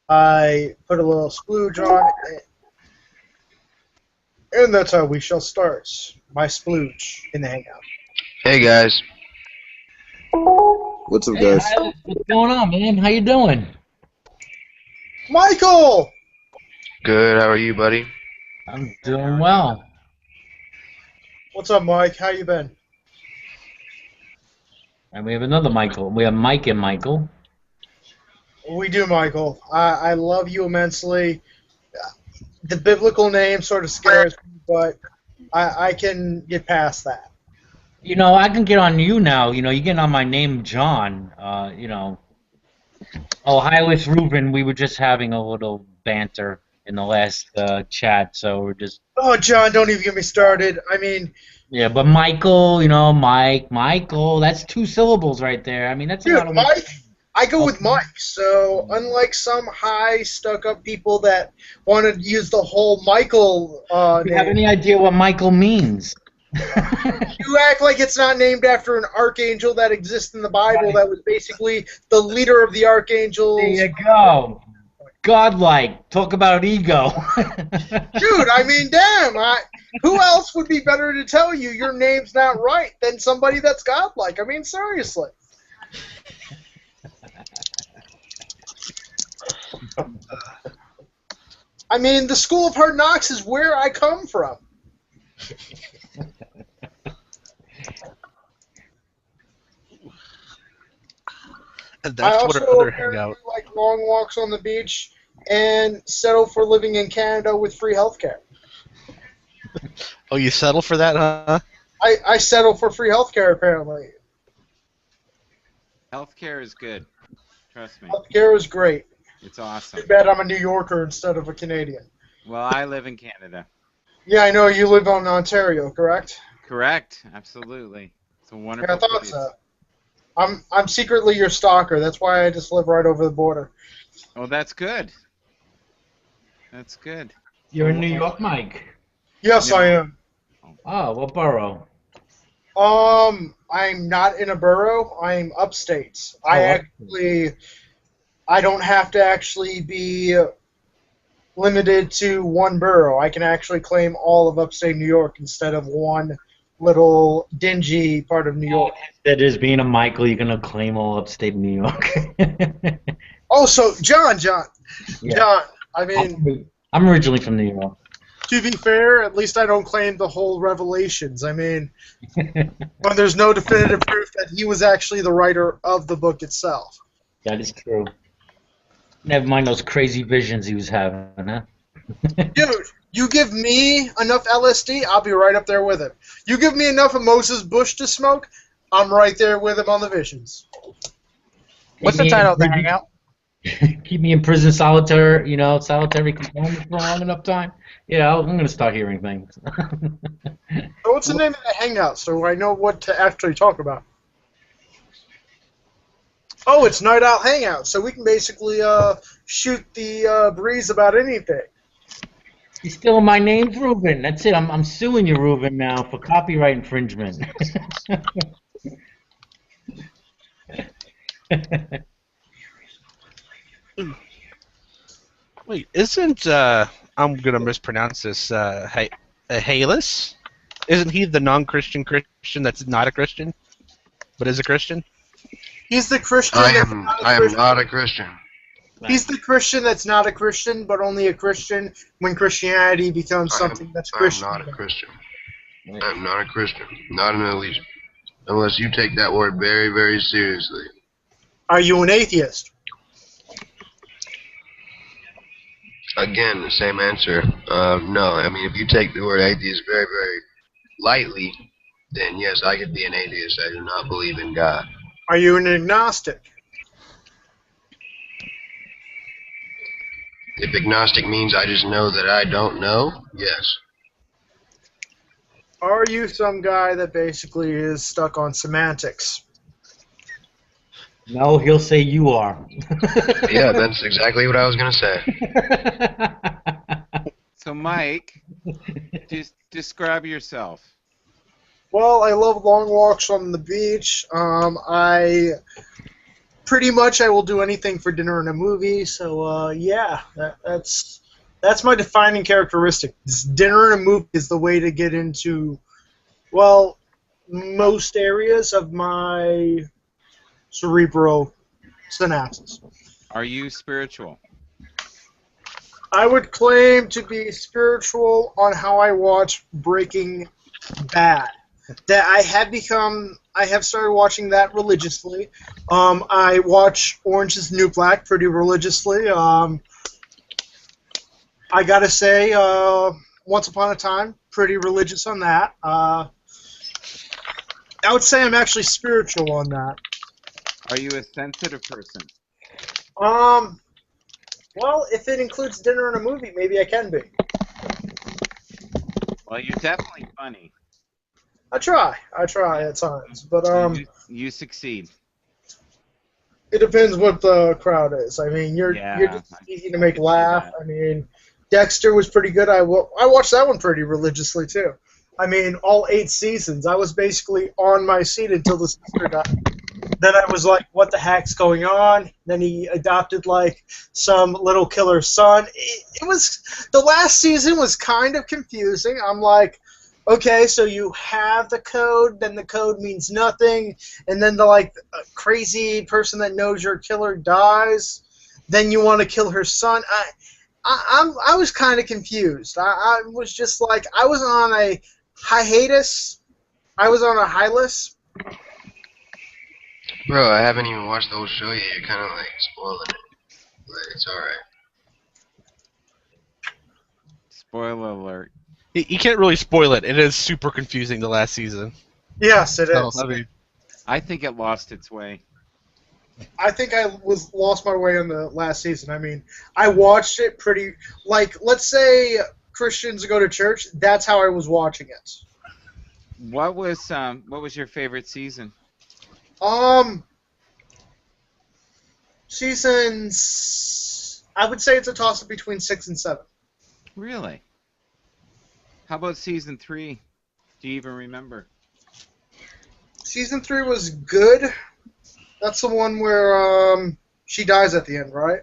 I put a little splooge on it, and that's how we shall start my splooge in the hangout. Hey guys. What's up, Hey, guys? what's going on, man? How you doing? Michael! Good, how are you, buddy? I'm doing well. What's up, Mike? How you been? And we have another Michael. We have Mike and Michael. We do, Michael. I love you immensely. The biblical name sort of scares me, but I can get past that. You know, I can get on you now. You know, you're getting on my name, John. You know. Oh, hi, with Ruben. We were just having a little banter in the last chat, so we're just... Oh, John, don't even get me started. I mean... Yeah, but Michael, you know, Michael, that's 2 syllables right there. I mean, that's a lot Dude, of... Mike, I go with Mike, so unlike some high, stuck-up people that want to use the whole Michael Do you have name, any idea what Michael means? you act like it's not named after an archangel that exists in the Bible that was basically the leader of the archangels. There you go. Godlike. Talk about ego. Dude, I mean, damn, who else would be better to tell you your name's not right than somebody that's godlike? I mean, seriously. I mean, the School of Hard Knocks is where I come from. And that's what our other hangout. Like long walks on the beach and settle for living in Canada with free healthcare. Oh, you settle for that, huh? I settle for free healthcare apparently. Healthcare is good. Trust me. Healthcare is great. It's awesome. Too bad I'm a New Yorker instead of a Canadian. Well, I live in Canada. Yeah, I know you live in Ontario, correct? Correct. Absolutely. It's a wonderful Yeah, I thought place. so. I'm secretly your stalker. That's why I just live right over the border. Oh, that's good. That's good. You're in New York, Mike. Yes, No. I am. Oh, what borough? I'm not in a borough. I'm upstate. Oh, I don't have to actually be limited to one borough. I can actually claim all of upstate New York instead of one little dingy part of New York. That is, being a Michael, you're going to claim all upstate New York. Oh, so John, Yeah. John. I mean, I'm originally from New York. to be fair, at least I don't claim the whole Revelations. I mean, when there's no definitive proof that he was actually the writer of the book itself. That is true. Never mind those crazy visions he was having, huh? Dude, you give me enough LSD, I'll be right up there with him. You give me enough of Moses Bush to smoke, I'm right there with him on the visions. What's the title of the hangout? Keep me in prison solitary confinement for a long enough time. Yeah, I'm going to start hearing things. So what's the name of the hangout so I know what to actually talk about? Oh, it's Night Owl Hangout, so we can basically shoot the breeze about anything. You're stealing my name, Ruben. That's it. I'm suing you, Ruben, now for copyright infringement. Wait, isn't I'm gonna mispronounce this. Halus? Isn't he the non-Christian Christian that's not a Christian, but is a Christian? He's the Christian. I that's am not a I am Christian. not a Christian. He's the Christian that's not a Christian, but only a Christian when Christianity becomes something that's Christian. I'm not a Christian. I'm not a Christian. Not in the least. Unless you take that word very, very seriously. Are you an atheist? Again, the same answer. No, I mean, if you take the word atheist very, very lightly, then yes, I could be an atheist. I do not believe in God. Are you an agnostic? If agnostic means I just know that I don't know, yes. Are you some guy that basically is stuck on semantics? No, he'll say you are. Yeah, that's exactly what I was going to say. So, Mike, just describe yourself. Well, I love long walks on the beach. I pretty much I will do anything for dinner and a movie. So yeah, that's my defining characteristic. Dinner and a movie is the way to get into, well, most areas of my cerebral synapses. Are you spiritual? I would claim to be spiritual on how I watch Breaking Bad. That I have started watching that religiously. I watch Orange is the New Black pretty religiously. I gotta say, Once Upon a Time, pretty religious on that. I would say I'm actually spiritual on that. Are you a sensitive person? Well, if it includes dinner and a movie, maybe I can be. Well, you're definitely funny. I try at times, but You succeed. it depends what the crowd is. I mean, you're just easy to make laugh. I mean, Dexter was pretty good. I watched that one pretty religiously too. I mean, all 8 seasons. I was basically on my seat until the sister died. Then I was like, what the heck's going on? Then he adopted, like, some little killer son. It was, the last season was kind of confusing. I'm like, okay, so you have the code, then the code means nothing, and then the, like, crazy person that knows your killer dies, then you want to kill her son. I was kind of confused. I was just like, I was on a hiatus. I was on a hiatus. Bro, I haven't even watched the whole show yet. You're kind of like spoiling it. But it's alright. Spoiler alert. You can't really spoil it. It is super confusing the last season. Yes, it is. I mean, I think it lost its way. I think I lost my way on the last season. I mean, I watched it pretty, like, let's say Christians go to church. That's how I was watching it. What was your favorite season? Seasons. I would say it's a toss-up between 6 and 7. Really? How about season 3? Do you even remember? Season 3 was good. That's the one where she dies at the end, right?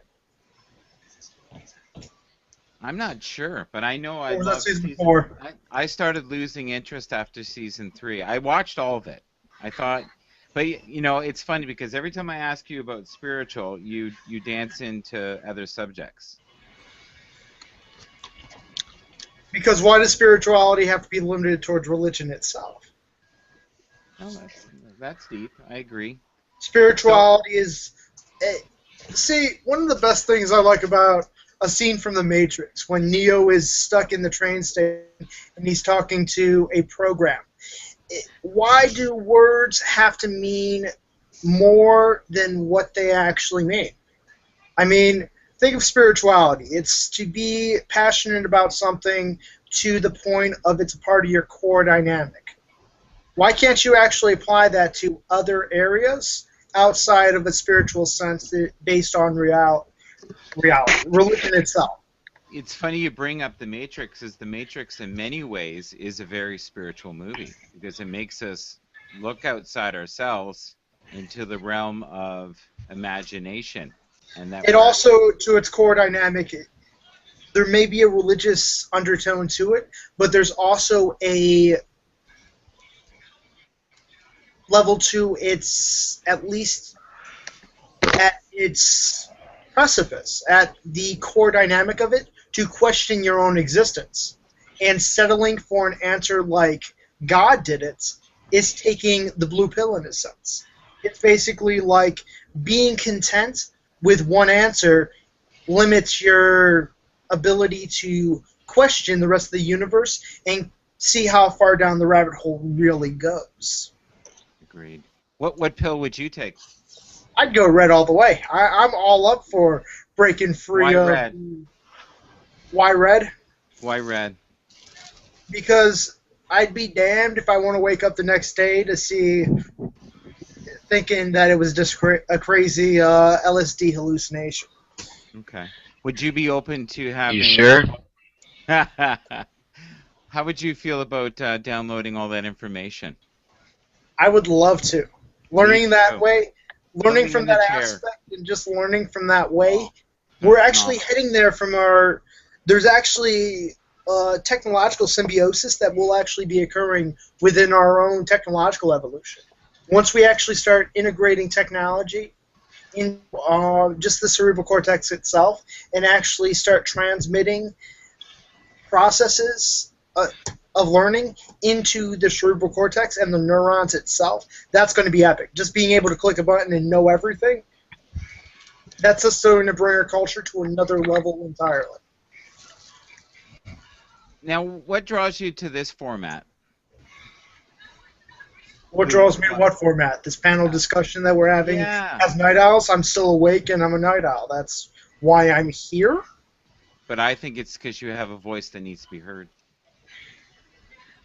I'm not sure, but I know Or was that season 4? I started losing interest after season 3. I watched all of it. I thought, but you know, it's funny because every time I ask you about spiritual, you dance into other subjects. Because why does spirituality have to be limited towards religion itself? Oh, that's deep. I agree. Spirituality is... see, one of the best things I like about a scene from The Matrix, when Neo is stuck in the train station and he's talking to a program. Why do words have to mean more than what they actually mean? I mean, think of spirituality. It's to be passionate about something to the point of it's a part of your core dynamic. Why can't you actually apply that to other areas outside of a spiritual sense based on reality, religion itself? It's funny you bring up The Matrix, as The Matrix in many ways is a very spiritual movie because it makes us look outside ourselves into the realm of imagination. And that it also, to its core dynamic, there may be a religious undertone to it, but there's also a level to its, at least at its precipice, at the core dynamic of it, to question your own existence. And settling for an answer like God did it is taking the blue pill in a sense. It's basically like being content with one answer limits your ability to question the rest of the universe and see how far down the rabbit hole really goes. Agreed. What pill would you take? I'd go red all the way. I'm all up for breaking free Why of... red? Why red? Why red? Because I'd be damned if I want to wake up the next day to see... thinking that it was just a crazy LSD hallucination. Okay. Would you be open to having... You sure? How would you feel about downloading all that information? I would love to. Learning that way learning Something from in the that chair. aspect and just learning from that way, we're actually heading there from our. There's actually technological symbiosis that will actually be occurring within our own technological evolution. Once we actually start integrating technology in just the cerebral cortex itself and actually start transmitting processes of learning into the cerebral cortex and the neurons itself, that's going to be epic. Just being able to click a button and know everything, that's just going to bring our culture to another level entirely. Now, what draws you to this format? What draws me to what format? This panel discussion that we're having as night owls? I'm still awake and I'm a night owl. That's why I'm here. But I think it's because you have a voice that needs to be heard.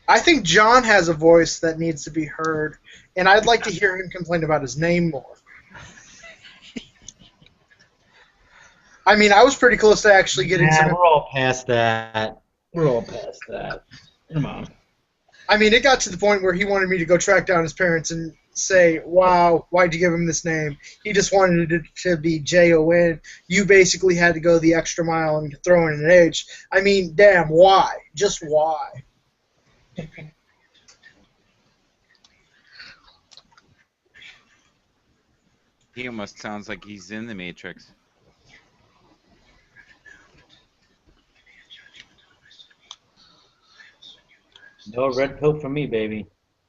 I think John has a voice that needs to be heard, and I'd like to hear him complain about his name more. I mean, I was pretty close to actually getting some... We're all past that. We're all past that. Come on. I mean, it got to the point where he wanted me to go track down his parents and say, wow, why'd you give him this name? He just wanted it to be Jon. You basically had to go the extra mile and throw in an H. I mean, damn, why? Just why? He almost sounds like he's in the Matrix. No red pill for me, baby.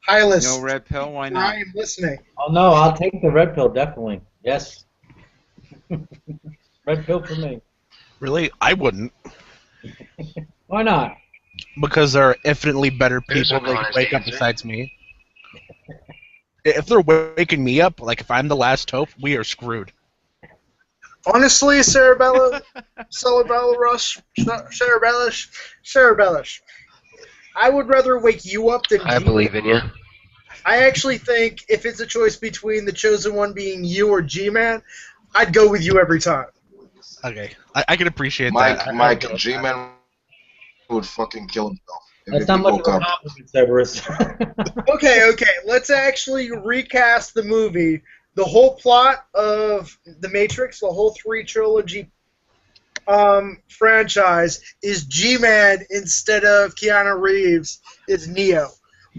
Hylas, No red pill? Why not? I am listening. Oh no, I'll take the red pill definitely. Yes. Red pill for me. Really? I wouldn't. Why not? Because there are infinitely better There's people an that honest wake up answer. besides me. If they're waking me up, like if I'm the last hope, we are screwed. Honestly, Cerebellish, I would rather wake you up than I G-Man. believe in you. I actually think if it's a choice between the chosen one being you or G-Man, I'd go with you every time. Okay, I can appreciate that. Mike, G-Man would fucking kill himself if That's he not much woke of a up. compliment, Cerberus. Okay, let's actually recast the movie. The whole plot of The Matrix, the whole 3 trilogy franchise, is G-Man instead of Keanu Reeves is Neo.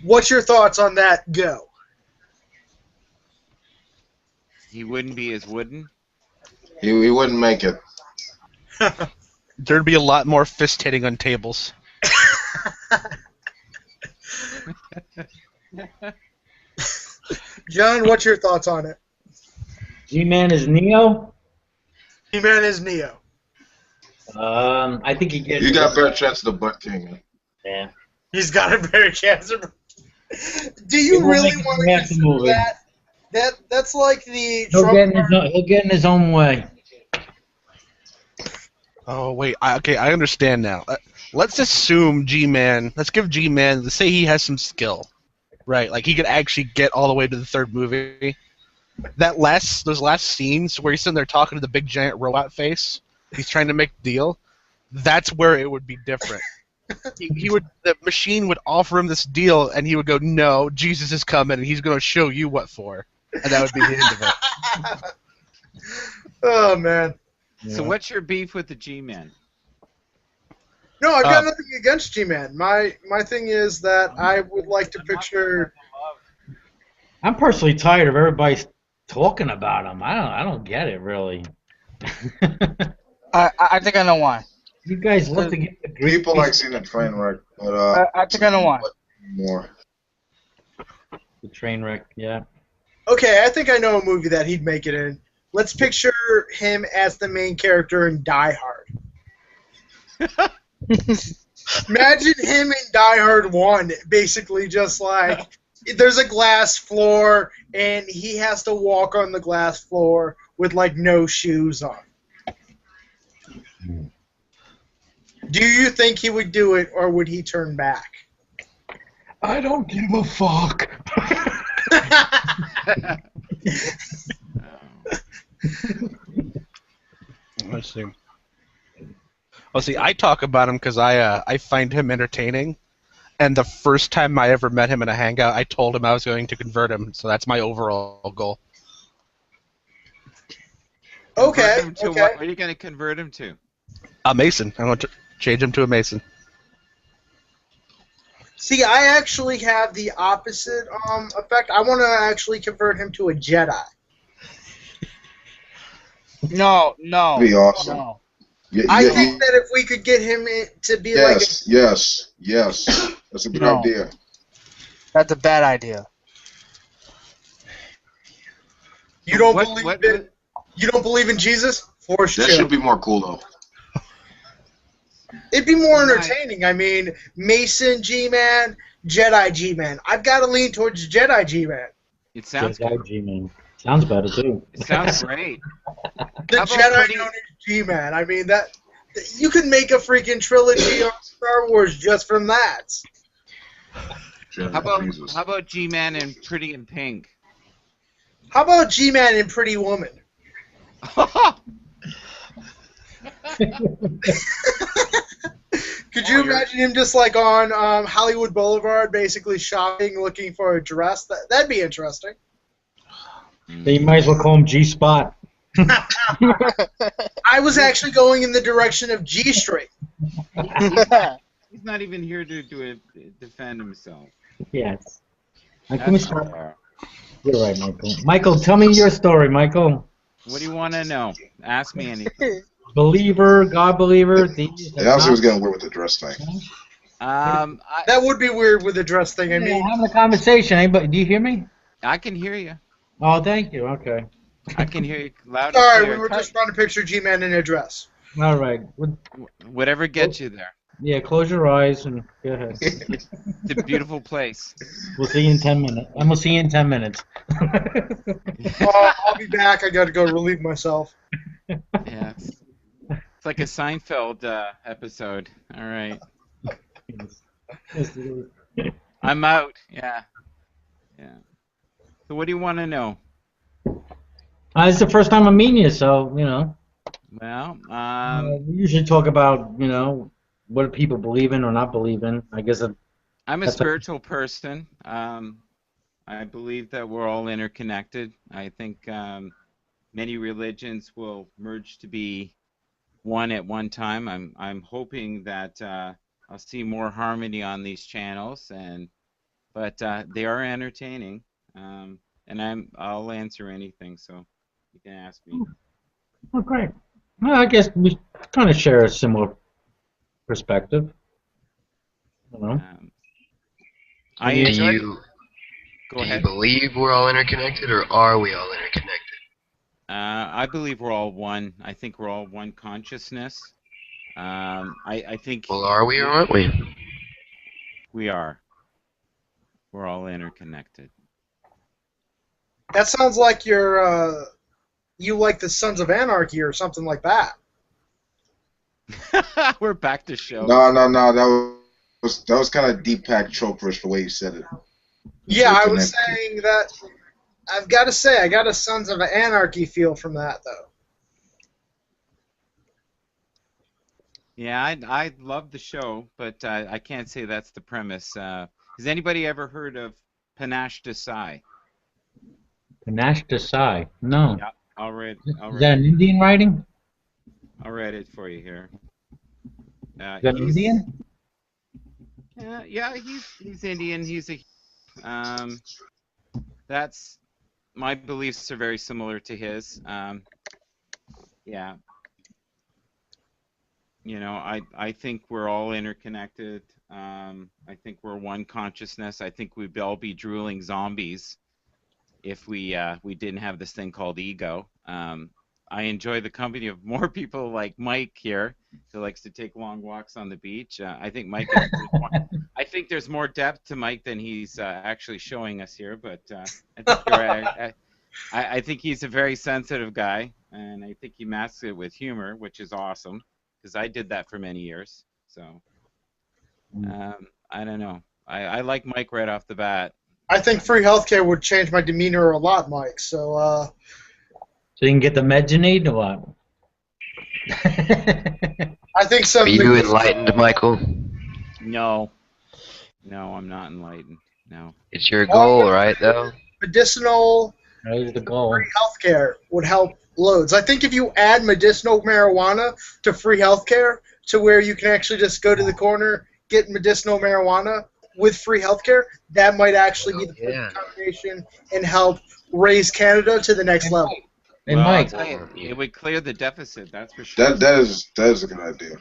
What's your thoughts on that? Go. He wouldn't be as wooden? He wouldn't make it. There'd be a lot more fist hitting on tables. John, what's your thoughts on it? G-Man is Neo. G-Man is Neo. I think he gets. You got a better chance of the Butt King. Man. Yeah. He's got a better chance of... Do you It won't really make it want to half the consider movie. that? That's like the He'll get in his own way. Oh wait, okay, I understand now. Let's assume G-Man. Let's give G-Man. Let's say he has some skill, right? Like he could actually get all the way to the 3rd movie. Those last scenes where he's sitting there talking to the big giant robot face. He's trying to make a deal. That's where it would be different. The machine would offer him this deal, and he would go, "No, Jesus is coming, and he's going to show you what for," and that would be the end of it. Oh, man. So what's your beef with the G-Man? No, I've got nothing against G-Man. My thing is that I would like to picture... I'm personally tired of everybody talking about him. I don't get it really. I think I know why. You guys look to get the Greek People like seeing a train wreck, but I think I know why. more. the train wreck. Yeah. Okay, I think I know a movie that he'd make it in. Let's picture him as the main character in Die Hard. Imagine him in Die Hard 1, basically just like, there's a glass floor, and he has to walk on the glass floor with, like, no shoes on. Do you think he would do it, or would he turn back? I don't give a fuck. Let's see. Well, see, I talk about him because I find him entertaining, and the first time I ever met him in a hangout, I told him I was going to convert him, so that's my overall goal. Okay. Convert him to Okay. what are you going to convert him to? A Mason. I want to change him to a Mason. See, I actually have the opposite effect. I want to actually convert him to a Jedi. No, That'd be awesome. no. I think that if we could get him to be yes. That's a good No. idea. That's a bad idea. you don't What- believe what- in you don't believe in Jesus? Force That choke. should be more cool though. It'd be more entertaining. I mean, Mason G-Man, Jedi G-Man. I've got to lean towards Jedi G-Man. It sounds Jedi G-Man. Sounds better too. it sounds great. The How about Jedi putting- known as G-Man. I mean, that you could make a freaking trilogy of Star Wars just from that. Jedi Jesus. How about G-Man and Pretty in Pink? How about G-Man and Pretty Woman? Could you imagine him just like on Hollywood Boulevard, basically shopping, looking for a dress? That'd be interesting. So you might as well call him G-Spot. I was actually going in the direction of G-String. He's not even here to defend himself. Yes. That's Can we not start? fair. You're right, Michael. Michael, tell me your story, Michael. What do you want to know? Ask me anything. Believer, God believer. Yeah, I was getting weird with the dress thing. That would be weird with the dress thing. I mean, having a conversation. Anybody, do you hear me? I can hear you. Oh, thank you. Okay. I can hear you loud and sorry, clear. we were just trying to picture G-Man in a dress. All right. Whatever gets you there. Yeah, close your eyes and go ahead. It's a beautiful place. We'll see you in 10 minutes. And we'll see you in 10 minutes. I'll be back. I got to go relieve myself. Yeah. It's like a Seinfeld episode. All right. I'm out. Yeah. Yeah. So what do you want to know? It's the first time I'm meeting you, so, you know. Well, we usually talk about, you know, what people believe in or not believe in. I guess I'm a spiritual person. I believe that we're all interconnected. I think many religions will merge to be one at one time. I'm hoping that I'll see more harmony on these channels, but they are entertaining, and I'll answer anything. So you can ask me. oh, great. Well, I guess we kind of share a similar perspective. I don't know. I Do enjoy. you Go ahead. believe we're all interconnected, or are we all interconnected? I believe we're all one. I think we're all one consciousness. I think Well, are we or aren't we? we are. We're all interconnected. That sounds like you like the Sons of Anarchy or something like that. We're back to show. No. That was kind of Deepak Chopra's the way you said it. Yeah, I was Interconnected. saying that. I've got to say, I got a Sons of Anarchy feel from that, though. Yeah, I love the show, but I can't say that's the premise. Has anybody ever heard of Panache Desai? Panache Desai. No. Yeah, I'll read. Is that an Indian writing? I'll read it for you here. Is that Indian? Yeah, he's Indian. That's my beliefs are very similar to his. Yeah. You know, I think we're all interconnected. I think we're one consciousness. I think we'd all be drooling zombies if we didn't have this thing called ego. I enjoy the company of more people like Mike here, who likes to take long walks on the beach. I think Mike. I think there's more depth to Mike than he's actually showing us here, but I think he's a very sensitive guy, and I think he masks it with humor, which is awesome, because I did that for many years. So I don't know. I like Mike right off the bat. I think free healthcare would change my demeanor a lot, Mike. So So you can get the meds you need or what? I think some. Are you enlightened, Michael? No, I'm not enlightened. No. It's your goal, right, though? medicinal That is the goal. free healthcare would help loads. I think if you add medicinal marijuana to free healthcare, to where you can actually just go to the corner, get medicinal marijuana with free healthcare, that might actually be the Yeah. perfect combination and help raise Canada to the next level. Hey, Well, I'll Mike. tell you, it would clear the deficit. That's for sure. That is a good idea.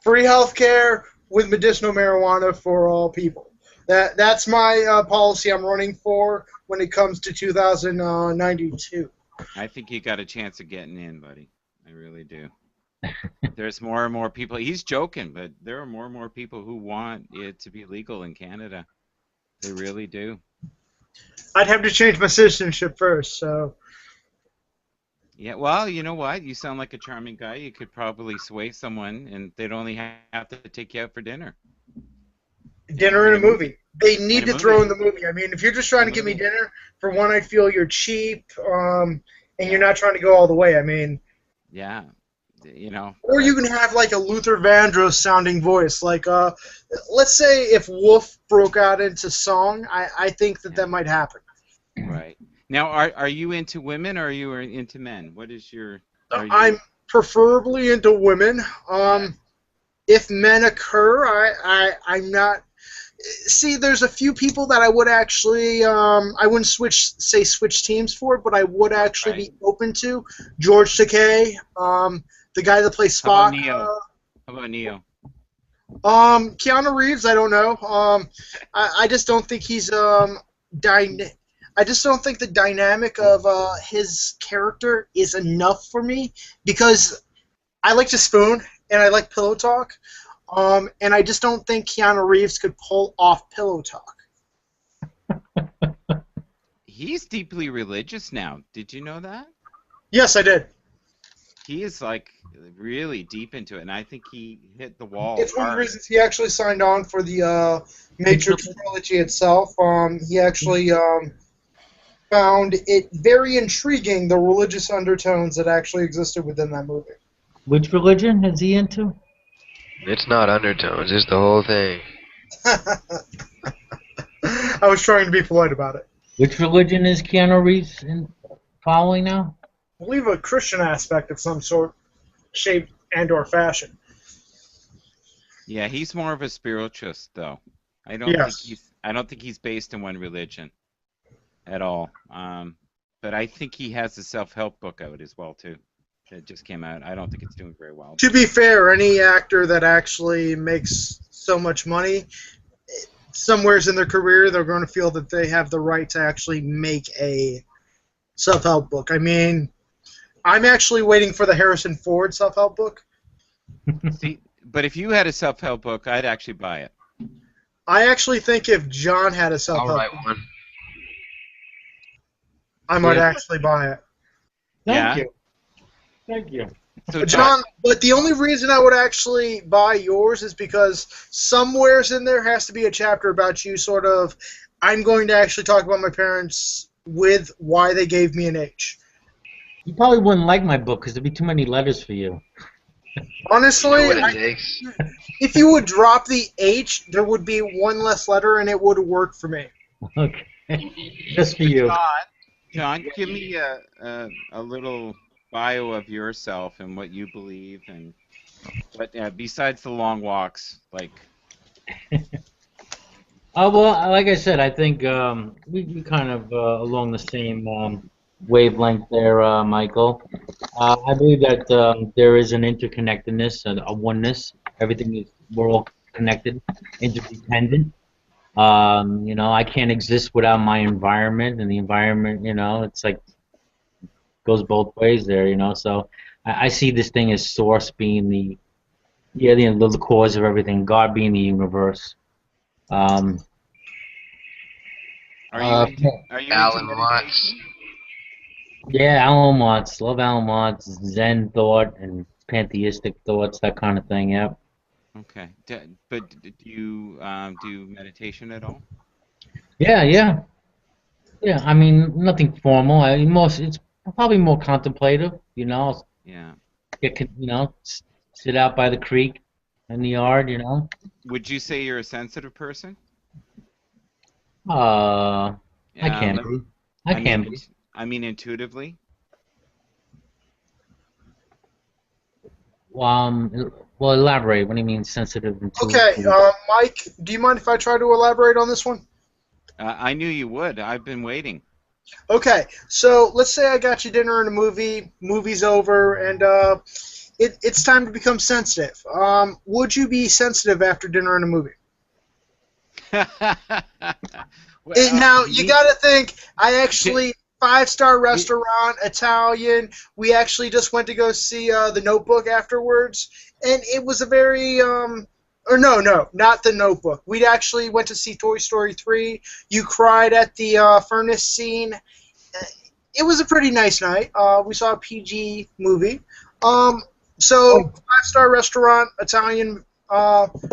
Free healthcare with medicinal marijuana for all people. That's my policy I'm running for when it comes to 2092. I think you got a chance of getting in, buddy. I really do. There's more and more people. He's joking, but there are more and more people who want it to be legal in Canada. They really do. I'd have to change my citizenship first, so. Yeah, well, you know what? You sound like a charming guy. You could probably sway someone, and they'd only have to take you out for dinner. Dinner and a movie. They need And a to throw in movie. the movie. I mean, if you're just trying to give me dinner, for one, I feel you're cheap, and you're not trying to go all the way. I mean, Yeah, you know. or you can have like a Luther Vandross sounding voice. Like, let's say if Wolf broke out into song, I think that might happen. Right. Now, are you into women or are you into men? What is your? Are you, I'm preferably into women. If men occur, I'm not. See, there's a few people that I would actually, I wouldn't switch teams for, but I would actually be open to. George Takei, the guy that plays How Spock. about Neo? Keanu Reeves, I don't know. I just don't think he's I just don't think the dynamic of his character is enough for me, because I like to spoon and I like pillow talk. And I just don't think Keanu Reeves could pull off pillow talk. He's deeply religious now. Did you know that? Yes, I did. He is like really deep into it, and I think he hit the wall. It's one of the hard. reasons he actually signed on for the Matrix trilogy itself. He actually found it very intriguing, the religious undertones that actually existed within that movie. Which religion is he into? It's not undertones. It's the whole thing. I was trying to be polite about it. Which religion is Keanu Reeves following now? I believe a Christian aspect of some sort, shape, and/or fashion. Yeah, he's more of a spiritualist, though. I don't think he's based in one religion at all. But I think he has a self-help book out as well too. That just came out. I don't think it's doing very well. To be fair, any actor that actually makes so much money, somewheres in their career, they're going to feel that they have the right to actually make a self-help book. I mean, I'm actually waiting for the Harrison Ford self-help book. See, but if you had a self-help book, I'd actually buy it. I actually think if John had a I'll self-help write book, one. I might actually buy it. Thank Yeah. you. Thank you. So John, but the only reason I would actually buy yours is because somewheres in there has to be a chapter about you sort of, I'm going to actually talk about my parents with why they gave me an H. You probably wouldn't like my book because there'd be too many letters for you. Honestly, You know what it takes? if you would drop the H, there would be one less letter and it would work for me. Okay. Just for you. John, give me a little bio of yourself and what you believe, and what besides the long walks, like. Well, like I said, I think we kind of along the same wavelength there, Michael. I believe that there is an interconnectedness, a oneness. Everything is, we're all connected, interdependent. I can't exist without my environment, and the environment, it's like goes both ways there, So I see this thing as source being the cause of everything, God being the universe. Are you Alan into Watts. Yeah, Alan Watts. Love Alan Watts. Zen thought and pantheistic thoughts, that kind of thing, yeah. Okay. But do you do meditation at all? Yeah. Yeah, I mean, nothing formal. It's probably more contemplative, Yeah. Sit out by the creek in the yard, Would you say you're a sensitive person? I can let- be. I can be. I mean, intuitively. Well, elaborate. What do you mean sensitive and Okay, Mike, do you mind if I try to elaborate on this one? I knew you would. I've been waiting. Okay, so let's say I got you dinner and a movie. Movie's over, and it's time to become sensitive. Would you be sensitive after dinner and a movie? Now you got to think. I actually 5-star restaurant, Italian. We actually just went to go see The Notebook afterwards, and it was a very or no, not The Notebook. We actually went to see Toy Story 3. You cried at the furnace scene. It was a pretty nice night. We saw a PG movie. So 5-star restaurant, Italian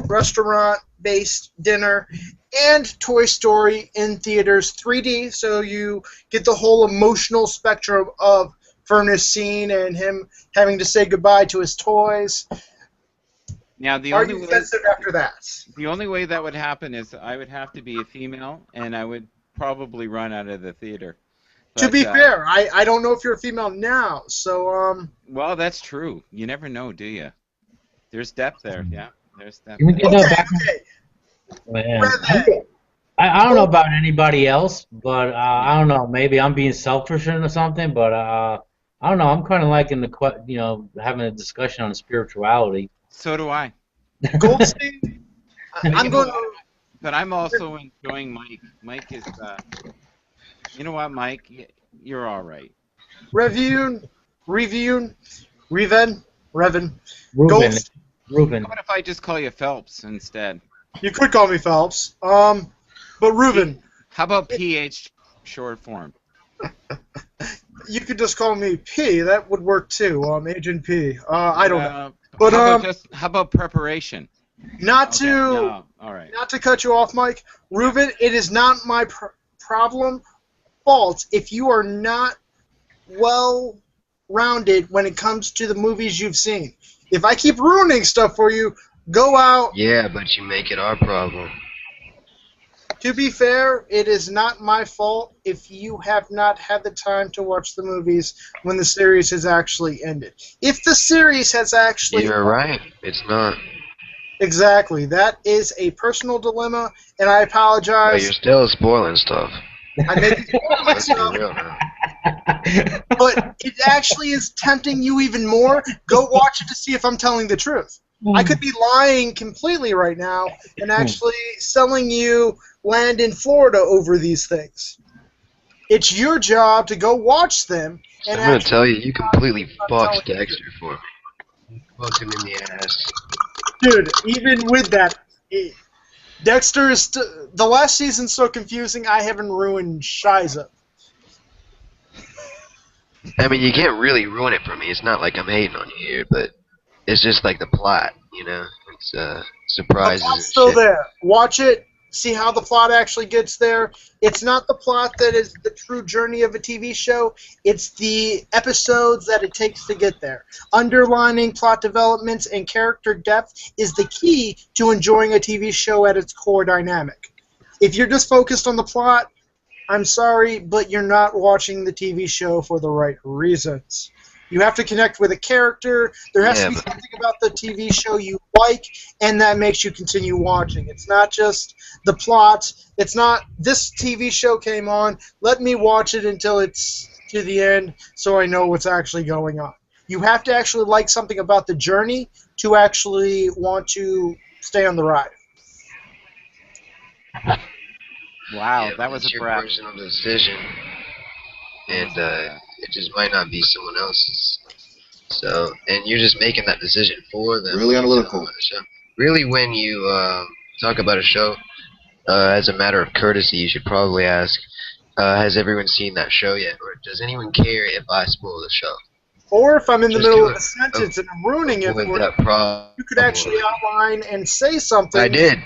restaurant-based dinner, and Toy Story in theaters 3D, so you get the whole emotional spectrum of furnace scene and him having to say goodbye to his toys. Now, Are you sensitive after that? The only way that would happen is I would have to be a female, and I would probably run out of the theater. To be fair, I don't know if you're a female now, so Well, that's true. You never know, do you? There's depth there. Yeah, there's depth. Can we get that back? okay. Man. I don't know about anybody else, but I don't know. Maybe I'm being selfish or something, but I don't know. I'm kind of liking the having a discussion on spirituality. So do I. Goldstein, I'm going to. But I'm also enjoying Mike. Mike is, you know what, Mike? You're all right. Reven. Reuben. How about if I just call you Phelps instead? You could call me Phelps. But Reuben. How about PH short form? You could just call me P. That would work too. Agent P. I don't know. But how about preparation? Not to No. All right. not to cut you off, Mike. Reuben, it is not my fault if you are not well rounded when it comes to the movies you've seen. If I keep ruining stuff for you, go out. Yeah, but you make it our problem. To be fair, it is not my fault if you have not had the time to watch the movies when the series has actually ended. If the series has actually... You're right. It's not. Exactly. That is a personal dilemma, and I apologize. But you're still spoiling stuff. I may be spoiling Let's be myself, real now. but it actually is tempting you even more. Go watch it to see if I'm telling the truth. I could be lying completely right now and actually selling you land in Florida over these things. It's your job to go watch them. And I'm going to tell you, you completely fucked Dexter for me. Fucked him in the ass. Dude, even with that, Dexter is the last season's so confusing. I haven't ruined Shiza. I mean, you can't really ruin it for me. It's not like I'm hating on you here, but it's just like the plot, you know? It's surprises The plot's and still shit. there. Watch it. See how the plot actually gets there. It's not the plot that is the true journey of a TV show. It's the episodes that it takes to get there. Underlining plot developments and character depth is the key to enjoying a TV show at its core dynamic. If you're just focused on the plot, I'm sorry, but you're not watching the TV show for the right reasons. You have to connect with a character. There has to be something about the TV show you like, and that makes you continue watching. It's not just the plot. It's not, this TV show came on, let me watch it until it's to the end so I know what's actually going on. You have to actually like something about the journey to actually want to stay on the ride. Wow, Yeah, that was it's a your breath. personal decision, and it just might not be someone else's. So, and you're just making that decision for them. Really analytical. Really, when you talk about a show, as a matter of courtesy, you should probably ask, has everyone seen that show yet? Or does anyone care if I spoil the show? Or if I'm in the Just middle to of a sentence and I'm ruining it avoid for that you, problem. you could actually outline and say something. I did.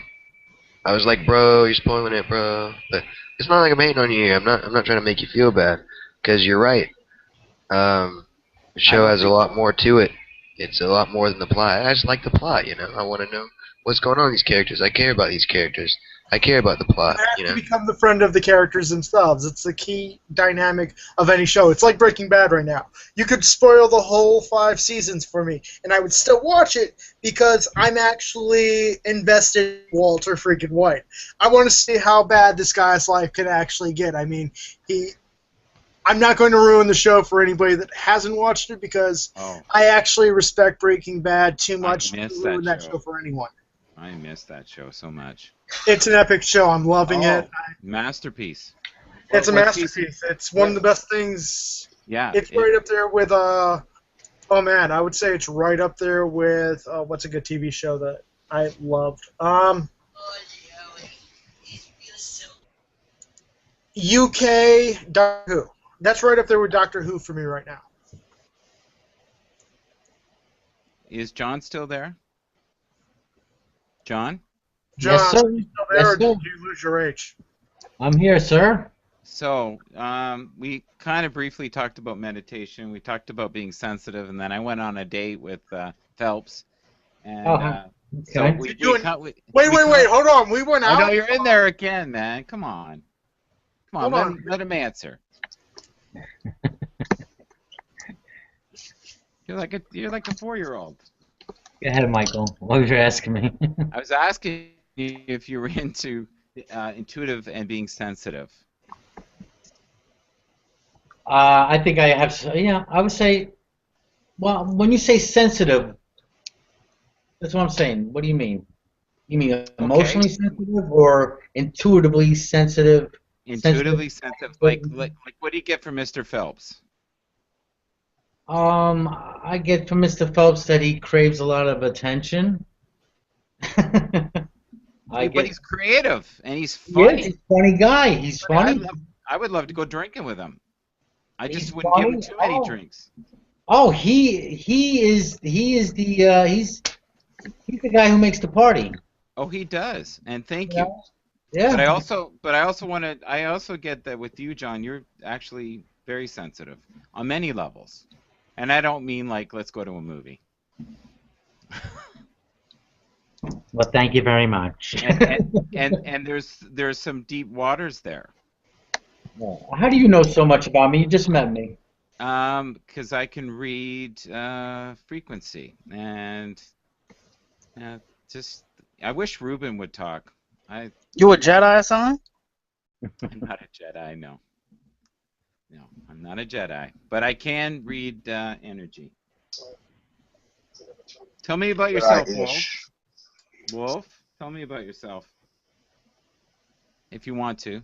I was like, bro, you're spoiling it, bro. But it's not like I'm hating on you here. I'm not trying to make you feel bad, because you're right. The show has a lot more to it, It's a lot more than the plot. I just like the plot, you know. I want to know what's going on with these characters. I care about these characters. I care about the plot, You you have know. to become the friend of the characters themselves. It's the key dynamic of any show. It's like Breaking Bad right now. You could spoil the whole 5 seasons for me, and I would still watch it because I'm actually invested in Walter freaking White. I want to see how bad this guy's life can actually get. I mean, I'm not going to ruin the show for anybody that hasn't watched it because I actually respect Breaking Bad too much to ruin that show for anyone. I miss that show so much. It's an epic show. I'm loving it. Masterpiece. It's a masterpiece. It's one of the best things. Yeah. It's right up there with oh man, I would say it's right up there with what's a good TV show that I loved. UK Doctor Who. That's right up there with Doctor Who for me right now. Is John still there? John? John, Yes, sir. are you still there, Yes, or did sir. you lose your H? I'm here, sir. So, we kind of briefly talked about meditation. We talked about being sensitive, and then I went on a date with Phelps. And, Okay. so Wait, hold on. We went out. I know you're in there again, man. Come on. Hold on. Let him answer. You're like a 4-year-old. Go ahead, Michael. What was you asking me? I was asking you if you were into intuitive and being sensitive. I think I have. Yeah, I would say. Well, when you say sensitive, that's what I'm saying. What do you mean? You mean emotionally sensitive or intuitively sensitive? Intuitively sensitive. Like what do you get from Mr. Phelps? I get from Mr. Phelps that he craves a lot of attention. But he's creative and he's funny. He's a funny guy. He's funny. I would love to go drinking with him. I He's just wouldn't give him funny. too many drinks. Oh, he's the guy who makes the party. Oh, he does. And thank you. Yeah. But I also get that with you, John, you're actually very sensitive on many levels. And I don't mean like let's go to a movie. Well, thank you very much. and there's some deep waters there. How do you know so much about me? You just met me. Because I can read frequency and just I wish Ruben would talk. You a Jedi or something? I'm not a Jedi, no. No, I'm not a Jedi, but I can read energy. Tell me about yourself, Wolf. Wolf, tell me about yourself, if you want to.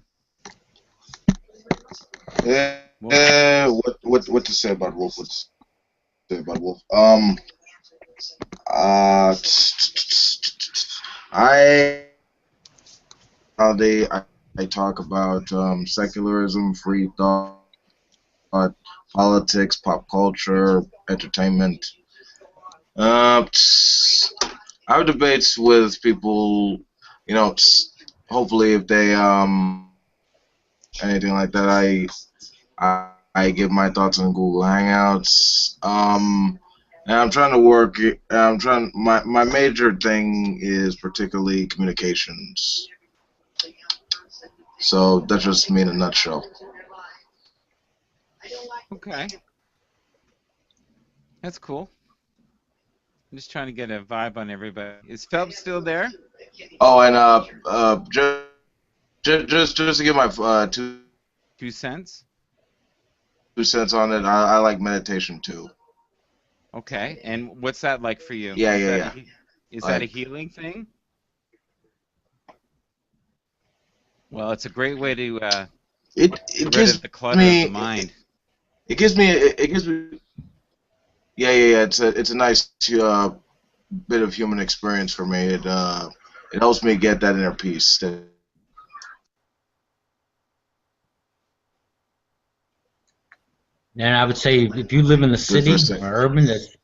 What to say about Wolf? What to say about Wolf? I talk about secularism, free thought, politics, pop culture, entertainment. I have debates with people, you know. Hopefully, if they anything like that, I give my thoughts on Google Hangouts. And I'm trying to work. My major thing is particularly communications. So that's just me in a nutshell. Okay. That's cool. I'm just trying to get a vibe on everybody. Is Phelps still there? Oh, and just to give my 2 cents? 2 cents on it, I like meditation too. Okay, and what's that like for you? Yeah. Is that a healing thing? Well, it's a great way to it get gives rid of the clutter of the mind. It gives me. Yeah. It's a nice bit of human experience for me. It helps me get that inner peace. And I would say if you live in the city or urban, that's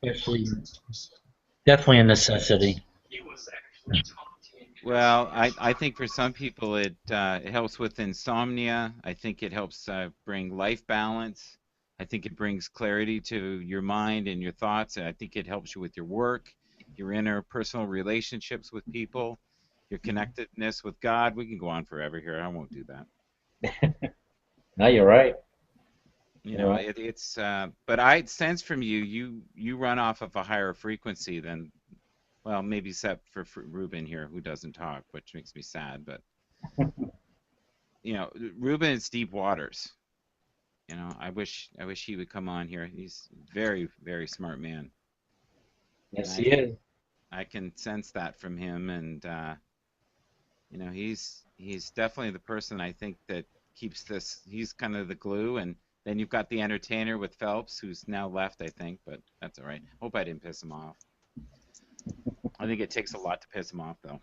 definitely a necessity. Well, I think for some people it helps with insomnia. I think it helps bring life balance. I think it brings clarity to your mind and your thoughts, and I think it helps you with your work, your interpersonal relationships with people, your connectedness with God. We can go on forever here. I won't do that. No, you're right. You know, it's but I sense from you run off of a higher frequency than, well, maybe except for Ruben here, who doesn't talk, which makes me sad. But you know, Ruben is deep waters. You know, I wish he would come on here. He's very, very smart man. Yes, he is. I can sense that from him, and you know, he's definitely the person I think that keeps this. He's kind of the glue, and then you've got the entertainer with Phelps, who's now left, I think, but that's all right. Hope I didn't piss him off. I think it takes a lot to piss him off, though.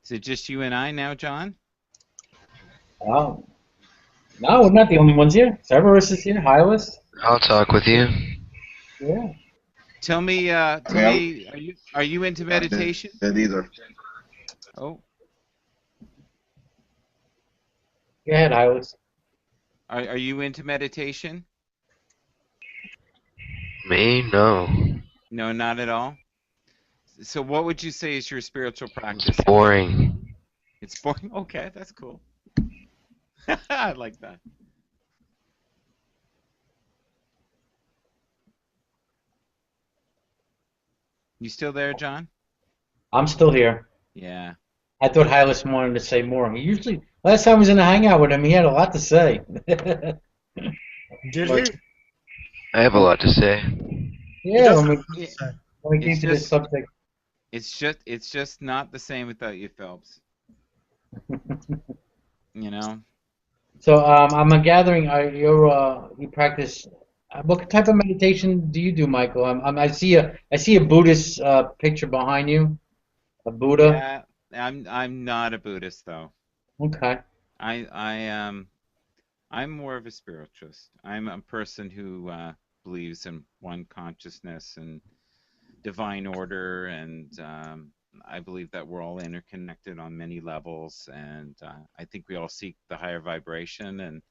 Is it just you and I now, John? Oh. No, we're not the only ones here. Cerberus is here. Hylas. I'll talk with you. Yeah. Tell me, are you into meditation? That either. Oh. Go ahead, Hylas. Are you into meditation? Me? No. No, not at all. So what would you say is your spiritual practice? Boring. It's boring. Okay, that's cool. I like that. You still there, John? I'm still here. Yeah. I thought Hylas wanted to say more. He usually, last time I was in a hangout with him, he had a lot to say. Did he? I have a lot to say. Yeah, doesn't when have to say. we came to this subject. It's just not the same without you, Phelps. You know. So I'm gathering. You practice. What type of meditation do you do, Michael? I see a Buddhist picture behind you, a Buddha. Yeah, I'm not a Buddhist though. Okay. I'm more of a spiritualist. I'm a person who believes in one consciousness and divine order, and I believe that we're all interconnected on many levels, and I think we all seek the higher vibration.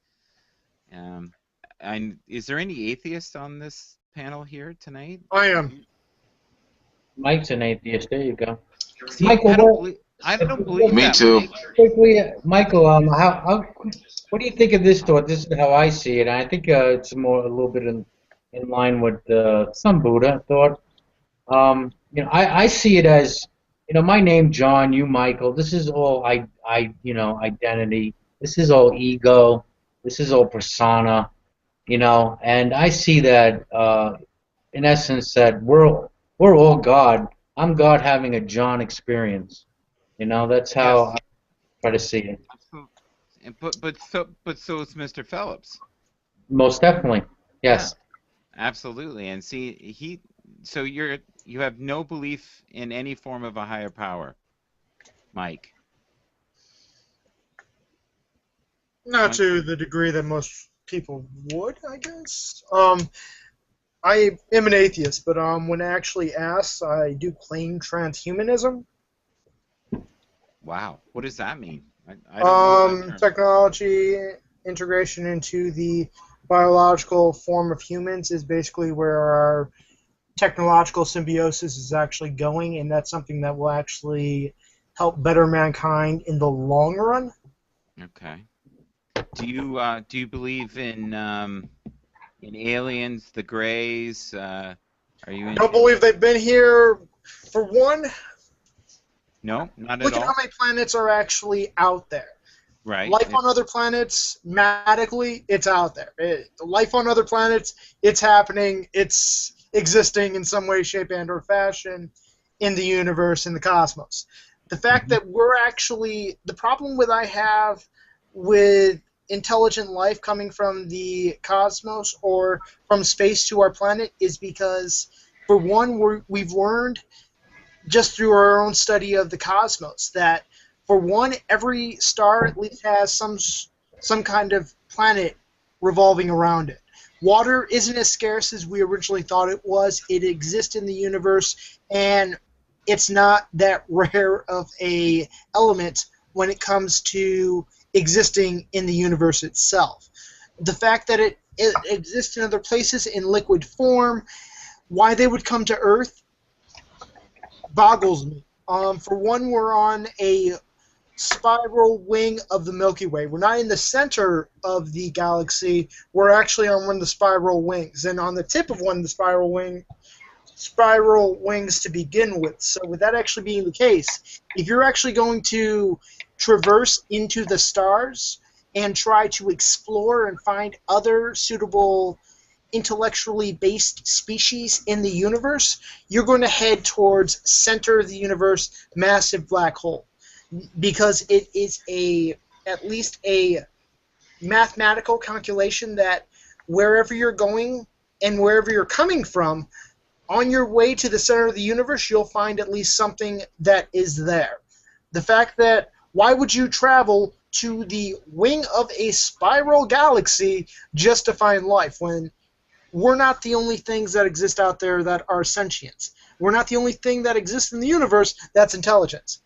And is there any atheists on this panel here tonight? I am. Mike's an atheist. There you go. See, Michael, I don't believe Me that, too. Mike. quickly, Michael, what do you think of this thought? This is how I see it. And I think it's a little bit in line with some Buddha thought. I see it as, my name John, you Michael. This is all identity. This is all ego. This is all persona. And I see that in essence that we're all God. I'm God having a John experience. That's how I try to see it. But so is Mr. Phillips. Most definitely, yes. Yeah, absolutely. And see, so you have no belief in any form of a higher power, Mike. Not to the degree that most people would, I guess. I am an atheist, but when actually asked, I do claim transhumanism. Wow, what does that mean? I don't know that term. Technology integration into the biological form of humans is basically where our technological symbiosis is actually going, and that's something that will actually help better mankind in the long run. Okay. Do you believe in aliens, the Greys? Are you? I don't believe they've been here. For one, no, not look at all. at how many planets are actually out there. Right. Life on other planets, mathematically, it's out there. Life on other planets, it's happening. It's existing in some way, shape, and or fashion in the universe, in the cosmos. The fact that we're actually, the problem I have with intelligent life coming from the cosmos or from space to our planet is because, for one, we've learned just through our own study of the cosmos that, for one, every star at least has some kind of planet revolving around it. Water isn't as scarce as we originally thought it was. It exists in the universe, and it's not that rare of a element when it comes to existing in the universe itself. The fact that it exists in other places in liquid form, why they would come to Earth, boggles me. For one, we're on a spiral wing of the Milky Way. We're not in the center of the galaxy. We're actually on one of the spiral wings, and on the tip of one of the spiral wings to begin with. So with that actually being the case, if you're actually going to traverse into the stars and try to explore and find other suitable intellectually based species in the universe, you're going to head towards center of the universe, massive black hole, because it is at least a mathematical calculation that wherever you're going and wherever you're coming from, on your way to the center of the universe, you'll find at least something that is there. The fact that why would you travel to the wing of a spiral galaxy just to find life when we're not the only things that exist out there that are sentient? We're not the only thing that exists in the universe that's intelligence.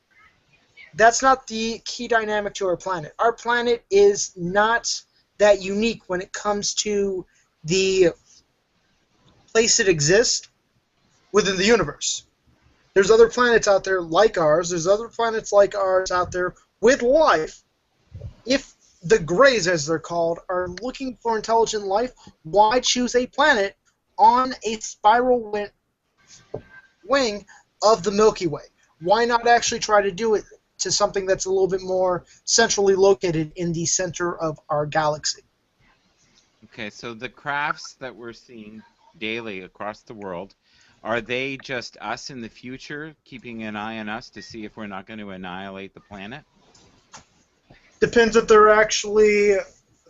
That's not the key dynamic to our planet. Our planet is not that unique when it comes to the place it exists within the universe. There's other planets out there like ours. There's other planets like ours out there with life. If the Greys, as they're called, are looking for intelligent life, why choose a planet on a spiral wing of the Milky Way? Why not actually try to do it to something that's a little bit more centrally located in the center of our galaxy? Okay, so the crafts that we're seeing daily across the world, are they just us in the future, keeping an eye on us to see if we're not going to annihilate the planet? Depends if they're actually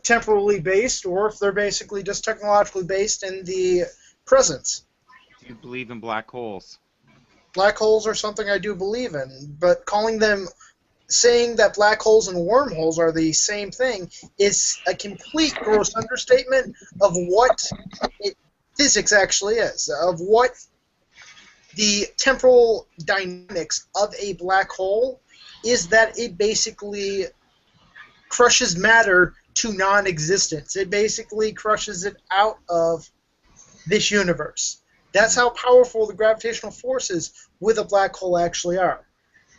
temporally based or if they're basically just technologically based in the present. Do you believe in black holes? Black holes are something I do believe in, but saying that black holes and wormholes are the same thing is a complete gross understatement of what physics actually is, of what the temporal dynamics of a black hole is. That it basically crushes matter to non-existence. It basically crushes it out of this universe. That's how powerful the gravitational forces with a black hole actually are.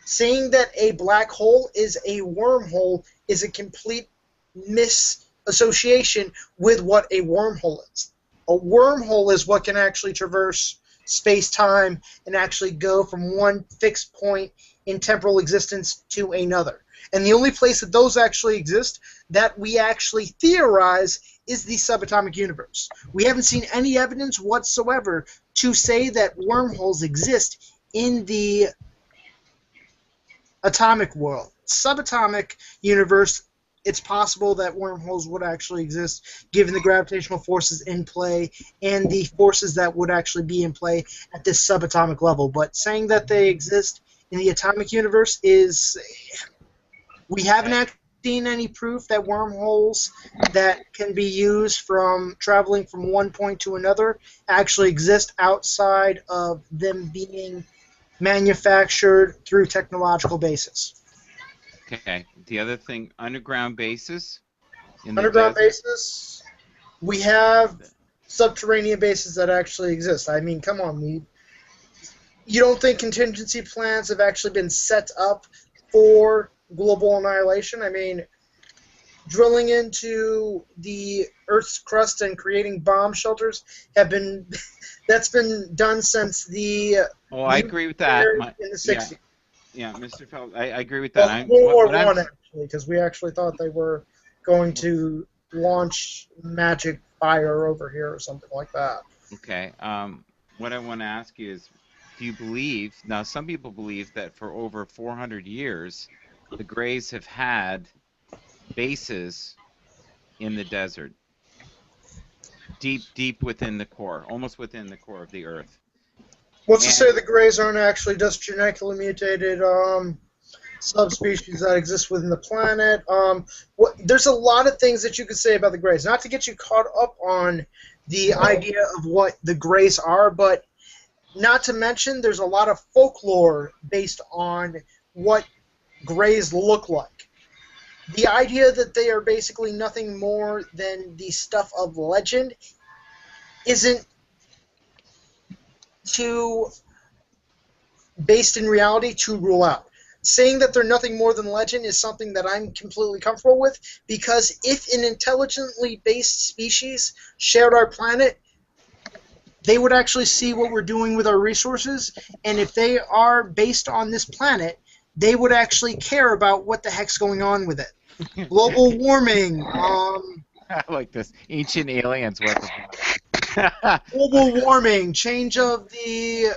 Saying that a black hole is a wormhole is a complete misassociation with what a wormhole is. A wormhole is what can actually traverse space-time and actually go from one fixed point in temporal existence to another. And the only place that those actually exist, that we actually theorize, is the subatomic universe. We haven't seen any evidence whatsoever to say that wormholes exist in the atomic world. Subatomic universe, it's possible that wormholes would actually exist given the gravitational forces in play and the forces that would actually be in play at this subatomic level. But saying that they exist in the atomic universe is... We haven't actually seen any proof that wormholes that can be used from traveling from one point to another actually exist outside of them being manufactured through technological basis. Okay. The other thing, underground bases. Underground bases, we have subterranean bases that actually exist. I mean, come on, you don't think contingency plans have actually been set up for global annihilation? I mean, drilling into the Earth's crust and creating bomb shelters that's been done since the... Oh, I agree with that. In the 60s. Yeah, Mr. Feld, I agree with that. World War I, actually, because we actually thought they were going to launch magic fire over here or something like that. Okay. What I want to ask you is, do you believe... Now, some people believe that for over 400 years, the Greys have had bases in the desert, deep within the core, almost within the core of the Earth. What's to say the Greys aren't actually just genetically mutated subspecies that exist within the planet? There's a lot of things that you could say about the Greys. Not to get you caught up on the idea of what the Greys are, but not to mention there's a lot of folklore based on what Greys look like. the idea that they are basically nothing more than the stuff of legend isn't too based in reality to rule out. Saying that they're nothing more than legend is something that I'm completely comfortable with, because if an intelligently based species shared our planet, they would actually see what we're doing with our resources, and if they are based on this planet, they would actually care about what the heck's going on with it. Global warming, I like this. Ancient aliens, what the fuck? global warming, change of the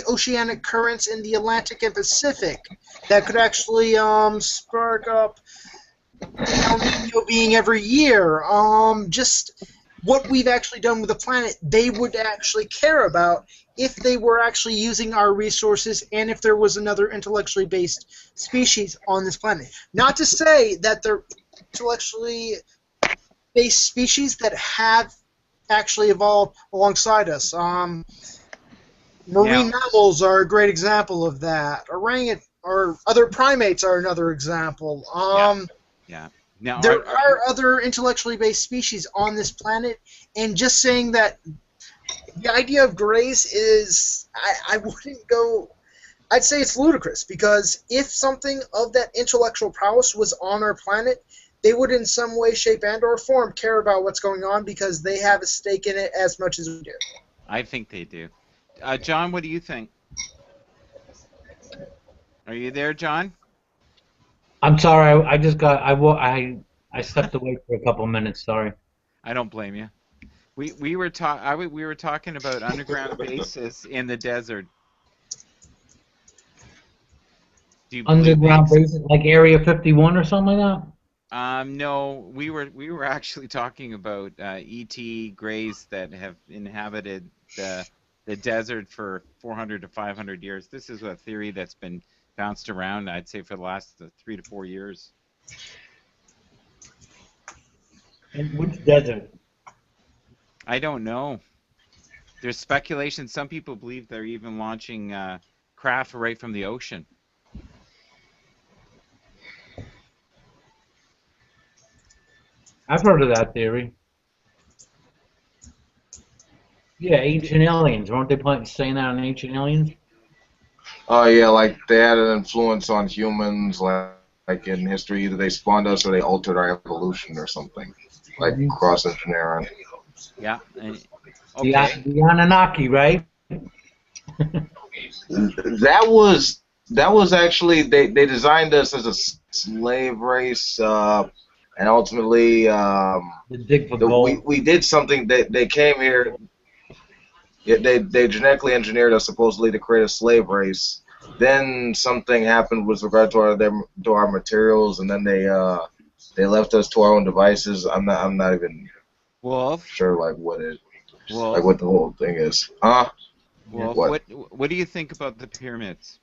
oceanic currents in the Atlantic and Pacific that could actually spark up El Nino being every year. Just what we've actually done with the planet, they would actually care about if they were actually using our resources and if there was another intellectually based species on this planet. Not to say that they're intellectually based species that have actually evolved alongside us. Marine mammals are a great example of that. Or other primates are another example. Yeah. Now, There are other intellectually based species on this planet, and just saying that the idea of grays is, I wouldn't go. I'd say it's ludicrous, because if something of that intellectual prowess was on our planet, they would in some way, shape, and or form care about what's going on, because they have a stake in it as much as we do. I think they do. John, what do you think? Are you there, John? I'm sorry. I just got. I stepped away for a couple minutes. Sorry. I don't blame you. We were talking about underground bases in the desert. Do you believe Underground they bases, like Area 51 or something like that. No, we were actually talking about ET greys that have inhabited the desert for 400 to 500 years. This is a theory that's been bounced around, I'd say, for the last 3 to 4 years. In which desert? I don't know. There's speculation. Some people believe they're even launching craft right from the ocean. I've heard of that theory. Yeah, Ancient Aliens. Weren't they saying that on Ancient Aliens? Oh yeah, like they had an influence on humans, like in history, either they spawned us or they altered our evolution or something, like cross engineering. Yeah. Okay. The Anunnaki, right? That was actually they designed us as a slave race, and ultimately Dig for gold. we did something that they came here. Yeah, they genetically engineered us supposedly to create a slave race. Then something happened with regard to our materials, and then they left us to our own devices. I'm not even Wolf. sure like what Wolf. what the whole thing is. Huh? Wolf. What do you think about the pyramids?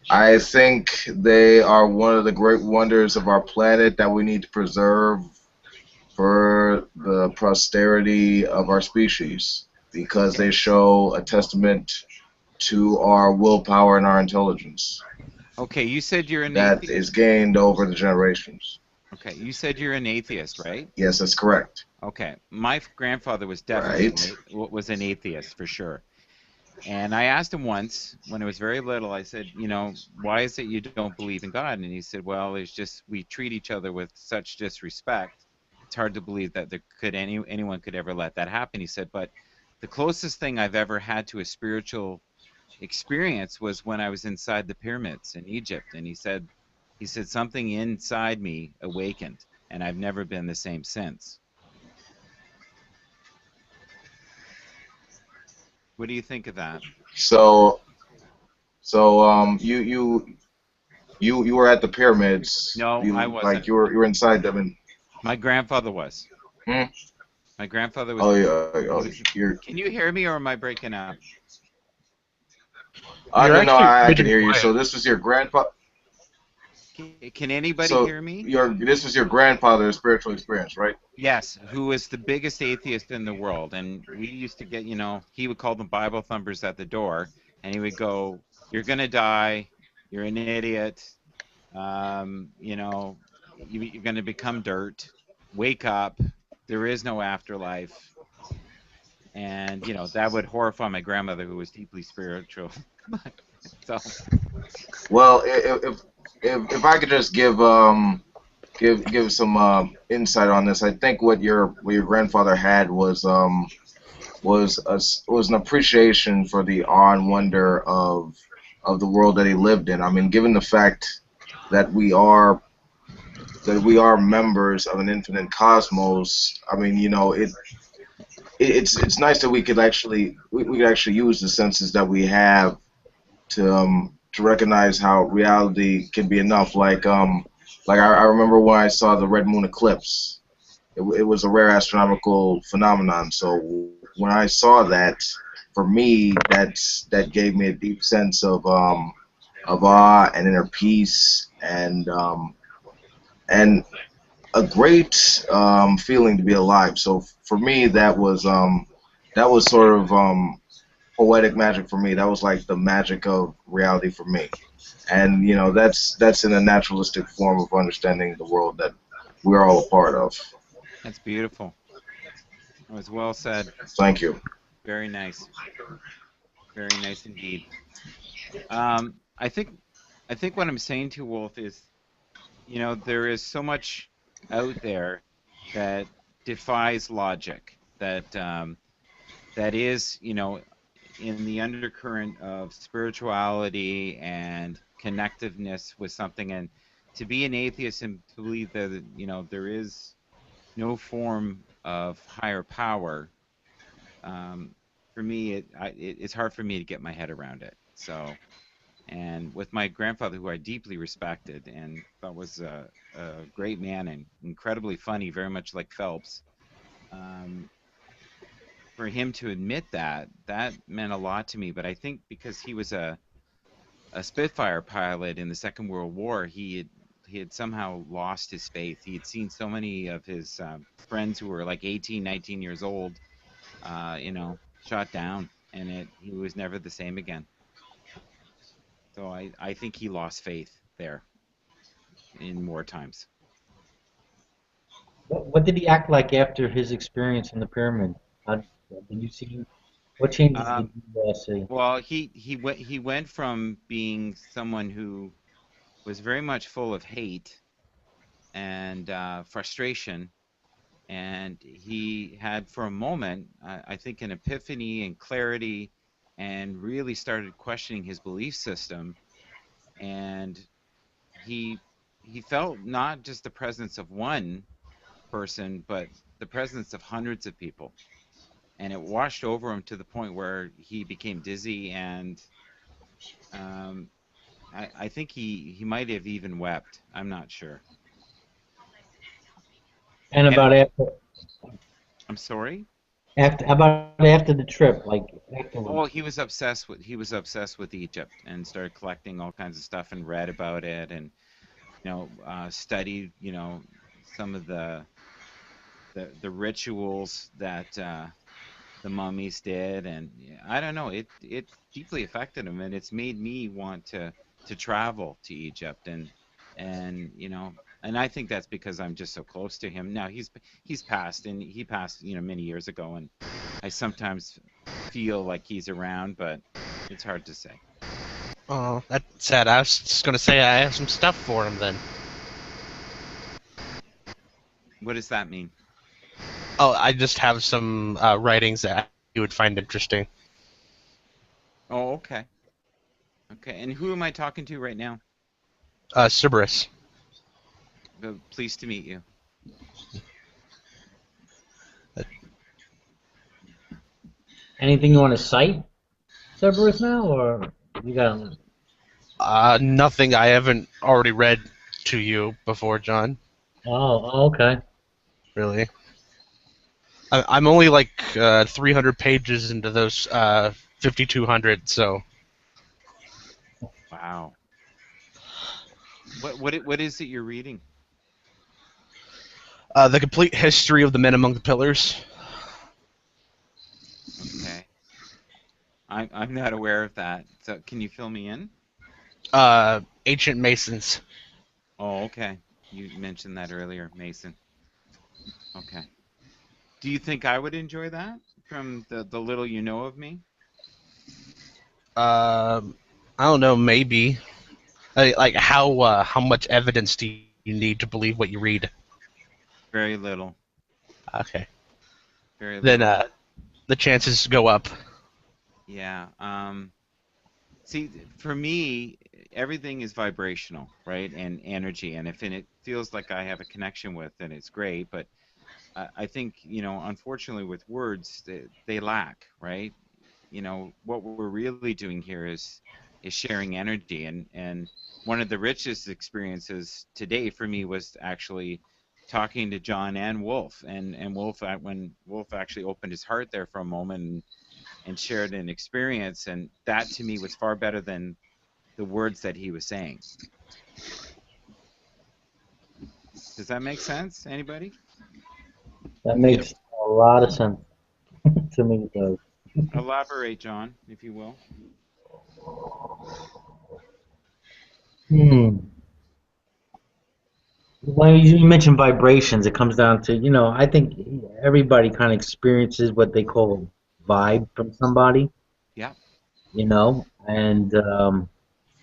I think they are one of the great wonders of our planet that we need to preserve for the posterity of our species, because they show a testament to our willpower and our intelligence Okay, you said you're an that atheist. is gained over the generations. Okay, you said you're an atheist, right? Yes, that's correct. Okay, my grandfather was definitely Right. was an atheist for sure. And I asked him once when I was very little. I said, why is it you don't believe in God? And he said, well, it's just we treat each other with such disrespect. It's hard to believe that there could anyone could ever let that happen. He said, but the closest thing I've ever had to a spiritual experience was when I was inside the pyramids in Egypt. And he said something inside me awakened, and I've never been the same since. What do you think of that? So you were at the pyramids. No, I wasn't. Like you were inside them, and my grandfather was. My grandfather was. Oh yeah. Can you hear me, or am I breaking up? No, I can hear you. So this was your grandpa. Can anybody hear me? This was your grandfather's spiritual experience, right? Yes, who was the biggest atheist in the world, and we used to get, he would call them Bible thumpers at the door, and he would go, You're gonna die. You're an idiot. You know, you're gonna become dirt. Wake up. There is no afterlife. And you know that would horrify my grandmother, who was deeply spiritual. So Well, if I could just give some insight on this, I think what your grandfather had was an appreciation for the awe and wonder of the world that he lived in. I mean, given the fact that we are members of an infinite cosmos, I mean, you know, it's nice that we could actually use the senses that we have to recognize how reality can be enough. Like I remember when I saw the red moon eclipse. It was a rare astronomical phenomenon. So when I saw that, for me, that gave me a deep sense of awe and inner peace, and a great feeling to be alive. So for me, that was sort of poetic magic for me. That was like the magic of reality for me. And you know, that's in a naturalistic form of understanding the world that we're all a part of. that's beautiful. It was well said. Thank you. Very nice. Very nice indeed. I think what I'm saying to Wolf is, you know, there is so much out there that defies logic. That is, you know, in the undercurrent of spirituality and connectiveness with something. And to be an atheist and to believe that, you know, there is no form of higher power, um, for me, it's hard for me to get my head around it. So, and with my grandfather, who I deeply respected and thought was a great man and incredibly funny, very much like Phelps, um, for him to admit that meant a lot to me. But I think because he was a Spitfire pilot in the Second World War, he had somehow lost his faith. He had seen so many of his friends who were like 18, 19 years old, you know, shot down, and he was never the same again. So I think he lost faith there in war times. What did he act like after his experience in the pyramid? How, did you see? What changes Um, did you see? well, he went from being someone who was very much full of hate and frustration, and he had for a moment, I think, an epiphany and clarity, and really started questioning his belief system. And he he felt not just the presence of one person, but the presence of hundreds of people, and it washed over him to the point where he became dizzy, and um, I think he might have even wept. I'm not sure. And And about I'm sorry. about after the trip, like Oh, afterwards. he was obsessed with Egypt and started collecting all kinds of stuff and read about it, and studied, some of the rituals that the mummies did. And yeah, I don't know, it deeply affected him, and it's made me want to travel to Egypt. And and I think that's because I'm just so close to him now. He's passed, and he passed, many years ago, and I sometimes feel like he's around, but it's hard to say. Oh, that's sad. I was just gonna say I have some stuff for him then. What does that mean? Oh, I just have some writings that you would find interesting. Oh, okay. Okay, and who am I talking to right now? Cerberus. Pleased to meet you. Anything you want to cite, Cerberus, now, or you got? Nothing I haven't already read to you before, John. Oh, okay. Really. I'm only like 300 pages into those 5,200, so. Wow. What is it you're reading? The complete history of the men among the pillars. Okay. I'm not aware of that. So can you fill me in? Ancient Masons. Oh, okay. You mentioned that earlier, Mason. Okay. Do you think I would enjoy that from the little you know of me? I don't know, maybe. Like how much evidence do you need to believe what you read? Very little. Okay, Very then little. the chances go up. Yeah. See, for me, everything is vibrational, right? And energy. And if it feels like I have a connection with, then it's great. But I think, unfortunately with words, they lack, right? What we're really doing here is sharing energy. And one of the richest experiences today for me was actually talking to John and Wolf. And Wolf, when Wolf actually opened his heart there for a moment and shared an experience, and that to me was far better than the words that he was saying. Does that make sense? Anybody? That Yep. makes a lot of sense to me. It does. Elaborate, John, if you will. Hmm. When you mention vibrations, it comes down to, I think everybody kind of experiences what they call a vibe from somebody, Yeah. and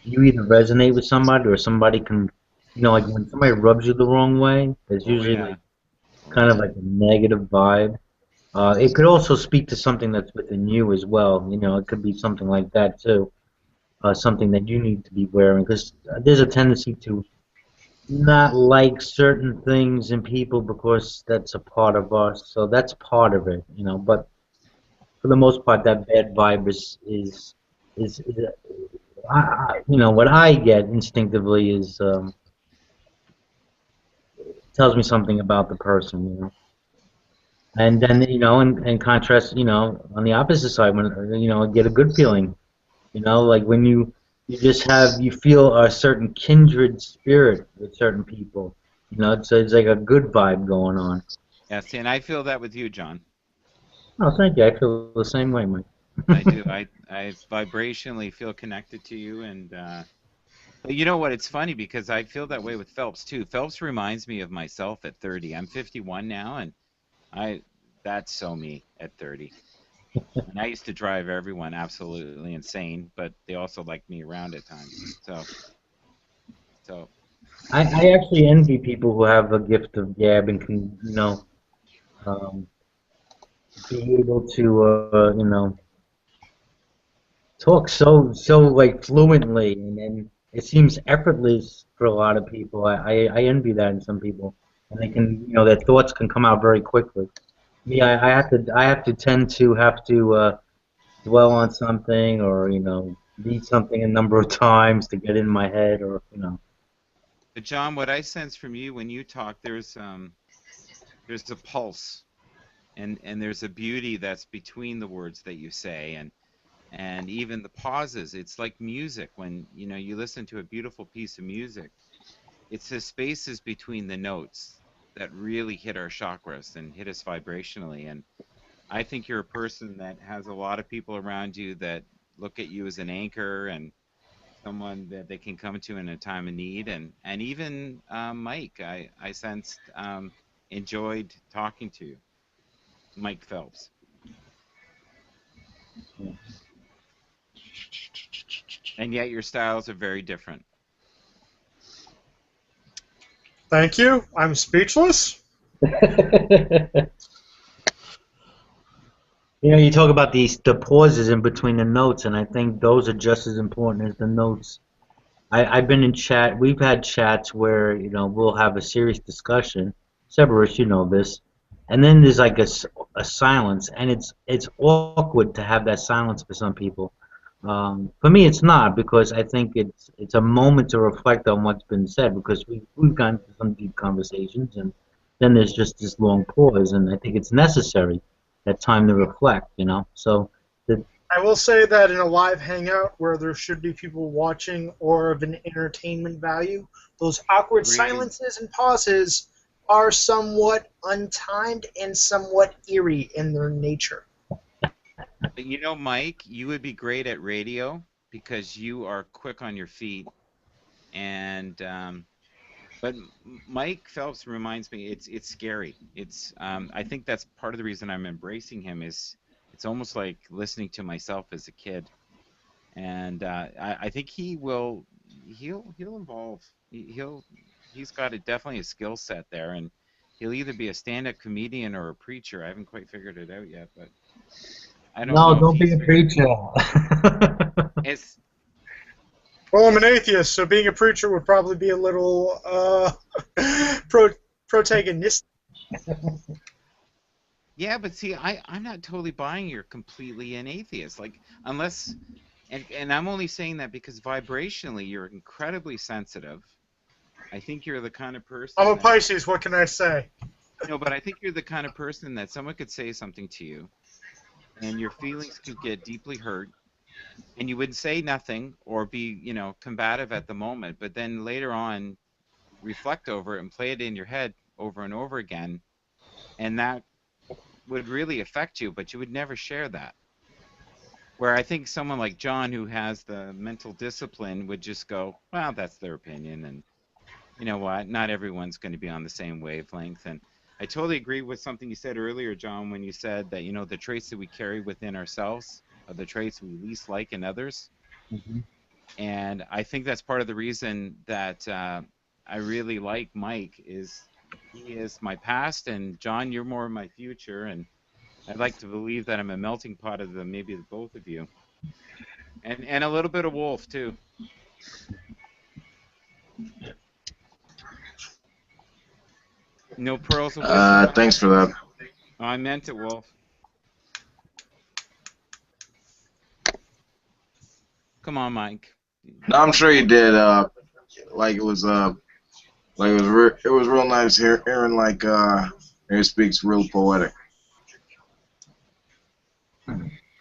you either resonate with somebody or somebody can, like when somebody rubs you the wrong way, there's Oh usually yeah. like Oh kind of yeah. like a negative vibe. It could also speak to something that's within you as well. It could be something like that too, something that you need to be wearing because there's a tendency to not like certain things in people because that's a part of us. So that's part of it. But for the most part, that bad vibe is what I get instinctively is tells me something about the person. And then in contrast, on the opposite side, when I get a good feeling, like when you just you feel a certain kindred spirit with certain people. It's like a good vibe going on. Yeah. See, and I feel that with you, John. Oh, thank you. I feel the same way, Mike. I do. I vibrationally feel connected to you, and but you know what? It's funny because I feel that way with Phelps too. Phelps reminds me of myself at 30. I'm 51 now, and I that's so me at 30. And I used to drive everyone absolutely insane, but they also liked me around at times. So I actually envy people who have a gift of gab and can, um, be able to, talk so like fluently, and it seems effortless for a lot of people. I envy that in some people, and they can, their thoughts can come out very quickly. Me, I have to tend to have to dwell on something or read something a number of times to get in my head or. but John, what I sense from you when you talk, there's a pulse and there's a beauty that's between the words that you say and even the pauses. It's like music when you listen to a beautiful piece of music. It's the spaces between the notes that really hit our chakras and hit us vibrationally. And I think you're a person that has a lot of people around you that look at you as an anchor and someone that they can come to in a time of need. And even Mike, I sensed enjoyed talking to you, Mike Phelps. And yet your styles are very different. Thank you. I'm speechless. You talk about the pauses in between the notes, and I think those are just as important as the notes. I've been in chat. We've had chats where we'll have a serious discussion. Severus, you know this, and then there's like a silence, and it's awkward to have that silence for some people. For me, it's not because I think it's a moment to reflect on what's been said because we've gone through some deep conversations, and then there's just this long pause, and I think it's necessary that time to reflect. So the I will say that in a live hangout where there should be people watching or of an entertainment value, those awkward Agreed. silences and pauses are somewhat untimed and somewhat eerie in their nature. But you know, Mike, you would be great at radio because you are quick on your feet. And but Mike Phelps reminds me, it's scary. It's I think that's part of the reason I'm embracing him is it's almost like listening to myself as a kid. And I think he'll evolve. He's got definitely a skill set there, and he'll either be a stand-up comedian or a preacher. I haven't quite figured it out yet, but I don't No, know if don't be he's a figured. preacher. It's Well, I'm an atheist, so being a preacher would probably be a little pro protagonistic. Yeah, but see, I'm not totally buying you're completely an atheist. Like unless and I'm only saying that because vibrationally you're incredibly sensitive. I think you're the kind of I'm person a that Pisces. What can I say? no, but I think you're the kind of person that someone could say something to you and your feelings could get deeply hurt and you would say nothing or be, combative at the moment, but then later on reflect over it and play it in your head over and over again, and that would really affect you, but you would never share that. Where I think someone like John, who has the mental discipline, would just go, well, that's their opinion, and you know what? Not everyone's going to be on the same wavelength. And I totally agree with something you said earlier, John, when you said that, the traits that we carry within ourselves are the traits we least like in others. Mhm. And I think that's part of the reason that I really like Mike is he is my past, and John, you're more of my future. And I'd like to believe that I'm a melting pot of maybe the both of you, and a little bit of Wolf too. No pearls of wisdom, Mike. Thanks for that. Oh, I meant it, Wolf. Come on, Mike. No, I'm sure you did. Like it was it was real nice hearing he speaks real poetic.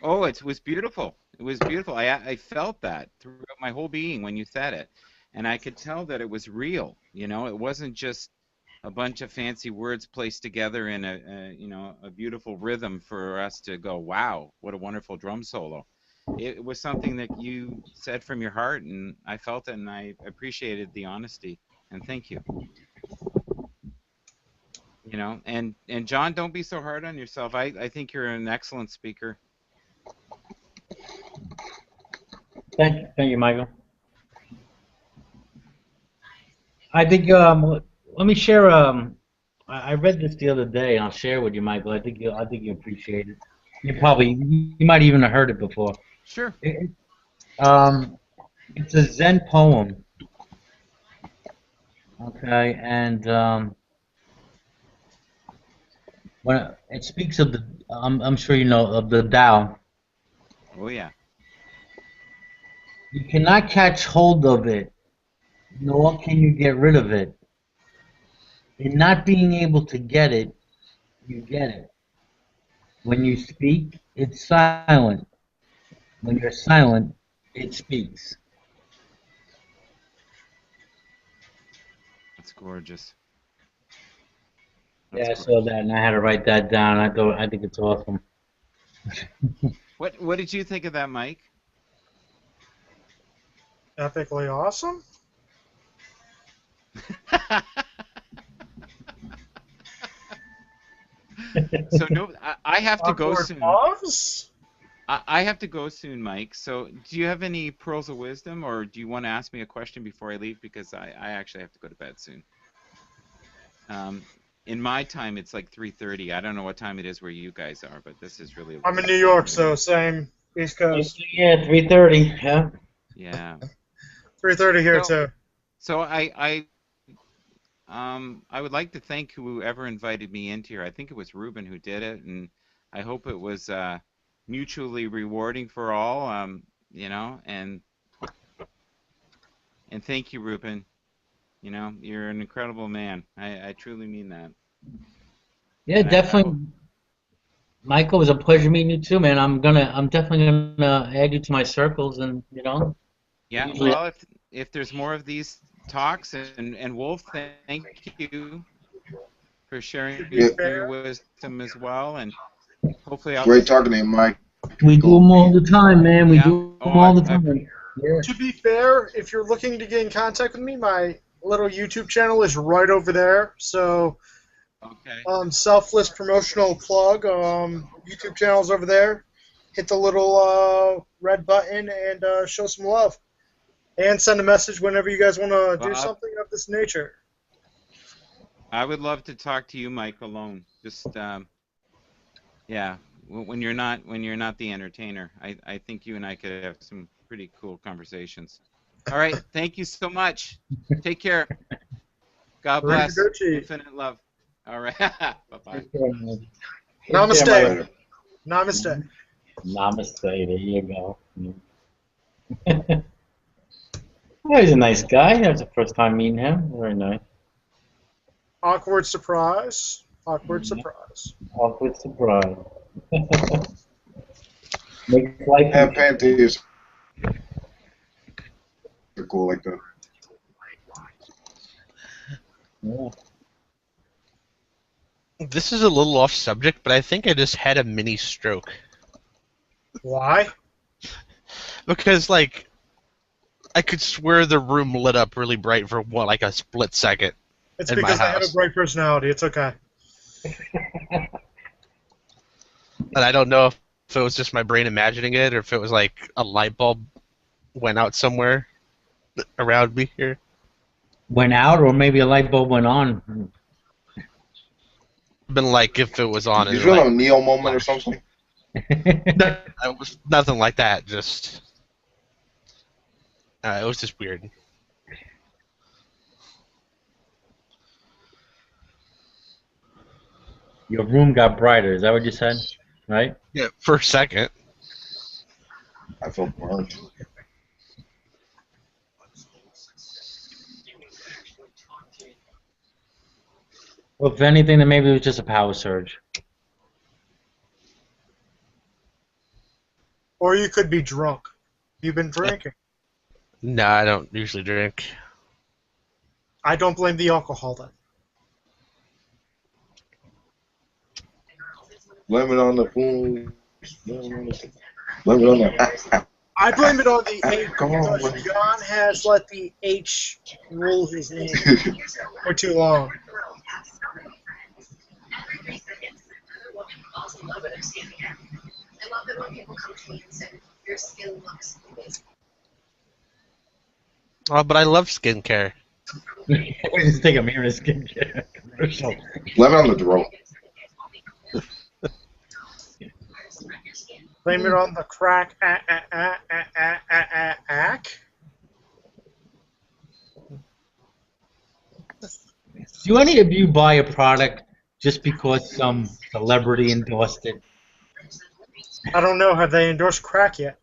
Oh, it was beautiful. It was beautiful. I felt that throughout my whole being when you said it, and I could tell that it was real. It wasn't just a bunch of fancy words placed together in a beautiful rhythm for us to go, wow, what a wonderful drum solo. It was something that you said from your heart, and I felt it, and I appreciated the honesty. And thank you. And John, don't be so hard on yourself. I think you're an excellent speaker. Thank you, Michael. I think let me share. I read this the other day, and I'll share with you, Michael. I think you appreciate it. You might even have heard it before. Sure. Um, it's a Zen poem. Okay, and when it speaks of I'm sure you know of the Tao. Oh yeah. You cannot catch hold of it, nor can you get rid of it. In not being able to get it, you get it. When you speak, it's silent. When you're silent, it speaks. That's gorgeous. Yeah, That's I saw gorgeous. that, and I had to write that down. I think it's awesome. What did you think of that, Mike? Epically awesome. So no, I have to go Awkward soon. pause. I have to go soon, Mike. So do you have any pearls of wisdom, or do you want to ask me a question before I leave? Because I actually have to go to bed soon. In my time, it's like 3:30. I don't know what time it is where you guys are, but this is really I'm in late. New York, so same East Coast. Yeah, 3:30. Yeah. Yeah. 3:30 here So too. so I would like to thank whoever invited me into here. I think it was Ruben who did it, and I hope it was mutually rewarding for all. And thank you, Ruben. You're an incredible man. I truly mean that. Yeah, And I definitely. hope, Michael, it was a pleasure meeting you too, man. I'm definitely gonna add you to my circles, and yeah. usually, Well, if there's more of these talks, and Wolf, thank you for sharing To be Yeah, your fair, wisdom as well, and hopefully I'll great talking to you, Mike. We do them all the time, man. We Yeah. do them Oh, all the I've time. Yeah. To be fair, if you're looking to get in contact with me, my little YouTube channel is right over there. So, okay. selfless promotional plug. YouTube channel's over there. Hit the little red button and show some love. And send a message whenever you guys want to do Well, something of this nature. I would love to talk to you, Mike, alone. Just yeah, when you're not the entertainer, I think you and I could have some pretty cool conversations. All right, thank you so much. Take care. God bless. Arrivederci. Infinite love. All right. Bye bye. Namaste. Namaste. Namaste. There you go. Yeah, he's a nice guy. That was the first time meeting him. Very nice. Awkward surprise. Awkward surprise. Awkward surprise. Makes life Yeah, panties are cool like that. Yeah. This is a little off subject, but I think I just had a mini stroke. Why? Because, like, I could swear the room lit up really bright for, what, like a split second. It's In my because I have a house. bright personality. It's okay. And I don't know if it was just my brain imagining it, or if it was like a light bulb went out somewhere around me here. Went out, or maybe a light bulb went on. Been like if it was on. Did and, you have like, a Neo moment or something? it was nothing like that. Just it was just weird. Your room got brighter. Is that what you said? Right? Yeah, for a second. I feel burnt. Well, if anything, then maybe it was just a power surge. Or you could be drunk. You've been drinking. No, I don't usually drink. I don't blame the alcohol then. Blame it on the boom. Blame it on the. I blame it on the H Come on, because man. John has let the H rule his name for too long. But I love skincare. We just think I'm hearing a skincare commercial. Blame it on the throat. Blame it on the crack. Do any of you buy a product just because some celebrity endorsed it? I don't know. Have they endorsed crack yet?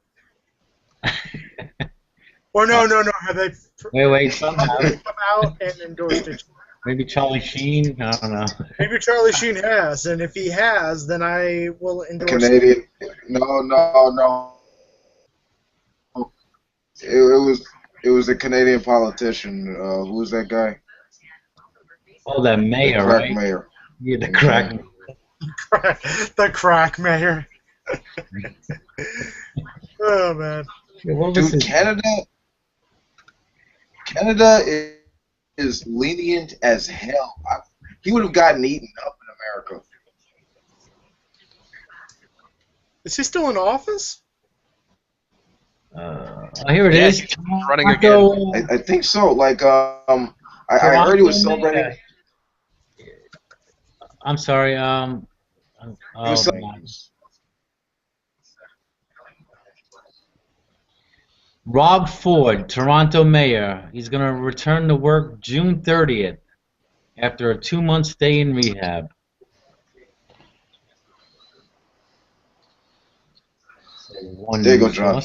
Or no. Have they Wait, somehow. come out and endorsed it? Maybe Charlie Sheen? I don't know. Maybe Charlie Sheen has, and if he has, then I will endorse it. Canadian. No. It was a Canadian politician. Who was that guy? Oh, that mayor, The crack right? mayor. Yeah, the crack. The crack mayor. Oh man. Yeah, what was Dude, his- Canada is lenient as hell. He would have gotten eaten up in America. Is he still in office? Here it Yeah, is. he's running Toronto- I think so. Like, I heard he was celebrating. I'm sorry. He was Oh, celebrating- Rob Ford, Toronto mayor. He's going to return to work June 30th after a 2-month stay in rehab. There you go, John.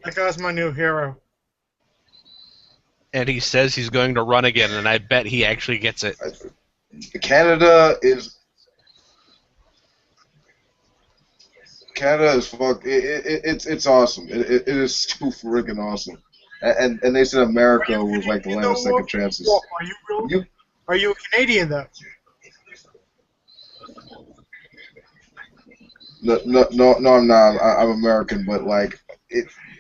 That guy's my new hero. And he says he's going to run again, and I bet he actually gets it. Canada is fuck. It's awesome. It is too freaking awesome. And they said America was like the land of second chances. Are you real? Are you a Canadian though? no, I'm not. I'm American, but like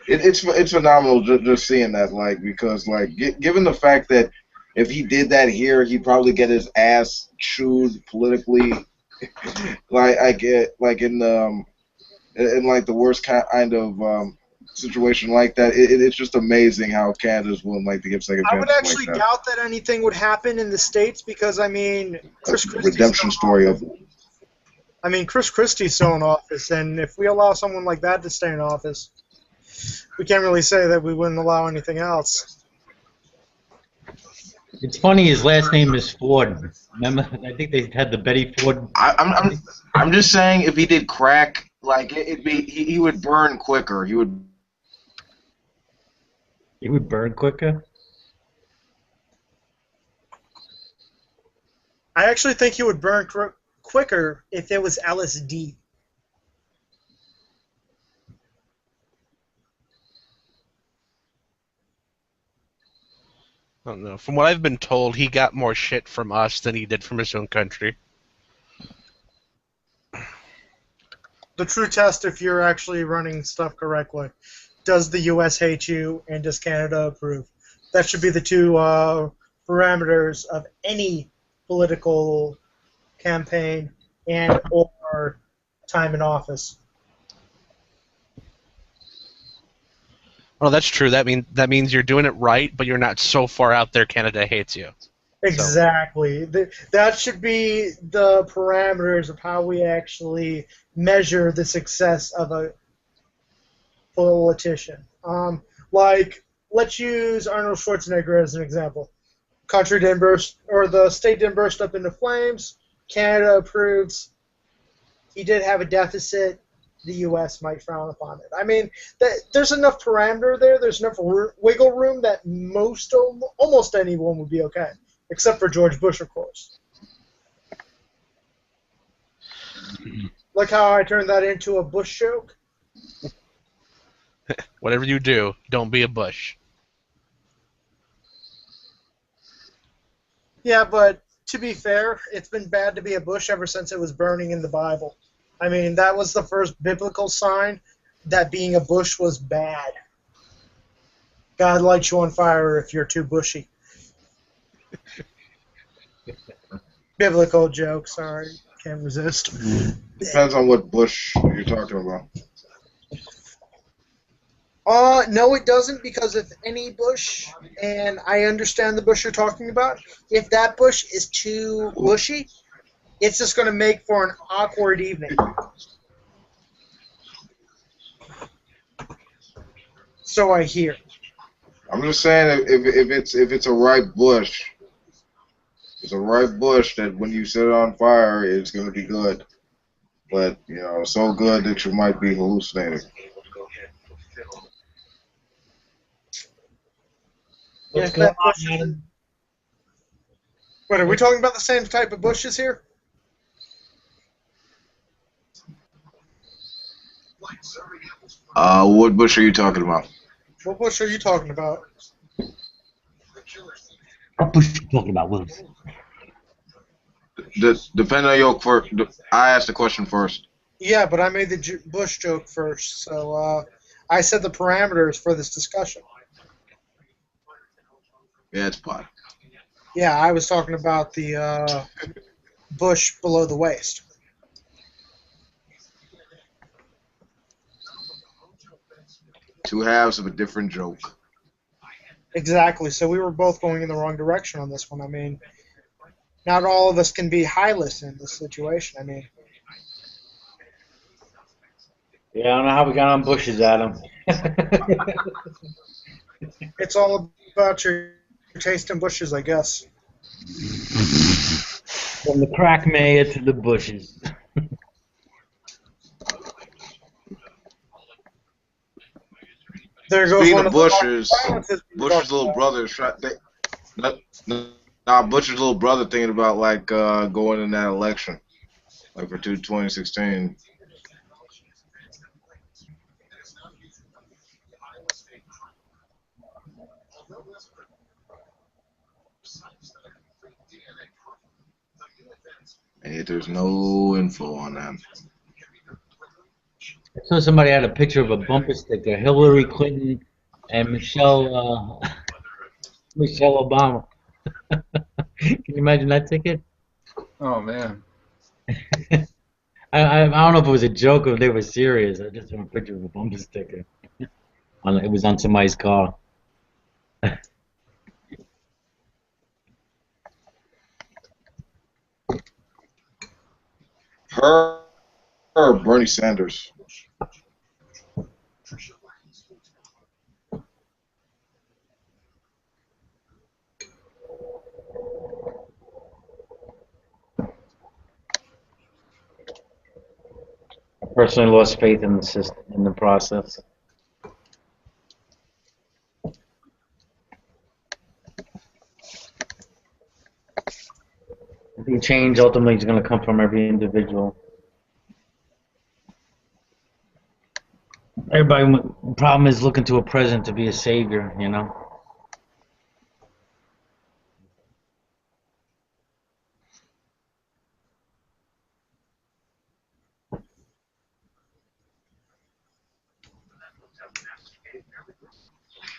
it's phenomenal just seeing that, like, because like given the fact that if he did that here, he'd probably get his ass chewed politically, like I get like in like the worst kind of situation like that. It's just amazing how Canada's willing like to give second I would chances actually like that. doubt that anything would happen in the States because, I mean, Chris The Christie's redemption story of Chris Christie's still in office, and if we allow someone like that to stay in office, we can't really say that we wouldn't allow anything else. It's funny. His last name is Ford. Remember, I think they had the Betty Ford. I'm just saying if he did crack, like it'd be he would burn quicker. He would. He would burn quicker. I actually think he would burn quicker if it was LSD. I don't know. From what I've been told, he got more shit from us than he did from his own country. The true test, if you're actually running stuff correctly, does the U.S. hate you and does Canada approve? That should be the two parameters of any political campaign and or time in office. Well, that's true. That means you're doing it right, but you're not so far out there Canada hates you. Exactly. That should be the parameters of how we actually measure the success of a politician. Like, let's use Arnold Schwarzenegger as an example. Country didn't burst, or the state didn't burst up into flames. Canada approves. He did have a deficit. The U.S. might frown upon it. I mean, there's enough parameter there. There's enough wiggle room that almost anyone would be okay, except for George Bush, of course. Like how I turned that into a Bush joke. Whatever you do, don't be a Bush. Yeah, but to be fair, it's been bad to be a Bush ever since it was burning in the Bible. I mean, that was the first biblical sign that being a Bush was bad. God lights you on fire if you're too bushy. Biblical joke, sorry. Can't resist. Depends on what Bush you're talking about. No, it doesn't, because if any bush, and I understand the bush you're talking about, if that bush is too bushy, it's just going to make for an awkward evening. So I hear. I'm just saying if it's a ripe bush, it's a ripe bush that when you set it on fire, it's going to be good. But, you know, so good that you might be hallucinating. What's going on, Adam? Wait, are we talking about the same type of bushes here? What bush are you talking about? What bush are you talking about? What bush you talking about, Willis? Depending on your I asked the question first. Yeah, but I made the bush joke first, so I said the parameters for this discussion. Yeah, it's pot. Yeah, I was talking about the bush below the waist. Two halves of a different joke. Exactly, so we were both going in the wrong direction on this one. I mean, not all of us can be highless in this situation. I mean, Yeah, I don't know how we got on bushes, Adam. it's all about your taste in bushes, I guess. From the crack mayor to the bushes. There goes Speaking one of the Bush's silences we were Bush's talking little about. brother Bush's little brother thinking about like going in that election, like for 2016. And yet there's no info on that. So somebody had a picture of a bumper sticker, Hillary Clinton and Michelle Obama. Can you imagine that ticket? Oh man. I don't know if it was a joke or if they were serious. I just saw a picture of a bumper sticker. It was on somebody's car. Her or Bernie Sanders. I personally lost faith in the system, in the process. I think change ultimately is going to come from every individual. Everybody, the problem is looking to a president to be a savior, you know?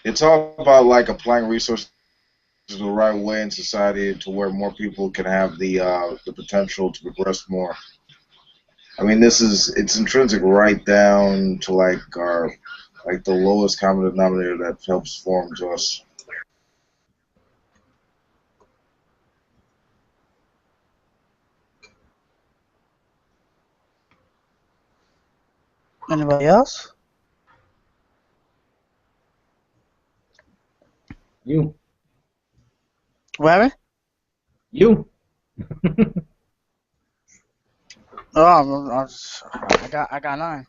It's all about like applying resources the right way in society to where more people can have the potential to progress more. I mean, it's intrinsic right down to like the lowest common denominator that helps form to us. Anybody else? You. What happened? You. Oh, I got 9.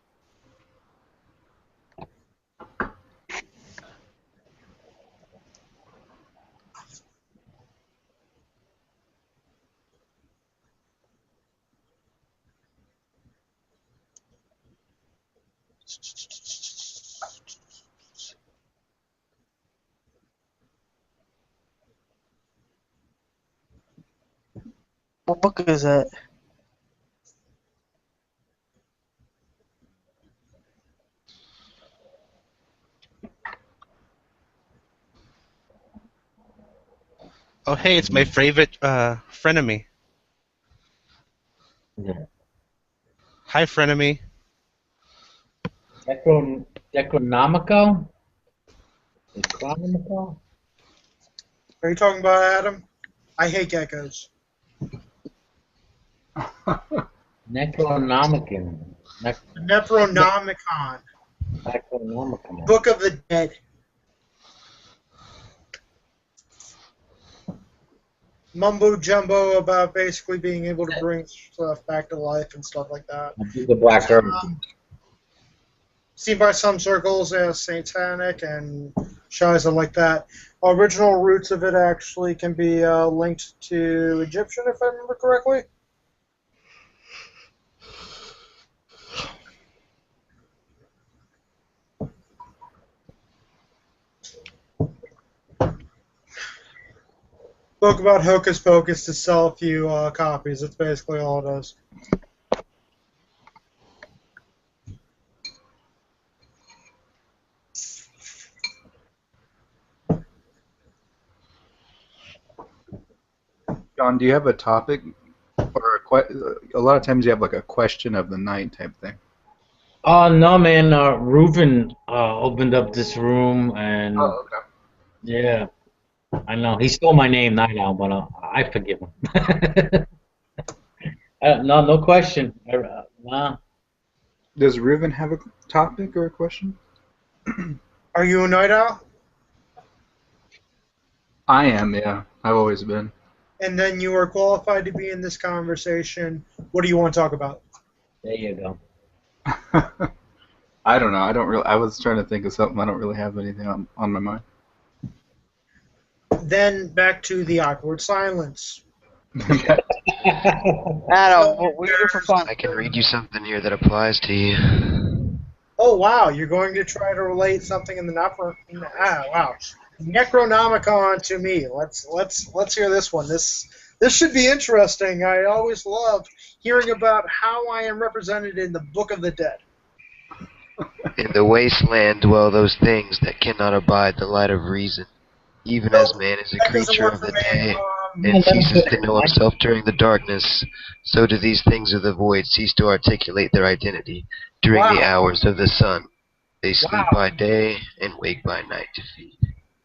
What book is that? Oh, hey, it's my favorite frenemy. Yeah. Hi, frenemy. Necronomico? Necronomico? Are you talking about Adam? I hate geckos. Necronomicon. Necronomicon. Necronomicon. Book of the Dead. Mumbo jumbo about basically being able to bring stuff back to life and stuff like that. The Black Earth. Seen by some circles as satanic and shiza like that. Original roots of it actually can be linked to Egyptian, if I remember correctly. Book about Hocus Pocus to sell a few copies. That's basically all it is. John, do you have a topic or a lot of times you have like a question of the night type thing? Oh, no, man. Reuven opened up this room, and Oh, okay. yeah, I know. He stole my name, Night Owl, but I forgive him. No question. Nah. Does Reuven have a topic or a question? Are you a night owl? I am, yeah. I've always been. And then you are qualified to be in this conversation. What do you want to talk about? There you go. I don't know. I don't really. I was trying to think of something. I don't really have anything on my mind. Then back to the awkward silence. Yeah. Adam, we're here for fun. I can read you something here that applies to you. Oh wow, you're going to try to relate something in the wow. Necronomicon to me. Let's hear this one. This should be interesting. I always love hearing about how I am represented in the Book of the Dead. In the wasteland dwell those things that cannot abide the light of reason. Even as man is a That doesn't creature work of for the me. day, and ceases to know himself during the darkness, so do these things of the void cease to articulate their identity during the Wow. hours of the sun. They sleep Wow. by day and wake by night to feed.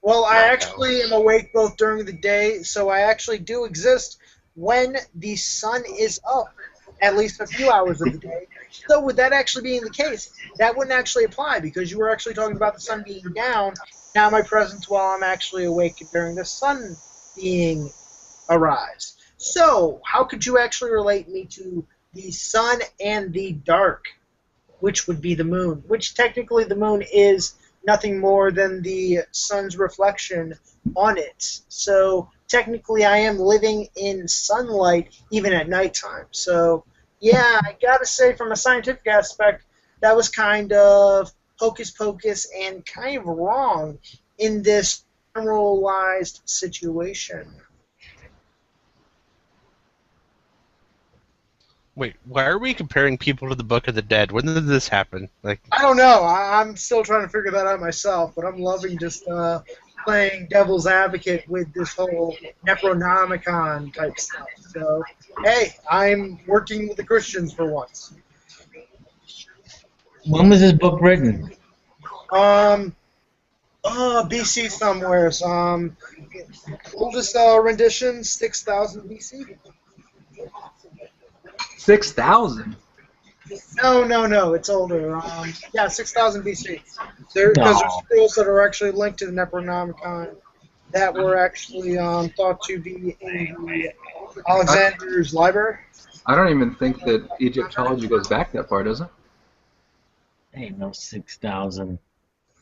Well, I Night actually owls. am awake both during the day, so I actually do exist when the sun is up, at least a few hours of the day. So with that actually being the case, that wouldn't actually apply because you were actually talking about the sun being down. Now my presence while I'm actually awake during the sun being arise. So how could you actually relate me to the sun and the dark, which would be the moon, which technically the moon is nothing more than the sun's reflection on it. So technically I am living in sunlight even at nighttime. So yeah, I gotta say from a scientific aspect, that was kind of hocus pocus and kind of wrong in this generalized situation. Wait, why are we comparing people to the Book of the Dead? When did this happen? Like, I don't know. I'm still trying to figure that out myself, but I'm loving just playing devil's advocate with this whole Necronomicon type stuff. So, hey, I'm working with the Christians for once. When was this book written? Um, BC somewhere. Oldest rendition, 6,000 BC. 6,000. No, it's older. Yeah, 6,000 BC. Because there's No. scrolls that are actually linked to the Necronomicon that were actually thought to be in the Alexander's library. I don't even think that Egyptology goes back that far, does it? Ain't no 6,000.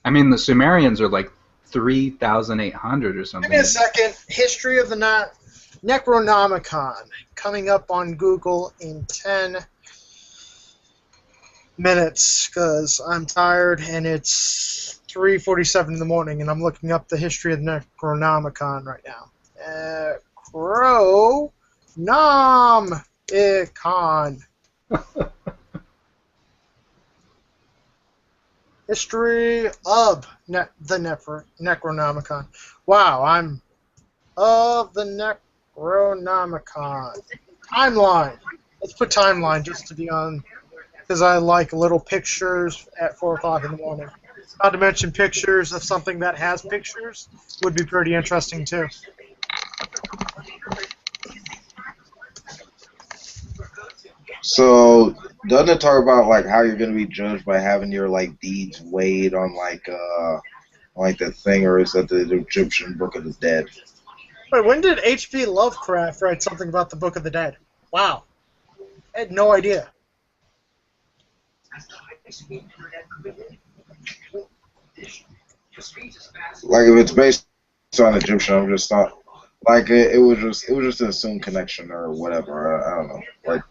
I mean, the Sumerians are like 3,800 or something. Give me a second. History of the Necronomicon. Coming up on Google in 10 minutes because I'm tired and it's 3:47 in the morning and I'm looking up the history of the Necronomicon right now. Necronomicon. History of the Necronomicon. Wow, I'm of the Necronomicon. Timeline. Let's put timeline just to be on, because I like little pictures at 4 o'clock in the morning. Not to mention pictures of something that has pictures would be pretty interesting too. So doesn't it talk about like how you're gonna be judged by having your like deeds weighed on like that thing, or is that the Egyptian Book of the Dead? Wait, when did H.P. Lovecraft write something about the Book of the Dead? Wow. I had no idea. Like if it's based on Egyptian, I'm just not like it was just an assumed connection or whatever. I don't know. Like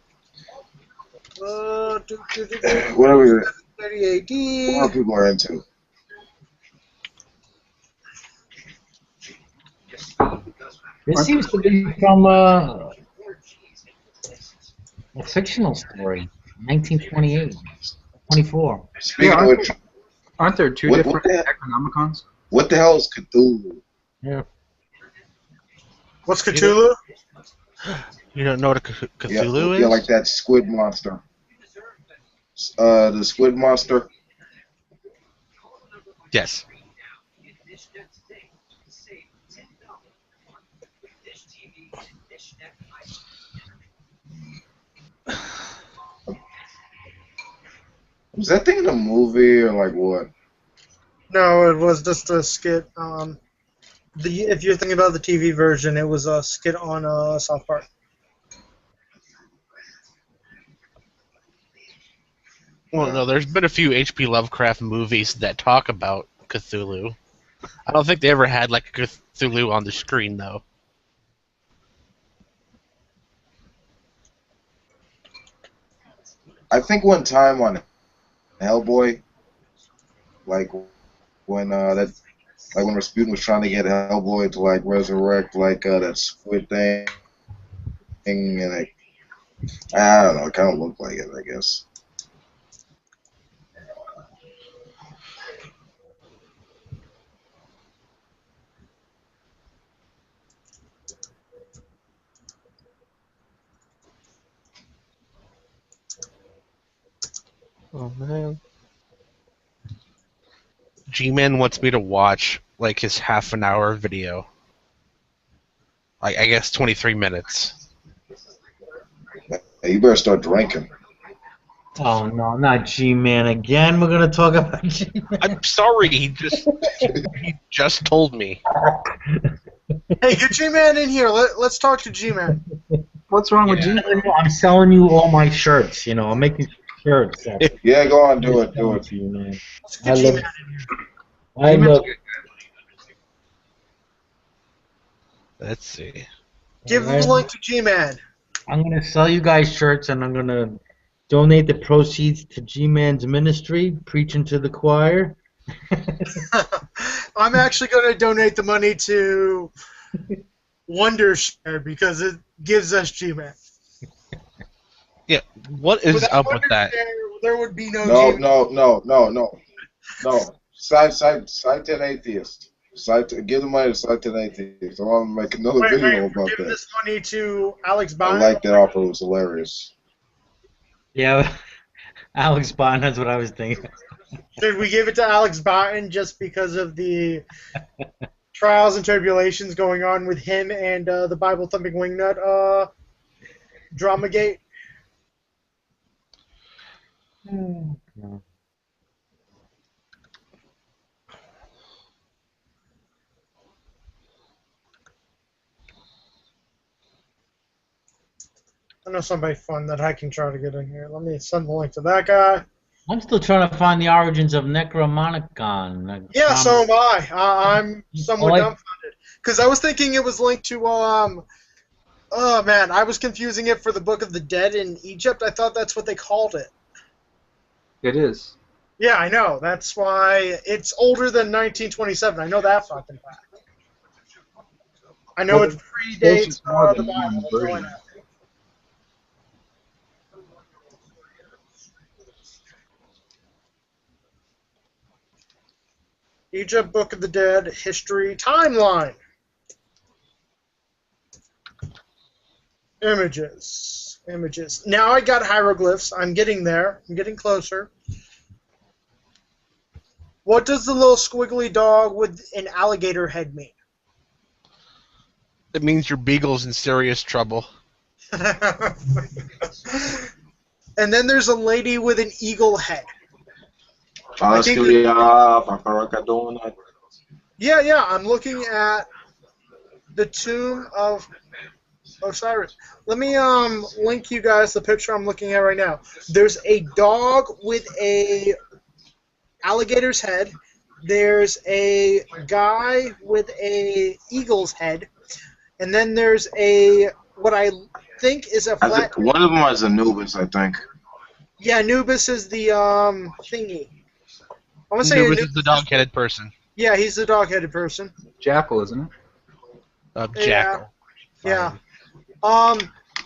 whatever 30 what AD. people are into. This seems to be from a fictional story, 1928, 24. Speaking Yeah, of which, Aren't there two what different the Necronomicons? what the hell is Cthulhu? Yeah. What's Cthulhu? you don't know what a Cthulhu is? Yeah, like that squid monster. The squid monster. Yes. Was that thing in a movie or like what? No, it was just a skit. If you're thinking about the TV version, it was a skit on South Park. Well, no, there's been a few H.P. Lovecraft movies that talk about Cthulhu. I don't think they ever had like a Cthulhu on the screen though. I think one time on Hellboy, like when when Rasputin was trying to get Hellboy to like resurrect like that squid thing, and like I don't know, it kind of looked like it, I guess. Oh man. G-Man wants me to watch like his half an hour video. Like I guess 23 minutes. Hey, you better start drinking. Oh no, not G-Man again. We're gonna talk about G-Man. I'm sorry, he just told me. Hey, get G-Man in here. Let's talk to G-Man. What's wrong with G? I'm selling you all my shirts. You know, I'm making shirts. Yeah, go on, do it. You, man. Let's get G-Man in here. I love. Let's see. Give him the link to G-Man. I'm gonna sell you guys shirts, and I'm gonna donate the proceeds to G-Man's ministry, preaching to the choir. I'm actually going to donate the money to Wondershare because it gives us G-Man. Yeah, what is Without up with that? Wondershare, there would be no G-Man. No. Cite an atheist. Give the money to cite an atheist. I want to make another video about Give that. this money to Alex I Bond. like that offer. It was hilarious. Yeah, Alex Bond. That's what I was thinking. Should we give it to Alex Barton just because of the trials and tribulations going on with him and the Bible thumping wingnut Dramagate? No. I know somebody fun that I can try to get in here. Let me send the link to that guy. I'm still trying to find the origins of Necromonicon. Yeah, so am I. I'm somewhat dumbfounded. Because I was thinking it was linked to, oh man, I was confusing it for the Book of the Dead in Egypt. I thought that's what they called it. It is. Yeah, I know. That's why it's older than 1927. I know that fucking fact. I know it predates the Bible. That's all I know. Egypt, Book of the Dead, History, Timeline. Images. Now I got hieroglyphs. I'm getting there. I'm getting closer. What does the little squiggly dog with an alligator head mean? It means your beagle's in serious trouble. And then there's a lady with an eagle head. Yeah, I'm looking at the tomb of Osiris. Let me link you guys the picture I'm looking at right now. There's a dog with a alligator's head. There's a guy with a eagle's head, and then there's a what I think is a flat. One of them is Anubis, I think. Yeah, Anubis is the thingy. I want to say Anubis is the dog-headed person. Yeah, he's the dog-headed person. Jackal, isn't it? Jackal. Yeah.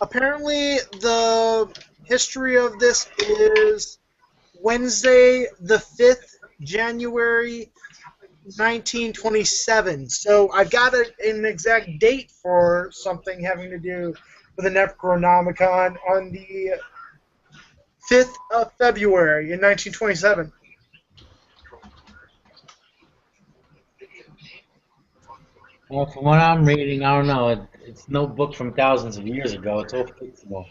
Apparently the history of this is Wednesday, the 5th, January 1927. So I've got an exact date for something having to do with the Necronomicon on the 5th of February in 1927. Well, from what I'm reading, I don't know. It's no book from thousands of years ago. It's all fictional.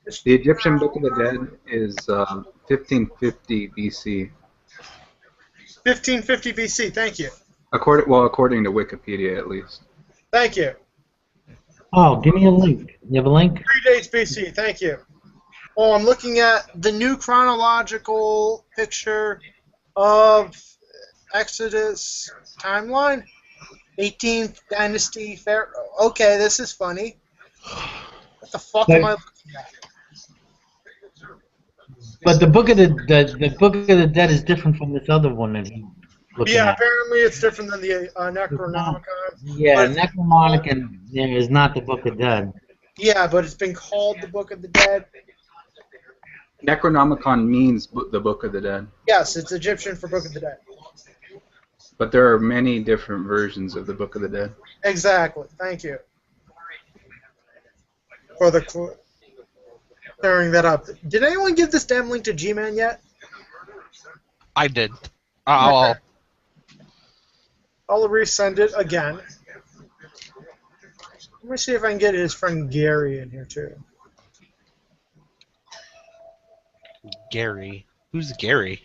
The Egyptian Book of the Dead is 1550 BC. 1550 BC, thank you. According to Wikipedia, at least. Thank you. Oh, give me a link. You have a link? Predates BC, thank you. Oh, I'm looking at the new chronological picture of Exodus timeline. 18th Dynasty Pharaoh. Okay, this is funny. What the fuck am I looking at? But the book of the Book of the Dead is different from this other one that he looking Yeah, at. apparently it's different than the Necronomicon. Yeah, Necronomicon is not the Book of Dead. Yeah, but it's been called the Book of the Dead. Necronomicon means the Book of the Dead. Yes, it's Egyptian for Book of the Dead. But there are many different versions of the Book of the Dead. Exactly. Thank you. For the clearing that up. Did anyone give this damn link to G-Man yet? I did. I'll I'll resend it again. Let me see if I can get his friend Gary in here too. Gary. Who's Gary?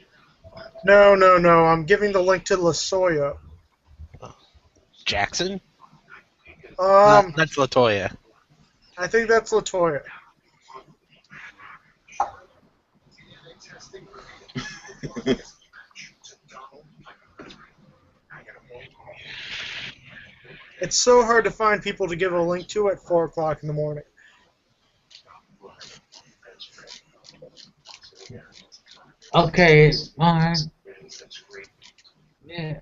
No. I'm giving the link to LaSoya. Jackson? That's Latoya. I think that's Latoya. It's so hard to find people to give a link to at 4 o'clock in the morning. Okay, alright. Yeah,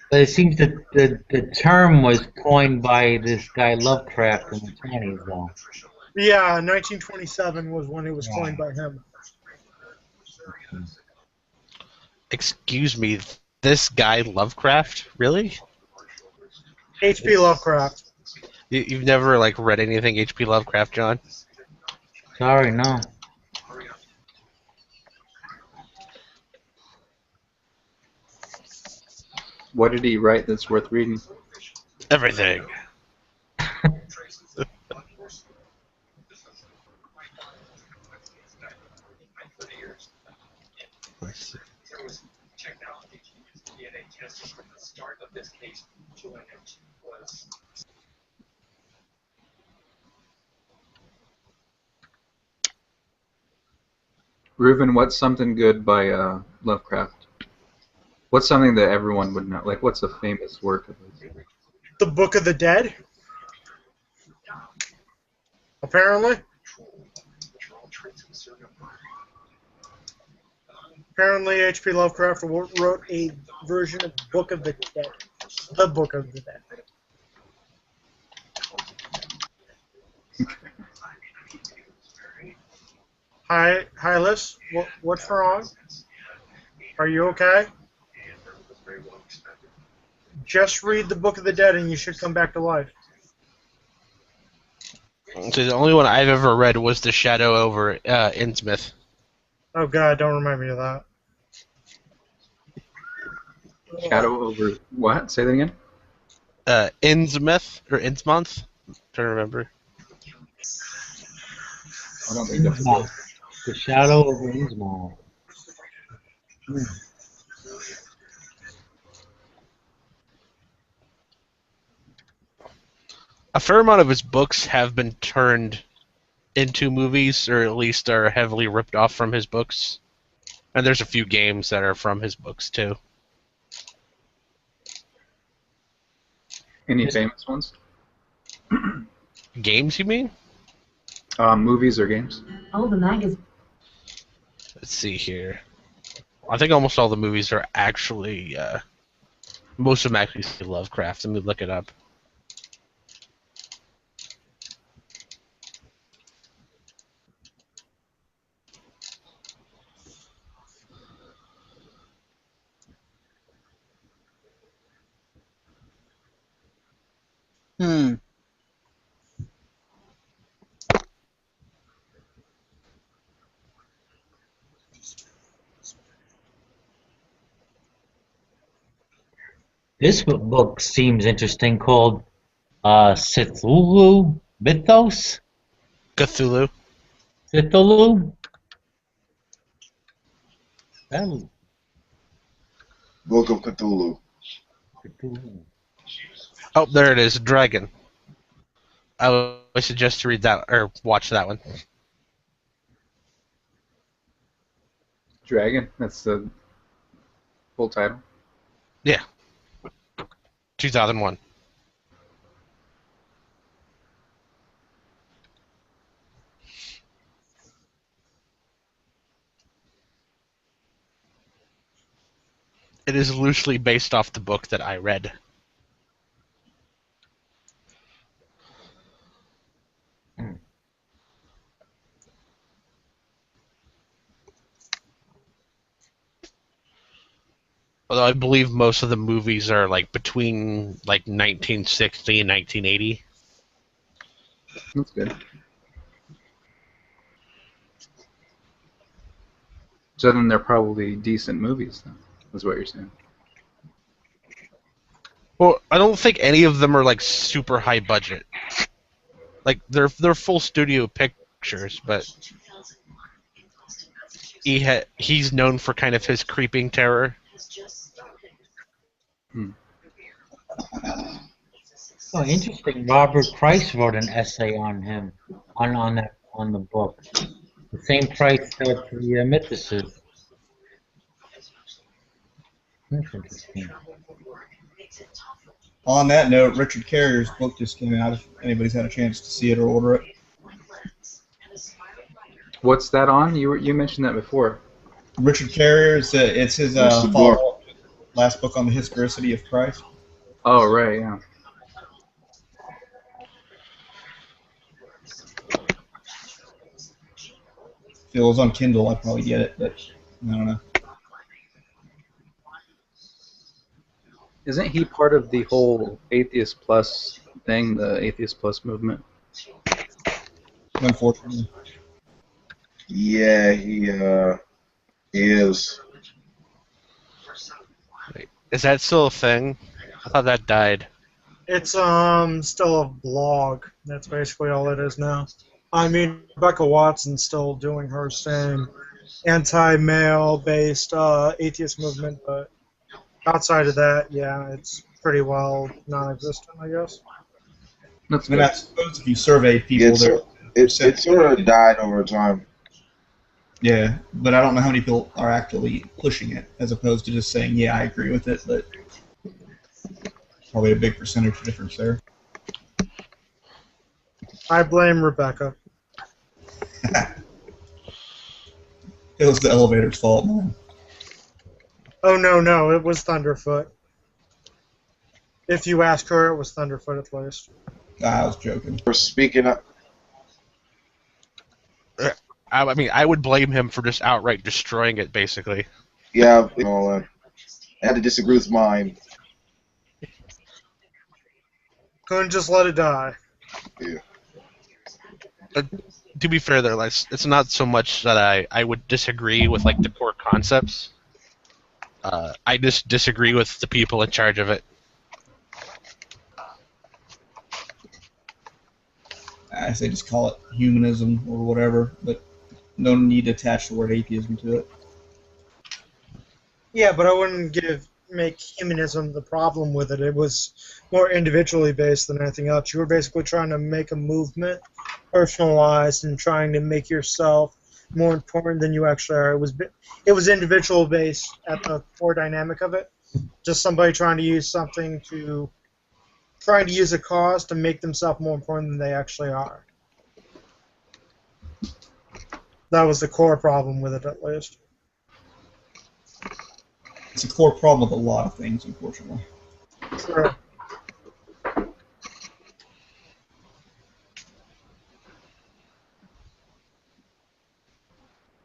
but it seems that the term was coined by this guy Lovecraft in the 20s, though. Yeah, 1927 was when it was coined by him. Excuse me, this guy Lovecraft? Really? H.P. Lovecraft. You've never like read anything H.P. Lovecraft, John? Sorry, no. What did he write that's worth reading? Everything. Let's see. Reuven, what's something good by Lovecraft? What's something that everyone would know? Like, what's a famous work of his? The Book of the Dead? Apparently. Apparently H.P. Lovecraft wrote a version of Book of the Dead. The Book of the Dead. Hi, Liz. What's wrong? Are you okay? Just read the Book of the Dead and you should come back to life. So the only one I've ever read was The Shadow over Innsmouth. Oh God, don't remind me of that. Shadow over what? Say that again. Innsmouth or Innsmouth? I'm trying to remember. I don't think that's No. The Shadow of Innsmouth. A fair amount of his books have been turned into movies, or at least are heavily ripped off from his books. And there's a few games that are from his books too. Any famous ones? Games, you mean? Movies or games? Oh, the magazine. Let's see here. I think almost all the movies are actually, most of them actually say Lovecraft. Let me look it up. This book seems interesting, called Cthulhu Mythos? Cthulhu. Cthulhu? That- Book of Cthulhu. Cthulhu. Oh, there it is. Dragon. I would suggest to read that or watch that one. Dragon. That's the full title. Yeah. 2001. It is loosely based off the book that I read. Although I believe most of the movies are like between like 1960 and 1980. That's good. So then they're probably decent movies, then, is what you're saying. Well, I don't think any of them are like super high budget. Like they're full studio pictures, but he's known for kind of his creeping terror. Oh, interesting. Robert Price wrote an essay on him, on the book. The same Price that the Mythos is. That's interesting. On that note, Richard Carrier's book just came out. If anybody's had a chance to see it or order it. What's that on? You mentioned that before. Richard Carrier's it's his follow-up, last book on the historicity of Christ. Oh, right, yeah. If it was on Kindle, I'd probably get it, but I don't know. Isn't he part of the whole Atheist Plus thing, the Atheist Plus movement? Unfortunately. Yeah, he is. Wait, is that still a thing? I thought that died. It's still a blog. That's basically all it is now. I mean, Rebecca Watson's still doing her same anti-male-based atheist movement, but outside of that, yeah, it's pretty well non-existent, I guess. That's I mean, good. I suppose if you survey people, It sort of died over time. yeah, but I don't know how many people are actually pushing it, as opposed to just saying, yeah, I agree with it, but probably a big percentage difference there. I blame Rebecca. It was the elevator's fault, man. Oh, no, it was Thunderfoot. If you ask her, it was Thunderfoot at least. I was joking. For speaking up, I mean, I would blame him for just outright destroying it, basically. yeah, I had to disagree with mine. Couldn't just let it die. Yeah. To be fair, though, it's not so much that I would disagree with like the core concepts. I just disagree with the people in charge of it. I say just call it humanism or whatever, but no need to attach the word atheism to it. Yeah, but I wouldn't make humanism the problem with it. It was more individually based than anything else. You were basically trying to make a movement personalized and trying to make yourself more important than you actually are. It was individual based at the core dynamic of it. Just somebody trying to use a cause to make themselves more important than they actually are. That was the core problem with it, at least. It's a core problem with a lot of things, unfortunately. Sure.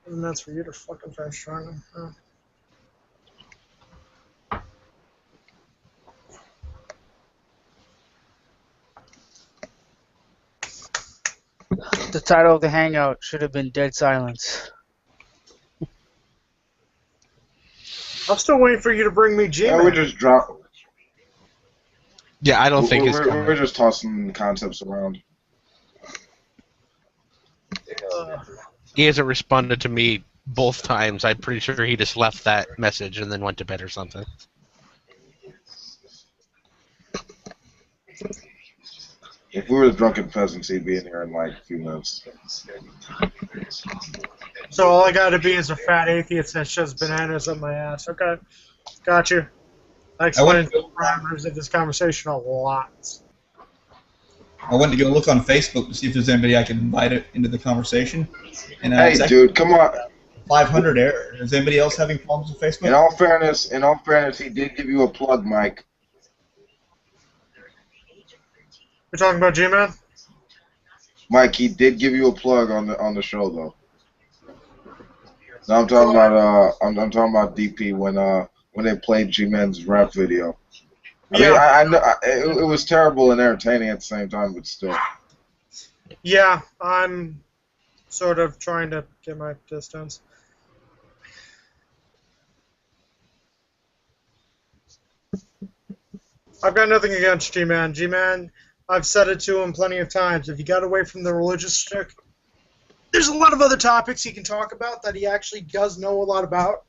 And that's for you to fucking finish trying to. The title of the hangout should have been Dead Silence. I'm still waiting for you to bring me G-Man. Yeah, we're just Yeah, I don't think he's coming. we're just tossing concepts around. He hasn't responded to me both times. I'm pretty sure he just left that message and then went to bed or something. If we were the drunken peasants, he'd be in here in like a few minutes. So all I gotta be is a fat atheist that shoves bananas up my ass. Okay. Got you. I explained the parameters of this conversation a lot. I went to go look on Facebook to see if there's anybody I could invite it into the conversation. And Hey, it's dude, come on. 500 error. Is anybody else having problems with Facebook? In all fairness, he did give you a plug, Mike. We're talking about G-Man? Mike, he did give you a plug on the show though. No, I'm talking about I'm talking about DP when they played G-Man's rap video. I mean, I know it was terrible and entertaining at the same time, but still. Yeah, I'm sort of trying to get my distance. I've got nothing against G-Man. G-Man, I've said it to him plenty of times. If you got away from the religious stick, there's a lot of other topics he can talk about that he actually does know a lot about.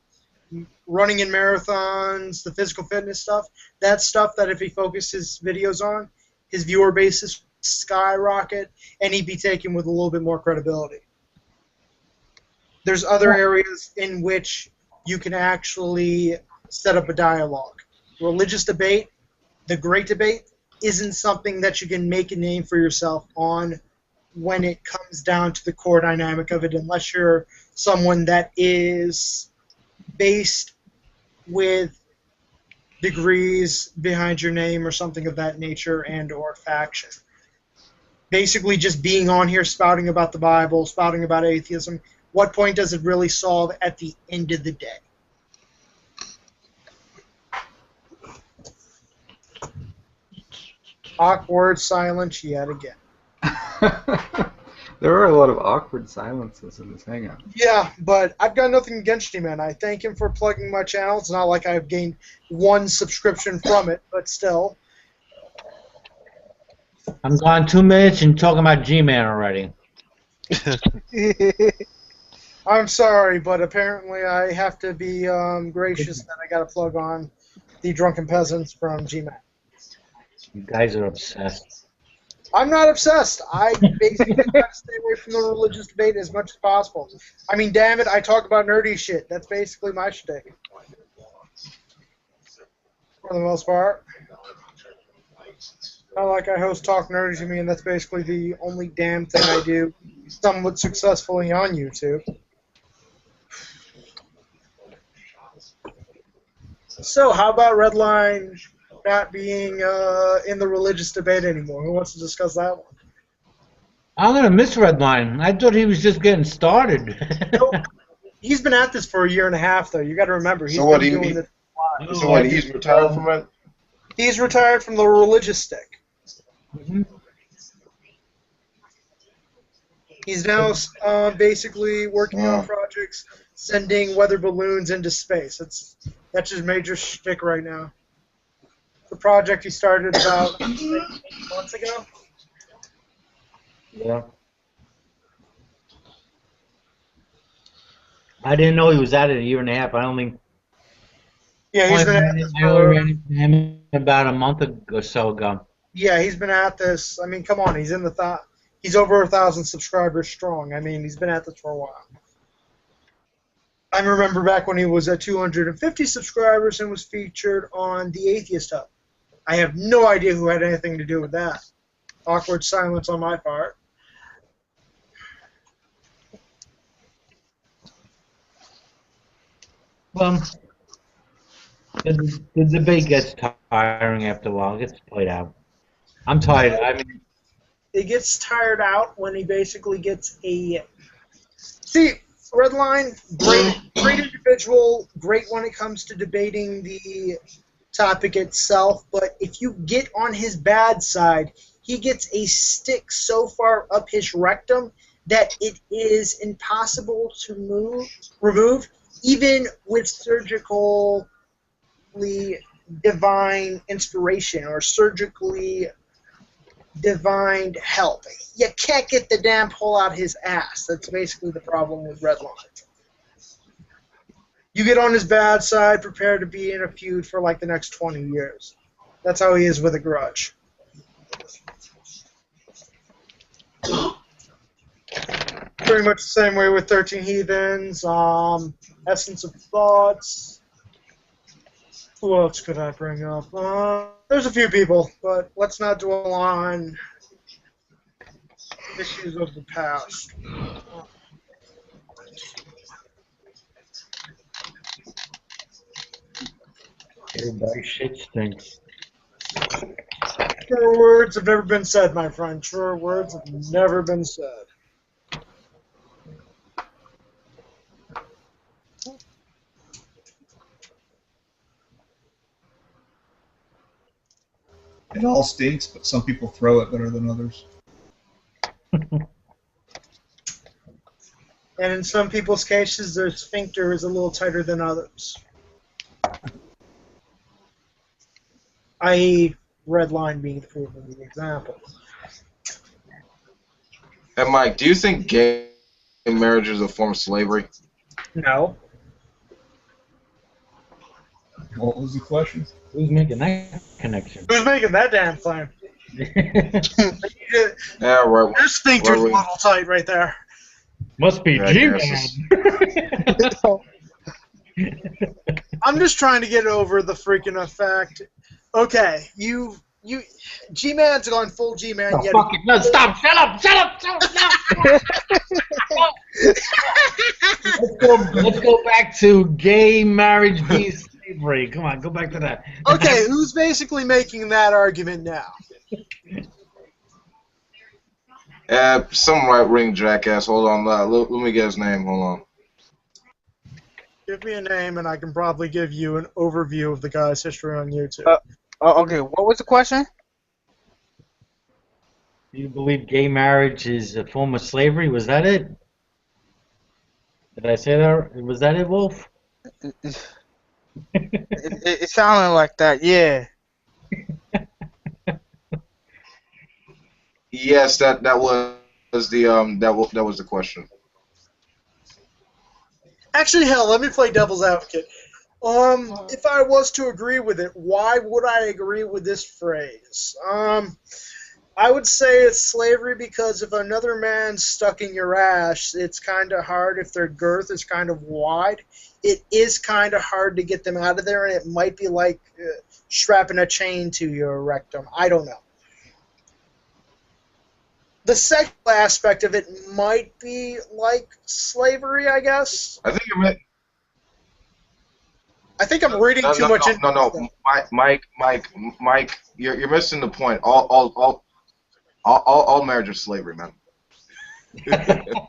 Running in marathons, the physical fitness stuff. That's stuff that if he focused his videos on, his viewer bases skyrocket, and he'd be taken with a little bit more credibility. There's other areas in which you can actually set up a dialogue. Religious debate, the great debate, isn't something that you can make a name for yourself on when it comes down to the core dynamic of it, unless you're someone that is based with degrees behind your name or something of that nature and or faction. Basically just being on here spouting about the Bible, spouting about atheism, what point does it really solve at the end of the day? Awkward silence yet again. There are a lot of awkward silences in this hangout. Yeah, but I've got nothing against him, man. I thank him for plugging my channel. It's not like I've gained one subscription from it, but still. I'm gone 2 minutes and talking about G-Man already. I'm sorry, but apparently I have to be gracious that I got to plug on the Drunken Peasants from G-Man. You guys are obsessed. I'm not obsessed. I basically try to stay away from the religious debate as much as possible. I mean, damn it, I talk about nerdy shit. That's basically my shtick. For the most part. Not like I host Talk Nerdy to me, and that's basically the only damn thing I do somewhat successfully on YouTube. So, how about Redline not being in the religious debate anymore? Who wants to discuss that one? I'm gonna miss Redline. I thought he was just getting started. He's been at this for a year and a half, though. You got to remember. He's So what, been doing this a lot. So what, he's retired from it? He's retired from the religious stick. Mhm. He's now basically working on projects, sending weather balloons into space. That's his major shtick right now. The project he started about 8 months ago. Yeah. I didn't know he was at it a year and a half. I don't think. Yeah, he's been at this I only ran into him about a month or so ago. Yeah, he's been at this. I mean, come on, he's in the he's over 1,000 subscribers strong. I mean, he's been at this for a while. I remember back when he was at 250 subscribers and was featured on the Atheist Hub. I have no idea who had anything to do with that. Awkward silence on my part. Well, the debate gets tiring after a while. It gets played out. I'm tired. I mean, it gets tired out when he basically gets a... See, Redline, great individual, great when it comes to debating the topic itself, but if you get on his bad side, he gets a stick so far up his rectum that it is impossible to remove, even with surgically divine inspiration or surgically divine help. You can't get the damn hole out his ass. That's basically the problem with Redline. You get on his bad side, prepare to be in a feud for like the next 20 years. That's how he is with a grudge. Pretty much the same way with 13 Heathens, Essence of Thoughts. Who else could I bring up? There's a few people, but let's not dwell on issues of the past. everybody's shit stinks. Truer words have never been said, my friend. Truer words have never been said. It all stinks, but some people throw it better than others. And in some people's cases, their sphincter is a little tighter than others. i.e., red line being the proof of the example. And Mike, do you think gay marriage is a form of slavery? No. What was the question? Who's making that connection? Who's making that damn claim? Yeah, right. Your sphincter's a Right. little tight right there. Must be Yeah, I G-Man. guess I'm just trying to get over the freaking effect. Okay, G-Man's gone full G-Man Oh, yet. fuck it. No, stop! Shut up! Shut up! Shut up! Let's go back to gay marriage v slavery. Come on, go back to that. Okay, who's basically making that argument now? Some right-wing jackass. Hold on, let me get his name. Hold on. Give me a name, and I can probably give you an overview of the guy's history on YouTube. Okay, what was the question? Do you believe gay marriage is a form of slavery? Was that it? Did I say that? Was that it, Wolf? It sounded like that, yeah. Yes, that was the question. Actually, hell, let me play devil's advocate. If I was to agree with it, why would I agree with this phrase? I would say it's slavery because if another man's stuck in your ass, it's kind of hard. If their girth is kind of wide, it is kind of hard to get them out of there, and it might be like strapping a chain to your rectum. I don't know. The sexual aspect of it might be like slavery, I guess. I think I'm reading too much into No, Mike, you're missing the point. All marriage is slavery, man.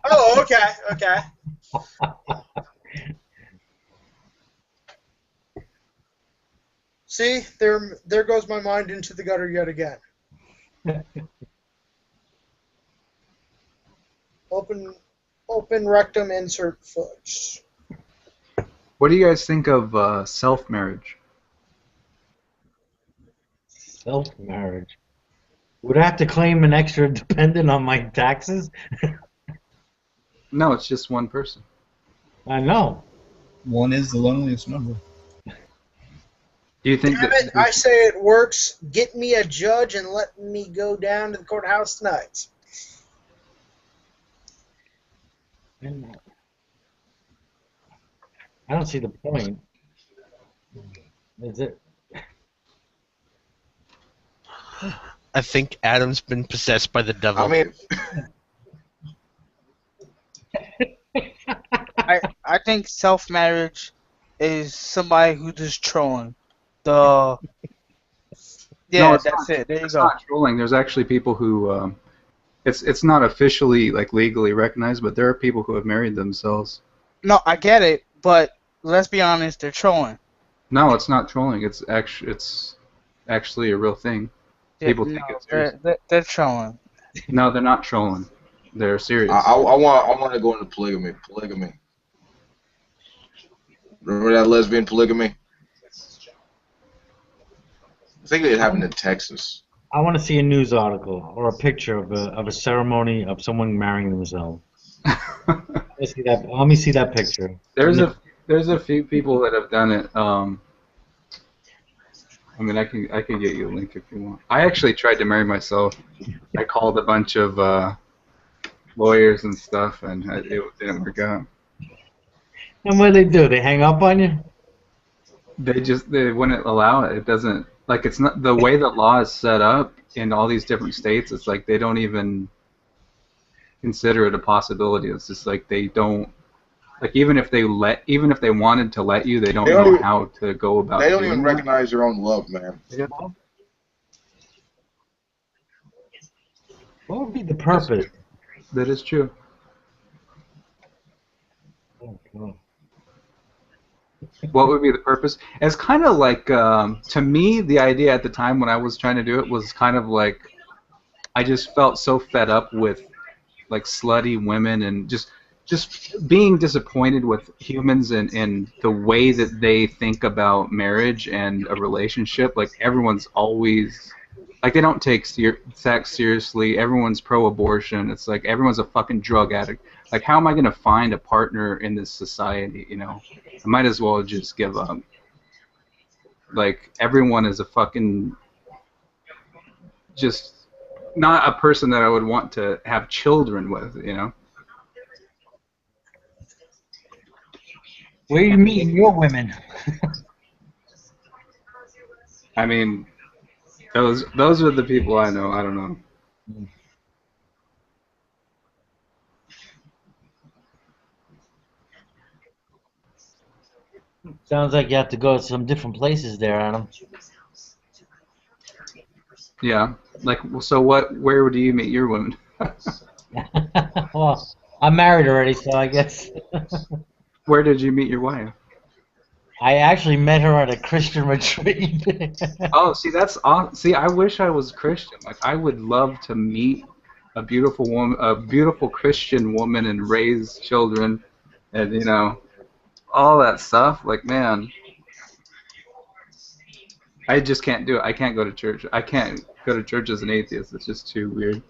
Oh, okay. See, there goes my mind into the gutter yet again. Open rectum, insert foot. What do you guys think of self-marriage? Self-marriage. Would I have to claim an extra dependent on my taxes? No, it's just one person. I know. One is the loneliest number. Do you think Damn it, I say it works. Get me a judge and let me go down to the courthouse tonight. I don't see the point. Is it? I think Adam's been possessed by the devil. I mean, I think self-marriage is somebody who's just trolling. Yeah, No, it's that's it. There you it's go. not trolling. There's actually people who it's not officially like legally recognized, but there are people who have married themselves. No, I get it, but let's be honest, they're trolling. No, it's not trolling. It's actually a real thing. People think it's serious. They're trolling. No, they're not trolling. They're serious. I want to go into polygamy. Remember that lesbian polygamy? I think it happened in Texas. I want to see a news article or a picture of a ceremony of someone marrying themselves. Let me see that picture. There's a few people that have done it. I mean, I can get you a link if you want. I actually tried to marry myself. I called a bunch of lawyers and stuff, and it didn't work out. And what do? They hang up on you? They wouldn't allow it. It doesn't, like, it's not the way that law is set up in all these different states. It's like they don't even consider it a possibility. It's just like they don't. Like even if they wanted to let you, they don't know how to go about. They don't even that. recognize their own love, man. What would be the purpose? That is true. What would be the purpose? It's kind of like, to me, the idea at the time when I was trying to do it was kind of like, I just felt so fed up with like slutty women and just just being disappointed with humans and the way that they think about marriage and a relationship. Like everyone's always like they don't take sex seriously. Everyone's pro-abortion. It's like everyone's a fucking drug addict. Like how am I gonna find a partner in this society? You know, I might as well just give up. Like everyone is a fucking just not a person that I would want to have children with. You know. Where are you meeting your women? I mean, those are the people I know. I don't know. Sounds like you have to go to some different places there, Adam. Yeah. Like, so what? Where do you meet your women? Well, I'm married already, so I guess. Where did you meet your wife? I actually met her at a Christian retreat. Oh, see, that's awesome. See, I wish I was Christian. Like, I would love to meet a beautiful woman, a beautiful Christian woman, and raise children, and you know, all that stuff. Like, man, I just can't do it. I can't go to church. I can't go to church as an atheist. It's just too weird.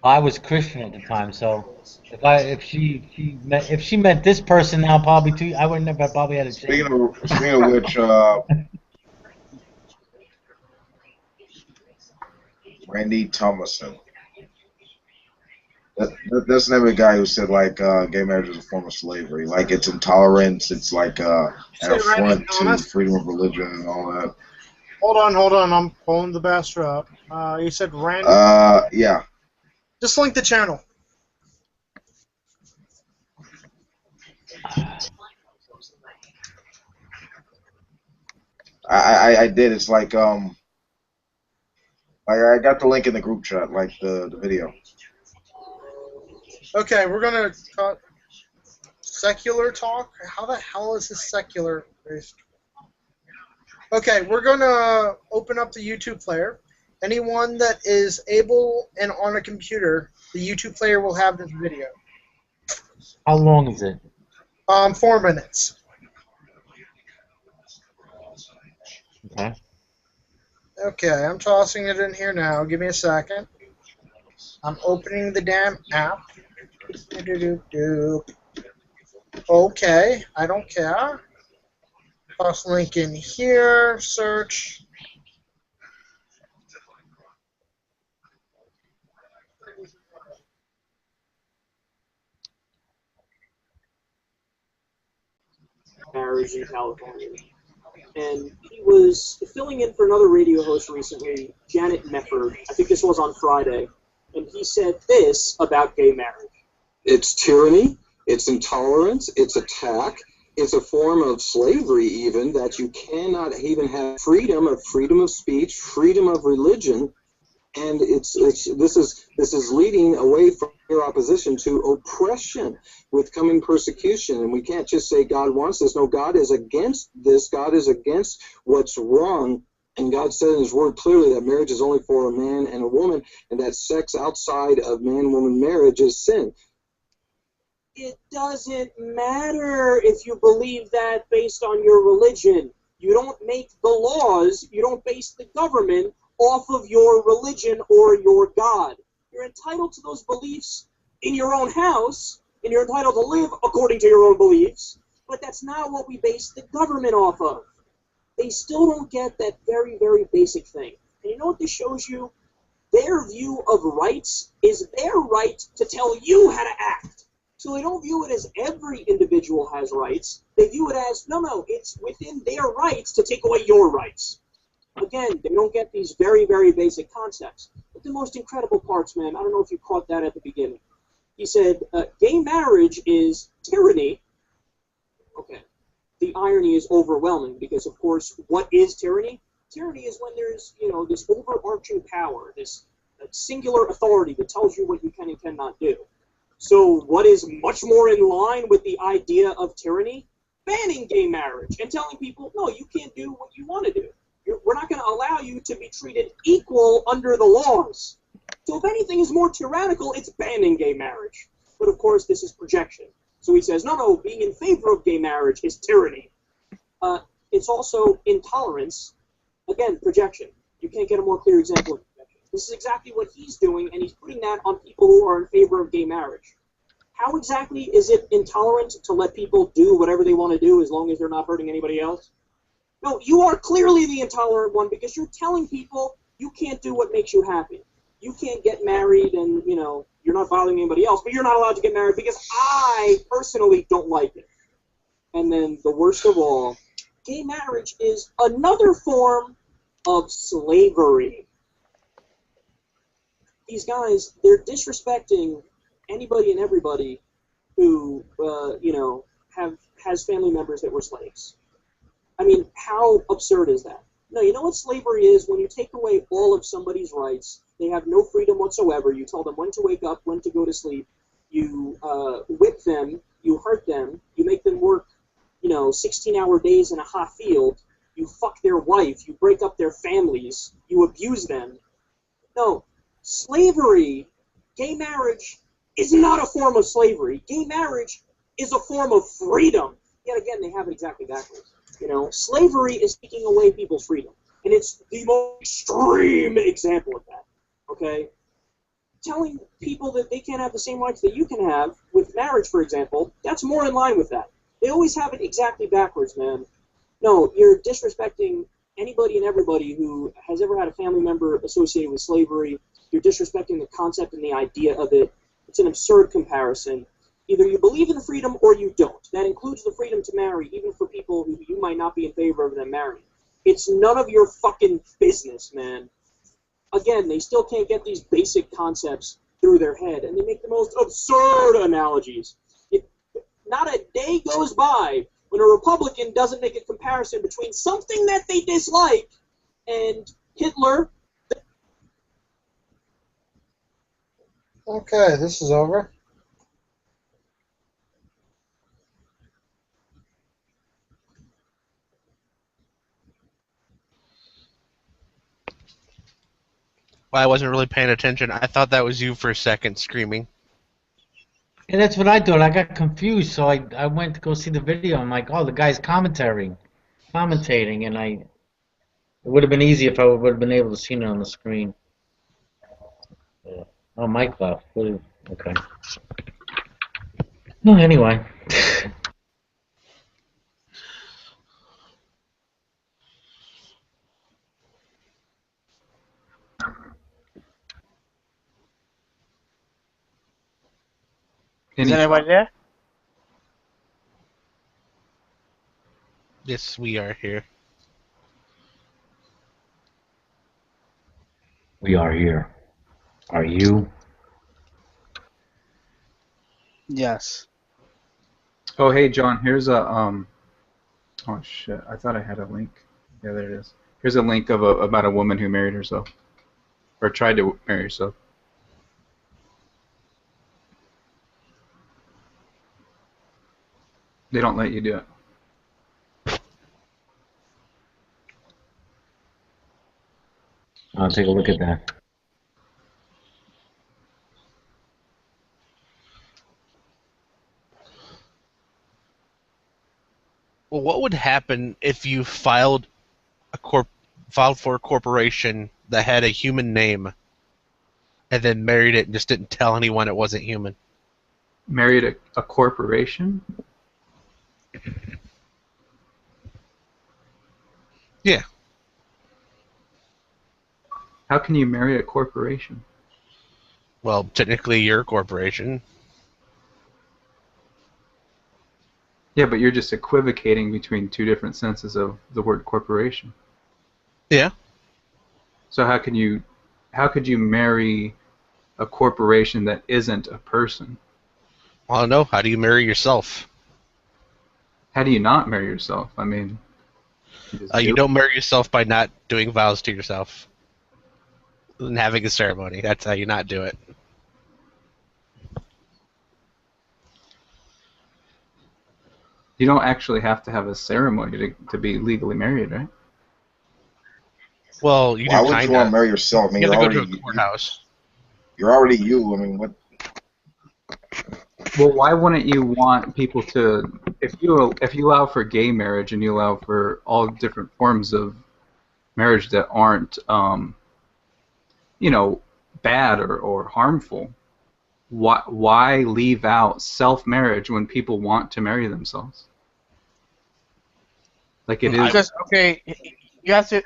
I was Christian at the time, so if she met this person now, probably too, I wouldn't have probably had a chance. Speaking of which, Randy Thomason. That's the name of the guy who said like gay marriage is a form of slavery. Like it's intolerance. It's like an affront to freedom of religion and all that. Hold on. I'm pulling the bastard up. You said Randy? Yeah. Just link the channel. I did. It's like I got the link in the group chat, like the video. Okay, we're gonna cut secular talk. How the hell is this secular based? Okay, we're gonna open up the YouTube player. Anyone that is able and on a computer, the YouTube player will have this video. How long is it? 4 minutes. Okay. Okay, I'm tossing it in here now. Give me a second. I'm opening the damn app. Okay, I don't care. Toss link in here. Search. Marriage in California. And he was filling in for another radio host recently, Janet Mefford. I think this was on Friday. And he said this about gay marriage. It's tyranny, it's intolerance, it's attack, it's a form of slavery even, that you cannot even have freedom of speech, freedom of religion. And this is leading away from your opposition to oppression with coming persecution. And we can't just say God wants this. No, God is against this. God is against what's wrong. And God said in His Word clearly that marriage is only for a man and a woman, and that sex outside of man-woman marriage is sin. It doesn't matter if you believe that based on your religion. You don't make the laws. You don't base the government off of your religion or your God. You're entitled to those beliefs in your own house, and you're entitled to live according to your own beliefs, but that's not what we base the government off of. They still don't get that very, very basic thing. And you know what this shows you? Their view of rights is their right to tell you how to act. So they don't view it as every individual has rights. They view it as, no, it's within their rights to take away your rights. Again, they don't get these very, very basic concepts. But the most incredible parts, man, I don't know if you caught that at the beginning. He said, gay marriage is tyranny. Okay. The irony is overwhelming because, of course, what is tyranny? Tyranny is when there's, this overarching power, this singular authority that tells you what you can and cannot do. So what is much more in line with the idea of tyranny? Banning gay marriage and telling people, no, you can't do what you want to do. We're not going to allow you to be treated equal under the laws. So if anything is more tyrannical, it's banning gay marriage. but of course this is projection. So he says, no, being in favor of gay marriage is tyranny. It's also intolerance. Again, projection. You can't get a more clear example of projection. This is exactly what he's doing, and he's putting that on people who are in favor of gay marriage. How exactly is it intolerant to let people do whatever they want to do as long as they're not hurting anybody else? No, you are clearly the intolerant one because you're telling people you can't do what makes you happy. You can't get married and, you're not bothering anybody else, but you're not allowed to get married because I personally don't like it. And then the worst of all, gay marriage is another form of slavery. These guys, they're disrespecting anybody and everybody who, has family members that were slaves. I mean, how absurd is that? No, you know what slavery is? When you take away all of somebody's rights, they have no freedom whatsoever. You tell them when to wake up, when to go to sleep. You whip them, you hurt them, you make them work, 16-hour days in a hot field. You fuck their wife, you break up their families, you abuse them. No, slavery, gay marriage, is not a form of slavery. Gay marriage is a form of freedom. Yet again, they have it exactly backwards. Slavery is taking away people's freedom. And it's the most extreme example of that. Okay? Telling people that they can't have the same rights that you can have with marriage, for example, that's more in line with that. They always have it exactly backwards, man. No, you're disrespecting anybody and everybody who has ever had a family member associated with slavery. You're disrespecting the concept and the idea of it. It's an absurd comparison. Either you believe in the freedom or you don't. That includes the freedom to marry, even for people who you might not be in favor of them marrying. It's none of your fucking business, man. Again, they still can't get these basic concepts through their head, and they make the most absurd analogies. Not a day goes by when a Republican doesn't make a comparison between something that they dislike and Hitler. Okay, this is over. Well, I wasn't really paying attention. I thought that was you for a second screaming. Yeah, that's what I thought. I got confused, so I went to go see the video. I'm like, oh, the guy's commentating, and it would have been easy if I would have been able to see it on the screen. Yeah. Oh, Mike left. Okay. No, anyway. Is anybody there? Yes, we are here. We are here. Are you? Yes. Oh, hey, John. Here's a Oh shit! I thought I had a link. Yeah, there it is. Here's a link of about a woman who married herself, or tried to marry herself. They don't let you do it. I'll take a look at that. Well, what would happen if you filed for a corporation that had a human name, and then married it and just didn't tell anyone it wasn't human? Married a corporation? Yeah. How can you marry a corporation? Well, technically, you're a corporation. Yeah, but you're just equivocating between two different senses of the word corporation. Yeah. So how could you marry a corporation that isn't a person? I don't know. How do you marry yourself? How do you not marry yourself? I mean, you don't marry yourself by not doing vows to yourself and having a ceremony. That's how you not do it. You don't actually have to have a ceremony to be legally married, right? Well, you do Why kinda. would you want to marry yourself? I mean, You you're have to go already to a courthouse. you're already you. I mean, what? Well, why wouldn't you want people to, if you allow for gay marriage and you allow for all different forms of marriage that aren't, you know, bad or harmful, why leave out self-marriage when people want to marry themselves? Like it is. Because okay, you have to.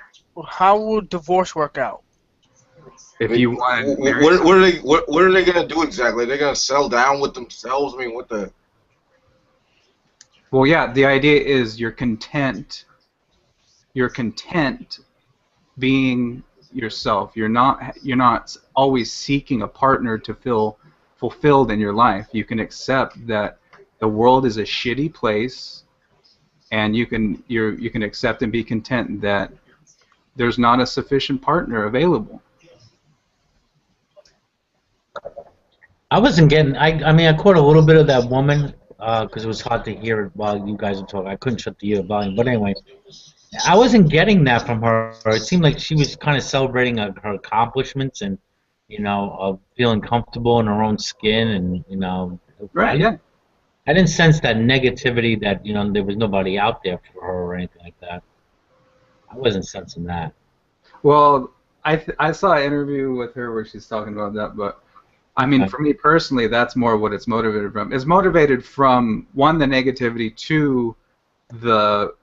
How would divorce work out? If you want, what are they gonna do exactly? They're gonna settle down with themselves. I mean, what the? Well, yeah. The idea is you're content. You're content being yourself. You're not always seeking a partner to feel fulfilled in your life. You can accept that the world is a shitty place, and you can accept and be content that there's not a sufficient partner available. I wasn't getting. I mean, I caught a little bit of that woman because it was hard to hear it while you guys were talking. I couldn't shut the volume. But anyway, I wasn't getting that from her. It seemed like she was kind of celebrating her accomplishments and, you know, feeling comfortable in her own skin and, you know. Right. Yeah. I didn't sense that negativity that, you know, there was nobody out there for her or anything like that. I wasn't sensing that. Well, I saw an interview with her where she's talking about that, but I mean, for me personally, that's more what it's motivated from. It's motivated from, one, the negativity, two, the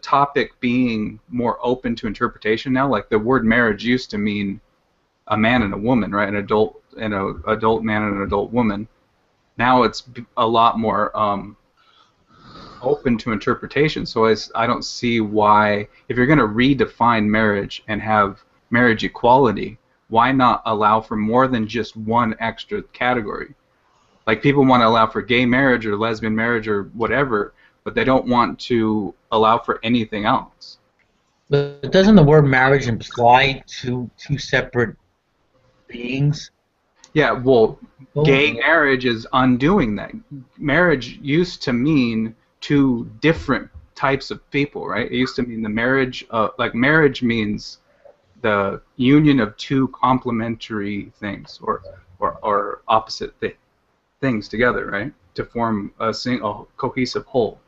topic being more open to interpretation now. Like the word marriage used to mean a man and a woman, right? An adult man and an adult woman. Now it's a lot more open to interpretation. So I don't see why, if you're going to redefine marriage and have marriage equality, why not allow for more than just one extra category? Like people want to allow for gay marriage or lesbian marriage or whatever, but they don't want to allow for anything else. But doesn't the word marriage imply two separate beings? Yeah, well, gay marriage is undoing that. Marriage used to mean two different types of people, right? It used to mean the marriage, like marriage means the union of two complementary things or opposite things together, right? To form a cohesive whole.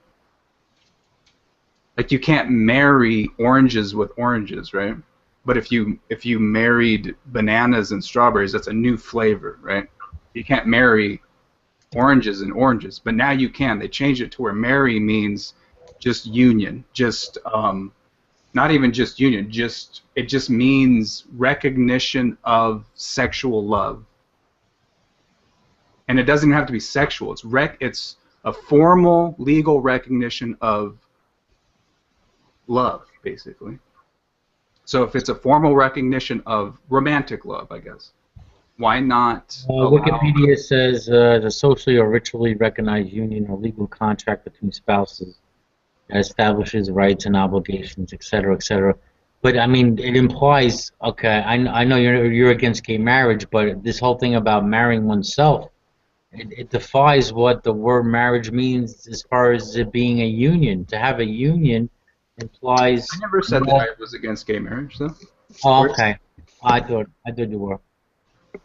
Like you can't marry oranges with oranges, right? But if you married bananas and strawberries, that's a new flavor, right? You can't marry oranges and oranges, but now you can. They changed it to where marry means just union, just not even just union, it just means recognition of sexual love. And it doesn't have to be sexual. It's a formal legal recognition of love, basically. So if it's a formal recognition of romantic love, I guess, why not? Wikipedia says the socially or ritually recognized union or legal contract between spouses that establishes rights and obligations, etc., etc. But I mean, it implies. Okay, I know you're against gay marriage, but this whole thing about marrying oneself, it defies what the word marriage means as far as it being a union. To have a union implies. I never said that I was against gay marriage, though. Oh, okay. I thought you were.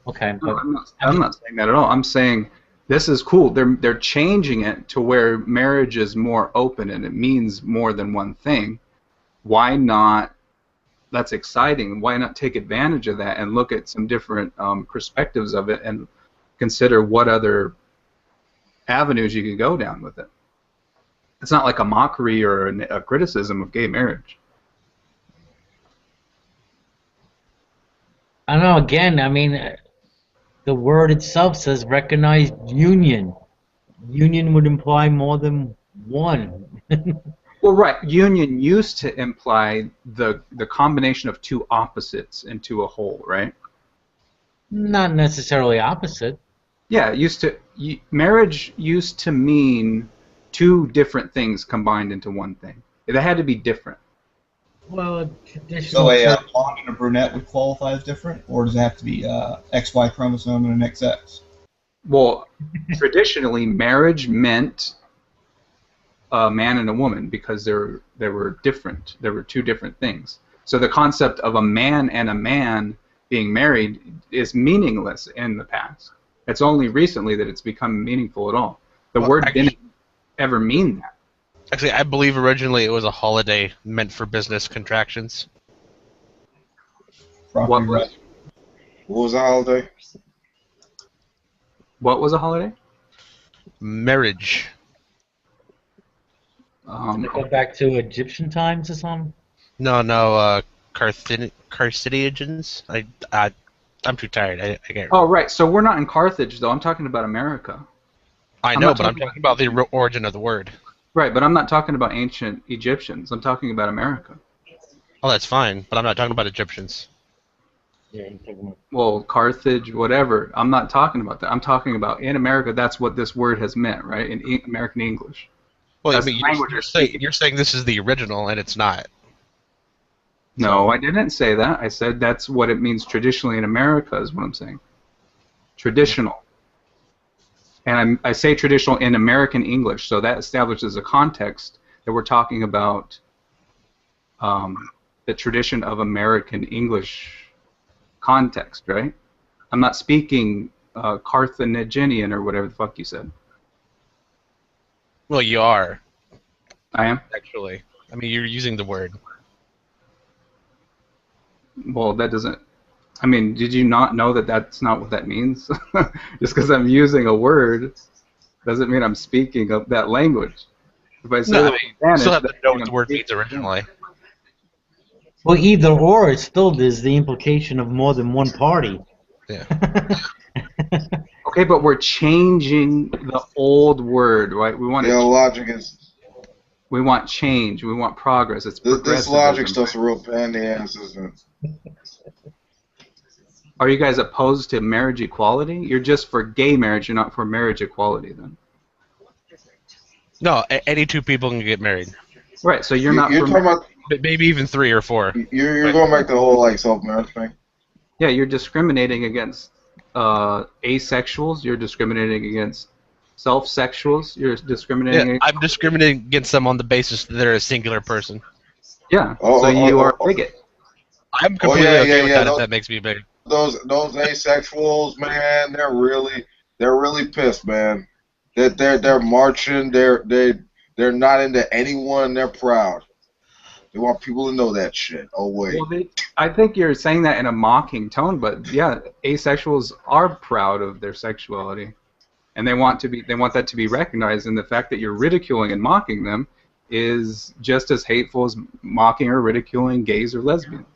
Okay. No, I'm not saying that at all. I'm saying this is cool. They're changing it to where marriage is more open and it means more than one thing. Why not? That's exciting. Why not take advantage of that and look at some different perspectives of it and consider what other avenues you could go down with it? It's not like a mockery or a criticism of gay marriage. I don't know. Again, I mean, the word itself says recognized union. Union would imply more than one. Well, right. Union used to imply the combination of two opposites into a whole, right? Not necessarily opposite. Yeah, marriage used to mean two different things combined into one thing. They had to be different. Well, traditional. So a blonde and a brunette would qualify as different, or does it have to be XY chromosome and an XX? Well, traditionally, marriage meant a man and a woman because they were different. There were two different things. So the concept of a man and a man being married is meaningless in the past. It's only recently that it's become meaningful at all. The Well, word actually- didn't ever mean that. Actually, I believe originally it was a holiday meant for business contractions. What was What was the holiday? what was a holiday? Marriage. Did it go back to Egyptian times or something? No, Carthaginians. I'm too tired. I can't. Oh, right. So we're not in Carthage, though. I'm talking about America. I I'm know, not but I'm talking talking about the origin of the word. Right, but I'm not talking about ancient Egyptians. I'm talking about America. Oh, that's fine, but I'm not talking about Egyptians. Yeah, I'm talking about. Well, Carthage, whatever. I'm not talking about that. I'm talking about in America. That's what this word has meant, right? In American English. Well, I That's mean, the language you're saying this is the original, and it's not. No, I didn't say that. I said that's what it means traditionally in America is what I'm saying. Traditional. And I say traditional in American English, so that establishes a context that we're talking about the tradition of American English context, right? I'm not speaking Carthaginian or whatever the fuck you said. Well, you are. I am? Actually. I mean, you're using the word. Well, that doesn't... I mean, did you not know that that's not what that means? Just because I'm using a word doesn't mean I'm speaking of that language. If I say No, I it mean, in Spanish, you still have to that know means what the I'm word speaking. means originally. Well, either or, it's still there's the implication of more than one party. Yeah. Okay, but we're changing the old word, right? We want logic is we want change. We want progress. It's this progressivism. logic stuff's a real pain in the ass, isn't it? Are you guys opposed to marriage equality? You're just for gay marriage. You're not for marriage equality, then. No, any two people can get married. Right. So you're not. You're for talking about. Maybe even 3 or 4. You're going back to the whole like self-marriage thing. Yeah, you're discriminating against asexuals. You're discriminating against self-sexuals. You're discriminating. Yeah, I'm discriminating against them on the basis that they're a singular person. Yeah. So you are a bigot. I'm completely okay with that those, if that makes me big. Those asexuals, man, they're really pissed, man. That they're marching. They're not into anyone. They're proud. They want people to know that shit. Oh wait. Well, I think you're saying that in a mocking tone, but yeah, asexuals are proud of their sexuality, and they want that to be recognized. And the fact that you're ridiculing and mocking them is just as hateful as mocking or ridiculing gays or lesbians.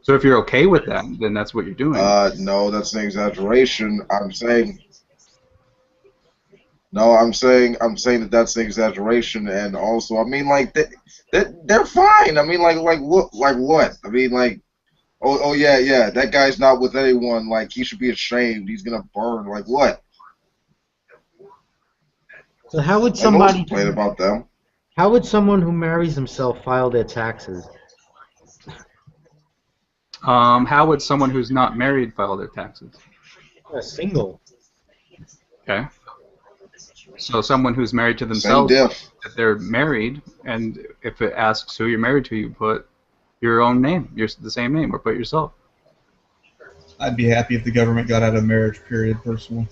So if you're okay with that, then that's what you're doing. No, that's an exaggeration. I'm saying that that's an exaggeration, and also, I mean, like they're fine. I mean, like what? I mean, like, oh yeah, that guy's not with anyone. Like, he should be ashamed. He's gonna burn. Like what? So how would somebody complain about them? How would someone who marries himself file their taxes? How would someone who's not married file their taxes? Single. Okay. So someone who's married to themselves, that they're married, and if it asks who you're married to, you put your own name, the same name, or put yourself. I'd be happy if the government got out of marriage, period, personally.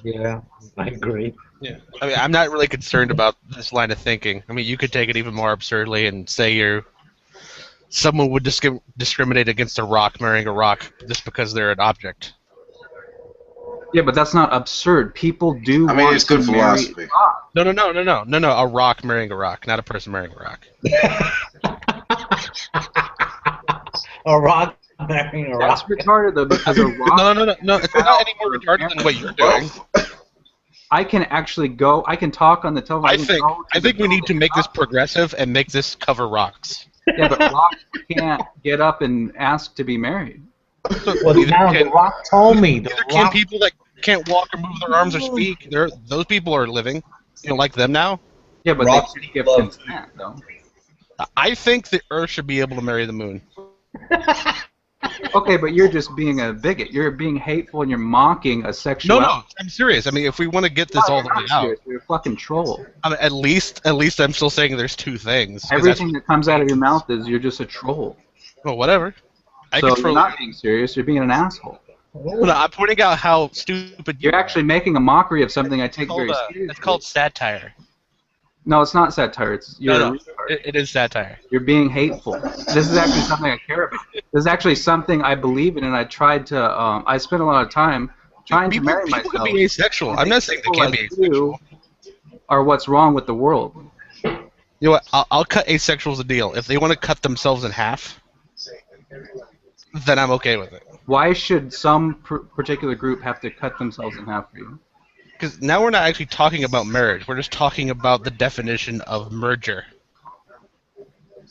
Yeah, I agree. Yeah. I mean, I'm not really concerned about this line of thinking. I mean, you could take it even more absurdly and say someone would discriminate against a rock marrying a rock just because they're an object. Yeah, but that's not absurd. People do. I mean, it's good philosophy. No. A rock marrying a rock, not a person marrying a rock. A rock marrying a rock. That's retarded though, because a rock. No. It's not any more retarded than what you're doing. I can actually go. I can talk on the television. I think we need to make this progressive and make this cover rocks. Yeah, but rocks can't get up and ask to be married. Well, now the rock told me. Neither can people that can't walk or move their arms or speak. Those people are living. You don't like them now? Yeah, but Rocks they can give consent, though. I think the Earth should be able to marry the Moon. Okay, but you're just being a bigot. You're being hateful and you're mocking a sexual. No, I'm serious. I mean, if we want to get this all the way out, you're a fucking troll. I mean, at least I'm still saying there's two things. Everything that comes out of your mouth is you're just a troll. Well, whatever. So you're truly not being serious. You're being an asshole. Well, no, I'm pointing out how stupid You're actually making a mockery of something I take very seriously. It's called satire. No, it's not satire. You're a retard. It is satire. You're being hateful. This is actually something I care about. This is actually something I believe in, and I tried to. I spent a lot of time trying to marry myself. People can be asexual. I'm not saying they can't be asexual. Are what's wrong with the world. You know what? I'll cut asexuals a deal. If they want to cut themselves in half, then I'm okay with it. Why should some particular group have to cut themselves in half for you? Because now we're not actually talking about marriage. We're just talking about the definition of merger.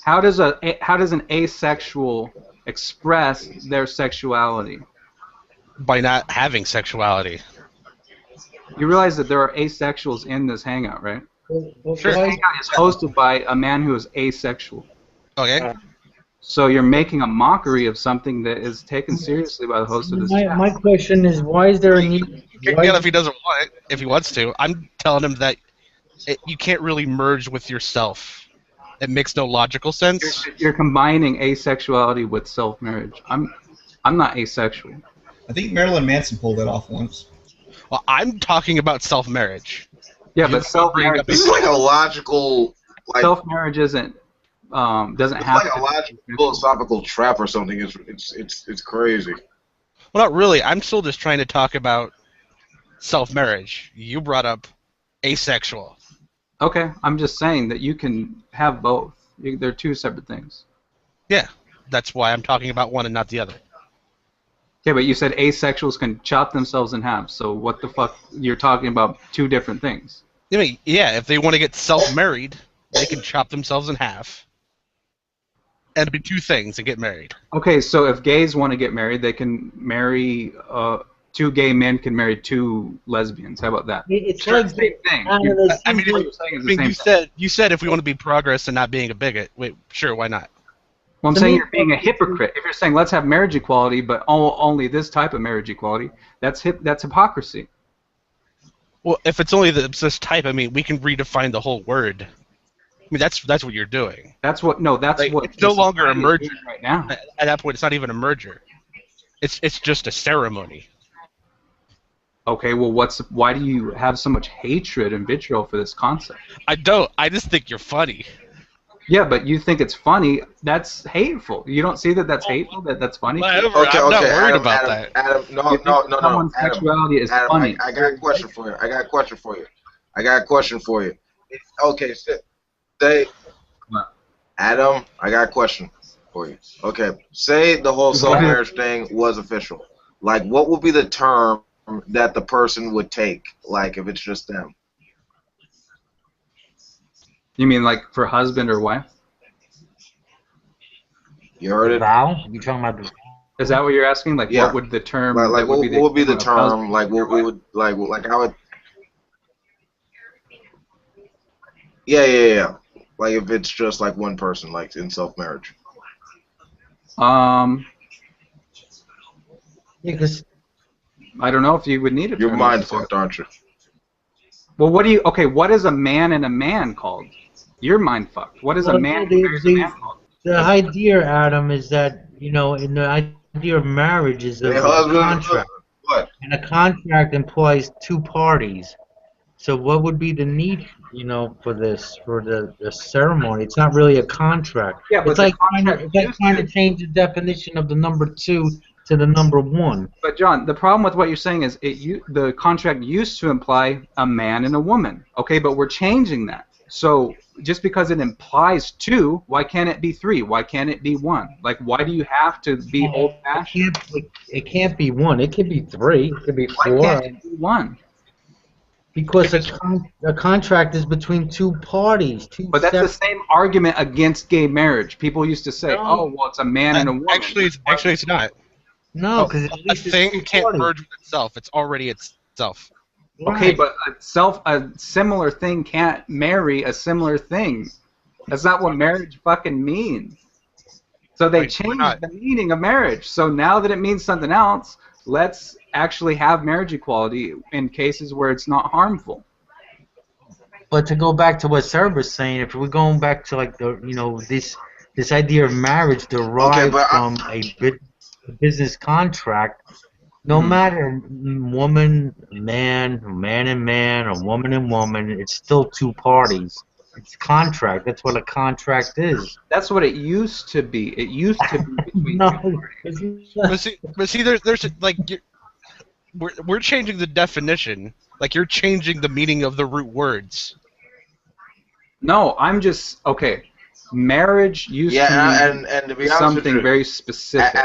How does an asexual express their sexuality? By not having sexuality. You realize that there are asexuals in this hangout, right? Sure. This hangout is hosted by a man who is asexual. Okay. So you're making a mockery of something that is taken seriously by the host of this chat. My question is, why is there a need? If he doesn't want it, if he wants to, I'm telling him that you can't really merge with yourself. It makes no logical sense. You're combining asexuality with self-marriage. I'm not asexual. I think Marilyn Manson pulled that off once. Well, I'm talking about self-marriage. Yeah, but self-marriage. This is like a logical. Like, self-marriage isn't. Doesn't it's have like a logical philosophical trap or something. It's crazy. Well, not really. I'm still just trying to talk about self-marriage. You brought up asexual. Okay, I'm just saying that you can have both. They're two separate things. Yeah, that's why I'm talking about one and not the other. Okay, but you said asexuals can chop themselves in half. So what the fuck? You're talking about two different things. I mean, yeah, if they want to get self-married, they can chop themselves in half. And be two things and get married. Okay, so if gays want to get married, they can marry. Two gay men can marry two lesbians. How about that? It's sure, like same thing. You said if we want to be progress and not being a bigot. Wait, sure, why not? Well, I'm saying you're being a hypocrite. If you're saying let's have marriage equality, but only this type of marriage equality, that's hypocrisy. Well, if it's only this type, I mean, we can redefine the whole word. I mean, that's what you're doing. That's what. No, that's like, what. It's no longer a merger right now. At that point, it's not even a merger. It's just a ceremony. Okay, well, why do you have so much hatred and vitriol for this concept? I don't. I just think you're funny. Yeah, but you think it's funny. That's hateful. You don't see that that's hateful. That's funny. Whatever. I'm not worried about that. Adam, no. Sexuality is Adam, funny. I got a question for you. Okay, Adam, I got a question for you. Okay, say the whole self-marriage thing was official. Like, what would be the term that the person would take? Like, if it's just them. You mean like for husband or wife? You heard it. Vow? You talking about the? Is that what you're asking? Like, yeah. What would the term? Like what would be the term? Like, what we would like I would. Yeah. Like if it's just like one person, like in self-marriage. Yeah, because I don't know if you would need it. You're mind fucked, aren't you? Well, what do you? Okay, what is a man and a man called? You're mind fucked. What is a man and a man called? The idea, Adam, is that in the idea of marriage is a contract, and a contract implies two parties. So what would be the need, for this, for the ceremony? It's not really a contract. Yeah, but it's like trying to change the definition of the number 2 to the number 1. But John, the problem with what you're saying is the contract used to imply a man and a woman. Okay, but we're changing that. So just because it implies 2, why can't it be 3? Why can't it be 1? Like, why do you have to be old-fashioned? It can't be 1. It could be 3. It could be 4. Why can't it be 1? Because a contract is between two parties. But that's the same argument against gay marriage. People used to say, "Oh, well, it's a man and a woman." Actually, it's not. No, because a thing can't merge with itself. It's already itself. Right. Okay, but a similar thing can't marry a similar thing. That's not what marriage fucking means. So they changed the meaning of marriage. So now that it means something else, let's actually have marriage equality in cases where it's not harmful. But to go back to what Sarah was saying, if we're going back to like this idea of marriage derived from a a business contract, no matter woman, man, man and man, or woman and woman, it's still two parties. It's contract. That's what a contract is. That's what it used to be. It used to be between No, two parties. it's not. But see, there's like we're changing the definition. Like you're changing the meaning of the root words. No, I'm just okay. Marriage used to mean and to be honest something with you, very specific.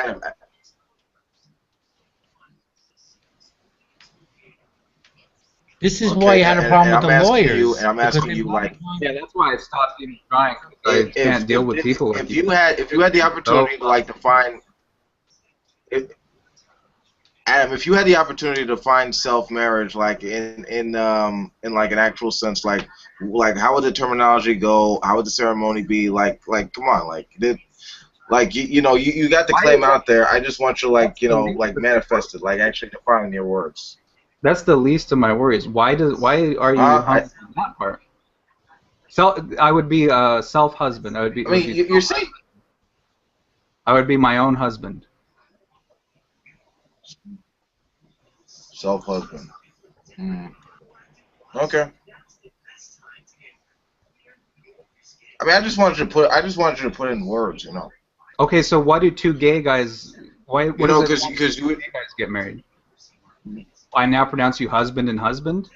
This is why you had a problem with the lawyers. I'm asking you, like, Yeah, that's why I stopped even trying. I can't deal with people like if you had the opportunity to like define, Adam, if you had the opportunity to find self-marriage, like in like an actual sense, like how would the terminology go? How would the ceremony be? Like come on, like you know you got the claim out there. I just want you like manifest it, like actually defining your words. That's the least of my worries. Why are you on that part? I would be a self-husband. I mean, you're saying I would be my own husband. Self-husband. Okay. I mean, I just wanted you to put it in words, you know. Okay, so why do two gay guys? Because you gay guys get married. I now pronounce you husband and husband.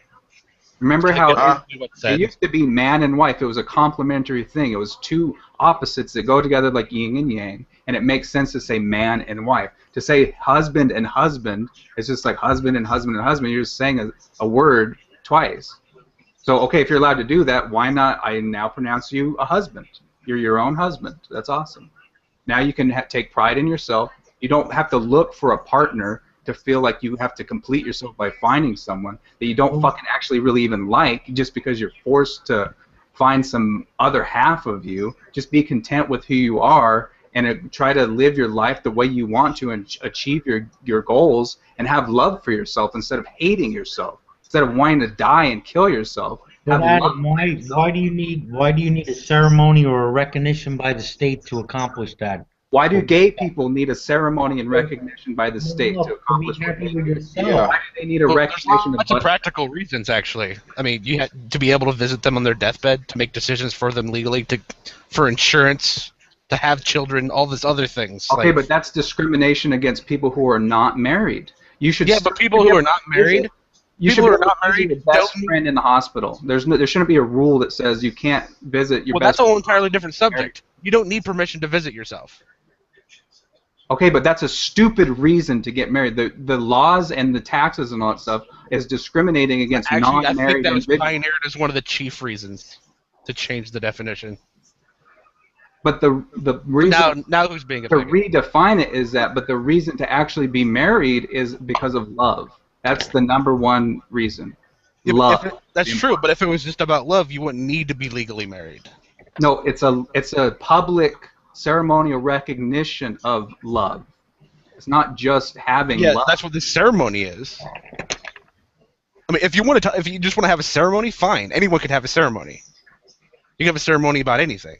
Remember how it used to be man and wife? It was a complementary thing. It was two opposites that go together like yin and yang, and it makes sense to say man and wife. To say husband and husband is just like husband and husband and husband. You're just saying a word twice. So, okay, if you're allowed to do that, why not I now pronounce you a husband? You're your own husband. That's awesome. Now you can take pride in yourself. You don't have to look for a partner to feel like you have to complete yourself by finding someone that you don't fucking actually really even like just because you're forced to find some other half of you. Just be content with who you are and try to live your life the way you want to and achieve your goals and have love for yourself instead of hating yourself. Instead of wanting to die and kill yourself. But Adam, why do you need a ceremony or a recognition by the state to accomplish that? Why do gay people need a ceremony and recognition by the state to accomplish what they do? Why do they need a recognition? Lots of practical reasons, actually. I mean, you had to be able to visit them on their deathbed, to make decisions for them legally, for insurance, to have children, all these other things. Okay, but that's discrimination against people who are not married. You should. Yeah, but people who are not married. You should be able to visit your best friend in the hospital. There shouldn't be a rule that says you can't visit your best friend. Well, that's a whole entirely different subject. You don't need permission to visit yourself. Okay, but that's a stupid reason to get married. The laws and the taxes and all that stuff is discriminating against non-married individuals. I think that was pioneered as one of the chief reasons to change the definition. But the reason now who's being to redefine it is that, but the reason to actually be married is because of love. That's the number one reason. Yeah, love. That's true, but if it was just about love, you wouldn't need to be legally married. No, it's a public ceremonial recognition of love. It's not just having love. Yeah, that's what the ceremony is. I mean, if you just want to have a ceremony, fine. Anyone could have a ceremony. You can have a ceremony about anything.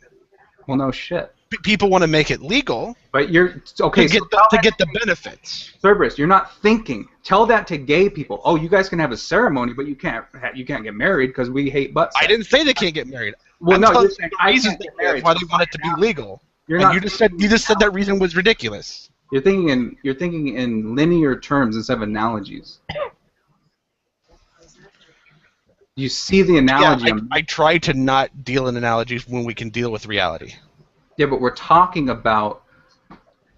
Well, no shit. People want to make it legal, but you're okay to get the benefits. Cerberus, you're not thinking. Tell that to gay people. Oh, you guys can have a ceremony, but you can't get married because we hate butts. I didn't say they can't get married. Well, no, you're saying I can't get married. Why they want it to be legal? You just said that reason was ridiculous. You're thinking in linear terms instead of analogies. You see the analogy. Yeah, I try to not deal in analogies when we can deal with reality. Yeah, but we're talking about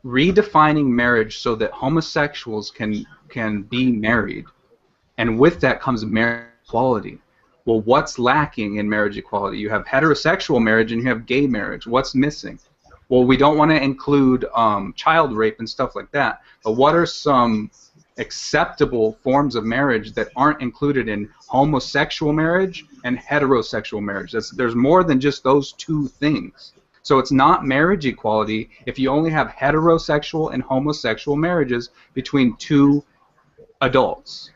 redefining marriage so that homosexuals can be married, and with that comes marriage equality. Well, what's lacking in marriage equality? You have heterosexual marriage and you have gay marriage. What's missing? Well, we don't want to include child rape and stuff like that, but what are some acceptable forms of marriage that aren't included in homosexual marriage and heterosexual marriage? There's more than just those two things. So it's not marriage equality if you only have heterosexual and homosexual marriages between two adults.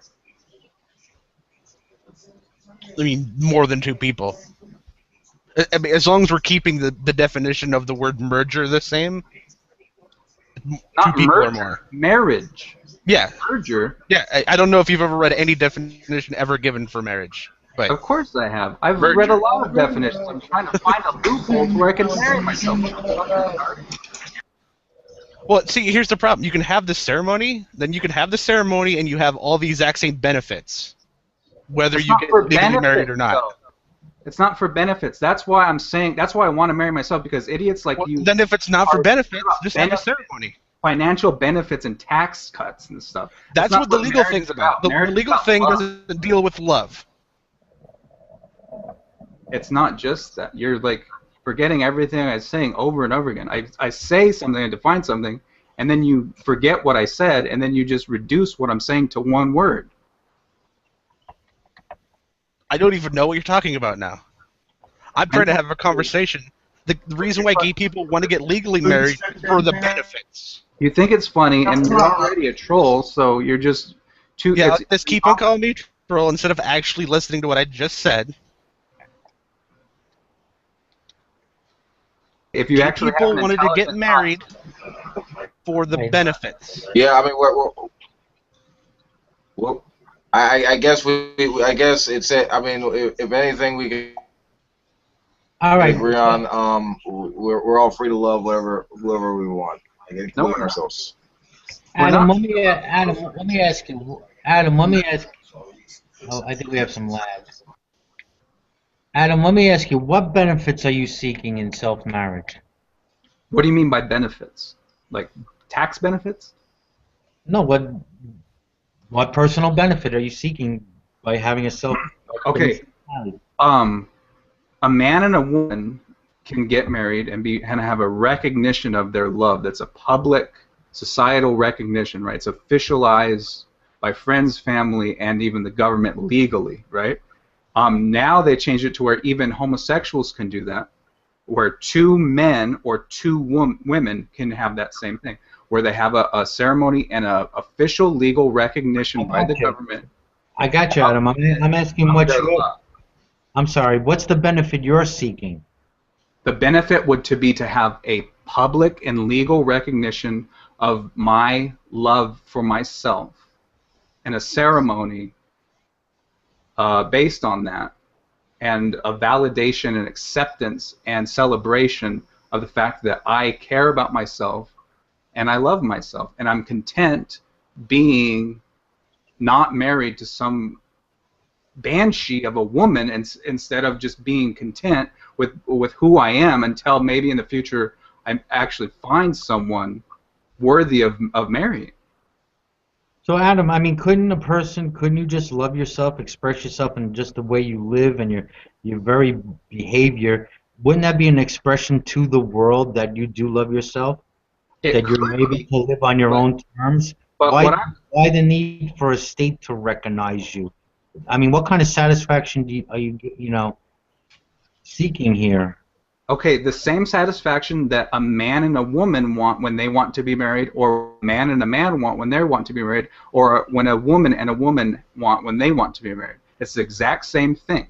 I mean, more than two people. I mean, as long as we're keeping the definition of the word merger the same, two people or more. Marriage. Yeah. Merger. Yeah, I don't know if you've ever read any definition ever given for marriage. But of course I have. I've read a lot of definitions. I'm trying to find a loophole to where I can marry myself. Well, see, here's the problem. You can have the ceremony, then you can have the ceremony, and you have all the exact same benefits, whether you get legally married or not. Though. It's not for benefits. That's why I'm saying. That's why I want to marry myself, because idiots like you. Then if it's not for benefits, just have a ceremony. Financial benefits and tax cuts and stuff. That's what the legal thing's about. The legal thing doesn't deal with love. It's not just that. You're like forgetting everything I was saying over and over again. I say something, I define something, and then you forget what I said, and then you just reduce what I'm saying to one word. I don't even know what you're talking about now. I'm trying to have a conversation. The reason why gay people want to get legally married is for the benefits. You think it's funny, and you're already a troll, so you're just too... Yeah, just keep on calling me troll instead of actually listening to what I just said. If you actually people wanted to get married for the benefits. Yeah, I mean, well, I guess I guess it's it. I mean, if anything, we can agree on. We're all free to love whoever we want, including ourselves. Adam, let me ask you. Adam, let me ask. Oh, I think we have some lags. Adam, let me ask you, what benefits are you seeking in self-marriage? What do you mean by benefits? Like tax benefits? No, what personal benefit are you seeking by having a self? Okay. A man and a woman can get married and have a recognition of their love. That's a public societal recognition, right? It's officialized by friends, family, and even the government legally, right? Now they changed it to where even homosexuals can do that, where two men or two women can have that same thing, where they have a ceremony and a official legal recognition by the government. I got you, Adam. I'm asking I'm sorry, what's the benefit you're seeking? The benefit would be to have a public and legal recognition of my love for myself and a ceremony based on that, and a validation and acceptance and celebration of the fact that I care about myself and I love myself, and I'm content being not married to some banshee of a woman, instead of just being content with who I am until maybe in the future I actually find someone worthy of marrying. So Adam, I mean, couldn't you just love yourself, express yourself in just the way you live and your very behavior? Wouldn't that be an expression to the world that you do love yourself? That you're able to live on your own terms? But why the need for a state to recognize you? I mean, what kind of satisfaction are you seeking here? Okay, the same satisfaction that a man and a woman want when they want to be married, or a man and a man want when they want to be married, or when a woman and a woman want when they want to be married. It's the exact same thing.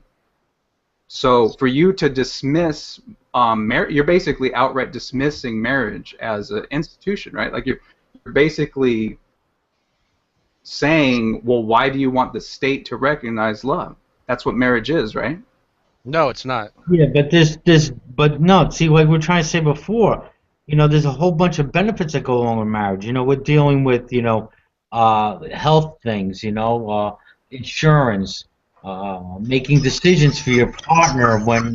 So for you to dismiss you're basically outright dismissing marriage as an institution, right? Like you're basically saying, well, why do you want the state to recognize love? That's what marriage is, right? No, it's not. Yeah, but no. See, like we were trying to say before, there's a whole bunch of benefits that go along with marriage. We're dealing with, health things, insurance, making decisions for your partner when,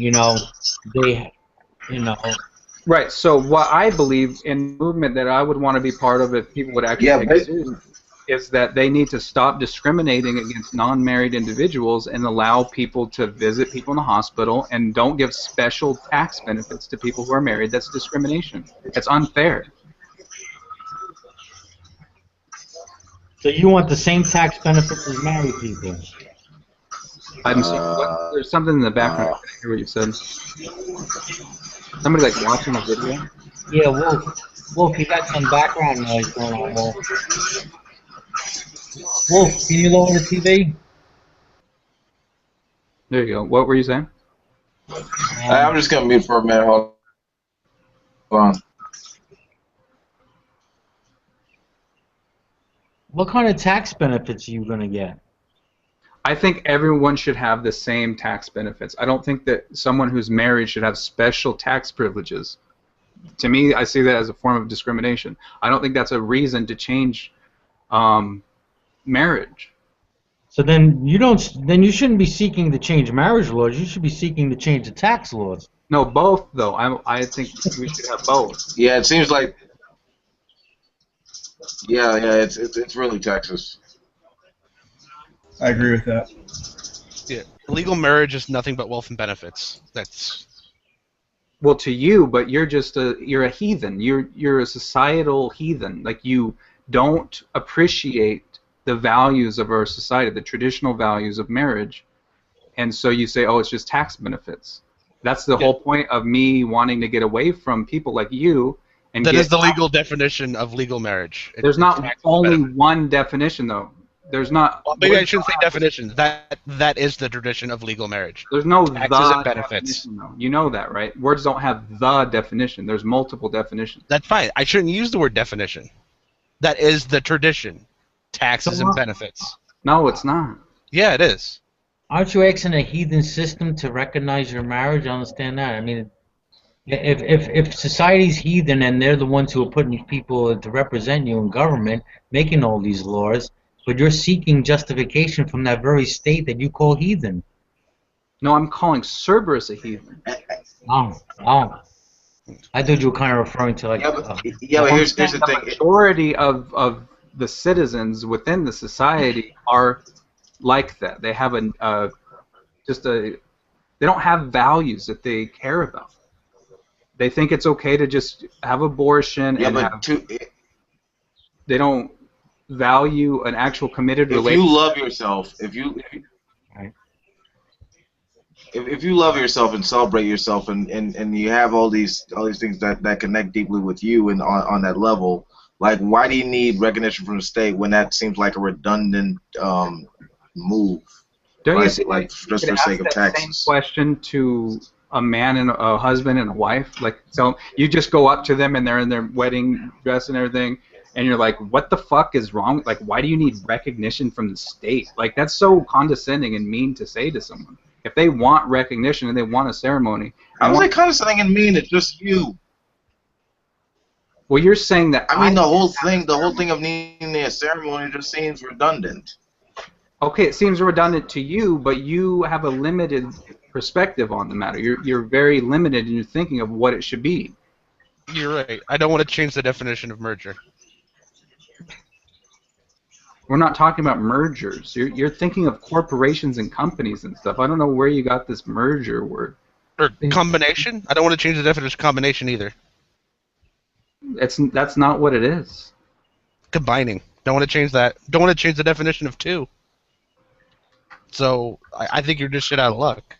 Right. So what I believe in movement that I would want to be part of, if people would actually take it seriously, is that they need to stop discriminating against non-married individuals and allow people to visit people in the hospital, and don't give special tax benefits to people who are married. That's discrimination. It's unfair. So you want the same tax benefits as married people? I'm sorry, there's something in the background. I can't hear what you said. Somebody like watching a video? Yeah, Wolf, you got some background noise going on, Wolf. Wolf, can you lower the TV? There you go. What were you saying? I'm just gonna mute for a minute. Hold on. What kind of tax benefits are you gonna get? I think everyone should have the same tax benefits. I don't think that someone who's married should have special tax privileges. To me, I see that as a form of discrimination. I don't think that's a reason to change marriage. So then you don't. Then you shouldn't be seeking to change marriage laws. You should be seeking to change the tax laws. No, both though. I think we should have both. Yeah, it seems like. Yeah, it's really Texas. I agree with that. Yeah, legal marriage is nothing but wealth and benefits. That's Well, to you, but you're a heathen. You're a societal heathen. Like, you don't appreciate the values of our society, the traditional values of marriage, and so you say, oh, it's just tax benefits. That's the whole point of me wanting to get away from people like you. And that is the legal definition of legal marriage. There's not only one definition, though. There's not. Well, maybe I shouldn't say definition. That is the tradition of legal marriage. There's no taxes the and benefits. Definition. You know that, right? Words don't have the definition. There's multiple definitions. That's fine. I shouldn't use the word definition. That is the tradition. Taxes and benefits. No, it's not. Yeah, it is. Aren't you asking a heathen system to recognize your marriage? I understand that. I mean, if society's heathen and they're the ones who are putting people to represent you in government, making all these laws, but you're seeking justification from that very state that you call heathen. No, I'm calling Cerberus a heathen. Oh. I thought you were kind of referring to like. But here's the thing. The majority of the citizens within the society are like that. They have they don't have values that they care about. They think it's okay to just have abortion they don't value an actual committed relationship. If you love yourself, if you love yourself and celebrate yourself, and you have all these things that connect deeply with you and on that level, like, why do you need recognition from the state when that seems like a redundant move? Don't you see, like, just for the sake of taxes? Same question to a man and a husband and a wife. Like, so you just go up to them and they're in their wedding dress and everything, and you're like, what the fuck is wrong? Like, why do you need recognition from the state? Like, that's so condescending and mean to say to someone. If they want recognition and they want a ceremony. I was like condescending and mean. It's just you. Well, you're saying that. I mean, the whole thing of needing a ceremony just seems redundant. Okay, it seems redundant to you, but you have a limited perspective on the matter. You're very limited in your thinking of what it should be. You're right. I don't want to change the definition of merger. We're not talking about mergers. You're thinking of corporations and companies and stuff. I don't know where you got this merger word. Or combination? I don't want to change the definition of combination either. That's not what it is. Combining. Don't want to change that. Don't want to change the definition of two. So I think you're just shit out of luck.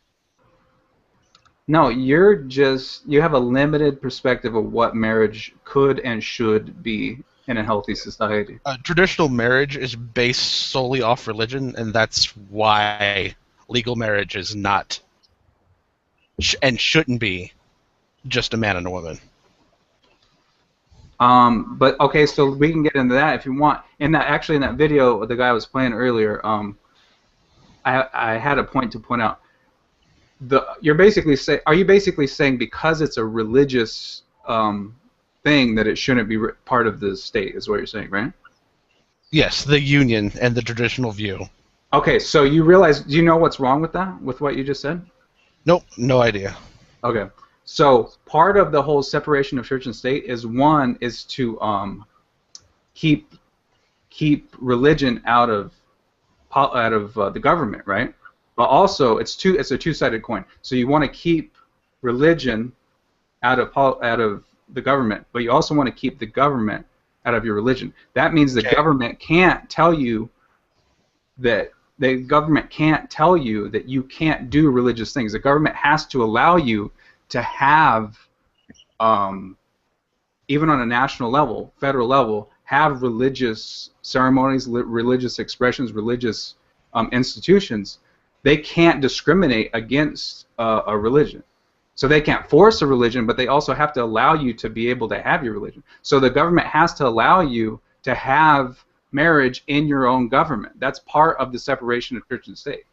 No, you have a limited perspective of what marriage could and should be in a healthy society. Traditional marriage is based solely off religion, and that's why legal marriage is not and shouldn't be just a man and a woman. But okay, so we can get into that if you want. In that video the guy was playing earlier, I had a point to point out. Are you basically saying because it's a religious thing that it shouldn't be part of the state, is what you're saying, right? Yes, the union and the traditional view. Okay, so do you know what's wrong with that, with what you just said? Nope, no idea. Okay, so part of the whole separation of church and state is to keep religion out of the government, right? But also it's a two-sided coin. So you want to keep religion out of the government, but you also want to keep the government out of your religion. That means the government can't tell you that you can't do religious things. The government has to allow you to have, even on a national level, federal level, have religious ceremonies, religious expressions, religious institutions. They can't discriminate against a religion. So they can't force a religion, but they also have to allow you to be able to have your religion. So the government has to allow you to have marriage in your own government. That's part of the separation of church and state.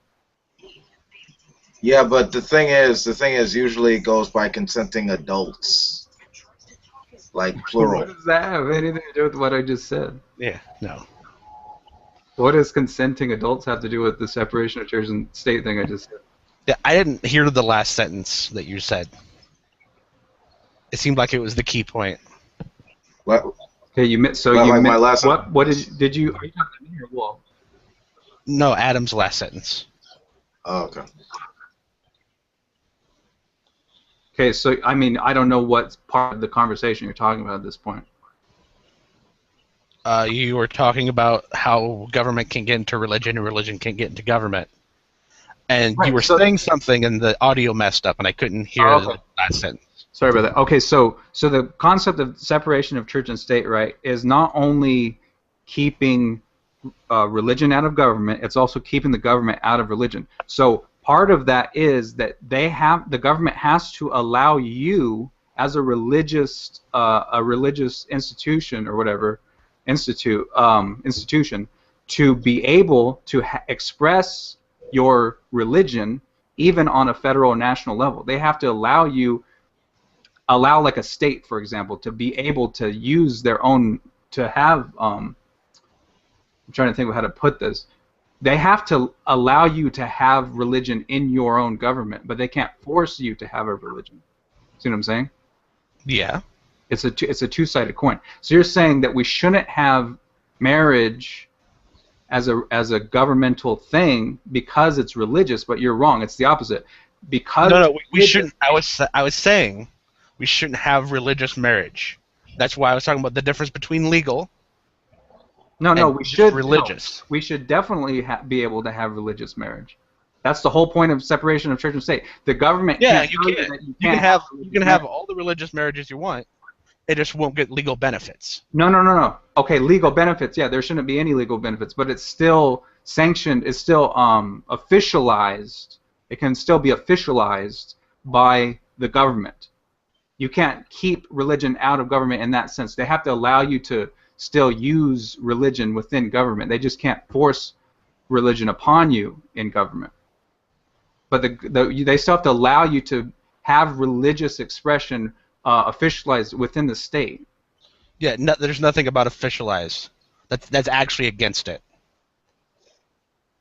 Yeah, but the thing is, usually it goes by consenting adults, like plural. What does that have anything to do with what I just said? Yeah, no. What does consenting adults have to do with the separation of church and state thing I just said? Yeah, I didn't hear the last sentence that you said. It seemed like it was the key point. What? Okay, you meant so Well, you like meant my last what did you? Are you talking to me or Wolf? No, Adam's last sentence. Oh, okay. Okay, so I mean, I don't know what part of the conversation you're talking about at this point. You were talking about how government can get into religion and religion can get into government. And Right, you were so- saying something and the audio messed up and I couldn't hear Oh, okay. the last sentence. Sorry about that. Okay, so the concept of separation of church and state, right, is not only keeping religion out of government, it's also keeping the government out of religion. So part of that is that the government has to allow you as a religious institution or whatever institution to be able to express your religion even on a federal or national level. They have to allow like a state, for example, to be able to use their own, to have, I'm trying to think of how to put this. They have to allow you to have religion in your own government, but they can't force you to have a religion. See what I'm saying? Yeah. It's a two-sided coin. So you're saying that we shouldn't have marriage as a governmental thing because it's religious, but you're wrong. It's the opposite. Because No, we shouldn't. I was saying we shouldn't have religious marriage. That's why I was talking about the difference between legal. No, and we just should religious. No, we should definitely be able to have religious marriage. That's the whole point of separation of church and state. The government can't you tell can. that You can have all the religious marriages you want. It just won't get legal benefits. No. Okay, legal benefits. Yeah, there shouldn't be any legal benefits, but it's still sanctioned. It's still officialized. It can still be officialized by the government. You can't keep religion out of government in that sense. They have to allow you to still use religion within government. They just can't force religion upon you in government. But they still have to allow you to have religious expression officialized within the state. Yeah, there's nothing about officialized. That's actually against it.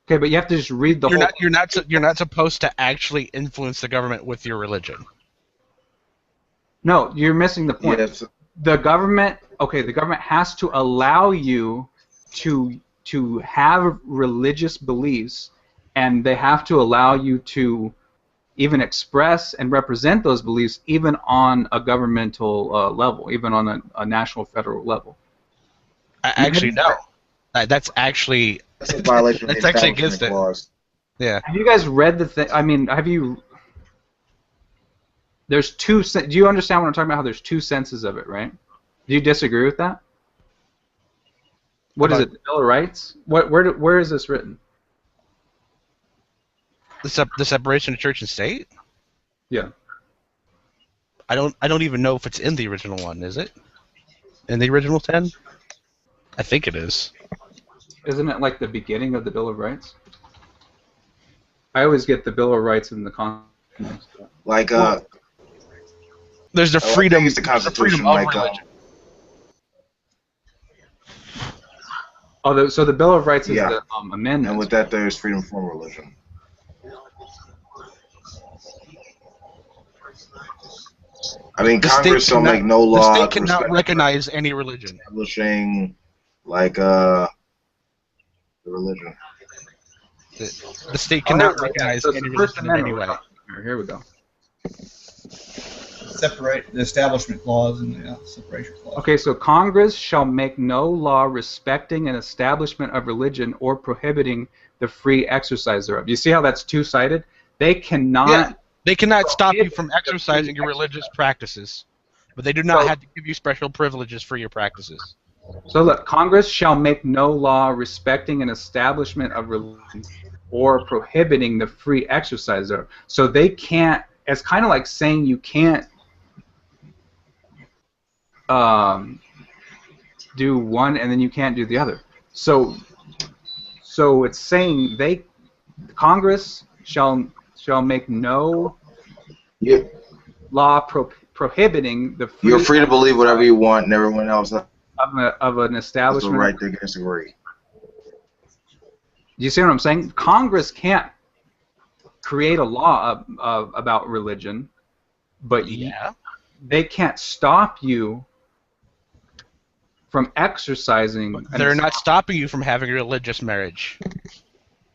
Okay, but you have to just read the whole. You're not supposed to actually influence the government with your religion. No, you're missing the point. Yes. The government has to allow you to have religious beliefs, and they have to allow you to even express and represent those beliefs even on a governmental level, even on a national federal level. Actually, no. That's actually That's a violation of the That's actually against Establishment Clause. Yeah. Have you guys read the thing? I mean, have you? There's two. Do you understand what I'm talking about? How there's two senses of it, right? Do you disagree with that? What is it? The Bill of Rights? Where is this written? The separation of church and state? Yeah. I don't even know if it's in the original one, is it? In the original 10? I think it is. Isn't it like the beginning of the Bill of Rights? I always get the Bill of Rights and the Constitution. Like there's the I think freedom. it's the Constitution, of like, religion. Oh, so the Bill of Rights is Yeah. the amendment. And with that, there's freedom from religion. I mean, The Congress state shall cannot- make no The law state cannot respecting- recognize any religion. establishing like the religion. The state cannot recognize So it's any the First religion in any Amendment. way. Here we go. Separate the Establishment Clause and the Separation Clause. Okay, so Congress shall make no law respecting an establishment of religion or prohibiting the free exercise thereof. You see how that's two-sided? They cannot. Yeah. They cannot stop you from exercising your religious practices, but they do not have to give you special privileges for your practices. So look, Congress shall make no law respecting an establishment of religion or prohibiting the free exercise thereof. So they can't. It's kind of like saying you can't do one and then you can't do the other. So it's saying Congress shall make no You, law prohibiting the you're free to believe whatever you want, and everyone else has of an the establishment. right to disagree. Do you see what I'm saying? Congress can't create a law about religion, but they can't stop you from exercising. They're not stopping you from having a religious marriage.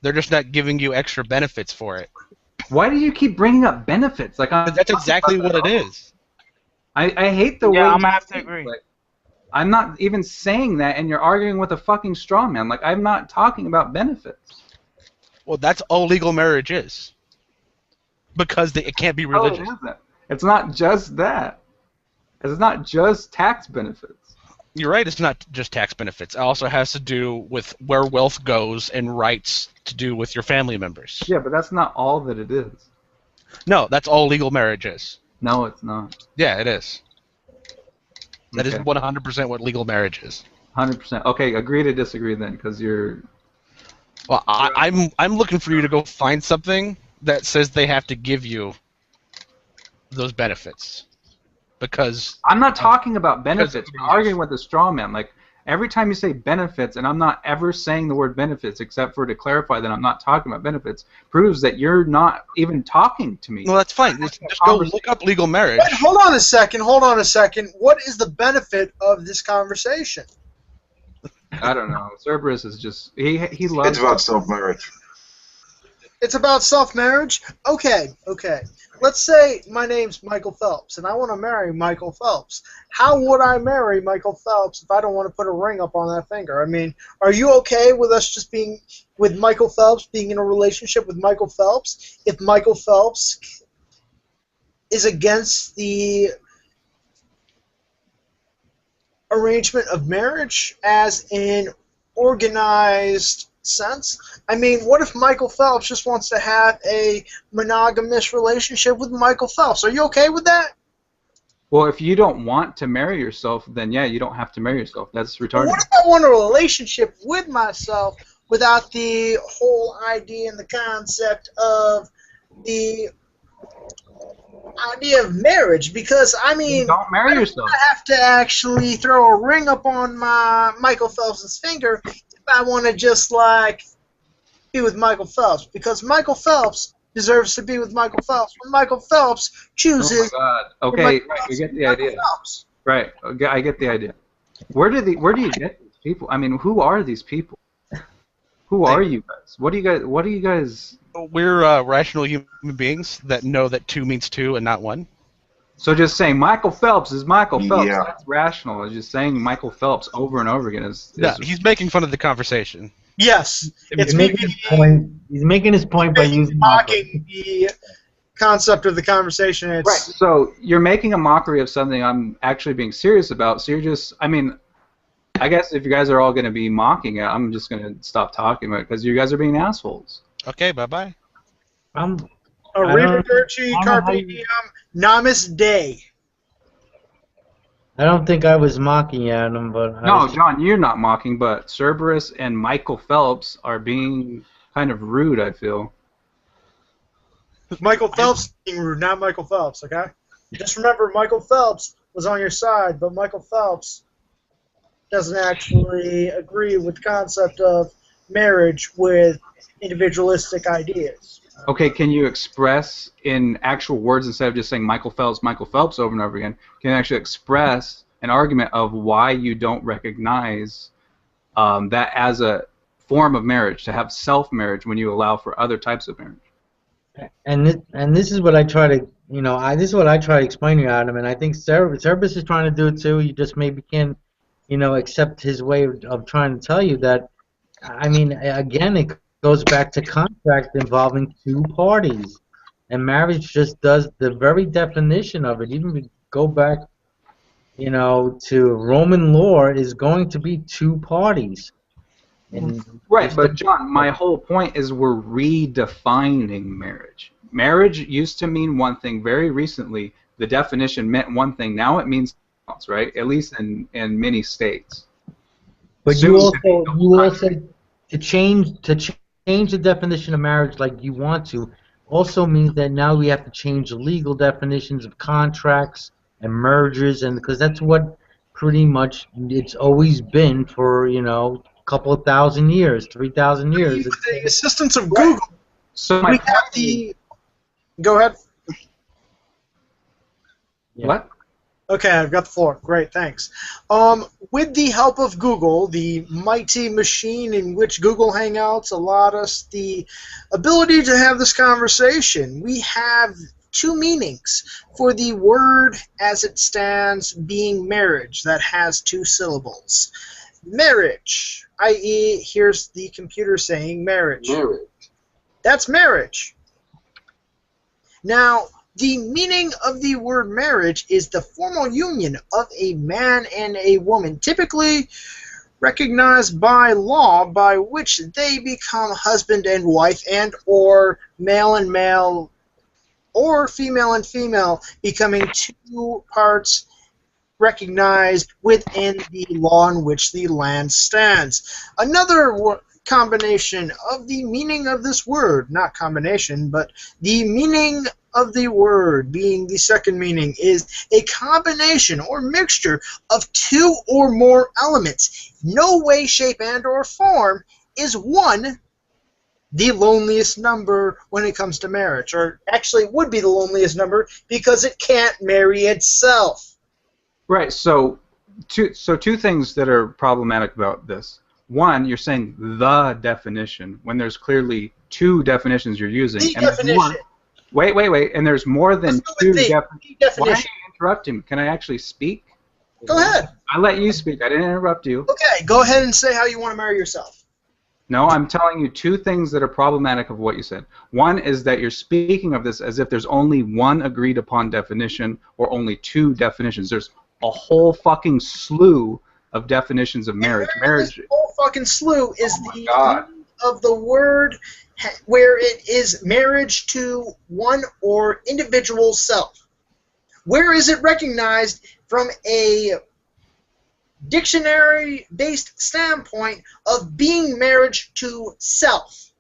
They're just not giving you extra benefits for it. Why do you keep bringing up benefits? Like that's exactly what it is. I hate the way. Yeah, I'm gonna have to agree. Like, I'm not even saying that, and you're arguing with a fucking straw man. Like, I'm not talking about benefits. Well, that's all legal marriage is. Because it can't be religious. Oh, it isn't. It's not just that. It's not just tax benefits. You're right, it's not just tax benefits. It also has to do with where wealth goes and rights to do with your family members. Yeah, but that's not all that it is. No, that's all legal marriage is. No, it's not. Yeah, it is. That is 100% what legal marriage is. 100%. Okay, agree to disagree then, because you're... Well, I'm looking for you to go find something that says they have to give you those benefits. Because... I'm not talking about benefits. You're arguing with a straw man. Like, every time you say benefits, and I'm not ever saying the word benefits except for to clarify that I'm not talking about benefits, proves that you're not even talking to me. Well, that's fine. Just go look up legal marriage. Wait, hold on a second. What is the benefit of this conversation? I don't know. Cerberus is just... He loves... It's about self-marriage. It's about self-marriage? Okay. Let's say my name's Michael Phelps, and I want to marry Michael Phelps. How would I marry Michael Phelps if I don't want to put a ring up on that finger? I mean, are you okay with us just being with Michael Phelps, being in a relationship with Michael Phelps, if Michael Phelps is against the arrangement of marriage as an organized sense? I mean, what if Michael Phelps just wants to have a monogamous relationship with Michael Phelps? Are you okay with that? Well, if you don't want to marry yourself, then yeah, you don't have to marry yourself. That's retarded. What if I want a relationship with myself without the whole idea and the concept of the idea of marriage? Because, I mean, you don't marry yourself. I have to actually throw a ring up on my Michael Phelps' finger if I want to just, like, be with Michael Phelps. Because Michael Phelps deserves to be with Michael Phelps. When Michael Phelps chooses... Oh, my God. Okay, right, we get the idea. Phelps. Right, I get the idea. Where do you get these people? I mean, who are these people? Who are you guys? What do you guys... We're rational human beings that know that 2 means 2 and not 1. So just saying Michael Phelps is Michael Phelps, Yeah. that's rational. Just saying Michael Phelps over and over again is Yeah, he's making fun of the conversation. Yes. It's He's making his point. He's making his point by using mocking the concept of the conversation. It's, right. So you're making a mockery of something I'm actually being serious about. So you're just, I mean, I guess if you guys are all going to be mocking it, I'm just going to stop talking about it because you guys are being assholes. Okay, bye-bye. Arrivederci, carpe diem, namaste. I don't think I was mocking at him, but No, John, you're not mocking, but Cerberus and Michael Phelps are being kind of rude, I feel. Michael Phelps is being rude, not Michael Phelps, okay? Just remember, Michael Phelps was on your side, but Michael Phelps doesn't actually agree with the concept of marriage with individualistic ideas. Okay, can you express in actual words instead of just saying Michael Phelps over and over again? Can you actually express an argument of why you don't recognize that as a form of marriage, to have self-marriage when you allow for other types of marriage? And this is what I try to, this is what I try to explain to you, Adam, and I think Cerberus is trying to do it too. You just maybe can't, accept his way of trying to tell you that. I mean, again, it goes back to contract involving 2 parties, and marriage just does the very definition of it. Even if you go back, to Roman law, is going to be 2 parties. And right, but John, my whole point is we're redefining marriage. Marriage used to mean one thing. Very recently, the definition meant one thing. Now it means something else, right? At least in many states. But soon to be you also to change the definition of marriage like you want to also means that now we have to change the legal definitions of contracts and mergers, and because that's what pretty much it's always been for a couple of thousand years, 3,000 years. With the assistance of Google, So we have the. Go ahead. What? Okay, I've got the floor. Great, thanks. With the help of Google, the mighty machine in which Google Hangouts allowed us the ability to have this conversation, we have two meanings for the word as it stands being marriage that has two syllables. Marriage, i.e., here's the computer saying marriage. Marriage. That's marriage. Now, the meaning of the word marriage is the formal union of a man and a woman, typically recognized by law, by which they become husband and wife, and or male and male, or female and female, becoming two parts recognized within the law in which the land stands. Another combination of the meaning of this word, not combination, but the meaning of the word being the second meaning, is a combination or mixture of two or more elements. No way, shape, and or form is one the loneliest number when it comes to marriage, or actually would be the loneliest number because it can't marry itself. Right. So two things that are problematic about this. One, you're saying the definition when there's clearly two definitions you're using. The and definition. Wait. And there's more than two definitions. Definition. Why are you interrupting me? Can I actually speak? Go ahead. I let you speak. I didn't interrupt you. Okay, go ahead and say how you want to marry yourself. No, I'm telling you two things that are problematic of what you said. One is that you're speaking of this as if there's only one agreed upon definition or only two definitions. There's a whole fucking slew of definitions of marriage. Marriage. This whole fucking slew is the meaning of the word where it is marriage to one or individual self. Where is it recognized from a dictionary-based standpoint of being marriage to self?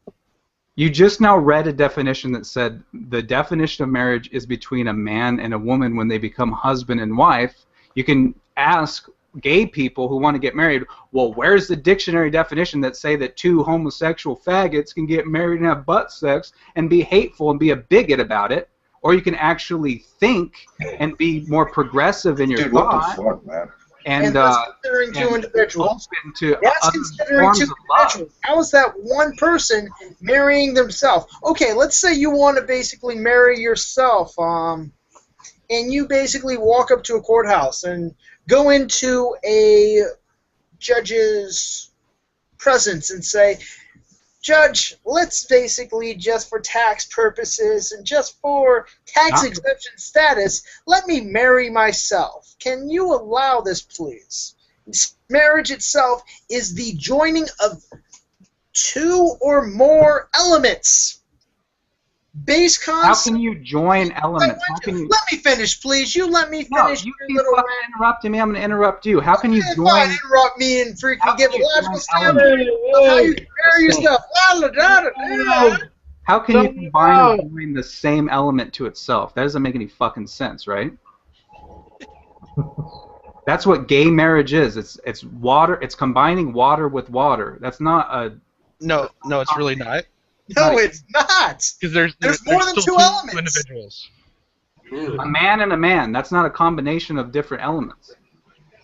You just now read a definition that said the definition of marriage is between a man and a woman when they become husband and wife. You can ask gay people who want to get married, well, where's the dictionary definition that say that two homosexual faggots can get married and have butt sex and be hateful and be a bigot about it? Or you can actually think and be more progressive in your thought. What the fuck, man? And that's considering two individuals. That's considering two individuals. How is that one person marrying themselves? Okay, let's say you want to basically marry yourself, and you basically walk up to a courthouse and go into a judge's presence and say, Judge, let's basically, just for tax purposes and just for tax exemption status, let me marry myself. Can you allow this, please? Marriage itself is the joining of two or more elements. Base concept. How can you join elements? How can you... Let me finish, please. You let me finish. No, you keep fucking interrupting me. I'm going to interrupt you. How can you join... Fine, interrupt me and freaking give a logical statement of how you marry yourself. How can you combine and join the same element to itself? That doesn't make any fucking sense, right? That's what gay marriage is. It's water. It's combining water with water. That's not a... No, it's really not. No, it's not. Because there's more than two elements. Individuals. A man and a man. That's not a combination of different elements.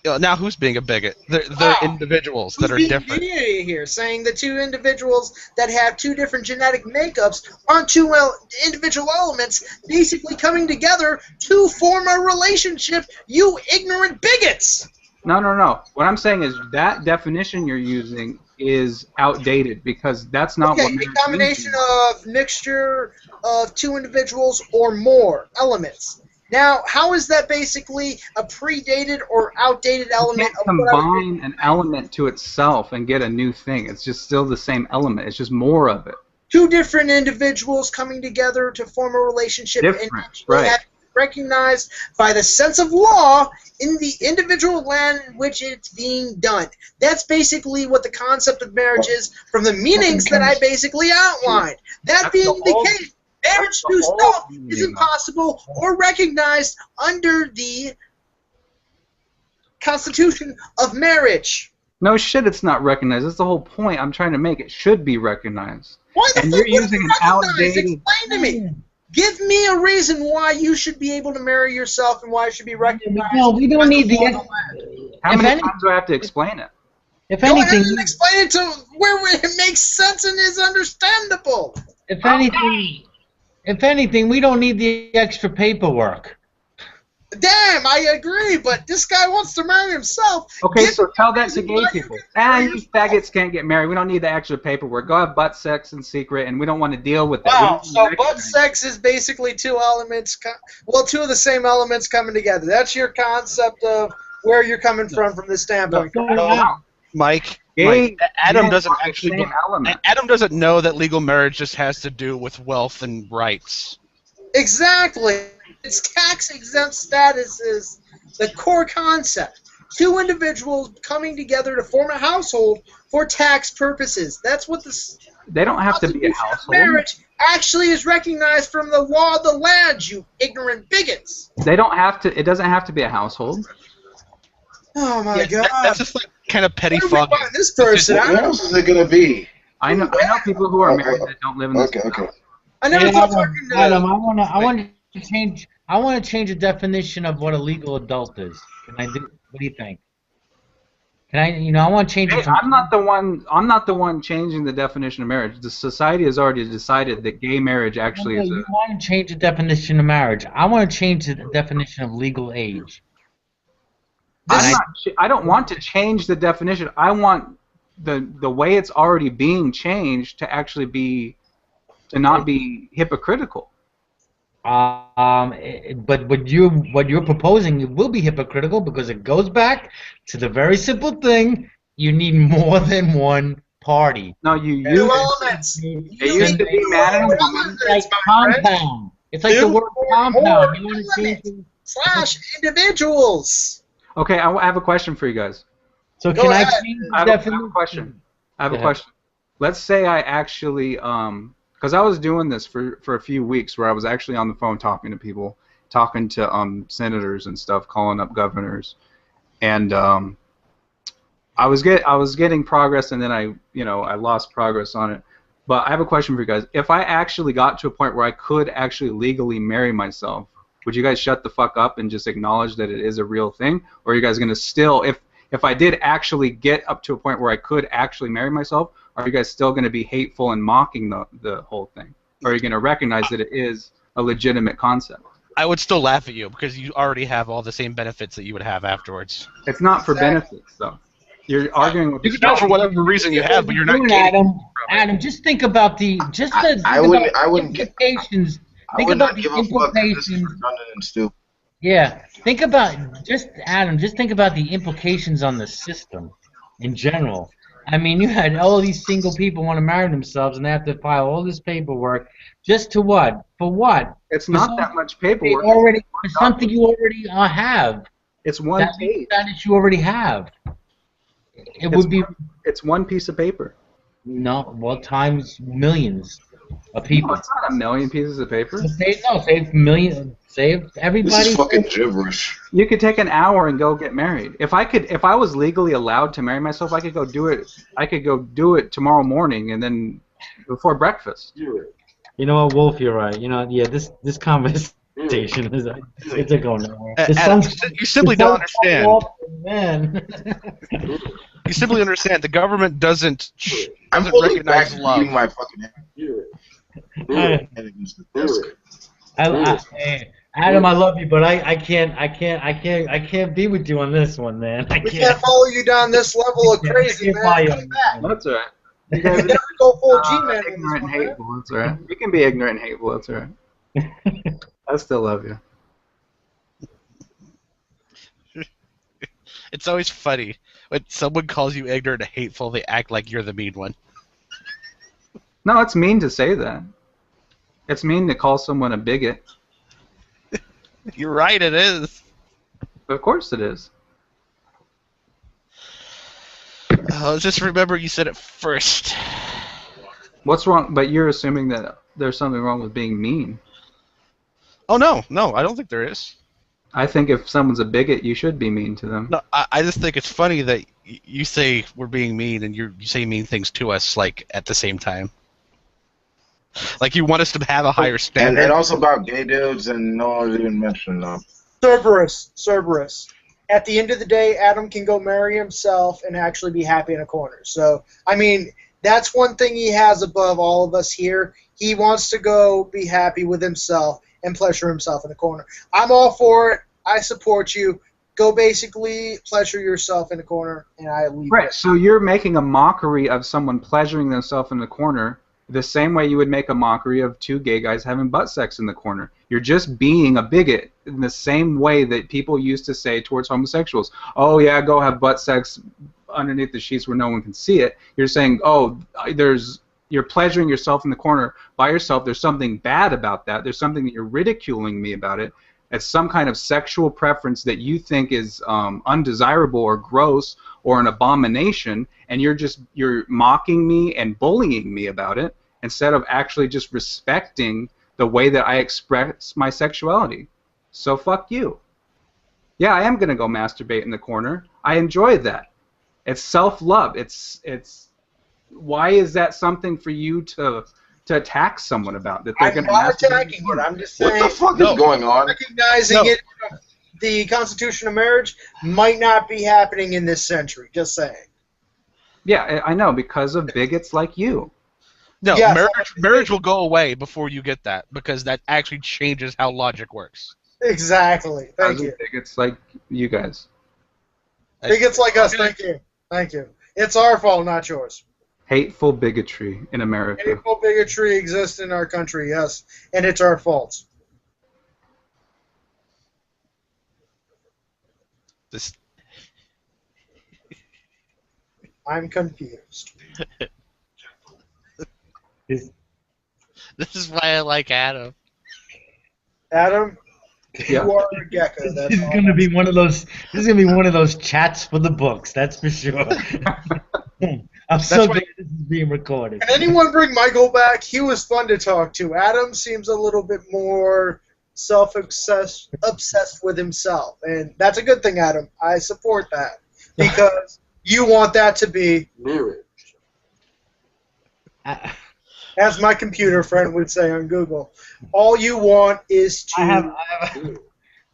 Now who's being a bigot? They're individuals that are different. Here, saying the two individuals that have two different genetic makeups aren't two individual elements basically coming together to form a relationship, you ignorant bigots! No. What I'm saying is that definition you're using is outdated because that's not what marriage means. A combination of mixture of two individuals or more elements. Now, how is that basically a predated or outdated element? You can't combine an element to itself and get a new thing. It's just still the same element. It's just more of it. Two different individuals coming together to form a relationship. Different, right. recognized by the sense of law in the individual land in which it's being done. That's basically what the concept of marriage is from the meanings that I basically outlined. That being the case, marriage through self isn't possible or recognized under the Constitution of marriage. No shit, it's not recognized. That's the whole point I'm trying to make. It should be recognized. Why the And fuck you're would it using be an recognized? outdated. Explain to me. Give me a reason why you should be able to marry yourself and why it should be recognized. No, we don't need the. How If many any- times do I have to explain it? If Go ahead anything, and explain it to where it makes sense and is understandable. if anything, we don't need the extra paperwork. Damn, I agree, but this guy wants to marry himself. Okay, Give so me tell a that to reason gay why you people. can marry You faggots can't get married. We don't need the extra paperwork. Go have butt sex in secret, and we don't want to deal with it. Wow, so butt sex is basically two elements, two of the same elements coming together. That's your concept of where you're coming from this standpoint. Mike, Gay Adam men doesn't are the actually. same element. Adam doesn't know that legal marriage just has to do with wealth and rights. Exactly. Its tax-exempt status is the core concept. Two individuals coming together to form a household for tax purposes. That's what the They don't have to be a household. marriage actually is recognized from the law of the land, you ignorant bigots. They don't have to. It doesn't have to be a household. Oh my God. That's just like kind of petty Where do we fucking. find this person? What else is it gonna be? I know people who are married that don't live in this. Okay. I never Hey, thought Adam, I want to change the definition of what a legal adult is. Can I do? What do you think? Can I? I want to change Hey, it. From, I'm not the one changing the definition of marriage. The society has already decided that gay marriage actually is. You want to change the definition of marriage. I want to change the definition of legal age. I don't want to change the definition. I want the way it's already being changed to actually be not be hypocritical. But what you're proposing, it will be hypocritical because it goes back to the very simple thing: you need more than one party. No, you Two use elements. it used to be man and woman. It's like compound. It's like the word compound. You want to change it? / individuals. Okay, I have a question for you guys. So Go can I ahead. change the I have a definition? question. I have Go a ahead. question. Let's say I actually, because I was doing this for a few weeks, where I was actually on the phone talking to people, talking to senators and stuff, calling up governors, and I was getting progress, and then I lost progress on it. But I have a question for you guys. If I actually got to a point where I could actually legally marry myself, would you guys shut the fuck up and just acknowledge that it is a real thing? Or are you guys going to still, if I did actually get up to a point where I could actually marry myself, are you guys still going to be hateful and mocking the whole thing? Or are you going to recognize that it is a legitimate concept? I would still laugh at you because you already have all the same benefits that you would have afterwards. It's not for benefits, though. You're arguing with You can do it for whatever reason you have, but you're not Doing, getting. Adam, just think about the I wouldn't get- implications. I Think would about not the give a fuck if this is implications. redundant and stupid. Yeah, think about Adam. Just think about the implications on the system in general. I mean, you had all these single people want to marry themselves, and they have to file all this paperwork just to what? For what? It's For not some- that much they paperwork. already for something you already have. It's one That page. status you already have. It would be It's one piece of paper. no, well, times millions of people. No, it's not a million pieces of paper. Save millions. Save This everybody. is fucking gibberish. You could take an hour and go get married. If I was legally allowed to marry myself, I could go do it. I could go do it tomorrow morning and then before breakfast. You know what, Wolf? You're right. This conversation is it's going nowhere. The Adam, sun's- you simply the don't sun's coming understand. up, man. You simply understand the government doesn't I'm holding recognize back love. eating my fucking head against the desk. Hey, Adam, I love you, but I can't be with you on this one, man. I We can't. can't follow you down this level of crazy, I can't follow man. you Come on back. That's all right. You You guys never go full are G-man on this ignorant and one, man. hateful. That's all right. You can be ignorant and hateful. That's all right. I still love you. It's always funny when someone calls you ignorant and hateful. They act like you're the mean one. No, it's mean to say that. It's mean to call someone a bigot. You're right, it is. Of course it is. Just remember you said it first. What's wrong? But you're assuming that there's something wrong with being mean. Oh, no, I don't think there is. I think if someone's a bigot, you should be mean to them. No, I just think it's funny that you say we're being mean and you say mean things to us, like, at the same time. Like, you want us to have a higher standard. And also about gay dudes, and no one even mentioned them. Cerberus. At the end of the day, Adam can go marry himself and actually be happy in a corner. So, I mean, that's one thing he has above all of us here. He wants to go be happy with himself and pleasure himself in a corner. I'm all for it. I support you. Go basically pleasure yourself in a corner, and I leave Right, it. so you're making a mockery of someone pleasuring themselves in the corner the same way you would make a mockery of two gay guys having butt sex in the corner. You're just being a bigot in the same way that people used to say towards homosexuals. Oh, yeah, go have butt sex underneath the sheets where no one can see it. You're saying, oh, you're pleasuring yourself in the corner by yourself. There's something bad about that. There's something that you're ridiculing me about it. It's some kind of sexual preference that you think is undesirable or gross or an abomination, and you're mocking me and bullying me about it instead of actually just respecting the way that I express my sexuality. So fuck you. Yeah, I am gonna go masturbate in the corner. I enjoy that. It's self-love. It's why is that something for you to attack someone about? That they're I'm not attacking it. I'm just saying. What the fuck is going on? Recognizing it, the Constitution of Marriage might not be happening in this century. Just saying. Yeah, I know, because of bigots like you. No, Yes, marriage will go away before you get that, because that actually changes how logic works. Exactly. Thank Because you. of bigots like you guys. Bigots like us. Thank you. Thank you. It's our fault, not yours. Hateful bigotry in America. Hateful bigotry exists in our country, yes, and it's our fault. This I'm confused. is why I like Adam. Adam, Yeah. you are a gecko. That's This is all. gonna be one of those. This is gonna be one of those chats for the books. That's for sure. I'm so why- glad this is being recorded. Can anyone bring Michael back? He was fun to talk to. Adam seems a little bit more obsessed with himself, and that's a good thing, Adam. I support that because you want that to be Marriage. as my computer friend would say on Google. All you want is to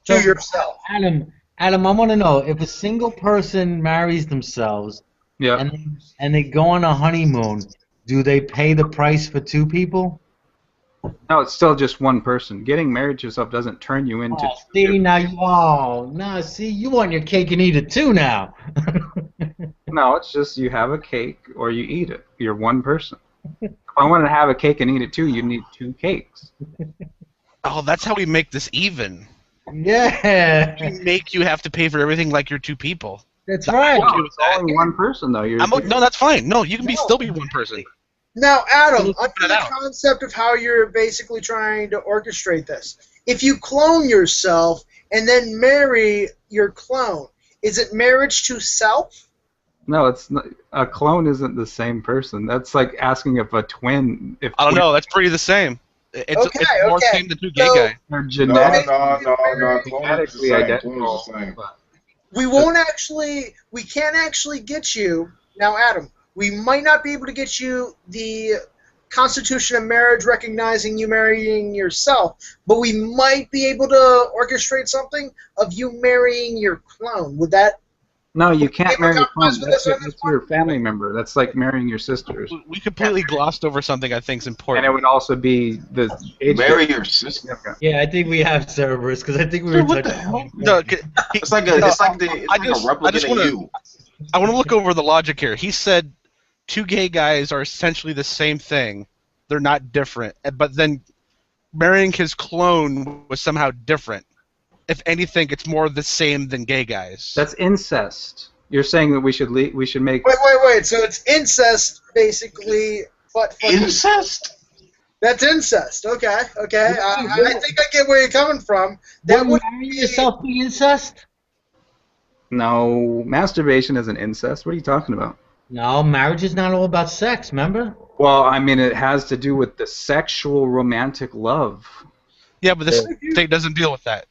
So, yourself. Adam, I want to know if a single person marries themselves Yeah. and they go on a honeymoon, do they pay the price for two people? No, it's still just one person. Getting married to yourself doesn't turn you into. Oh, see now, see you want your cake and eat it too now. No, it's just you have a cake or you eat it. You're one person. If I wanted to have a cake and eat it too, you need two cakes. Oh, that's how we make this even. Yeah, We make you have to pay for everything like you're two people. that's right. No, it's only one person though. No, that's fine. No, you can still be one person. Now, Adam, Let's under put it the out. concept of how you're basically trying to orchestrate this, if you clone yourself and then marry your clone, is it marriage to self? No, it's not, a clone isn't the same person. That's like asking if a twin. If I don't know. That's pretty the same. It's more the same than two gay So- guys. they're No, genetic, no. Clone is the genetically same. identical. Clone is the same. but- We can't actually get you, now Adam, we might not be able to get you the Constitution of Marriage recognizing you marrying yourself, but we might be able to orchestrate something of you marrying your clone. Would that... No, you can't Give a marry a compromise clone. for this one, That's your family member. That's like marrying your sisters. We completely glossed over something I think is And important. it would also be the age Marry difference. your sister. Yeah, I think we have Cerberus because I think we were What the touching. hell? No, It's like a replicant wanna- of you. I want to look over the logic here. He said two gay guys are essentially the same thing. They're not different. But then marrying his clone was somehow different. If anything, it's more the same than gay guys. That's incest. You're saying that we should make. Wait. So it's incest, basically, but for Incest? That's incest. Okay. I think I get where you're coming from. That would marry yourself be incest? No, masturbation isn't incest. What are you talking about? No, marriage is not all about sex, remember? Well, I mean, it has to do with the sexual romantic love. Yeah, but this state doesn't deal with that.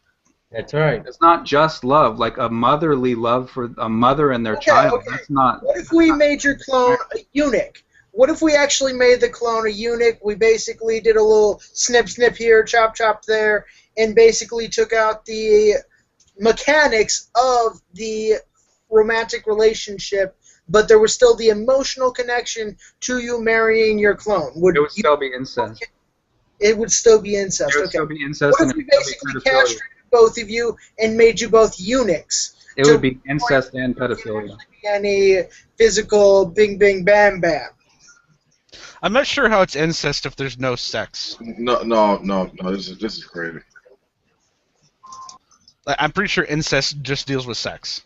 That's right. It's not just love, like a motherly love for a mother and their child. Okay. That's not. What if we made your clone a eunuch? What if we actually made the clone a eunuch? We basically did a little snip here, chop there, and basically took out the mechanics of the romantic relationship, but there was still the emotional connection to you marrying your clone. It would still be incest. It would still be incest. It would still be incest. What if we basically castrated both of you and made you both eunuchs? It would be incest and pedophilia. Any physical bing bam bam. I'm not sure how it's incest if there's no sex. No. This is crazy. I'm pretty sure incest just deals with sex.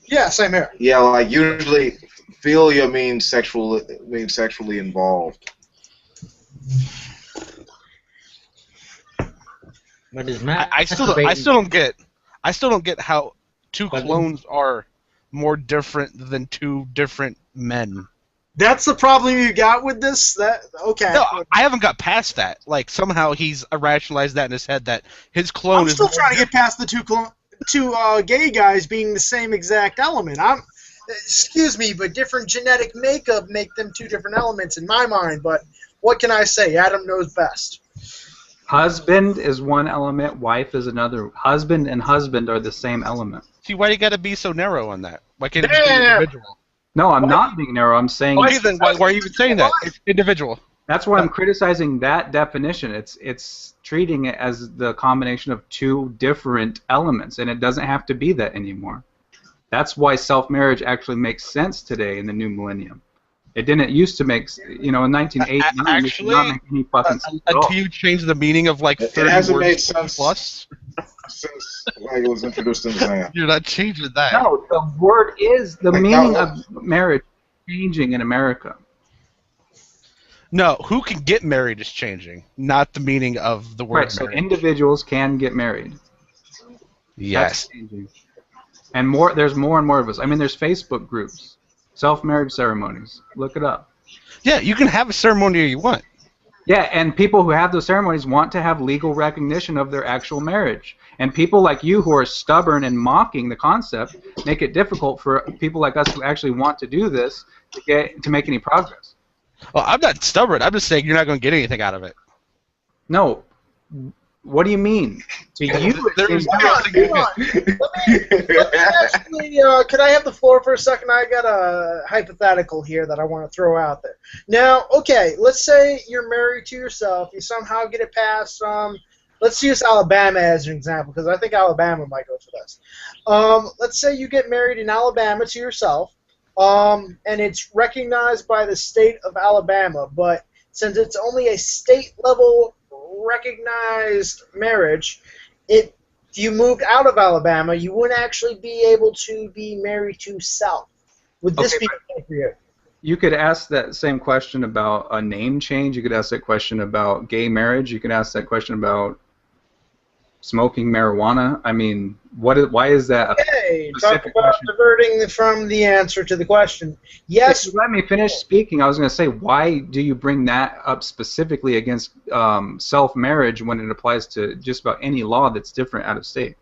Yeah, same here. Yeah, like usually philia means sexually involved. But is I still don't get how two clones are more different than two different men. That's the problem you got with this? Okay. No, I haven't got past that. Like, somehow he's rationalized that in his head that his clone is... I'm still trying to get past the two gay guys being the same exact element. Excuse me, but different genetic makeup make them two different elements in my mind, but what can I say? Adam knows best. Husband is one element, wife is another. Husband and husband are the same element. See, why do you got to be so narrow on that? Why can't it just be individual? No, I'm not being narrow. I'm saying. Okay, then why are you even saying that? It's individual. That's why I'm criticizing that definition. It's treating it as the combination of two different elements, and it doesn't have to be that anymore. That's why self-marriage actually makes sense today in the new millennium. It didn't used to make, in 1989, actually, it did not make any fucking sense at all. Until you change the meaning of like 30 it hasn't words made sense plus. Since it was introduced in the Zan. You're not changing that. No, the word is the meaning of marriage changing in America. No, who can get married is changing, not the meaning of the word Right, so marriage. individuals can get married. Yes. That's changing. And there's more and more of us. I mean, there's Facebook groups, self-marriage ceremonies. Look it up. Yeah, you can have a ceremony you want. Yeah, and people who have those ceremonies want to have legal recognition of their actual marriage. And people like you who are stubborn and mocking the concept make it difficult for people like us who actually want to do this to make any progress. Well, I'm not stubborn. I'm just saying you're not going to get anything out of it. No. What do you mean? To you, there's Hang on. Let me actually, could I have the floor for a second? I got a hypothetical here that I want to throw out there. Now, okay, let's say you're married to yourself. You somehow get it past, let's use Alabama as an example, because I think Alabama might go for this. Let's say you get married in Alabama to yourself, and it's recognized by the state of Alabama, but since it's only a state-level recognized marriage, if you moved out of Alabama, you wouldn't actually be able to be married to self. Would this be okay for you? You could ask that same question about a name change. You could ask that question about gay marriage. You could ask that question about smoking marijuana. I mean, why is that a talk about question? diverting from the answer to the question. Yes. If you let me finish speaking, I was going to say, why do you bring that up specifically against self-marriage when it applies to just about any law that's different out of state?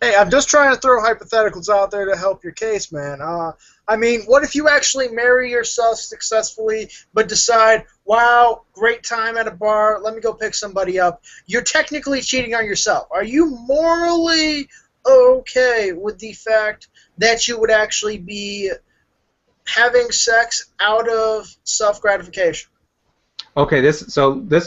Hey, I'm just trying to throw hypotheticals out there to help your case, man. I mean, what if you actually marry yourself successfully, but decide, wow, great time at a bar, let me go pick somebody up. You're technically cheating on yourself. Are you morally okay with the fact that you would actually be having sex out of self-gratification? Okay, this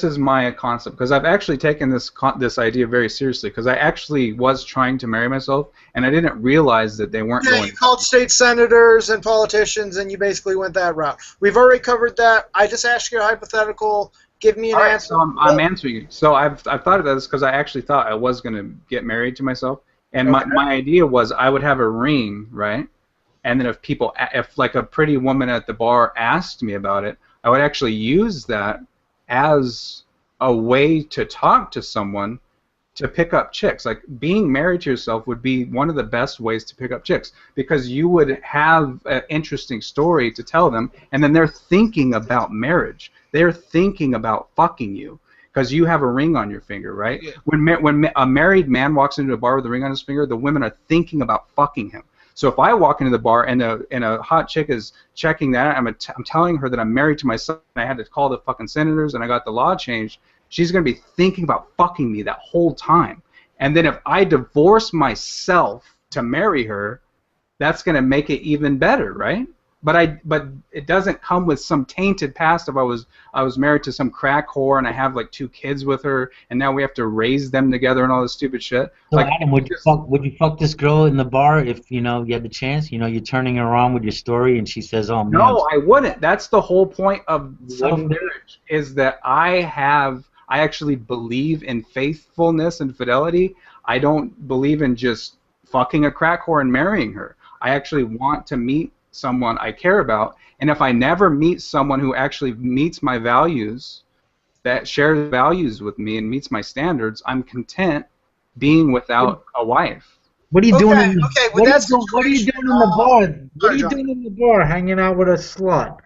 is my concept, because I've actually taken this idea very seriously, because I actually was trying to marry myself, and I didn't realize that they weren't going. You called state senators and politicians, and you basically went that route. We've already covered that. I just asked you a hypothetical. Give me an answer. So I'm answering you. So I've thought of this because I actually thought I was going to get married to myself, and my idea was I would have a ring, right? And then if like a pretty woman at the bar asked me about it, I would actually use that as a way to talk to someone to pick up chicks. Like, being married to yourself would be one of the best ways to pick up chicks, because you would have an interesting story to tell them, and then they're thinking about marriage. They're thinking about fucking you because you have a ring on your finger, right? Yeah. When a married man walks into a bar with a ring on his finger, the women are thinking about fucking him. So if I walk into the bar and a hot chick is checking that, I'm telling her that I'm married to myself and I had to call the fucking senators and I got the law changed, she's going to be thinking about fucking me that whole time. And then if I divorce myself to marry her, that's going to make it even better, right? But it doesn't come with some tainted past of I was married to some crack whore and I have like 2 kids with her and now we have to raise them together and all this stupid shit. So like, Adam, would you fuck this girl in the bar if you had the chance? You're turning her on with your story and she says, "Oh man." No, I wouldn't. That's the whole point of self-marriage, is that I actually believe in faithfulness and fidelity. I don't believe in just fucking a crack whore and marrying her. I actually want to meet someone I care about, and if I never meet someone who actually meets my values, that shares values with me and meets my standards, I'm content being without a wife. What are you doing? What are you doing in the bar? What are you doing in the bar? Hanging out with a slut?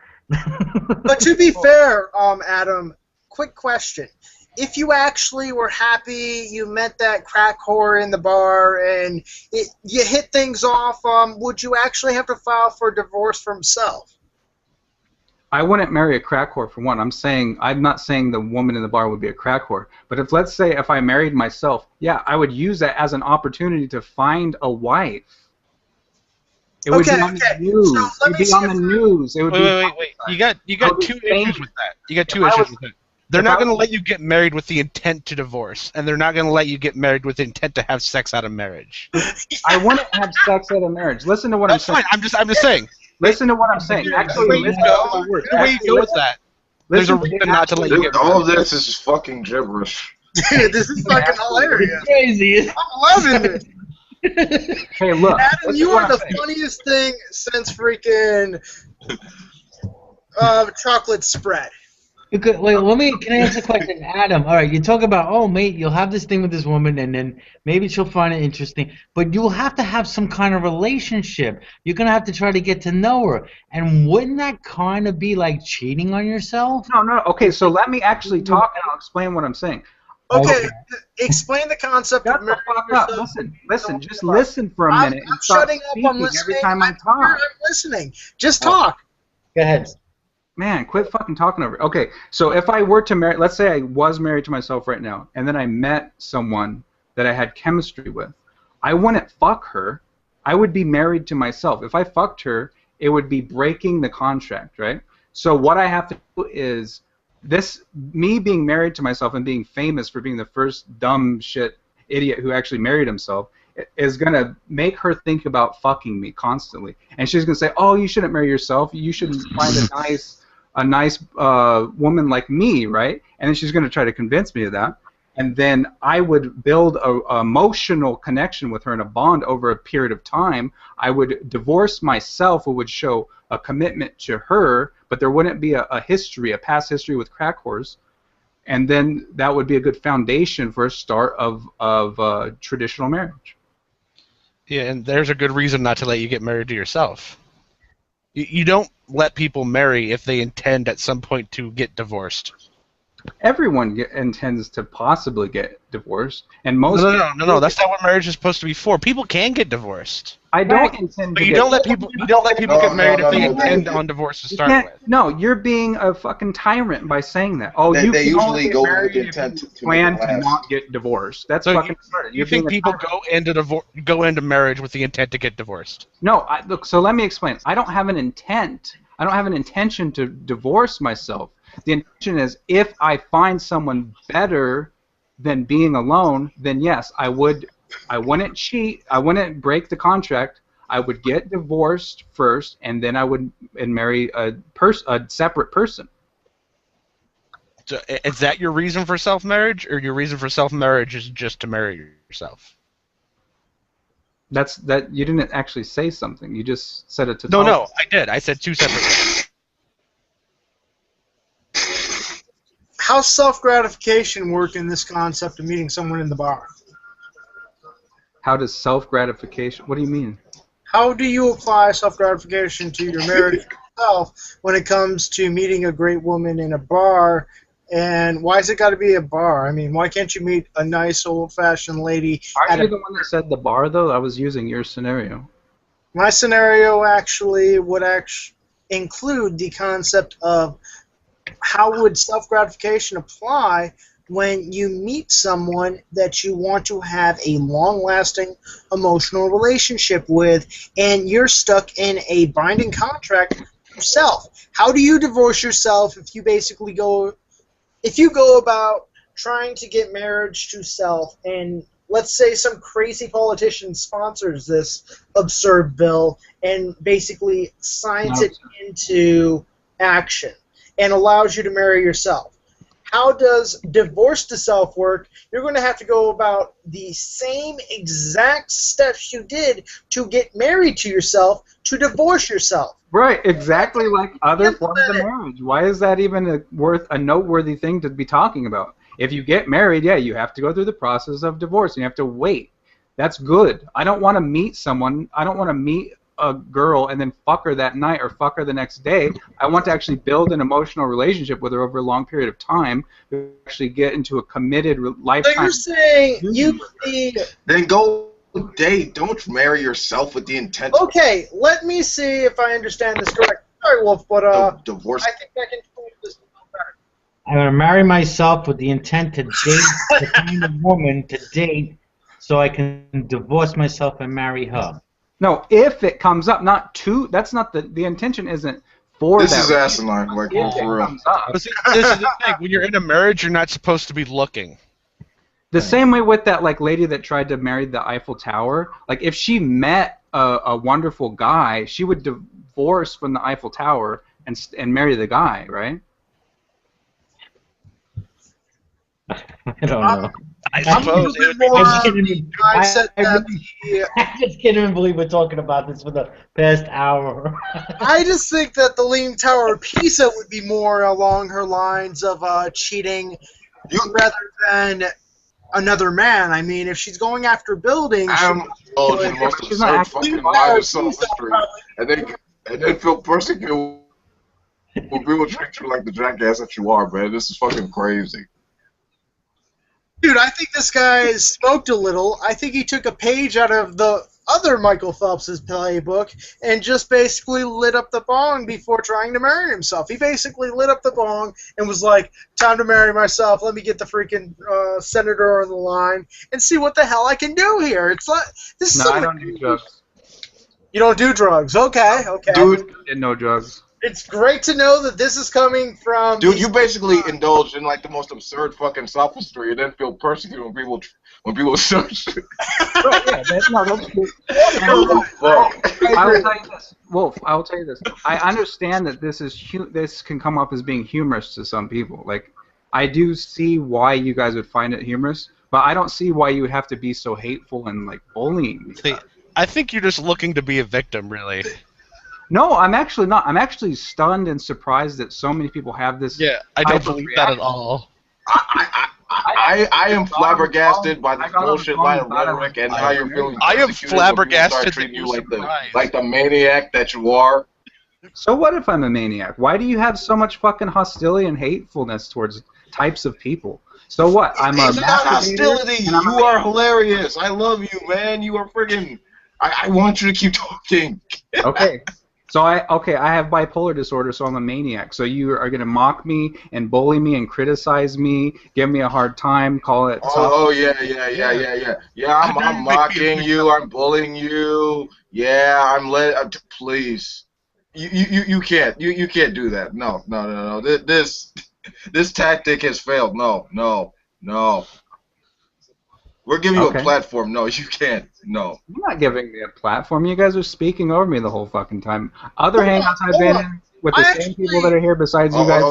But to be fair, Adam, quick question. If you actually were happy, you met that crack whore in the bar, and you hit things off, would you actually have to file for divorce for himself? I wouldn't marry a crack whore, for one. I'm not saying the woman in the bar would be a crack whore. But let's say if I married myself, yeah, I would use that as an opportunity to find a wife. It would be on the news. So it would be on the news. It would wait. You got 2 issues with that. You got 2 issues with that. They're not going to let you get married with the intent to divorce, and they're not going to let you get married with the intent to have sex out of marriage. I wouldn't have sex out of marriage. Listen to what I'm saying. I'm just saying. Listen to what I'm saying. Actually, where you go with that. There's a reason not to let you get married. All of this is fucking gibberish. Dude, this is fucking hilarious. It's crazy. I'm loving it. Hey, look. Adam, you are the funniest thing since freaking chocolate spread. Wait, can I answer a question? Adam, all right, you talk about, oh, mate, you'll have this thing with this woman, and then maybe she'll find it interesting, but you'll have to have some kind of relationship. You're going to have to try to get to know her. And wouldn't that kind of be like cheating on yourself? No. Okay, so let me actually talk, and I'll explain what I'm saying. Okay, explain the concept of marrying yourself. Listen, just listen for a minute. I'm shutting up, I'm listening. Every time I talk. I'm listening. Just talk. Go ahead. Man, quit fucking talking over it. Okay, so if I were to marry, let's say I was married to myself right now, and then I met someone that I had chemistry with, I wouldn't fuck her. I would be married to myself. If I fucked her, it would be breaking the contract, right? So what I have to do is, me being married to myself and being famous for being the first dumb shit idiot who actually married himself is going to make her think about fucking me constantly. And she's going to say, oh, you shouldn't marry yourself. You should find a nice woman like me, right? And then she's going to try to convince me of that. And then I would build a emotional connection with her and a bond over a period of time. I would divorce myself, it would show a commitment to her, but there wouldn't be a past history with crack whores. And then that would be a good foundation for a start of traditional marriage. Yeah, and there's a good reason not to let you get married to yourself. You don't let people marry if they intend at some point to get divorced. Everyone intends to possibly get divorced, and most. No. That's not what marriage is supposed to be for. People can get divorced. I don't intend. But you don't let people get married if they intend on divorce to start with. No, you're being a fucking tyrant by saying that. Oh, they usually go with the intent to plan to not get divorced. That's fucking absurd. You think people go into marriage with the intent to get divorced? No, look. So let me explain. I don't have an intent. I don't have an intention to divorce myself. The intention is, if I find someone better than being alone, then yes, I wouldn't cheat. I wouldn't break the contract. I would get divorced first, and then I would marry a separate person. So is that your reason for self-marriage, or your reason for self-marriage is just to marry yourself? That you didn't actually say something. You just said it to. No, I did. I said 2 separate things. how's self-gratification work in this concept of meeting someone in the bar? How does self-gratification? What do you mean? How do you apply self-gratification to your marriage yourself when it comes to meeting a great woman in a bar? And why has it got to be a bar? I mean, why can't you meet a nice old-fashioned lady? Are you the one that said the bar, though? I was using your scenario. My scenario actually would include the concept of how would self-gratification apply when you meet someone that you want to have a long-lasting emotional relationship with, and you're stuck in a binding contract yourself. How do you divorce yourself if you basically go about trying to get marriage to self, and let's say some crazy politician sponsors this absurd bill and basically signs it into action and allows you to marry yourself? How does divorce to self work? You're going to have to go about the same exact steps you did to get married to yourself to divorce yourself. Right, exactly like other forms of marriage. Why is that even a noteworthy thing to be talking about? If you get married, yeah, you have to go through the process of divorce, and you have to wait. That's good. I don't want to meet someone. I don't want to meet a girl and then fuck her that night or fuck her the next day. I want to actually build an emotional relationship with her over a long period of time to actually get into a committed lifetime. So you're saying you need... Then go date. Don't marry yourself with the intent. Okay, let me see if I understand this correctly. Sorry, Wolf, but divorce. I think I can prove this. I'm going to marry myself with the intent to date, to find a woman to date so I can divorce myself and marry her. No, if it comes up, not to. That's not the intention. Isn't for this that. This is asinine, like for real. But see, this is the thing. When you're in a marriage, you're not supposed to be looking. The same way with that lady that tried to marry the Eiffel Tower. Like if she met a wonderful guy, she would divorce from the Eiffel Tower and marry the guy, right? I don't know. I suppose it would be. I just can't even believe we're talking about this for the past hour. I just think that the Leaning Tower of Pisa would be more along her lines of cheating rather than another man. I mean, if she's going after buildings, she's not fucking lie to self-history, and then feel persecuted when people treat you like the jackass that you are, man. This is fucking crazy. Dude, I think this guy smoked a little. I think he took a page out of the other Michael Phelps' playbook and just basically lit up the bong before trying to marry himself. He basically lit up the bong and was like, time to marry myself. Let me get the freaking senator on the line and see what the hell I can do here. It's like this. No, I don't do drugs. You don't do drugs. Okay, okay. Dude, no drugs. It's great to know that this is coming from... Dude, you basically indulge in like the most absurd fucking sophistry and then feel persecuted when people search. Right, yeah, that's I will tell you this, Wolf. I will tell you this. I understand that this can come off as being humorous to some people. Like, I do see why you guys would find it humorous, but I don't see why you would have to be so hateful and like bullying me. See, I think you're just looking to be a victim, really. No, I'm actually not. I'm actually stunned and surprised that so many people have this. Yeah, I don't believe that at all. I am flabbergasted by the bullshit line of rhetoric and how you're feeling. I am flabbergasted treating you like the maniac that you are. So what if I'm a maniac? Why do you have so much fucking hostility and hatefulness towards types of people? So what? It's not hostility. You are hilarious. I love you, man. You are friggin'. I want you to keep talking. Okay. So I have bipolar disorder, so I'm a maniac. So you are gonna mock me and bully me and criticize me, give me a hard time, call it. Oh yeah. I'm mocking you. I'm bullying you. Yeah, please. You can't do that. No. This tactic has failed. No. We're giving you a platform. No, you can't. No. You're not giving me a platform. You guys are speaking over me the whole fucking time. Other hangouts I've been in with the same people that are here besides you guys,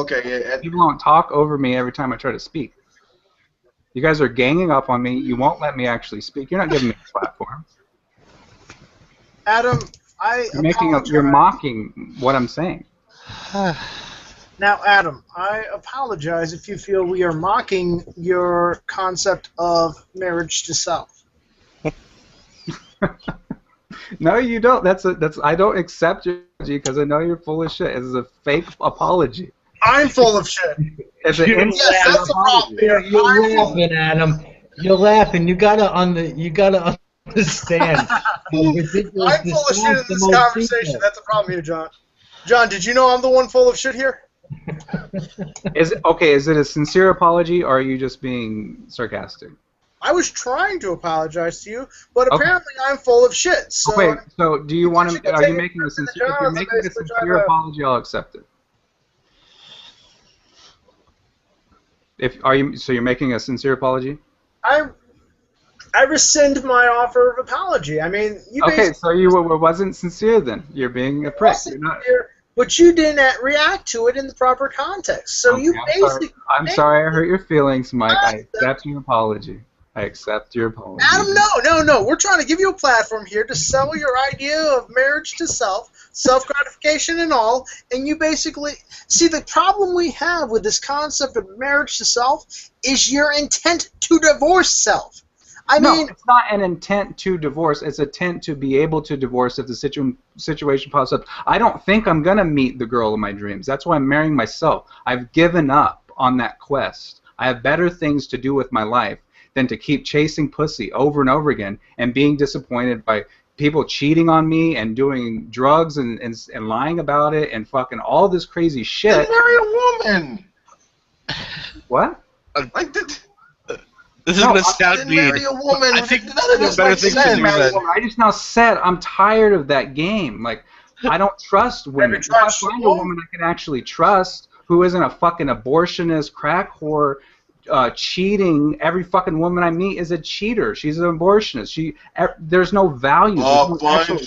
people don't talk over me every time I try to speak. You guys are ganging up on me. You won't let me actually speak. You're not giving me a platform. Adam, you're mocking what I'm saying. Now, Adam, I apologize if you feel we are mocking your concept of marriage to self. No, you don't. That's I don't accept your apology because I know you're full of shit. It's a fake apology. I'm full of shit. It's an Yes, that's the problem. You're laughing, Adam. You're laughing. You gotta understand. I'm full of shit in this conversation. That's the problem here, John. John, did you know I'm the one full of shit here? Is it a sincere apology, or are you just being sarcastic? I was trying to apologize to you, but apparently I'm full of shit. So Wait, so do you want to? Are you making a sincere? If you're making a sincere apology, I'll accept it. So you're making a sincere apology? I rescind my offer of apology. I mean, you so you wasn't sincere then. You're being a prick. You're not. But you didn't react to it in the proper context. So you basically. I'm sorry I hurt your feelings, Mike. I accept your apology. I accept your apology. Adam, no. We're trying to give you a platform here to sell your idea of marriage to self, self-gratification and all, and you basically... See, the problem we have with this concept of marriage to self is your intent to divorce self. I mean, it's not an intent to divorce. It's an intent to be able to divorce if the situation pops up. I don't think I'm going to meet the girl of my dreams. That's why I'm marrying myself. I've given up on that quest. I have better things to do with my life than to keep chasing pussy over and over again and being disappointed by people cheating on me and doing drugs and lying about it and fucking all this crazy shit. Then marry a woman. What? This is going to sound mean. Marry a woman. I think there's better things to do than... I just now said I'm tired of that game. Like, I don't trust women. If I find a woman I can actually trust who isn't a fucking abortionist, crack whore, cheating, every fucking woman I meet is a cheater. She's an abortionist. There's no value. Find a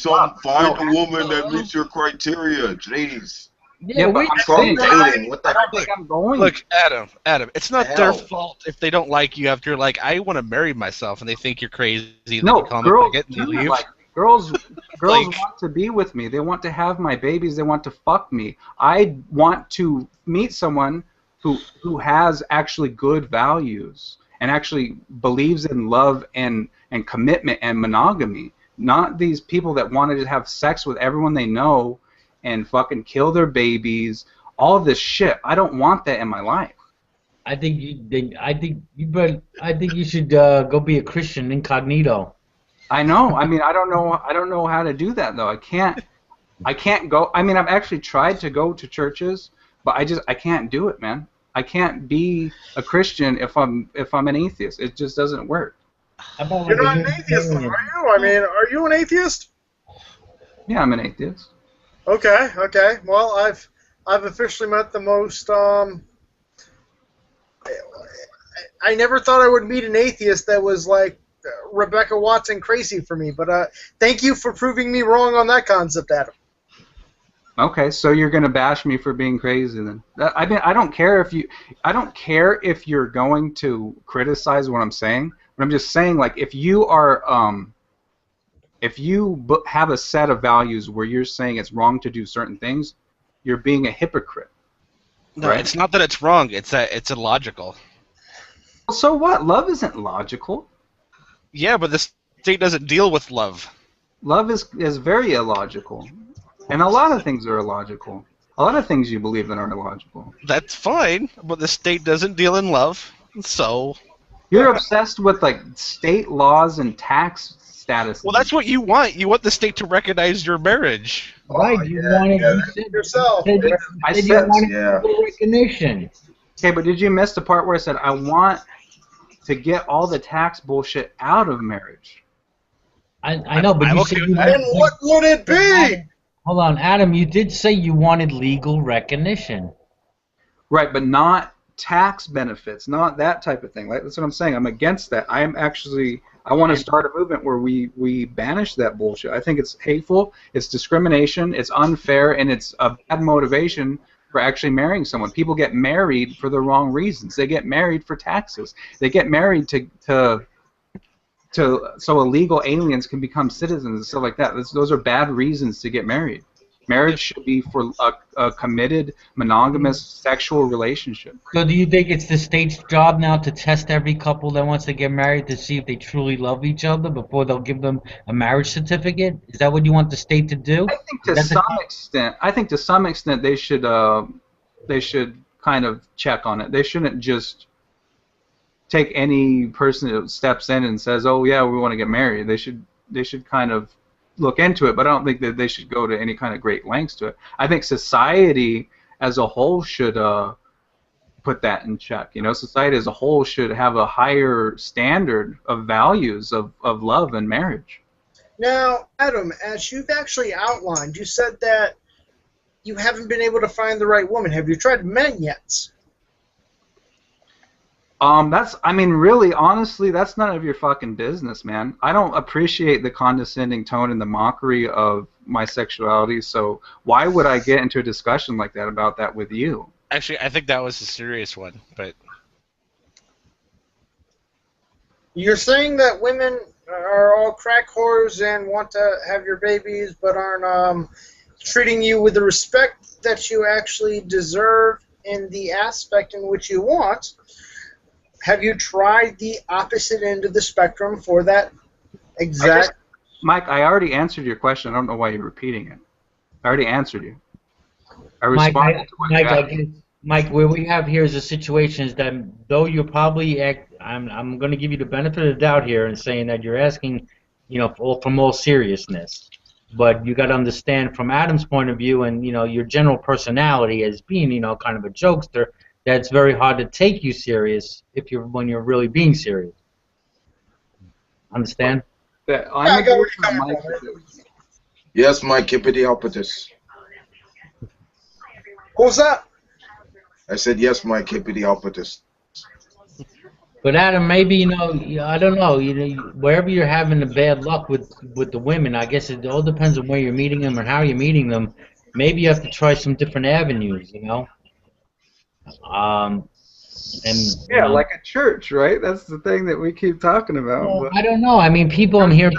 woman that meets your criteria. Jeez. Yeah, but I'm dating. What the fuck I'm going? Look, Adam, it's not their fault if they don't like you after, like, I want to marry myself, and they think you're crazy. No, girls leave. Girls want to be with me. They want to have my babies. They want to fuck me. I want to meet someone who has actually good values and actually believes in love and commitment and monogamy. Not these people that want to just have sex with everyone they know and fucking kill their babies. All this shit. I don't want that in my life. I think you should go be a Christian incognito. I know. I mean, I don't know how to do that though. I can't go. I mean, I've actually tried to go to churches, but I can't do it, man. I can't be a Christian if I'm an atheist. It just doesn't work. You're not an atheist, though, are you? I mean, are you an atheist? Yeah, I'm an atheist. Okay. Well, I've officially met the most. I never thought I would meet an atheist that was like Rebecca Watson crazy for me, but thank you for proving me wrong on that concept, Adam. Okay, so you're gonna bash me for being crazy then? I mean, I don't care if you're going to criticize what I'm saying, but I'm just saying, like, if you are if you have a set of values where you're saying it's wrong to do certain things, you're being a hypocrite. No, right? It's not that it's wrong. It's illogical. Well, so what? Love isn't logical. Yeah, but the state doesn't deal with love. Love is very illogical. And a lot of things are illogical. A lot of things you believe in are illogical. That's fine, but the state doesn't deal in love, so... You're obsessed with, like, state laws and tax status. Well, that's what you want. You want the state to recognize your marriage. Right, you wanted yourself. I said, recognition. Okay, but did you miss the part where I said I want to get all the tax bullshit out of marriage? I know, but you said you and what would it be? Hold on, Adam, you did say you wanted legal recognition. Right, but not tax benefits, not that type of thing. Like, that's what I'm saying. I'm against that. I want to start a movement where we banish that bullshit. I think it's hateful, it's discrimination, it's unfair, and it's a bad motivation for actually marrying someone. People get married for the wrong reasons. They get married for taxes. They get married so illegal aliens can become citizens and stuff like that. Those are bad reasons to get married. Marriage should be for a committed, monogamous, sexual relationship. So do you think it's the state's job now to test every couple that wants to get married to see if they truly love each other before they'll give them a marriage certificate? Is that what you want the state to do? I think to some extent they should kind of check on it. They shouldn't just take any person that steps in and says, "Oh yeah, we want to get married." They should kind of look into it, but I don't think that they should go to any kind of great lengths to it. I think society as a whole should put that in check. You know, society as a whole should have a higher standard of values of love and marriage. Now, Adam, as you've actually outlined, you said that you haven't been able to find the right woman. Have you tried men yet? Really, honestly, that's none of your fucking business, man. I don't appreciate the condescending tone and the mockery of my sexuality, so why would I get into a discussion like that about that with you? Actually, I think that was a serious one, but... You're saying that women are all crack whores and want to have your babies but aren't treating you with the respect that you actually deserve in the aspect in which you want. Have you tried the opposite end of the spectrum for that exact... Mike, I already answered your question. I don't know why you're repeating it. I already answered you. I responded to what you asked. Mike, what we have here is a situation is that though you're probably... I'm going to give you the benefit of the doubt here in saying that you're asking, you know, from all seriousness. But you got to understand from Adam's point of view and, you know, your general personality as being, you know, kind of a jokester, that's very hard to take you serious when you're really being serious. Understand? Yes, Mike, hippity hoppitus. What was that? I said yes, Mike, hippity hoppitus. But Adam, maybe, you know, I don't know, you know, wherever you're having the bad luck with the women, I guess it all depends on where you're meeting them or how you're meeting them. Maybe you have to try some different avenues, you know. Like a church, right? That's the thing that we keep talking about. Well, I don't know. I mean, I'm hearing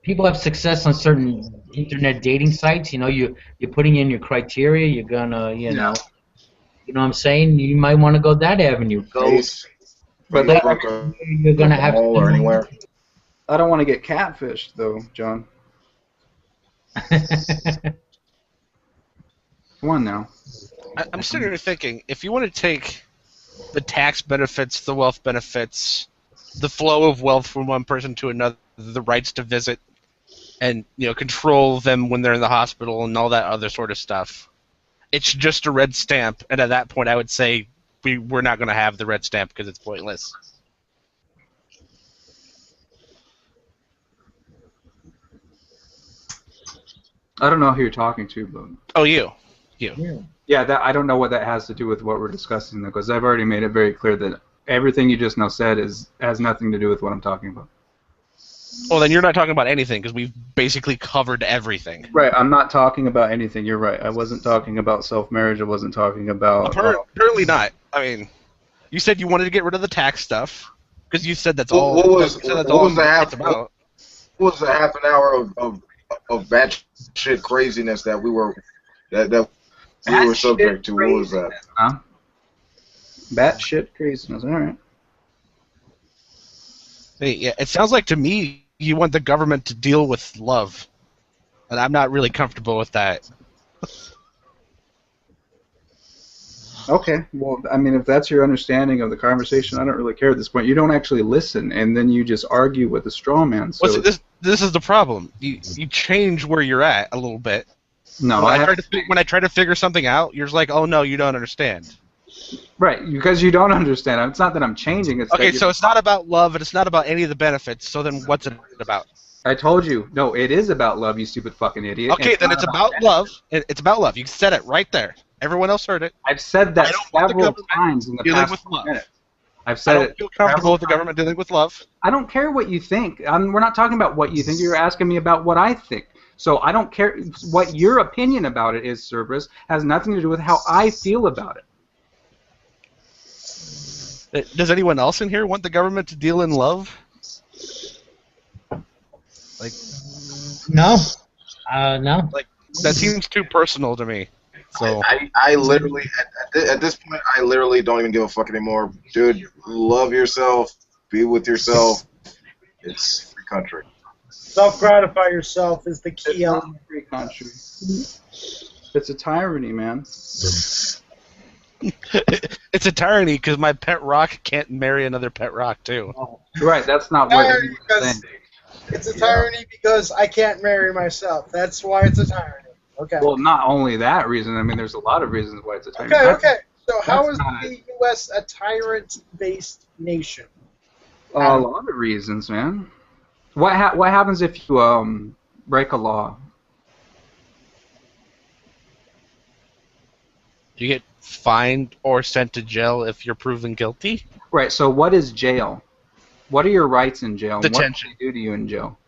people have success on certain internet dating sites. You know, you're putting in your criteria. You're gonna, you know what I'm saying. You might want to go that avenue. But you're gonna have or anywhere. I don't want to get catfished, though, John. Come on now. I'm sitting here thinking, if you want to take the tax benefits, the wealth benefits, the flow of wealth from one person to another, the rights to visit, and, you know, control them when they're in the hospital and all that other sort of stuff, it's just a red stamp. And at that point, I would say we're not going to have the red stamp because it's pointless. I don't know who you're talking to, but... Oh, you. Yeah, I don't know what that has to do with what we're discussing, though, because I've already made it very clear that everything you just now said has nothing to do with what I'm talking about. Well, then you're not talking about anything, because we've basically covered everything. Right, I'm not talking about anything. You're right. I wasn't talking about self-marriage. I wasn't talking about... Apparently not. I mean, you said you wanted to get rid of the tax stuff, because you said that's all. What was the half an hour of batshit craziness that we were subject to? What was that? Huh? Batshit craziness. All right. Hey, yeah, it sounds like to me you want the government to deal with love, and I'm not really comfortable with that. Okay, well, I mean, if that's your understanding of the conversation, I don't really care at this point. You don't actually listen, and then you just argue with a straw man. So well, this is the problem. You change where you're at a little bit. No, when I try to figure something out, you're just like, oh no, you don't understand. Right, because you don't understand. It's not that I'm changing. It's okay, so it's not about love, and it's not about any of the benefits. So then, what's it about? I told you. No, it is about love, you stupid fucking idiot. Okay, then it's about love. It's about love. You said it right there. Everyone else heard it. I've said that several times in the past minute. I've said I don't feel comfortable with the government dealing with love. I don't care what you think. We're not talking about what you think. You're asking me about what I think. So I don't care what your opinion about it is, Cerberus. Has nothing to do with how I feel about it. Does anyone else in here want the government to deal in love? Like, no. No. That seems too personal to me. So I literally at this point I literally don't even give a fuck anymore, dude. Love yourself, be with yourself. It's free country. Self-gratify yourself is the It's key not element. a free country. It's a tyranny, man. it's a tyranny because my pet rock can't marry another pet rock too. Right, that's not what Tyranny he was because saying. it's a tyranny because I can't marry myself. That's why it's a tyranny. Okay. Well, not only that reason. I mean, there's a lot of reasons why it's a tyranny. Okay. That's- Okay. So how is not- the U.S. a tyrant-based nation? A lot of reasons, man. What happens if you break a law? You get fined or sent to jail if you're proven guilty. Right. So what is jail? What are your rights in jail? And Detention. what do they do to you in jail?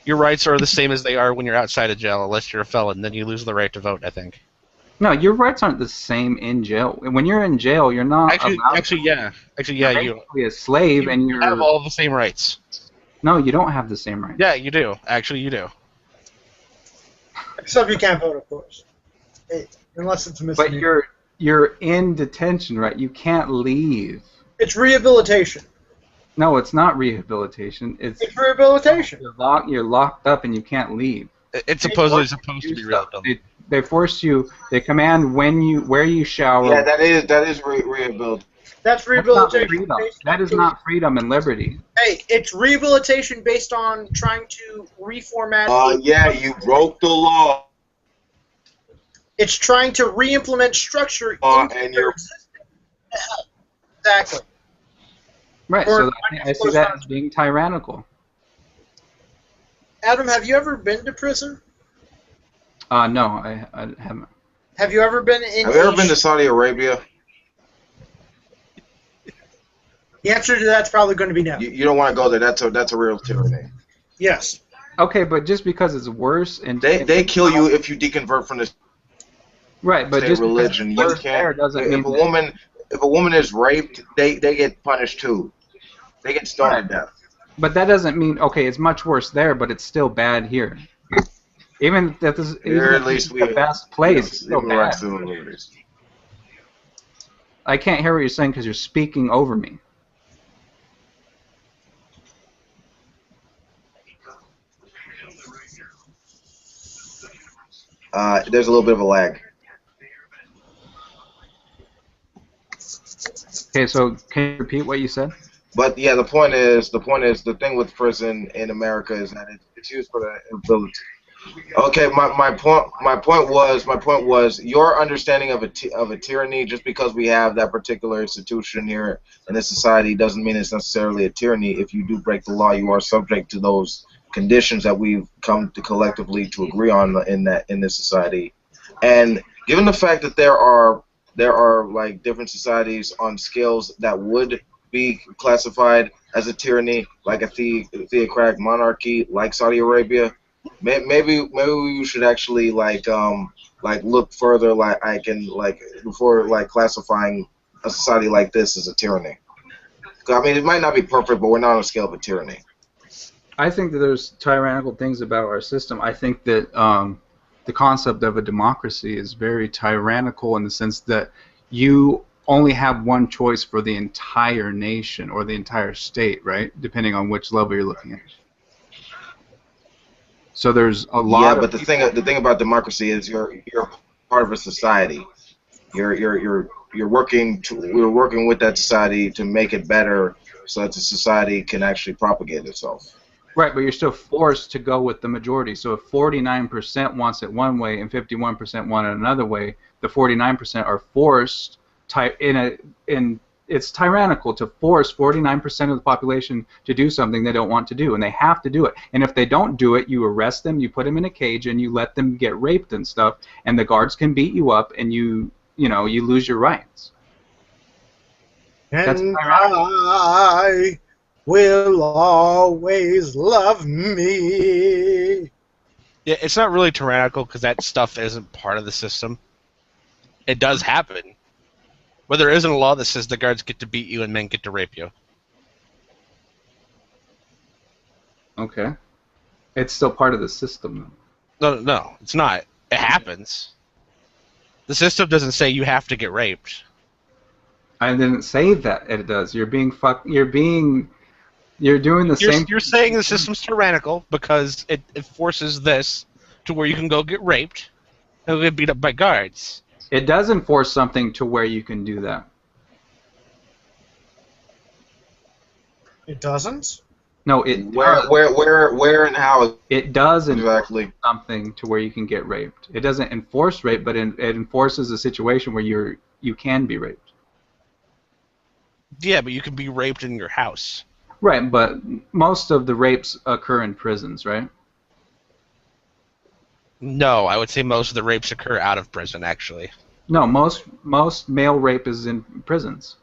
Your rights are the same as they are when you're outside of jail, unless you're a felon. Then you lose the right to vote, I think. No, your rights aren't the same in jail. When you're in jail, you're not allowed Actually, yeah. you're You basically a slave, and you're have all the same rights. no, you don't have the same rights. Yeah, you do. Actually, you do. Except you can't vote, of course. Unless it's a But misdemeanor. you're in detention, right? You can't leave. It's rehabilitation. No, it's not rehabilitation. It's rehabilitation. You're locked up and you can't leave. It's supposed to be real. They force you. They command where you shower. Yeah, that is rehabilitation. That's That's not rehabilitation. freedom. That is not freedom and liberty. Hey, it's rehabilitation based on trying to reformat. Yeah, you broke the law. It's trying to re-implement structure And into you're- existing. Exactly. Right. Or So I see that as being tyrannical. Adam, have you ever been to prison? No, I haven't. Have you ever been in? Have you ever been to Saudi Arabia? The answer to that's probably going to be no. You don't want to go there. That's a real tyranny. Yes. Okay, but just because it's worse and They kill you if you deconvert from this right, but just religion. because You it's worse there can't. doesn't mean If a woman is raped, they get punished too. They get stoned to death. But that doesn't mean okay. It's much worse there, but it's still bad here. Even that is Here, at least the best place. It's still human rights, bad. civil liberties. I can't hear what you're saying because you're speaking over me. There's a little bit of a lag. Okay, so can you repeat what you said? But yeah, the point is the thing with prison in America is that it's used for the ability. Okay, my point was your understanding of a tyranny. Just because we have that particular institution here in this society doesn't mean it's necessarily a tyranny. If you do break the law, you are subject to those conditions that we've come to collectively to agree on in this society. And given the fact that there are like different societies on scales that would be classified as a tyranny, like a theocratic monarchy, like Saudi Arabia. Maybe we should actually like look further before classifying a society like this as a tyranny. I mean, it might not be perfect, but we're not on a scale of a tyranny. I think that there's tyrannical things about our system. I think that the concept of a democracy is very tyrannical in the sense that you only have one choice for the entire nation or the entire state, right? Depending on which level you're looking at. So there's a lot. Yeah, but the thing about democracy is you're part of a society. We're working with that society to make it better, so that the society can actually propagate itself. Right, but you're still forced to go with the majority. So if 49% wants it one way and 51% want it another way, the 49% are forced it's tyrannical to force 49% of the population to do something they don't want to do, and they have to do it. And if they don't do it, you arrest them, you put them in a cage, and you let them get raped and stuff, and the guards can beat you up, and you lose your rights. That's And I will always love me. Yeah, it's not really tyrannical because that stuff isn't part of the system. It does happen. But there isn't a law that says the guards get to beat you and men get to rape you. Okay. It's still part of the system, though. No, it's not. It happens. The system doesn't say you have to get raped. I didn't say that it does. You're doing the same. You're saying the system's tyrannical because it forces this to where you can go get raped and get beat up by guards. It does enforce something to where you can do that. It doesn't? No, it Where and how it does enforce exactly something to where you can get raped. It doesn't enforce rape, but it enforces a situation where you can be raped. Yeah, but you can be raped in your house. Right, but most of the rapes occur in prisons, right? No, I would say most of the rapes occur out of prison, actually. No, most male rape is in prisons.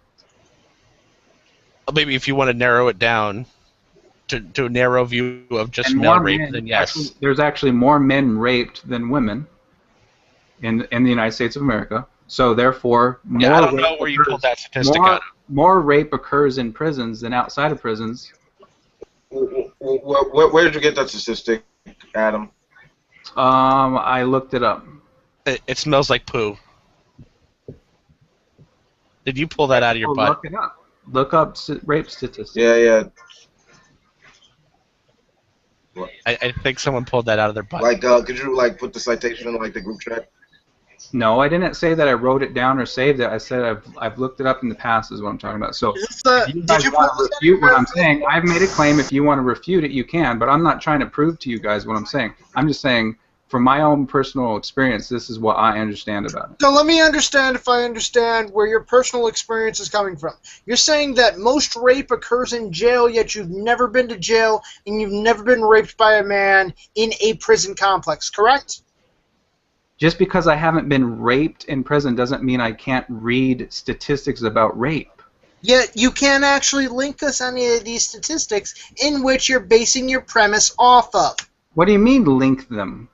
Maybe if you want to narrow it down to a narrow view of just And male more rape, men, then yes. actually, there's actually more men raped than women in the United States of America. So therefore, I don't know where you pulled that statistic out of. More rape occurs in prisons than outside of prisons. where did you get that statistic, Adam? I looked it up. It smells like poo. Did you pull that out of your butt? Look it up. Look up rape statistics. Yeah. I think someone pulled that out of their butt. Like, could you put the citation in the group chat? No, I didn't say that I wrote it down or saved it. I said I've looked it up in the past is what I'm talking about. So if you guys want to refute what I'm saying, I've made a claim. If you want to refute it, you can. But I'm not trying to prove to you guys what I'm saying. I'm just saying from my own personal experience, this is what I understand about it. So let me understand if I understand where your personal experience is coming from. You're saying that most rape occurs in jail, yet you've never been to jail and you've never been raped by a man in a prison complex, correct? Just because I haven't been raped in prison doesn't mean I can't read statistics about rape. Yet you can't actually link us any of these statistics in which you're basing your premise off of. What do you mean link them?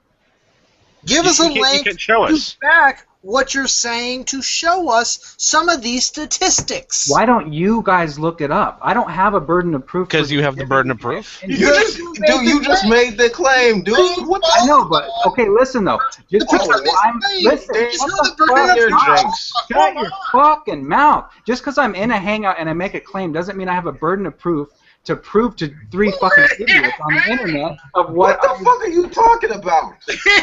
Give us a link you can show us. back what you're saying to show us some of these statistics. Why don't you guys look it up? I don't have a burden of proof. Because you have the burden of proof? You just made the claim, dude. What the I know, but okay, listen though. Just because shut your fucking mouth. Just because I'm in a hangout and I make a claim doesn't mean I have a burden of proof to prove to three fucking idiots on the internet of what the fuck are you talking about?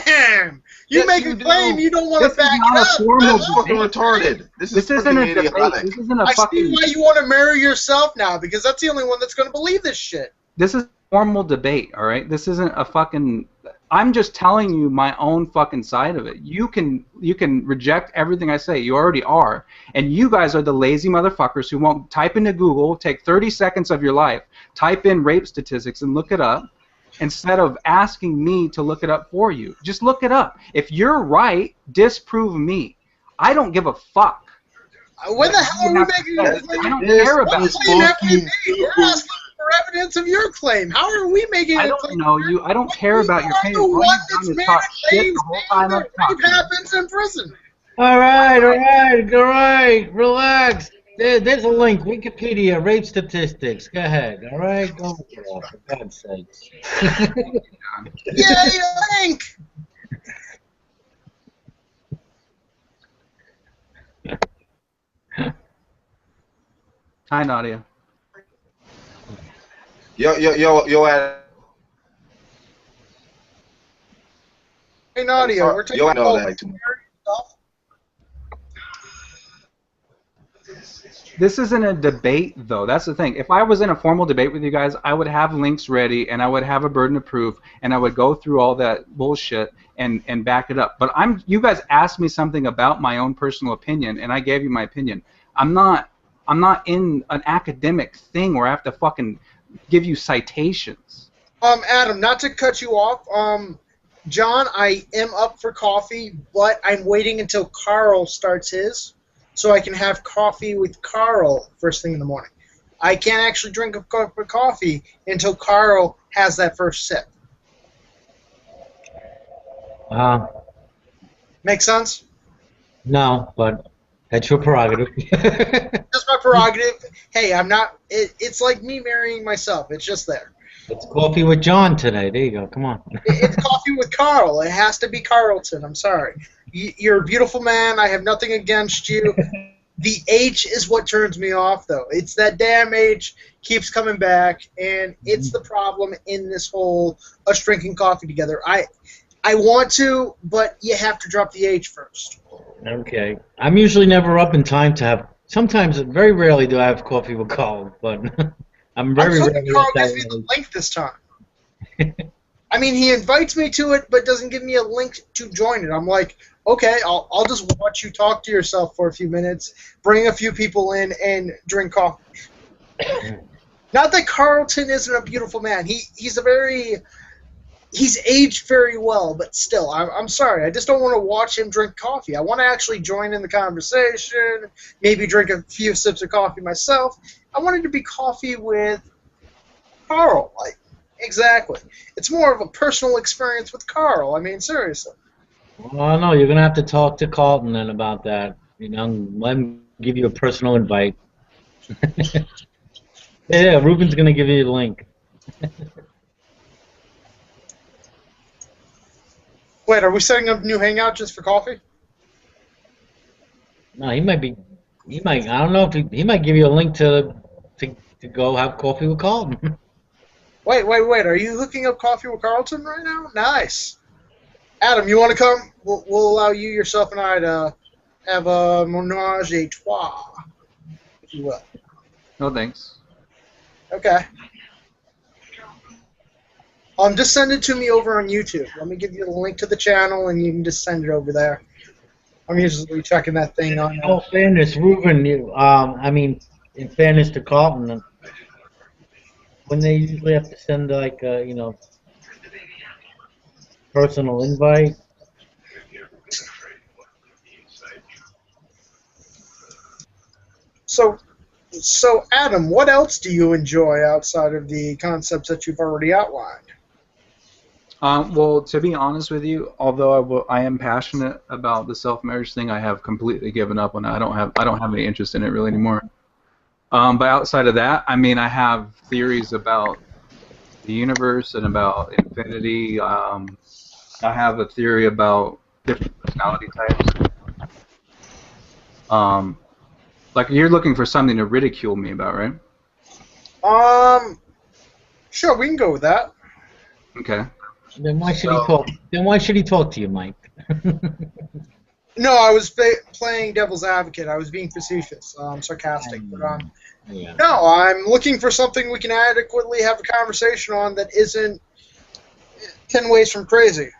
Damn! You make a claim, you don't want to back it up. That's fucking retarded. This isn't a debate. This isn't a fucking. I see why you want to marry yourself now, because that's the only one that's going to believe this shit. This is a formal debate, all right? This isn't a fucking. I'm just telling you my own fucking side of it. You can reject everything I say. You already are. And you guys are the lazy motherfuckers who won't type into Google, take 30 seconds of your life, type in rape statistics and look it up, instead of asking me to look it up for you. Just look it up. If you're right, disprove me. I don't give a fuck. When the hell are we making a claim? I don't care about it. We're asking for evidence of your claim. How are we making a claim? I don't know you. I don't care about your claim. All you've done is talk shit the whole time I'm talking. Rape happens in prison. All right, relax. There's a link, Wikipedia, rape statistics. Go ahead, all right? Go for God's sakes. Yeah, link! Hi, Nadia. Yo, Hey, Nadia, we're taking that. stuff. This isn't a debate, though. That's the thing. If I was in a formal debate with you guys, I would have links ready, and I would have a burden of proof, and I would go through all that bullshit and back it up. But you guys asked me something about my own personal opinion, and I gave you my opinion. I'm not in an academic thing where I have to fucking give you citations. Adam, not to cut you off, John, I am up for coffee, but I'm waiting until Carl starts his, so I can have coffee with Carl first thing in the morning. I can't actually drink a cup of coffee until Carl has that first sip. Make sense? No, but that's your prerogative. Just my prerogative. Hey, I'm not. It's like me marrying myself. It's just there. It's coffee with John today. There you go. Come on. It's coffee with Carl. It has to be Carlton. I'm sorry. You're a beautiful man. I have nothing against you. The H is what turns me off, though. It's that damn H keeps coming back, and it's the problem in this whole us drinking coffee together. I want to, but you have to drop the H first. Okay. I'm usually never up in time to have. Sometimes, very rarely do I have coffee with Carl, but I'm very I'm rarely hoping Carl up that gives me the early. link this time. I mean, he invites me to it, but doesn't give me a link to join it. I'm like, okay, I'll just watch you talk to yourself for a few minutes, bring a few people in, and drink coffee. Not that Carlton isn't a beautiful man. He's aged very well, but still, I'm sorry. I just don't want to watch him drink coffee. I want to actually join in the conversation, maybe drink a few sips of coffee myself. I want it to be coffee with Carl. Like, exactly. It's more of a personal experience with Carl. I mean, seriously. Well, no, you're gonna have to talk to Carlton then about that. You know, let him give you a personal invite. Yeah, Ruben's gonna give you the link. Wait, are we setting up a new hangout just for coffee? No, he might be. He might. I don't know if he might give you a link to go have coffee with Carlton. Wait. Are you hooking up coffee with Carlton right now? Nice. Adam, you want to come? We'll allow you, yourself, and I to have a menage a trois, if you will. No thanks. Okay. Just send it to me over on YouTube. Let me give you the link to the channel, and you can just send it over there. I'm usually checking that thing on. In all fairness, Ruben, I mean, in fairness to Carlton, when they usually have to send like personal invite. So Adam, what else do you enjoy outside of the concepts that you've already outlined? Well, to be honest with you, although I am passionate about the self-marriage thing, I have completely given up on it. I don't have any interest in it really anymore. But outside of that, I mean, I have theories about the universe and about infinity. I have a theory about different personality types. Like you're looking for something to ridicule me about, right? Sure, we can go with that. Okay. Then why should he talk? Then why should he talk to you, Mike? No, I was playing devil's advocate. I was being facetious, sarcastic. But Yeah. no, I'm looking for something we can adequately have a conversation on that isn't 10 ways from crazy.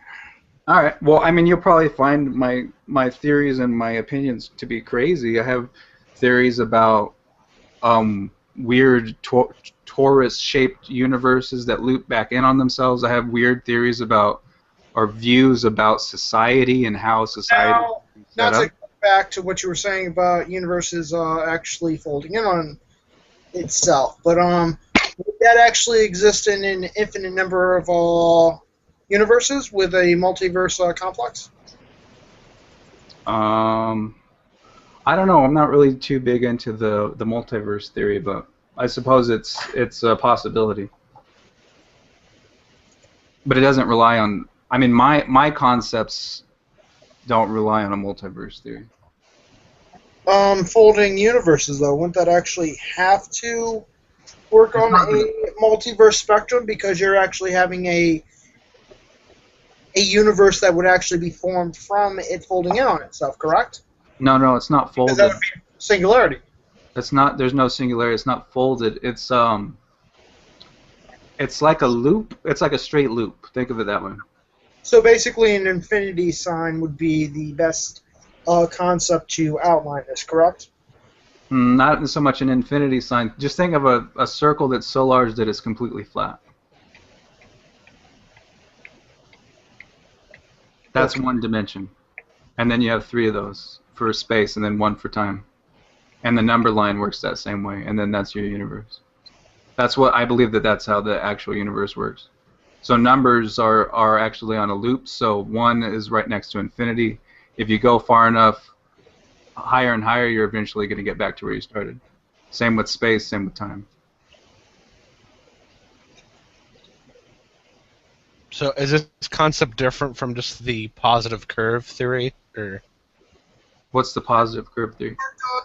All right. Well, I mean, you'll probably find my theories and my opinions to be crazy. I have theories about weird torus-shaped universes that loop back in on themselves. I have weird theories about or views about society and how society is Now set to up. go back to what you were saying about universes actually folding in on itself, but would that actually exist in an infinite number of universes with a multiverse complex? I don't know. I'm not really too big into the multiverse theory, but I suppose it's a possibility. But it doesn't rely on. I mean, my concepts don't rely on a multiverse theory. Folding universes, though, wouldn't that actually have to work on a multiverse spectrum because you're actually having a universe that would actually be formed from it folding in on itself, correct? No, it's not folded. Because that would be singularity. It's not. There's no singularity. It's not folded. It's like a loop. It's like a straight loop. Think of it that way. So basically, an infinity sign would be the best concept to outline this, correct? Not so much an infinity sign. Just think of a circle that's so large that it's completely flat. That's one dimension. And then you have 3 of those for space and then 1 for time. And the number line works that same way, and then that's your universe. That's what I believe that's how the actual universe works. So numbers are actually on a loop, so 1 is right next to infinity. If you go far enough, higher and higher, you're eventually going to get back to where you started. Same with space, same with time. So is this concept different from just the positive curve theory, or What's the positive curve theory?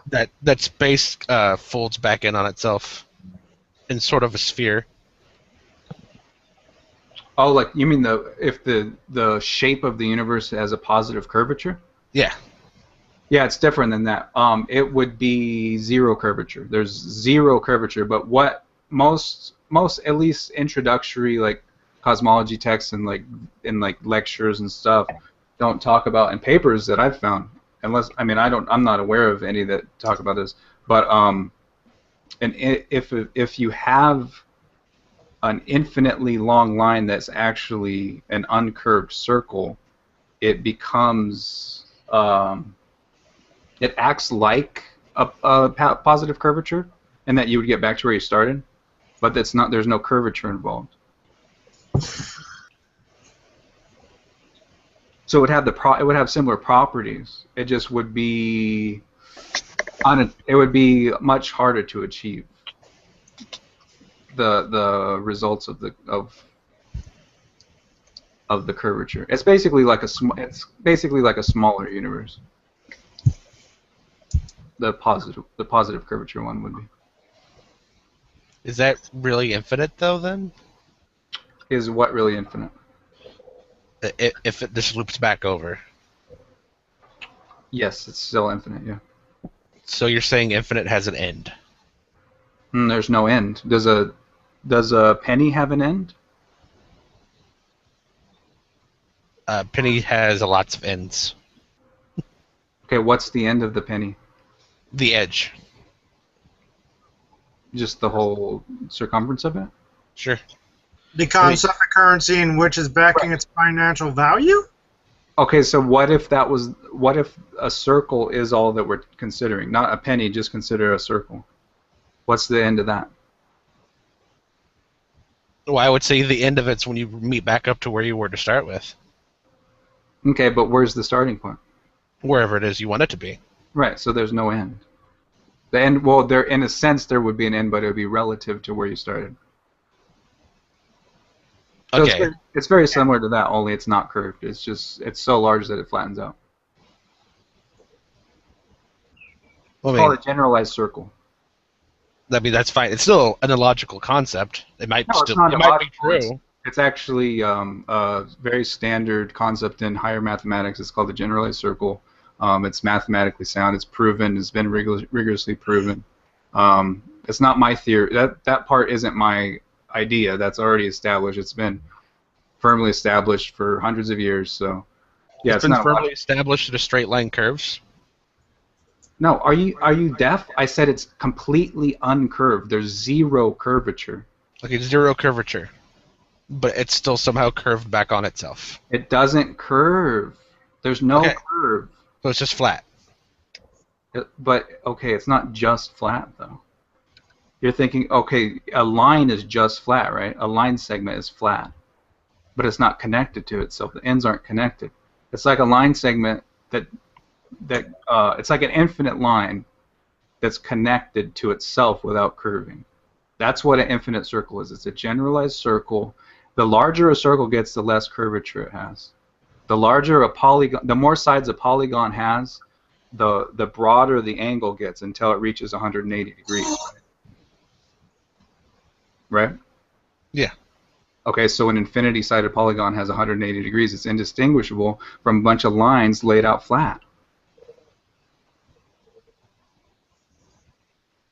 that space folds back in on itself in sort of a sphere? Oh, like you mean if the shape of the universe has a positive curvature? Yeah. Yeah, it's different than that. It would be zero curvature. There's zero curvature, but what most at least introductory like cosmology texts and like lectures and stuff don't talk about in papers that I've found. Unless I'm not aware of any that talk about this. But and if you have an infinitely long line that's actually an uncurved circle, it becomes it acts like a positive curvature, and that you would get back to where you started, but that's not. There's no curvature involved. So it would have it would have similar properties. It just would be it would be much harder to achieve the results of the curvature. It's basically like a smaller universe. The positive curvature one would be. Is that really infinite though? Then Is what really infinite? If it just loops back over. Yes, it's still infinite. Yeah. So you're saying infinite has an end? There's no end. Does a penny have an end? Penny has lots of ends. Okay, what's the end of the penny? The edge. Just the whole circumference of it? Sure. The concept of currency in which is backing its financial value? Okay, so what if a circle is all that we're considering? Not a penny, just consider a circle. What's the end of that? Well, I would say the end of it's when you meet back up to where you were to start with. Okay, but where's the starting point? Wherever it is you want it to be. Right, so there's no end. The end, well, there in a sense there would be an end, but it would be relative to where you started. So Okay. it's very similar to that, only it's not curved. It's so large that it flattens out. Well, It's called a generalized circle. I mean, that's fine. It's still an illogical concept. It might No, still it might be true. It's actually a very standard concept in higher mathematics. It's called the generalized circle. It's mathematically sound. It's proven. It's been rigorously proven. It's not my theory. That part isn't my idea. That's already established. It's been firmly established for hundreds of years. So, yeah, It's been firmly established that a straight line curves. No, are you deaf? I said it's completely uncurved. There's zero curvature. Okay, zero curvature, but it's still somehow curved back on itself. It doesn't curve. There's no curve. So it's just flat. But okay, it's not just flat though. You're thinking, okay, a line is just flat, right? A line segment is flat, but it's not connected to itself. The ends aren't connected. It's like a line segment that it's like an infinite line that's connected to itself without curving. That's what an infinite circle is. It's a generalized circle. The larger a circle gets, the less curvature it has. The larger a polygon, the more sides a polygon has, the broader the angle gets until it reaches 180 degrees. Right? Yeah. Okay, so an infinity-sided polygon has 180 degrees. It's indistinguishable from a bunch of lines laid out flat.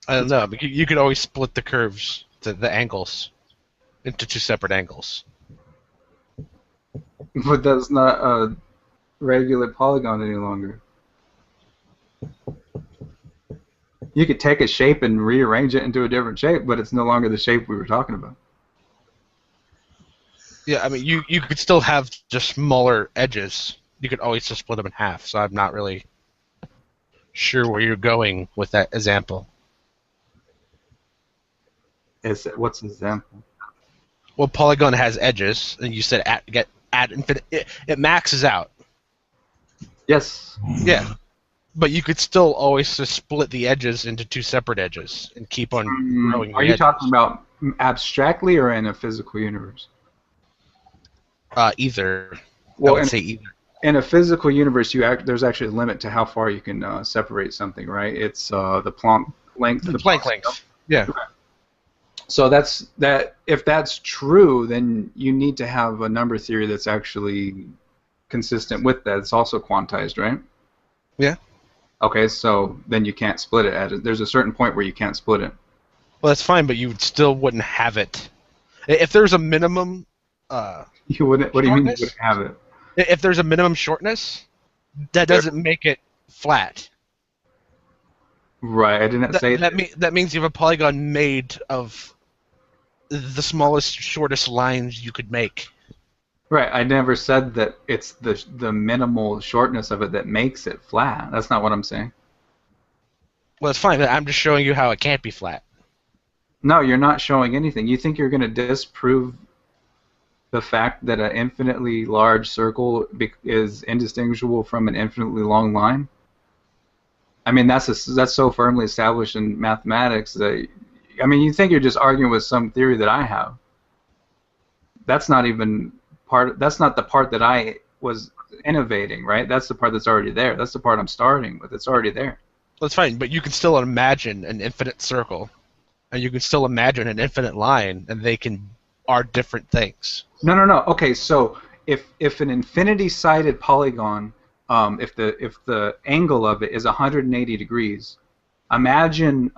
I don't know. But you could always split the curves, the angles, into two separate angles. But that's not a regular polygon any longer. You could take a shape and rearrange it into a different shape, but it's no longer the shape we were talking about. Yeah, I mean, you could still have just smaller edges. You could always just split them in half, so I'm not really sure where you're going with that example. What's the example? Well, polygon has edges, and you said add infinite. It maxes out. Yes. Yeah. But you could still always just split the edges into two separate edges and keep on growing. Are you talking about abstractly or in a physical universe? Either. I Well, would say either. in a physical universe, there's actually a limit to how far you can separate something, right? It's the Planck length. The Planck length. Yeah. So if that's true, then you need to have a number theory that's actually consistent with that. It's also quantized, right? Yeah. Okay, so then you can't split it. There's a certain point where you can't split it. Well, that's fine, but you still wouldn't have it. If there's a minimum... you wouldn't. What do you mean you shortness? wouldn't have it? If there's a minimum shortness, that doesn't make it flat. Right, I didn't say that. That means you have a polygon made of the smallest, shortest lines you could make. Right, I never said that it's the minimal shortness of it that makes it flat. That's not what I'm saying. Well, it's fine. I'm just showing you how it can't be flat. No, you're not showing anything. You think you're going to disprove the fact that an infinitely large circle is indistinguishable from an infinitely long line? I mean, that's so firmly established in mathematics that, I mean, you think you're just arguing with some theory that I have. That's not even that's not the part that I was innovating, right? That's the part that's already there. That's the part I'm starting with. It's already there. Well, that's fine, but you can still imagine an infinite circle, and you can still imagine an infinite line, and they are different things. No. Okay, so if an infinity-sided polygon, if the angle of it is 180 degrees, imagine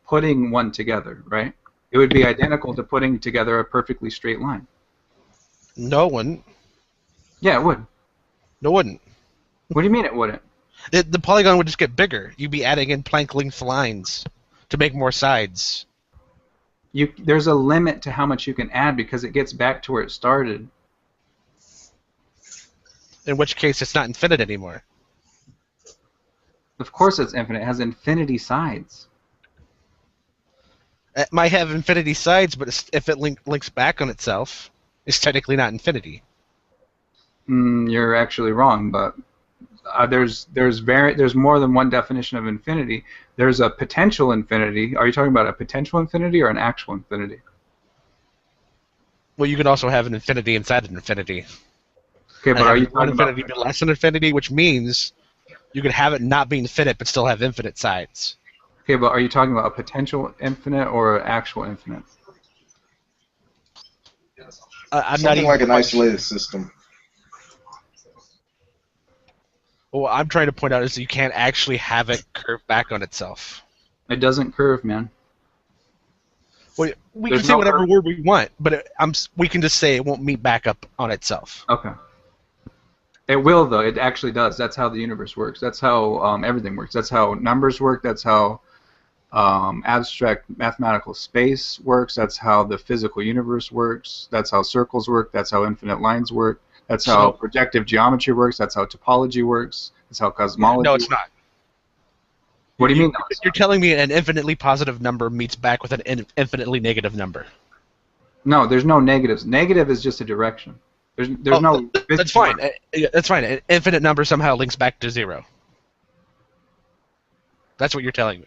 putting one together, right? It would be identical to putting together a perfectly straight line. No, it wouldn't. Yeah, it would. No, it wouldn't. What do you mean it wouldn't? The polygon would just get bigger. You'd be adding in Planck length lines to make more sides. There's a limit to how much you can add because it gets back to where it started. In which case, it's not infinite anymore. Of course it's infinite. It has infinity sides. It might have infinity sides, but if it links back on itself, it's technically not infinity. You're actually wrong, but there's more than one definition of infinity. There's a potential infinity. Are you talking about a potential infinity or an actual infinity? Well, you can also have an infinity inside an infinity. Okay, but are you one talking about infinity be less than infinity, which means you could have it not be infinite but still have infinite sides. Okay, but are you talking about a potential infinite or an actual infinite? I'm Something not like an isolated system. What I'm trying to point out is that you can't actually have it curve back on itself. It doesn't curve, man. Well, we can say whatever word we want, but we can just say it won't meet back up on itself. Okay. It will, though. It actually does. That's how the universe works. That's how everything works. That's how numbers work. That's how abstract mathematical space works. That's how the physical universe works. That's how circles work. That's how infinite lines work. That's how projective geometry works. That's how topology works. That's how cosmology works. No, it's not. What do you mean? You're telling me an infinitely positive number meets back with an infinitely negative number. No, there's no negatives. Negative is just a direction. There's no... That's fine. That's fine. An infinite number somehow links back to zero. That's what you're telling me.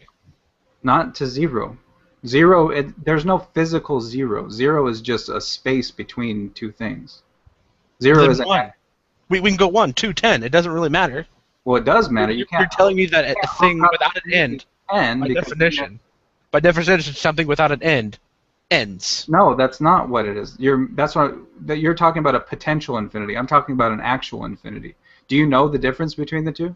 Not to zero. Zero, there's no physical zero. Zero is just a space between two things. Zero is one. We can go 1, 2, 10. It doesn't really matter. Well, it does matter. You're telling me that a thing without an end, by definition, something without an end ends. No, that's not what it is. You're talking about a potential infinity. I'm talking about an actual infinity. Do you know the difference between the two?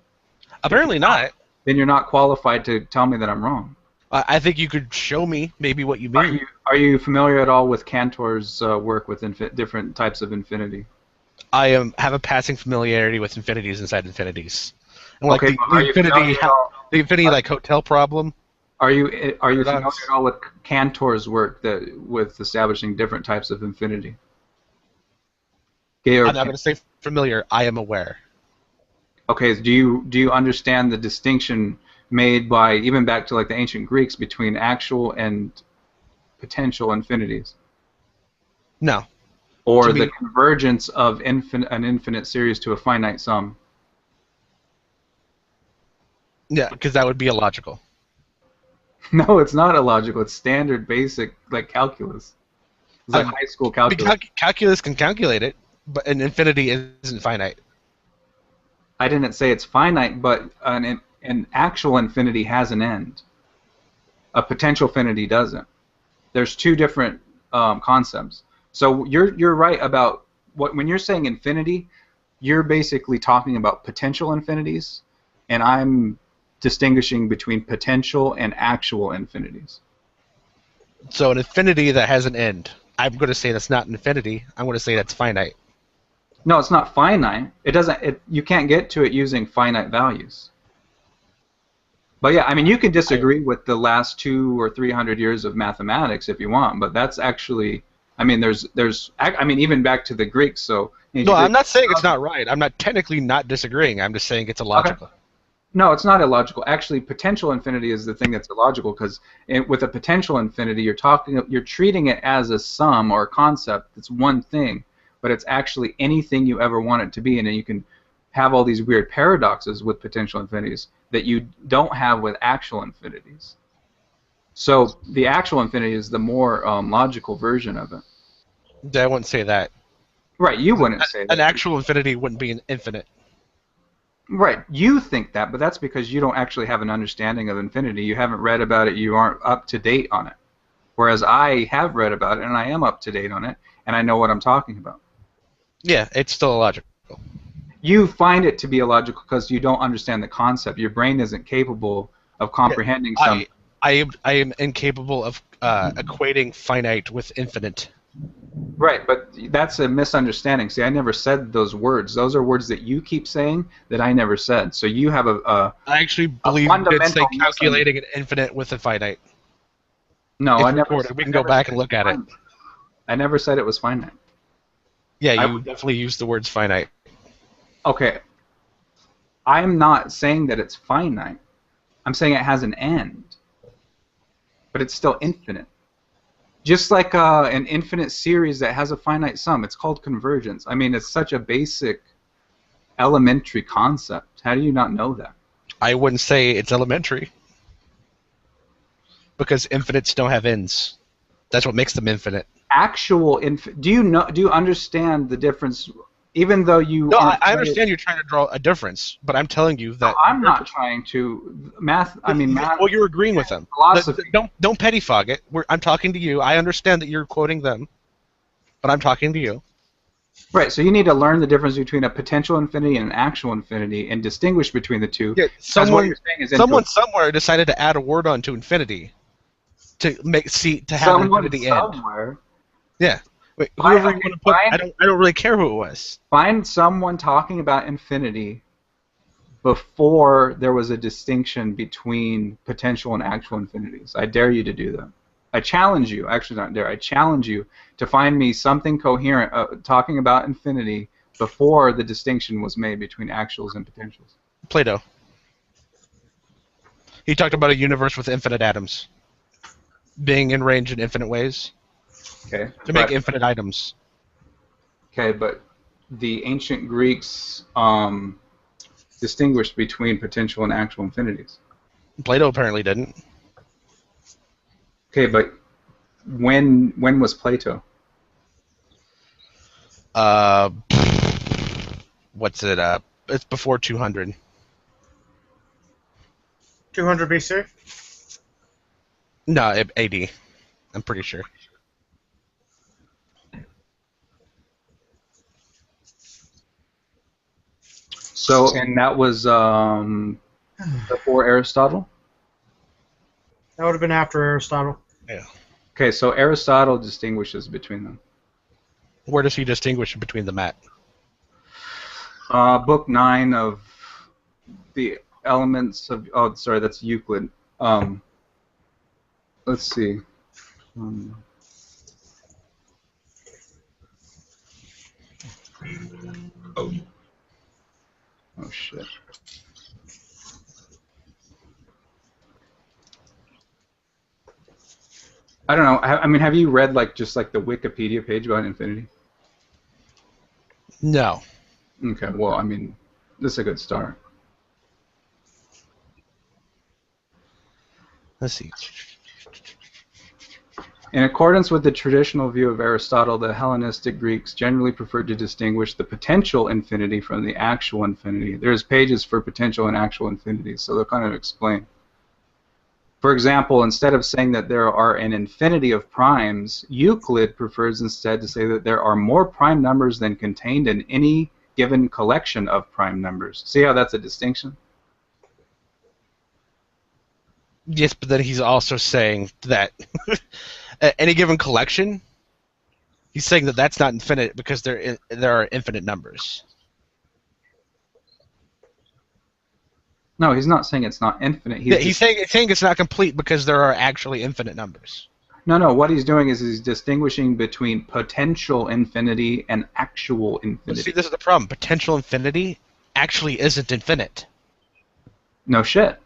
Apparently not. Then you're not qualified to tell me that I'm wrong. I think you could show me maybe what you mean. Are you familiar at all with Cantor's work with different types of infinity? I have a passing familiarity with infinities inside infinities. And okay, the infinity like hotel problem. Are you familiar at all with Cantor's work with establishing different types of infinity? I'm not going to say familiar. I am aware. Okay, do you understand the distinction made by even back to like the ancient Greeks between actual and potential infinities? No. Or the convergence of an infinite series to a finite sum? Yeah, because that would be illogical. No, it's not illogical. It's standard, basic, like calculus. It's like high school calculus. Calculus can calculate it. But an infinity isn't finite. I didn't say it's finite, but an actual infinity has an end. A potential infinity doesn't. There's two different concepts. So you're right about when you're saying infinity, you're basically talking about potential infinities, and I'm distinguishing between potential and actual infinities. So an infinity that has an end, I'm going to say that's not an infinity. I'm going to say that's finite. No, it's not finite. It doesn't. You can't get to it using finite values. But yeah, I mean, you can disagree with the last 200 or 300 years of mathematics if you want, but that's actually, I mean, I mean, even back to the Greeks. So no, I'm not saying it's not right. I'm not technically not disagreeing. I'm just saying it's illogical. Okay. No, it's not illogical. Actually, potential infinity is the thing that's illogical because with a potential infinity, you're treating it as a sum or a concept. It's one thing, but it's actually anything you ever want it to be, and then you can have all these weird paradoxes with potential infinities that you don't have with actual infinities. So the actual infinity is the more logical version of it. I wouldn't say that. Right, you wouldn't say that. An actual infinity wouldn't be an infinite. Right, you think that, but that's because you don't actually have an understanding of infinity. You haven't read about it, you aren't up to date on it. Whereas I have read about it, and I am up to date on it, and I know what I'm talking about. Yeah, it's still illogical. You find it to be illogical because you don't understand the concept. Your brain isn't capable of comprehending something. I am incapable of equating finite with infinite. Right, but that's a misunderstanding. See, I never said those words. Those are words that you keep saying that I never said. So you have I actually believe it's like calculating an infinite with a finite. No, it's I never. Recorded. We can go back and look at it. I never said it was finite. Yeah, you definitely used the words finite. Okay. I'm not saying that it's finite. I'm saying it has an end. But it's still infinite. Just like an infinite series that has a finite sum. It's called convergence. I mean, it's such a basic, elementary concept. How do you not know that? I wouldn't say it's elementary. Because infinites don't have ends. That's what makes them infinite. Actual do you understand the difference? Even though you I understand you're trying to draw a difference, but I'm telling you that I'm not trying to math. I mean, math. Well, you're agreeing with them. Philosophy. Don't pettifog it. I'm talking to you. I understand that you're quoting them, but I'm talking to you. Right. So you need to learn the difference between a potential infinity and an actual infinity, and distinguish between the two. Yeah, someone somewhere decided to add a word onto infinity to have infinity end. Somewhere. Yeah. Wait, whoever you want to put, I don't really care who it was. Find someone talking about infinity before there was a distinction between potential and actual infinities. I dare you to do that. I challenge you, actually not dare, I challenge you to find me something coherent talking about infinity before the distinction was made between actuals and potentials. Plato. He talked about a universe with infinite atoms being in range in infinite ways. Okay. To make infinite items. Okay, but the ancient Greeks distinguished between potential and actual infinities. Plato apparently didn't. Okay, but when was Plato? What's it? It's before 200. 200 BC? No, AD. I'm pretty sure. So, and that was before Aristotle? That would have been after Aristotle. Yeah. Okay, so Aristotle distinguishes between them. Where does he distinguish between them at? Book 9 of the elements of... Oh, sorry, that's Euclid. Let's see. Oh shit. I don't know. I mean, have you read just the Wikipedia page about infinity? No. Okay. Well, I mean, this is a good start. Let's see. In accordance with the traditional view of Aristotle, the Hellenistic Greeks generally preferred to distinguish the potential infinity from the actual infinity. There's pages for potential and actual infinity, so they'll kind of explain. For example, instead of saying that there are an infinity of primes, Euclid prefers instead to say that there are more prime numbers than contained in any given collection of prime numbers. See how that's a distinction? Yes, but then he's also saying that any given collection, he's saying that that's not infinite because there are infinite numbers. No, he's not saying it's not infinite. He's saying it's not complete because there are actually infinite numbers. No, what he's doing is he's distinguishing between potential infinity and actual infinity. See, this is the problem. Potential infinity actually isn't infinite. No shit.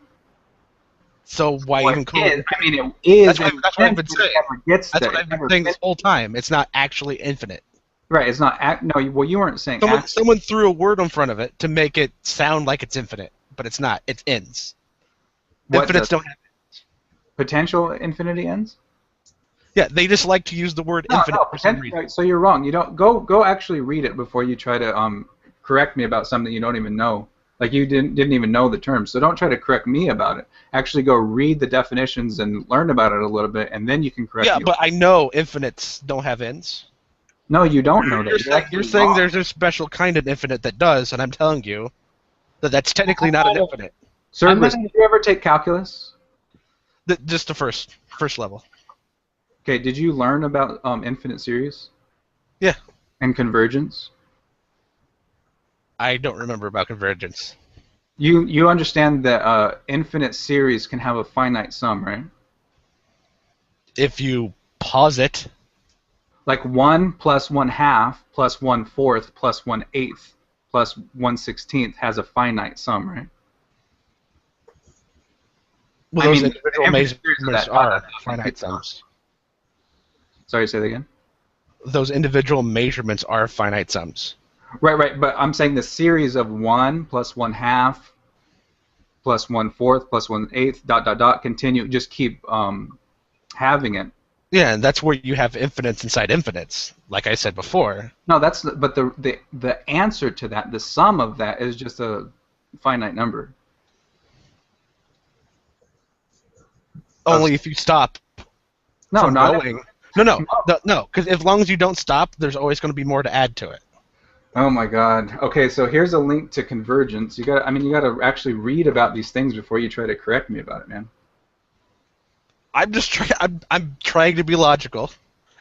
So why even call it? I mean, it is. That's what I've been saying. That's what I've been saying this whole time. It's not actually infinite. Right. It's not. No. Well, you weren't saying. Someone threw a word in front of it to make it sound like it's infinite, but it's not. It ends. Infinites don't have ends. Potential infinity ends. Yeah, they just like to use the word infinite for some reason. Right, so you're wrong. You don't go actually read it before you try to correct me about something you don't even know. Like you didn't even know the term. So don't try to correct me about it. Actually go read the definitions and learn about it a little bit, and then you can correct me. Yeah, but I know infinites don't have ends. No, you don't know that. You're saying there's a special kind of infinite that does, and I'm telling you that that's technically not an infinite. Cerberus, did you ever take calculus? Just the first level. Okay, did you learn about infinite series? Yeah. And convergence? I don't remember about convergence. You understand that infinite series can have a finite sum, right? If you pause it. Like 1 plus 1/2 plus 1/4 plus 1/8 plus 1/16 has a finite sum, right? Well, those individual measurements are finite sums. Sorry, say that again? Those individual measurements are finite sums. Right, but I'm saying the series of 1 plus 1/2 plus 1/4 plus 1/8 ... continue, just keep having it. Yeah, and that's where you have infinites inside infinites, like I said before. No, but the answer to that, the sum of that, is just a finite number. Only if you stop. No, not going. No, because as long as you don't stop, there's always going to be more to add to it. Oh my God. Okay, so here's a link to convergence. You got to actually read about these things before you try to correct me about it, man. I'm just I'm trying to be logical.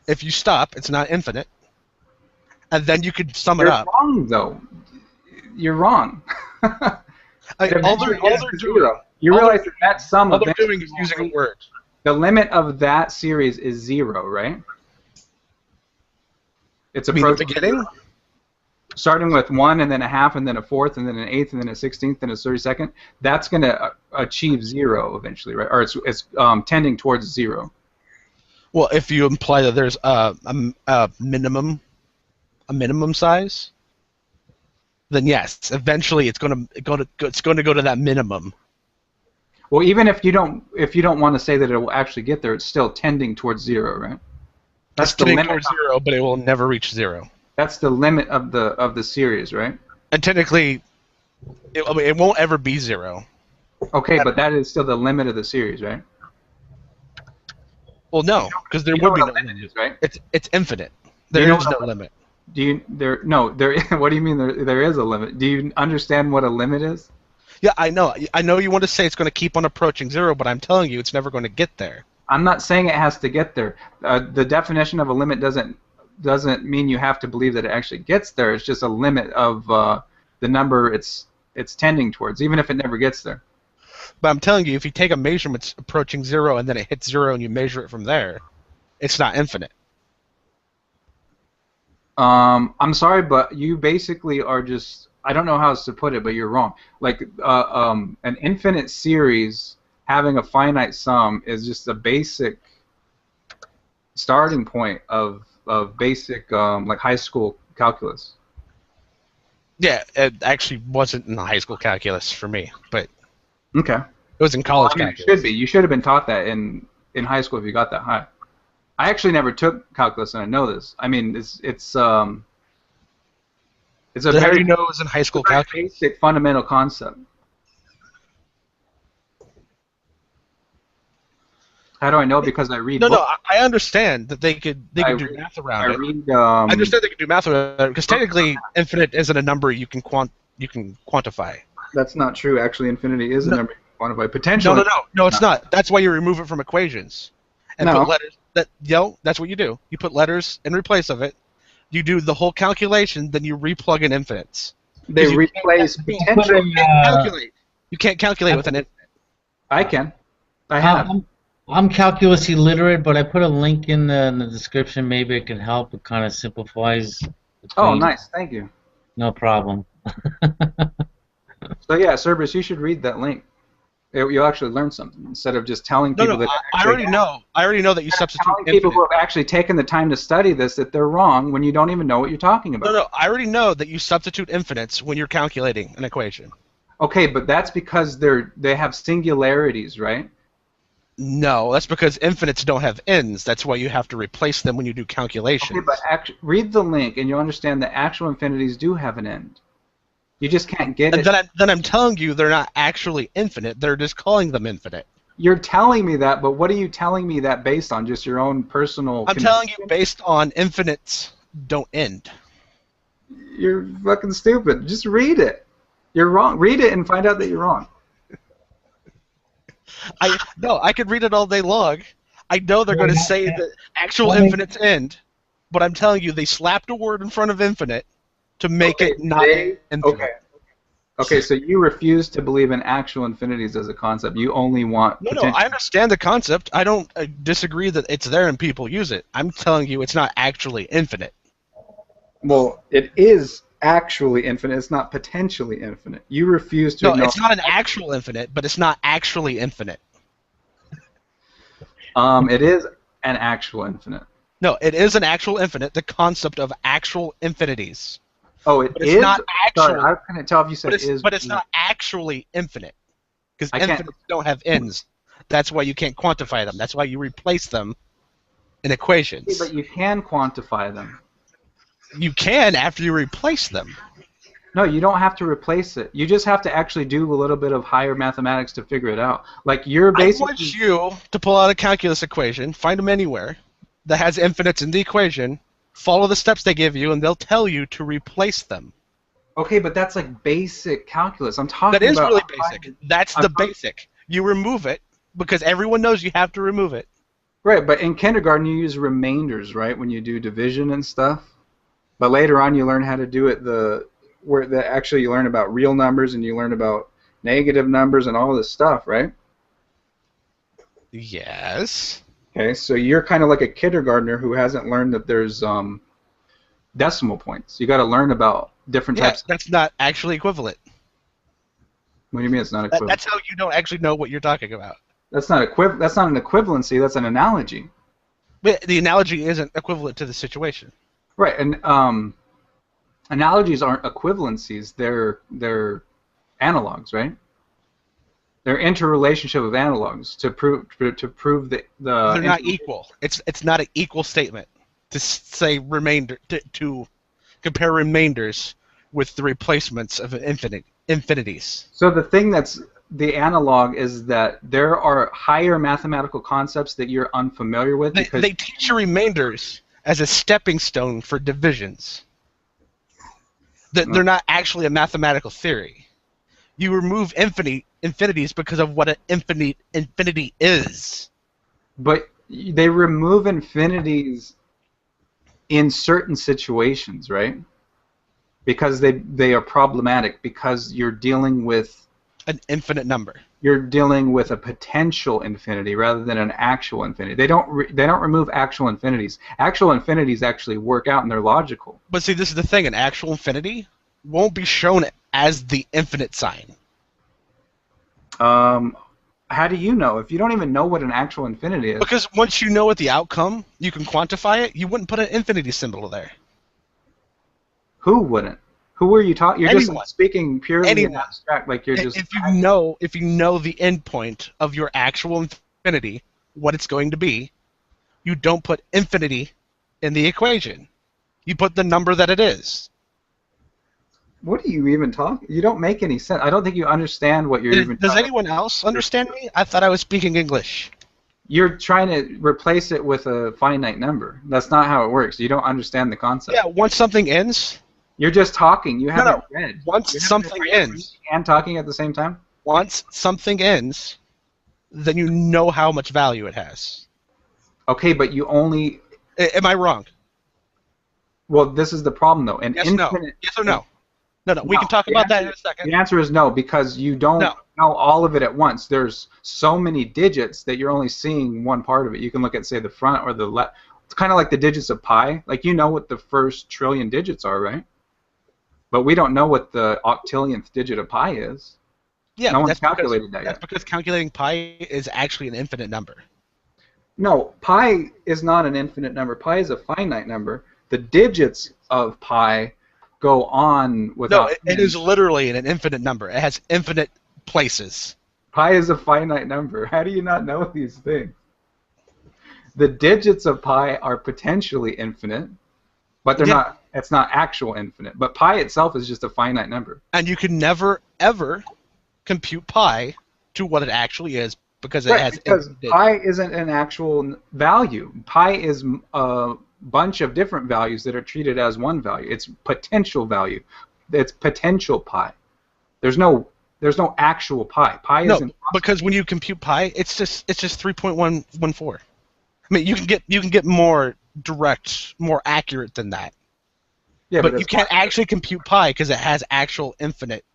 If you stop, it's not infinite, and then you could sum it up. You're wrong, though. You're wrong. All they're doing. You realize that sum all they're doing is using a word. The limit of that series is 0, right? It's approaching the beginning. Starting with 1 and then 1/2 and then 1/4 and then 1/8 and then 1/16 and 1/32. That's going to achieve 0 eventually, right? Or it's tending towards 0. Well, if you imply that there's a minimum size, then yes, eventually it's going to go to that minimum. Well, even if you don't want to say that it will actually get there, it's still tending towards 0, right? That's the limit towards 0, but it will never reach 0. That's the limit of the series, right? And technically, it won't ever be 0. Okay, but that is still the limit of the series, right? Well, no, because there would be no limit, right? It's infinite. There is no limit. What do you mean there is a limit? Do you understand what a limit is? Yeah, I know. I know you want to say it's going to keep on approaching 0, but I'm telling you it's never going to get there. I'm not saying it has to get there. The definition of a limit doesn't mean you have to believe that it actually gets there. It's just a limit of the number it's tending towards, even if it never gets there. But I'm telling you, if you take a measurement approaching 0 and then it hits 0 and you measure it from there, it's not infinite. I'm sorry, but you basically are just... I don't know how else to put it, but you're wrong. Like an infinite series having a finite sum is just a basic starting point of basic like high school calculus. Yeah, it actually wasn't in the high school calculus for me, but okay, it was in college calculus. It should be. You should have been taught that in high school if you got that high. I actually never took calculus, and I know this. I mean, it's a How do very you know it was in high school calculus? basic fundamental concept. How do I know? Because I read. No, books. I understand that they could do math around it. I understand they could do math around it because technically infinite isn't a number you can quantify. That's not true. Actually, infinity is a number you can quantify. Potentially. No, it's not. That's why you remove it from equations and put letters. That's what you do. You put letters in replace of it. You do the whole calculation, then you replug in infinites. They replace potential. You can't calculate with an infinite. I can. I have. I'm calculus illiterate, but I put a link in the description. Maybe it can help. It kind of simplifies. Oh, nice. Thank you. No problem. So yeah, Cerberus, you should read that link. You'll actually learn something instead of just telling people that. I already know. I already know that you substitute. Telling people who have actually taken the time to study this that they're wrong when you don't even know what you're talking about. No, I already know that you substitute infinites when you're calculating an equation. Okay, but that's because they have singularities, right? No, that's because infinites don't have ends. That's why you have to replace them when you do calculations. Okay, but read the link and you'll understand that actual infinities do have an end. You just can't get it. Then I'm telling you they're not actually infinite. They're just calling them infinite. You're telling me that, but what are you telling me that based on? Just your own personal... I'm telling you based on infinites don't end. You're fucking stupid. Just read it. You're wrong. Read it and find out that you're wrong. I could read it all day long. I know they're going to say that actual infinites end, but I'm telling you they slapped a word in front of infinite to make it not infinite. Okay, so you refuse to believe in actual infinities as a concept. You only want... No, I understand the concept. I don't disagree that it's there and people use it. I'm telling you it's not actually infinite. Well, it is actually infinite. It's not potentially infinite. You refuse to... No, it's not an actual infinite, but it's not actually infinite. It is an actual infinite. No, it is an actual infinite, the concept of actual infinities. Oh, it is? It's not actual. Sorry, I couldn't tell if you said it is. But it's not actually infinite. Because infinites don't have ends. That's why you can't quantify them. That's why you replace them in equations. But you can quantify them. You can after you replace them. No, you don't have to replace it. You just have to actually do a little bit of higher mathematics to figure it out. Like you're basically... I want you to pull out a calculus equation, find them anywhere, that has infinites in the equation, follow the steps they give you, and they'll tell you to replace them. Okay, but that's like basic calculus. I'm talking about... That is really basic. That's the basic. You remove it, because everyone knows you have to remove it. Right, but in kindergarten you use remainders, right, when you do division and stuff? But later on you learn how to do it actually you learn about real numbers and you learn about negative numbers and all this stuff, right? Yes. Okay, so you're kind of like a kindergartner who hasn't learned that there's decimal points. You got to learn about different types. That's not actually equivalent. What do you mean it's not equivalent? That's how you don't actually know what you're talking about. That's not That's not an equivalency. That's an analogy. But the analogy isn't equivalent to the situation. Right, and analogies aren't equivalencies. They're analogs, right? They're interrelationship of analogs to prove the. They're not equal. It's not an equal statement to say remainder to compare remainders with the replacements of infinities. So the thing that's the analog is that there are higher mathematical concepts that you're unfamiliar with. They teach you remainders as a stepping stone for divisions. They're not actually a mathematical theory. You remove infinities because of what an infinity is. But they remove infinities in certain situations, right? Because they are problematic, because you're dealing with an infinite number. You're dealing with a potential infinity rather than an actual infinity. They don't remove actual infinities. Actual infinities actually work out and they're logical. But see, this is the thing: an actual infinity won't be shown as the infinite sign. How do you know if you don't even know what an actual infinity is? Because once you know what the outcome, you can quantify it. You wouldn't put an infinity symbol there. Who wouldn't? Who are you talking? You're Anyone. Just speaking purely in abstract, like you're just. If you know the endpoint of your actual infinity, what it's going to be, you don't put infinity in the equation. You put the number that it is. What are you even talking? You don't make any sense. I don't think you understand what you're even. Does trying anyone else understand me? I thought I was speaking English. You're trying to replace it with a finite number. That's not how it works. You don't understand the concept. Yeah, once something ends. You're just talking. You haven't read. Once something ends. And talking at the same time? Once something ends, then you know how much value it has. Okay, but you only... Am I wrong? Well, this is the problem, though. Yes, no. Yes or no? No. We can talk about that in a second. The answer is no, because you don't know all of it at once. There's so many digits that you're only seeing one part of it. You can look at, say, the front or the left. It's kind of like the digits of pi. Like, you know what the first trillion digits are, right? But we don't know what the octillionth digit of pi is. Yeah, no one's calculated that yet. That's because calculating pi is actually an infinite number. No, pi is not an infinite number. Pi is a finite number. The digits of pi go on without... No, it is literally an infinite number. It has infinite places. Pi is a finite number. How do you not know these things? The digits of pi are potentially infinite, but they're not. It's not actual infinite. But pi itself is just a finite number. And you can never, ever compute pi to what it actually is because it has because pi isn't an actual value. Pi is a bunch of different values that are treated as one value. It's potential value. It's potential pi. There's no actual pi. Pi isn't because when you compute pi, it's just 3.114. I mean, you can get more direct, more accurate than that. Yeah, but you can't actually compute pi because it has actual infinite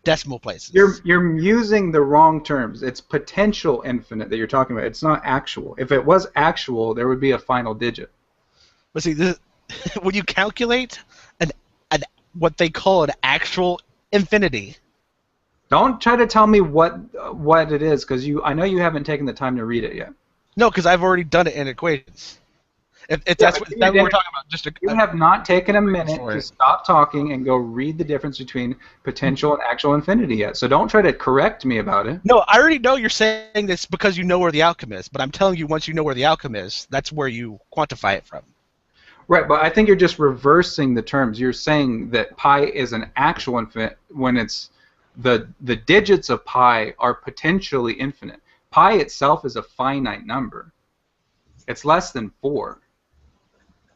decimal places. You're using the wrong terms. It's potential infinite that you're talking about. It's not actual. If it was actual, there would be a final digit. But see, when you calculate what they call an actual infinity. Don't try to tell me what it is, because I know you haven't taken the time to read it yet. No, because I've already done it in equations. If that's what we're talking about, you have not taken a minute to stop talking and go read the difference between potential and actual infinity yet. So don't try to correct me about it. No, I already know you're saying this because you know where the outcome is. But I'm telling you, once you know where the outcome is, that's where you quantify it from. Right, but I think you're just reversing the terms. You're saying that pi is an actual infinite when it's the digits of pi are potentially infinite. Pi itself is a finite number. It's less than 4.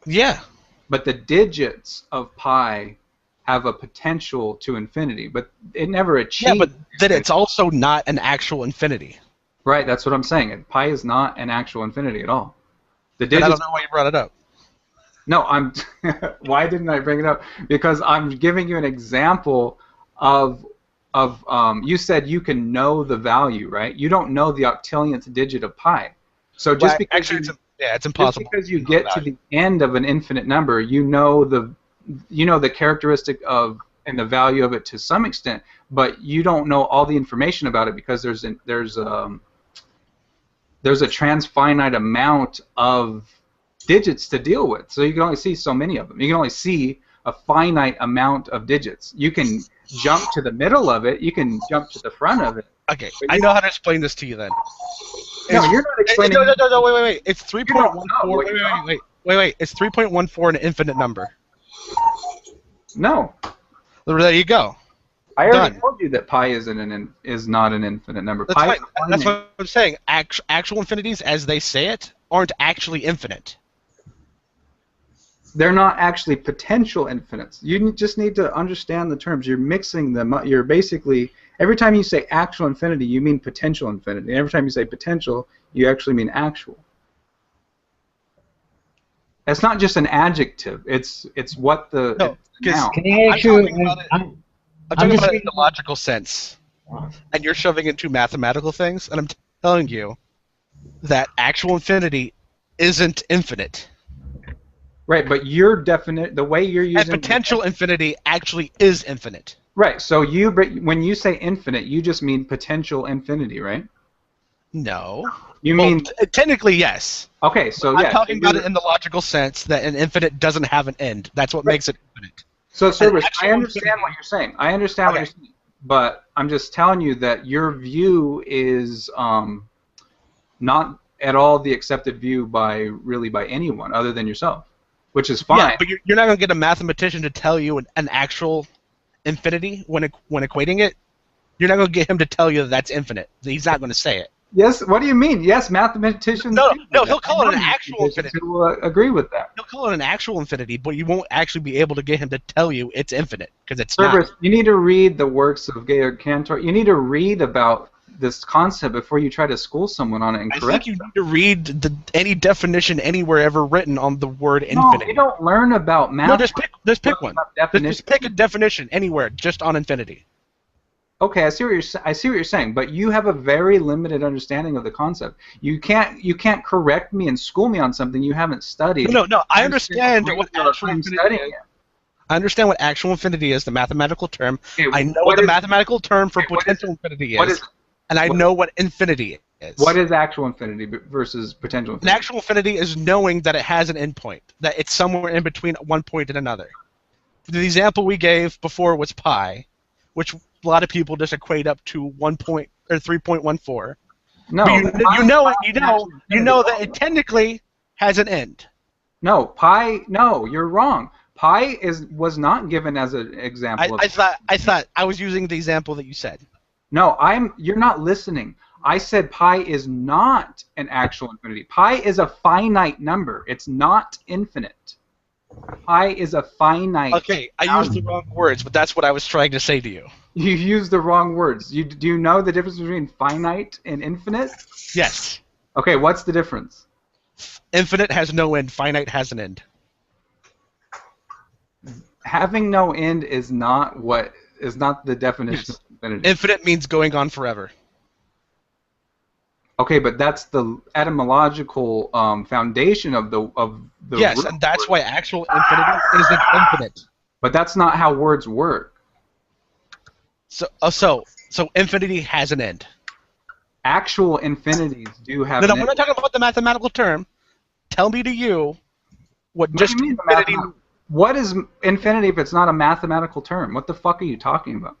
Yeah. But the digits of pi have a potential to infinity, but it never achieves. Yeah, but then it's also not an actual infinity. Right, that's what I'm saying. Pi is not an actual infinity at all. The digits. I don't know why you brought it up. No, I'm. Why didn't I bring it up? Because I'm giving you an example of you said you can know the value, right? You don't know the octillionth digit of pi. So just because it's impossible. Just because you get to the end of an infinite number, you know the characteristic of and the value of it to some extent, but you don't know all the information about it because there's a transfinite amount of digits to deal with. So you can only see so many of them. You can only see a finite amount of digits. You can jump to the middle of it. You can jump to the front of it. Okay, I know how to explain this to you then. No, you're not explaining. No, wait. It's 3.14. Wait. It's 3.14 an infinite number. No. There you go. I already told you that pi is not an infinite number. That's fine. That's what I'm saying. Actual infinities, as they say it, aren't actually infinite. They're not actually potential infinites. You just need to understand the terms. You're mixing them up. You're basically, every time you say actual infinity, you mean potential infinity. And every time you say potential, you actually mean actual. It's not just an adjective. It's what the... No, because I'm talking about it in the logical sense. And you're shoving into mathematical things, and I'm telling you that actual infinity isn't infinite. Right, but your the way you're using... And potential infinity actually is infinite. Right, so when you say infinite, you just mean potential infinity, right? No. You mean... Technically, yes. Okay, so I'm talking about it in the logical sense that an infinite doesn't have an end. That's what makes it infinite. So, Cerberus, I understand what you're saying. I understand what you're saying. But I'm just telling you that your view is not at all the accepted view by anyone other than yourself, which is fine. Yeah, but you're not going to get a mathematician to tell you an actual infinity when equating it. You're not going to get him to tell you that that's infinite. He's not going to say it. Yes, what do you mean? Yes, mathematicians. No, he'll call it an actual infinity. Who will agree with that? He'll call it an actual infinity, but you won't actually be able to get him to tell you it's infinite because it's Cerberus, not. you need to read the works of Georg Cantor. You need to read about this concept before you try to school someone on it and I correct think you need to read any definition anywhere ever written on the word No, infinity. you don't learn about math. No, just pick one. Definition. Just pick a definition anywhere, just on infinity. Okay, I see what you're saying, but you have a very limited understanding of the concept. You can't correct me and school me on something you haven't studied. No, I understand what actual infinity is. It. I understand what actual infinity is, the mathematical term. Okay, I know what the mathematical term for potential infinity is, and I know what infinity is. What is actual infinity versus potential infinity? An actual infinity is knowing that it has an endpoint, that it's somewhere in between one point and another. The example we gave before was pi, which a lot of people just equate up to 1 point or 3.14. No, but you know that it technically has an end. No, pi. No, you're wrong. Pi was not given as an example. I thought I was using the example that you said. No, you're not listening. I said pi is not an actual infinity. Pi is a finite number. It's not infinite. Pi is a finite. Okay, I used the wrong words, but that's what I was trying to say to you. You used the wrong words. Do you know the difference between finite and infinite? Yes. Okay, what's the difference? Infinite has no end. Finite has an end. Having no end is not the definition of infinity. Infinite means going on forever. Okay, but that's the etymological foundation of the yes, and that's why actual infinity isn't infinite. But that's not how words work. So infinity has an end. Actual infinities do have. No, we're not talking about the mathematical term. Tell me to you what just do you mean infinity. What is infinity if it's not a mathematical term? What the fuck are you talking about?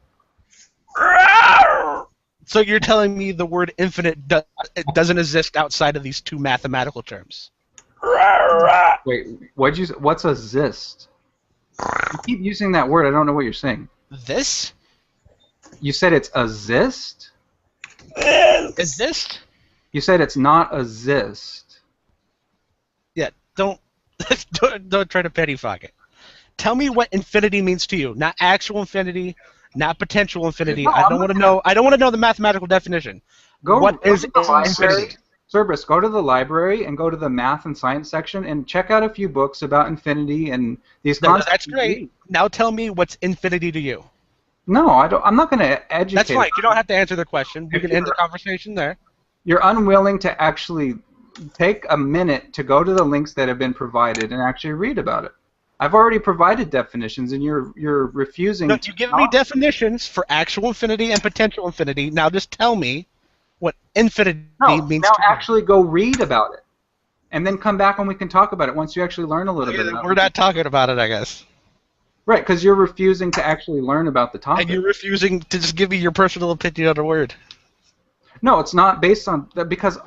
So you're telling me the word infinite doesn't exist outside of these two mathematical terms? Wait, what's a zist? You keep using that word. I don't know what you're saying. This? You said it's a zist? Exist? You said it's not a zist. Yeah, don't try to pettifock it. Tell me what infinity means to you. Not actual infinity, not potential infinity. No, I don't want to know. I don't want to know the mathematical definition. What is infinity? Cerberus, go to the library and go to the math and science section and check out a few books about infinity and these concepts. That's great. Now tell me what's infinity to you. No, I don't. I'm not going to educate. That's fine. You don't have to answer the question. We can end the conversation there. You're unwilling to actually take a minute to go to the links that have been provided and actually read about it. I've already provided definitions, and you're refusing. No, you give me definitions for actual infinity and potential infinity. Now just tell me what infinity means. Now actually go read about it, and then come back and we can talk about it once you actually learn a little bit. We're not talking about it, I guess. Right, because you're refusing to actually learn about the topic. And you're refusing to just give me your personal opinion on a word. No, it's not based on because.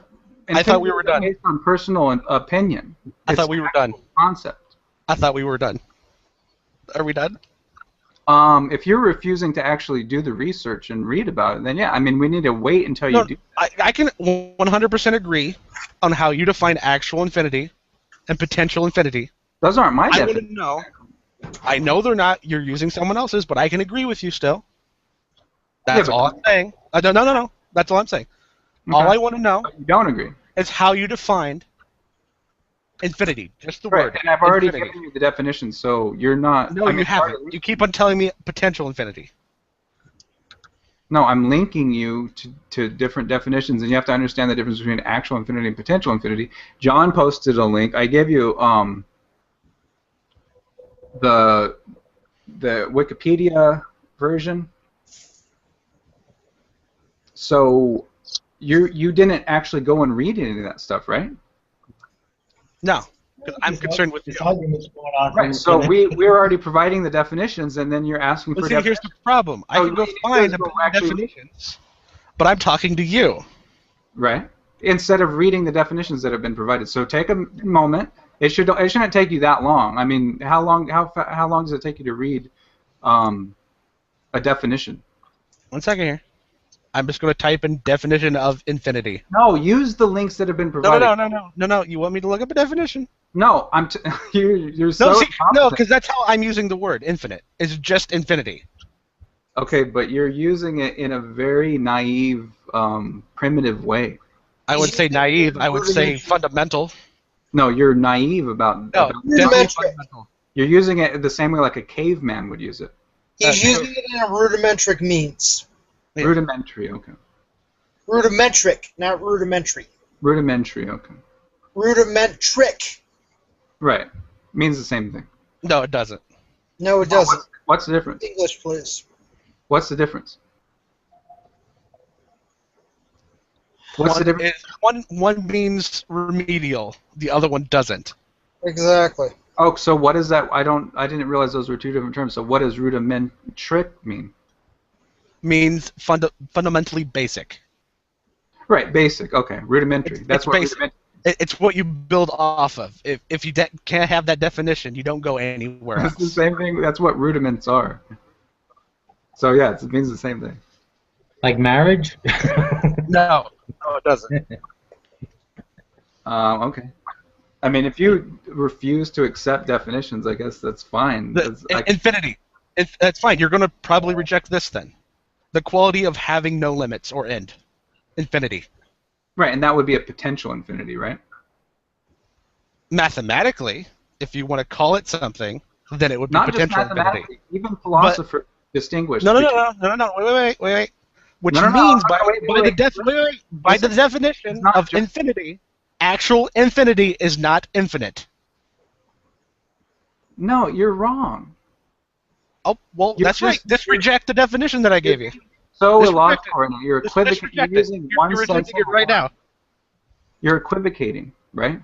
I thought we were done. Based on personal opinion. I thought we were done. Concept. I thought we were done. Are we done? If you're refusing to actually do the research and read about it, then yeah, I mean, we need to wait until you do. I can 100% agree on how you define actual infinity and potential infinity. Those aren't my definitions. I wouldn't know. I know they're not. You're using someone else's, but I can agree with you still. That's all I'm saying. No. That's all I'm saying. Okay. All I want to know you don't agree. Is how you defined infinity. Just the word. And I've already given you the definition, so you're not... No, you haven't. You keep on telling me potential infinity. No, I'm linking you to different definitions, and you have to understand the difference between actual infinity and potential infinity. John posted a link. I gave you the Wikipedia version. So you didn't actually go and read any of that stuff, right? No, because I'm concerned with the arguments going on. Right. So we're already providing the definitions, and then you're asking for. See, here's the problem. I can go find the definitions, but I'm talking to you. Right. instead of reading the definitions that have been provided. So take a moment. It shouldn't take you that long. I mean, how long does it take you to read a definition? 1 second here. I'm just going to type in definition of infinity. No, use the links that have been provided. No. You want me to look up a definition? No, you're so no, because that's how I'm using the word infinite. It's just infinity. Okay, but you're using it in a very naive, primitive way. I would say naive. I would say fundamental. No, you're naive about. No, definitely fundamental. You're using it the same way like a caveman would use it. He's using it in a rudimentary means. Yeah. Rudimentary, okay. Rudimetric, not rudimentary. Rudimentary, okay. Rudimetric. Right. Means the same thing. No, it doesn't. No, it doesn't. What's the difference? English, please. What's the difference? What's the difference? One means remedial. The other one doesn't. Exactly. Oh, so what is that? I didn't realize those were two different terms. So what does rudimentric mean? Means fundamentally basic. Right, basic. Okay, rudimentary. That's what basic. It's what you build off of. If you can't have that definition, you don't go anywhere else. It's the same thing. That's what rudiments are. So yeah, it means the same thing. Like marriage? No, it doesn't. Okay. I mean, if you refuse to accept definitions, I guess that's fine. Infinity. That's fine. You're going to probably reject this then. The quality of having no limits or end. Infinity. Right, and that would be a potential infinity, right? Mathematically, if you want to call it something, then it would be Not potential just mathematically. infinity. Even philosophers distinguish. No. Wait. Which means by the definition of infinity, actual infinity is not infinite. No, you're wrong. Oh, well, that's right. Just reject the definition that I gave you. So illogical right now. You're equivocating. You're using one sense it right now. You're equivocating, right?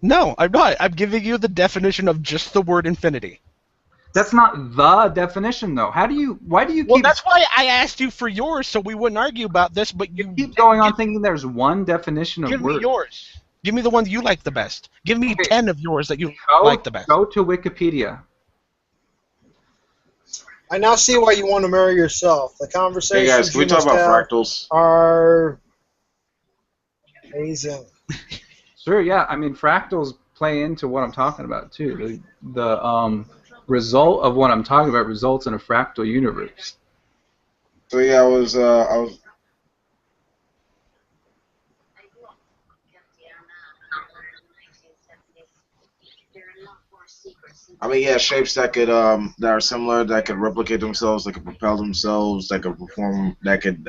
No, I'm not. I'm giving you the definition of just the word infinity. That's not the definition, though. Why do you keep... Well, that's why I asked you for yours, so we wouldn't argue about this, but you keep going on thinking there's one definition of Give word. me yours. Give me the one you like the best. Give me 10 of yours that you like the best. Go to Wikipedia. I now see why you want to marry yourself. The conversations Hey guys, can we talk about fractals? Are amazing. Sure, yeah. I mean, fractals play into what I'm talking about too. The result of what I'm talking about results in a fractal universe. So yeah, I was I mean, yeah, shapes that could that are similar, that could replicate themselves, that could propel themselves, that could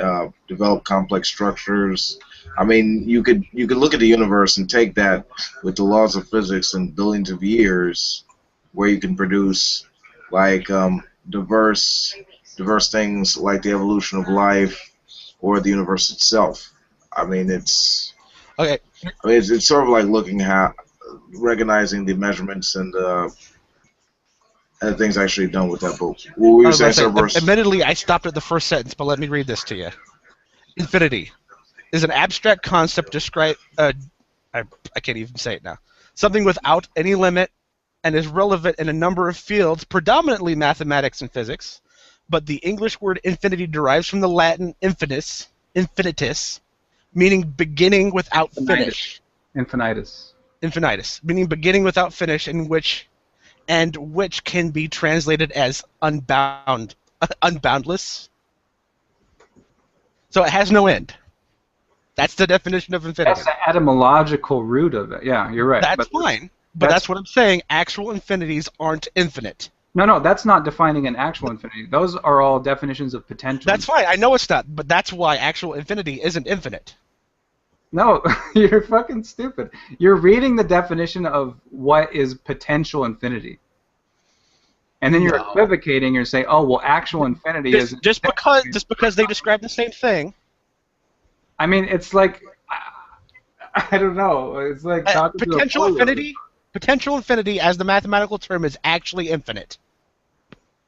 develop complex structures. I mean, you could look at the universe and take that with the laws of physics and billions of years, where you can produce like diverse things like the evolution of life or the universe itself. I mean, it's okay. I mean, it's sort of like recognizing the measurements and things actually done with that book. What were you saying, Cerberus? Admittedly, I stopped at the first sentence, but let me read this to you. Infinity is an abstract concept described. I can't even say it now. Something without any limit, and is relevant in a number of fields, predominantly mathematics and physics. But the English word infinity derives from the Latin infinitus, meaning beginning without finish. Infinitus, meaning beginning without finish, which can be translated as unboundless. So it has no end. That's the definition of infinity. That's the etymological root of it. Yeah, you're right. That's fine. But that's what I'm saying. Actual infinities aren't infinite. No, that's not defining an actual infinity. Those are all definitions of potential. That's fine. I know it's not, but that's why actual infinity isn't infinite. No, you're fucking stupid. You're reading the definition of what is potential infinity. And then you're equivocating. You're saying, "Oh, well, actual infinity is just because they describe the same thing." I mean, it's like I don't know. It's like potential infinity. Potential infinity, as the mathematical term, is actually infinite.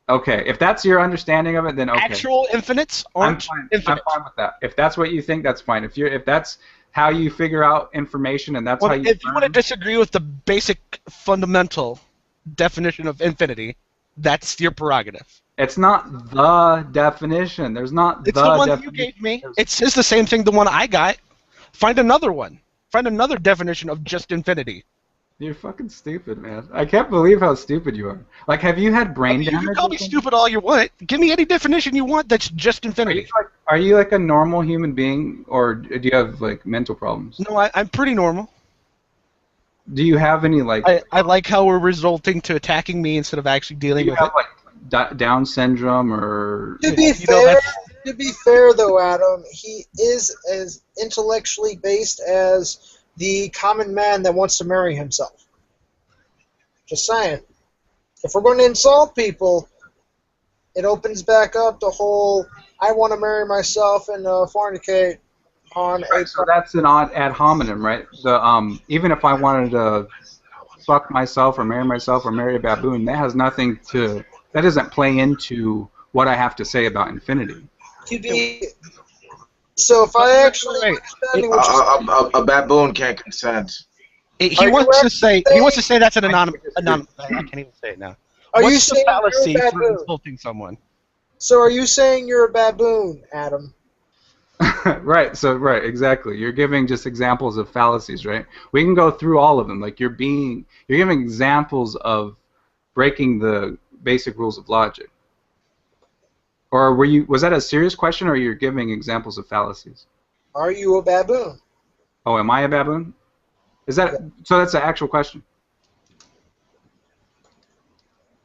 Okay, if that's your understanding of it, then okay. Actual infinites aren't infinite. I'm fine with that. If that's what you think, that's fine. If that's how you figure out information, and that's Well, how you. if you want to disagree with the basic fundamental definition of infinity, that's your prerogative. It's not the definition. There's not It's the the one that you definition. gave me. It's the same thing, the one I got. Find another one. Find another definition of just infinity. You're fucking stupid, man. I can't believe how stupid you are. Like, have you had brain You damage? can call me or something? stupid all you want. Give me any definition you want that's just infinity. Are you like a normal human being, or do you have like mental problems? No, I'm pretty normal. Do you have any like? I like how we're resulting to attacking me instead of actually Do dealing you with have it. like Down syndrome or? To be fair, though, Adam, he is as intellectually based as the common man that wants to marry himself. Just saying. If we're going to insult people, it opens back up the whole I want to marry myself and fornicate on Right, so that's an odd ad hominem, right? The even if I wanted to fuck myself or marry a baboon, that has nothing to. That doesn't play into what I have to say about infinity. So if I actually A baboon can't consent. He wants to say that's an anonymous. I can't even say it now. Are you What's the saying fallacy you're a for baboon? insulting someone? So are you saying you're a baboon, Adam? Right, exactly. You're giving just examples of fallacies, right? We can go through all of them. Like you're giving examples of breaking the basic rules of logic. Or was that a serious question, or you're giving examples of fallacies? Are you a baboon? Oh, am I a baboon? So that's an actual question.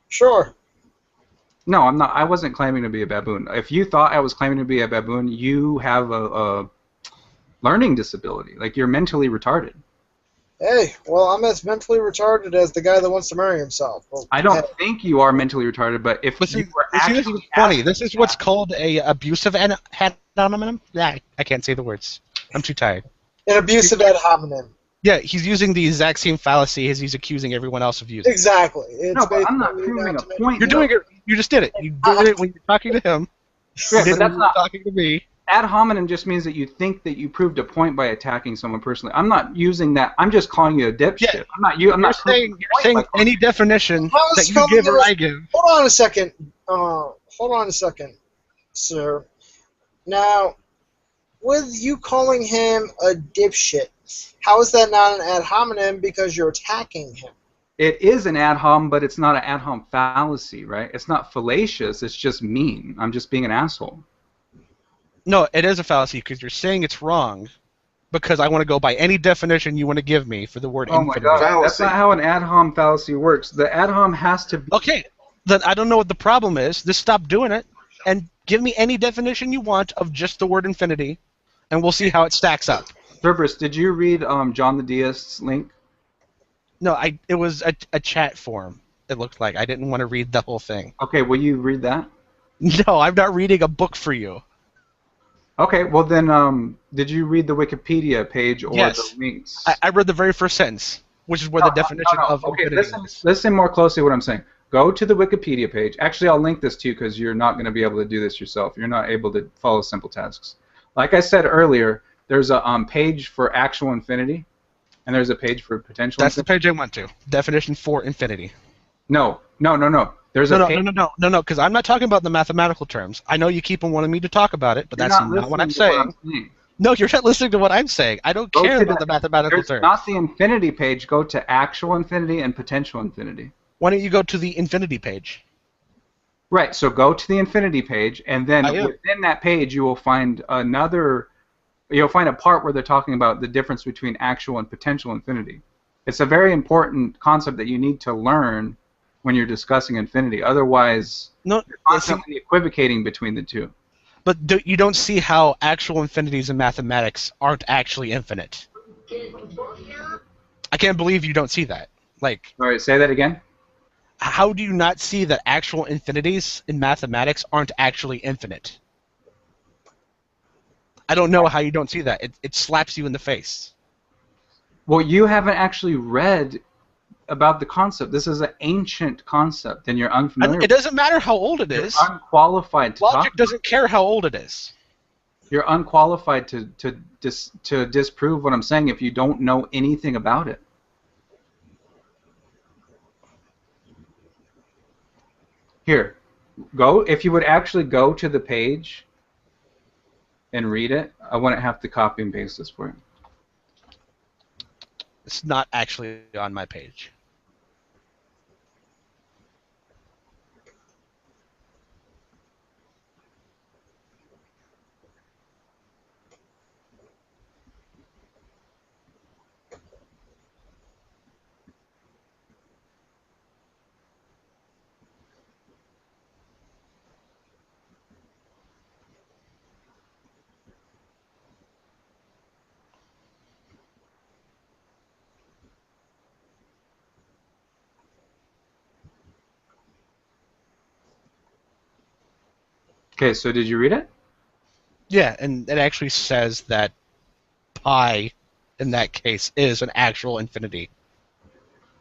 Sure. No, I'm not. I wasn't claiming to be a baboon. If you thought I was claiming to be a baboon, you have a learning disability. Like you're mentally retarded. Hey, well, I'm as mentally retarded as the guy that wants to marry himself. Well, I don't think you are mentally retarded, but if you were This is actually funny. This is what's called a abusive ad hominem. Yeah, I can't say the words. I'm too tired. An abusive ad hominem. Yeah, he's using the exact same fallacy as he's accusing everyone else of using. Exactly. It's No, but I'm not basically proving not a to point. You're doing it. You just did it. You did it when you're talking to him. Yeah, You did but it that's when you were not talking to me. ad hominem. Just means that you think that you proved a point by attacking someone personally. I'm not using that. I'm just calling you a dipshit. Yeah. I'm not. You're saying any definition How that is you coming give or as- I give. Hold on a second. Hold on a second, sir. Now, with you calling him a dipshit, how is that not an ad hominem because you're attacking him? It is an ad hom, but it's not an ad hom fallacy, right? It's not fallacious. It's just mean. I'm just being an asshole. No, it is a fallacy because you're saying it's wrong because I want to go by any definition you want to give me for the word Oh my infinity. god, that's not how an ad hom fallacy works. The ad hom has to be. Okay, then I don't know what the problem is. Just stop doing it and give me any definition you want of just the word infinity, and we'll see how it stacks up. Cerberus, did you read John the Deist's link? No, it was a chat forum. It looked like I didn't want to read the whole thing. Okay, will you read that? No, I'm not reading a book for you. Okay, well then, did you read the Wikipedia page or Yes. the links? I read the very first sentence, which is where the definition of Okay, infinity listen, is. listen more closely to what I'm saying. Go to the Wikipedia page. Actually, I'll link this to you because you're not going to be able to do this yourself. You're not able to follow simple tasks. Like I said earlier, there's a page for actual infinity, and there's a page for potential That's the infinity. page I went to. Definition for infinity. No. There's a page. No, because I'm not talking about the mathematical terms. I know you keep on wanting me to talk about it, but that's not what I'm saying. No, you're not listening to what I'm saying. I don't care about the mathematical terms. Not the infinity page. Go to actual infinity and potential infinity. Why don't you go to the infinity page? Right, so go to the infinity page, and then I am. within that page you will find you'll find a part where they're talking about the difference between actual and potential infinity. It's a very important concept that you need to learn when you're discussing infinity. Otherwise, you're constantly equivocating between the two. But you don't see how actual infinities in mathematics aren't actually infinite. I can't believe you don't see that. Like, all right, say that again. How do you not see that actual infinities in mathematics aren't actually infinite? I don't know how you don't see that. It slaps you in the face. Well, you haven't actually read about the concept. This is an ancient concept, and you're unfamiliar. It doesn't matter how old it is. You're unqualified to Logic talk doesn't care how old it is. You're unqualified to disprove what I'm saying if you don't know anything about it. Here, go. If you would actually go to the page and read it, I wouldn't have to copy and paste this for you. It's not actually on my page. Okay, so did you read it? Yeah, and it actually says that pi, in that case, is an actual infinity.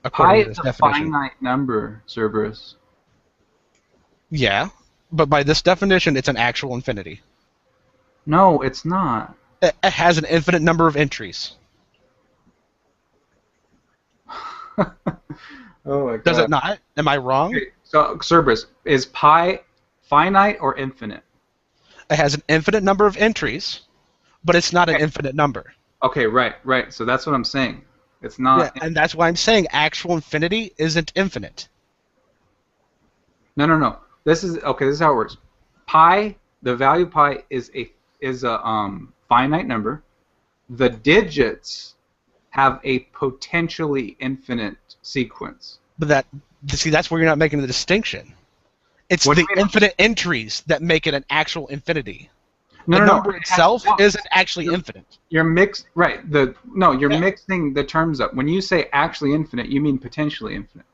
Pi According to is this a definition. finite number, Cerberus. Yeah, but by this definition, it's an actual infinity. No, it's not. It has an infinite number of entries. Oh my god. Does it not? Am I wrong? Okay, so, Cerberus, is pi finite or infinite? It has an infinite number of entries, but it's not an Okay. infinite number. Okay, right. So that's what I'm saying. It's not. Yeah, and that's why I'm saying actual infinity isn't infinite. No. This is okay. This is how it works. Pi, the value pi is a finite number. The digits have a potentially infinite sequence. But that's where you're not making the distinction. It's What do the you mean? infinite entries that make it an actual infinity. No, the no, number no. itself isn't actually infinite. You're mixed, right? You're mixing the terms up. When you say actually infinite, you mean potentially infinite.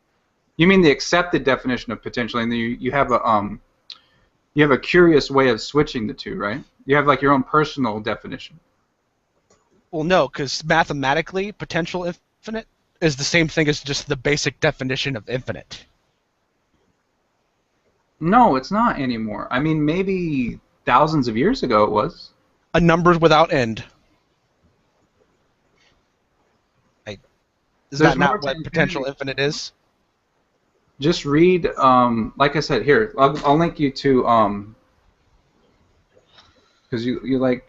You mean the accepted definition of potentially, and then you have a curious way of switching the two, right? You have like your own personal definition. Well, no, because mathematically, potential infinite is the same thing as just the basic definition of infinite. No, it's not anymore. I mean, maybe thousands of years ago it was. A number without end. Is There's that more not to what potential infinite is? Just read, like I said, here. I'll link you to, because you like.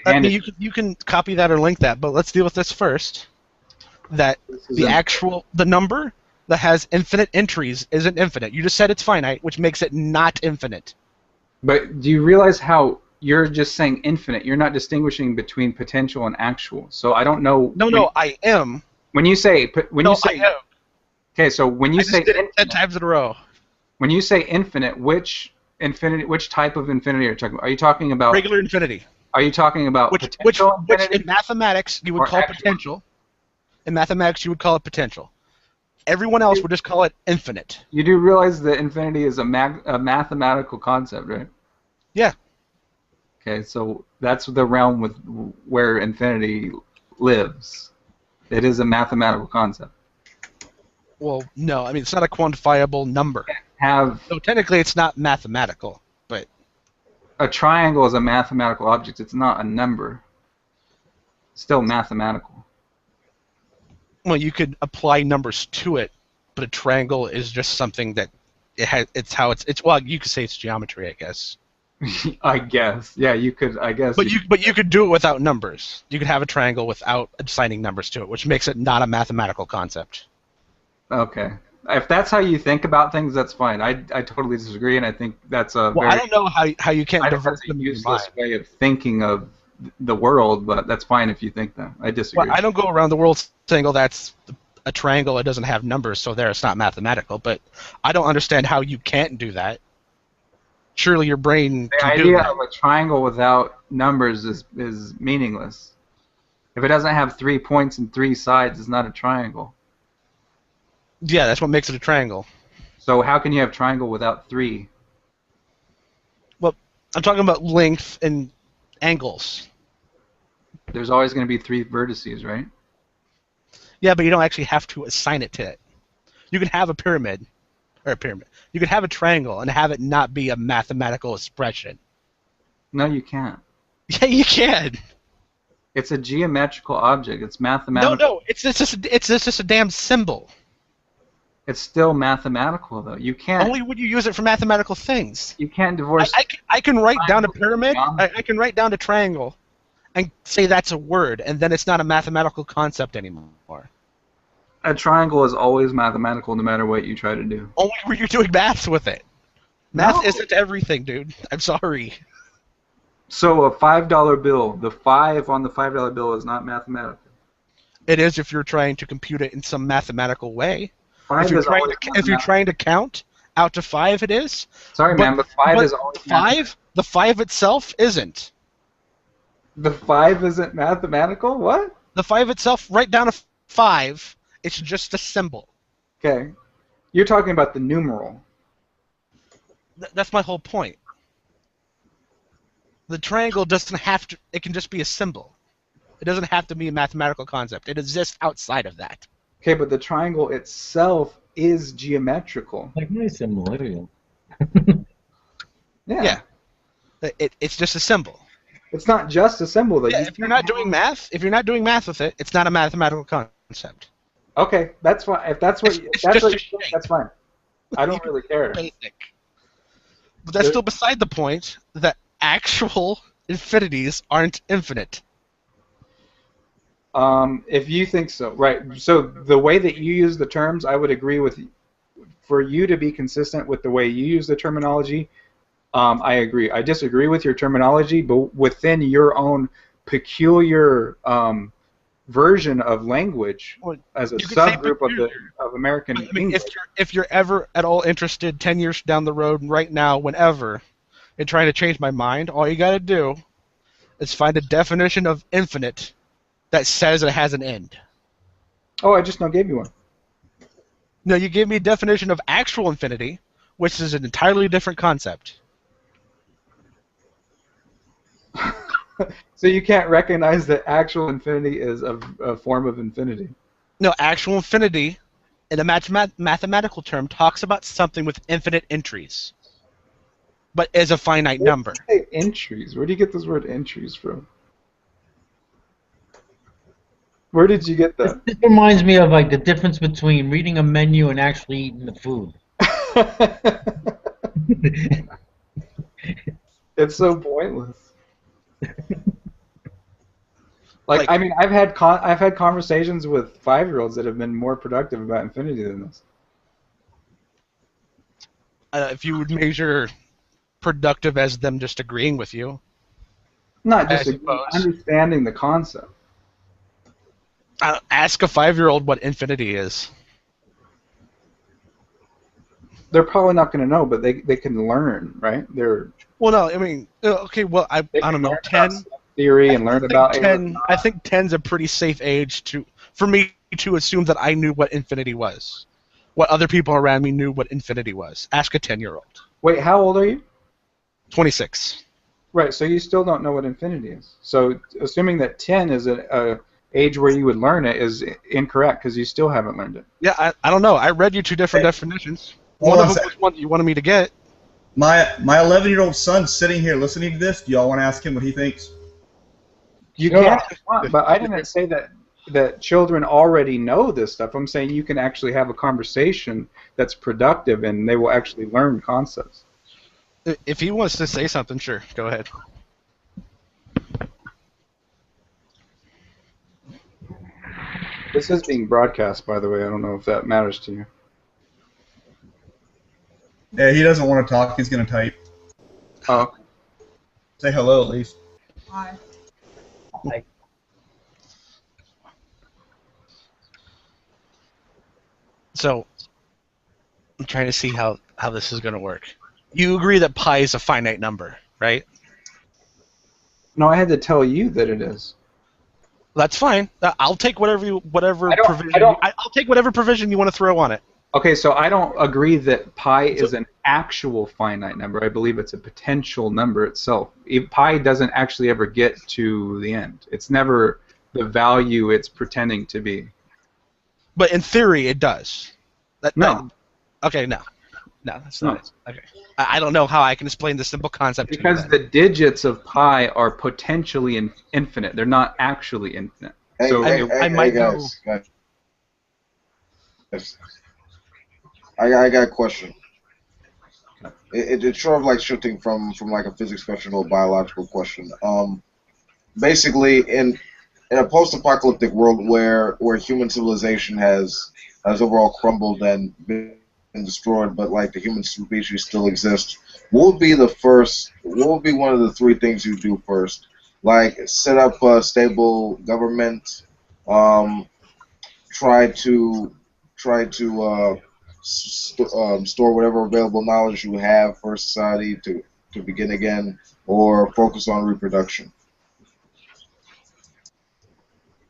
I mean, you can copy that or link that, but let's deal with this first. That the number that has infinite entries isn't infinite. You just said it's finite, which makes it not infinite. But do you realize how you're just saying infinite? You're not distinguishing between potential and actual. So I don't know. No, I am. When you say I am. Okay, so when you say did it 10 times in a row. When you say infinite, which type of infinity are you talking about? Are you talking about regular infinity? Are you talking about which in mathematics you would call potential? In mathematics you would call it potential. Everyone else would just call it infinite. You do realize that infinity is a mathematical concept, right? Yeah. Okay, so that's the realm where infinity lives. It is a mathematical concept. Well, no, I mean it's not a quantifiable number. So technically it's not mathematical, but a triangle is a mathematical object. It's not a number. It's still mathematical. Well, you could apply numbers to it, but a triangle is just something that well, you could say it's geometry, I guess. I guess. Yeah, you could. I guess. But you could do it without numbers. You could have a triangle without assigning numbers to it, which makes it not a mathematical concept. Okay. If that's how you think about things, that's fine. I totally disagree, and I think that's a I don't know how you can't divert them in your mind. Useless way of thinking of the world, but that's fine if you think that. I disagree. Well, I don't go around the world saying, "Oh, that's a triangle. It doesn't have numbers, so there, it's not mathematical." But I don't understand how you can't do that. Surely your brain can do that. The idea of a triangle without numbers is meaningless. If it doesn't have 3 points and 3 sides, it's not a triangle. Yeah, that's what makes it a triangle. So how can you have triangle without 3? Well, I'm talking about length and angles. There's always going to be 3 vertices, right? Yeah, but you don't actually have to assign it to it. You can have a pyramid. You can have a triangle and have it not be a mathematical expression. No, you can't. Yeah, you can. It's a geometrical object. It's mathematical. No, it's just a damn symbol. It's still mathematical, though. You can't. Only when you use it for mathematical things. You can't divorce. I can write down a pyramid. I can write down a triangle, and say that's a word, and then it's not a mathematical concept anymore. A triangle is always mathematical, no matter what you try to do. Only when you're doing maths with it. Math isn't everything, dude. I'm sorry. So a $5 bill, the 5 on the $5 bill is not mathematical. It is if you're trying to compute it in some mathematical way. Five If you're is trying always if you're trying to count out to 5, it is. Sorry, man, but 5 is always the 5 itself isn't. The 5 isn't mathematical? What? The 5 itself, write down a 5. It's just a symbol. Okay. You're talking about the numeral. That's my whole point. The triangle doesn't have to. It can just be a symbol. It doesn't have to be a mathematical concept. It exists outside of that. Okay, but the triangle itself is geometrical. Like my symbol, Yeah. It's just a symbol. It's not just a symbol, though. Yeah, if you're not doing math with it, it's not a mathematical concept. Okay, that's fine. If that's what that's what you think, that's fine. I don't really care. Basic. But that's still beside the point that actual infinities aren't infinite. If you think so, right. So the way that you use the terms, I would agree with you. For you to be consistent with the way you use the terminology, I agree. I disagree with your terminology, but within your own peculiar version of language, as a subgroup of American English. If you're ever at all interested 10 years down the road, right now, whenever, in trying to change my mind, all you got to do is find a definition of infinite that says it has an end. Oh, I just now gave you one. No, you gave me a definition of actual infinity, which is an entirely different concept. So you can't recognize that actual infinity is a form of infinity. No, actual infinity, in a mathematical term, talks about something with infinite entries, but is a finite number. Where do you say entries? Where do you get this word entries from? Where did you get that? This reminds me of like the difference between reading a menu and actually eating the food. It's so pointless. Like, I mean, I've had conversations with 5-year-olds that have been more productive about infinity than this. If you would measure productive as them just agreeing with you. Not just understanding the concept. Ask a 5-year-old what infinity is. They're probably not going to know, but they can learn, right? Well, no, I mean, okay, well, I don't know, 10 theory and learn about 10. I think 10's a pretty safe age for me to assume that I knew what infinity was. What other people around me knew what infinity was. Ask a 10-year-old. Wait, how old are you? 26. Right, so you still don't know what infinity is. So assuming that 10 is a age where you would learn it is incorrect because you still haven't learned it. Yeah, I don't know. I read you 2 different definitions. One of them was one you wanted me to get. My 11-year-old son's sitting here listening to this. Do y'all want to ask him what he thinks? You can, but I didn't say that children already know this stuff. I'm saying you can actually have a conversation that's productive and they will actually learn concepts. If he wants to say something, sure, go ahead. This is being broadcast, by the way. I don't know if that matters to you. Yeah, he doesn't want to talk. He's going to type. Oh. Say hello, at least. Hi. Hi. So, I'm trying to see how this is going to work. You agree that pi is a finite number, right? No, I had to tell you that it is. That's fine. I'll take I'll take whatever provision you want to throw on it. Okay, so I don't agree that pi is an actual finite number. I believe it's a potential number itself. Pi doesn't actually ever get to the end. It's never the value it's pretending to be. But in theory, it does. No. Okay, no. No, that's not it. Okay. I don't know how I can explain the simple concept to you Because then. the digits of pi are potentially infinite. They're not actually infinite. Hey, So I might guys. I got a question. It's sort of like shifting from like a physics question to a biological question. Basically, in a post-apocalyptic world where human civilization has overall crumbled and been destroyed, but like the human species still exists, what would be one of the three things you do first? Like set up a stable government, try to store whatever available knowledge you have for society to begin again, or focus on reproduction.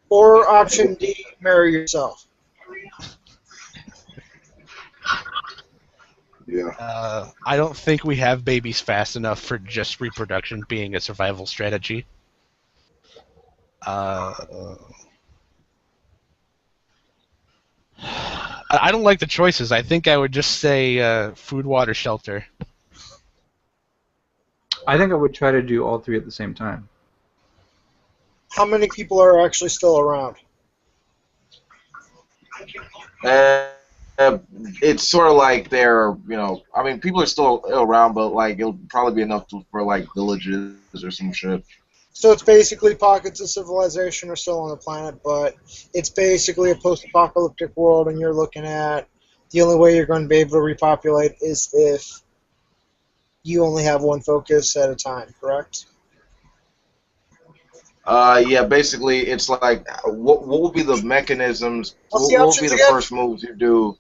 Or option D, marry yourself. Yeah. I don't think we have babies fast enough for just reproduction being a survival strategy. I don't like the choices. I think I would just say food, water, shelter. I think I would try to do all three at the same time. How many people are actually still around? It's sort of like I mean, people are still around, but like it'll probably be enough for like villages or some shit. So it's basically pockets of civilization are still on the planet, but it's basically a post-apocalyptic world, and you're looking at the only way you're going to be able to repopulate is if you only have one focus at a time, correct? Yeah, basically, it's like what will be the mechanisms? What will be the first moves you do?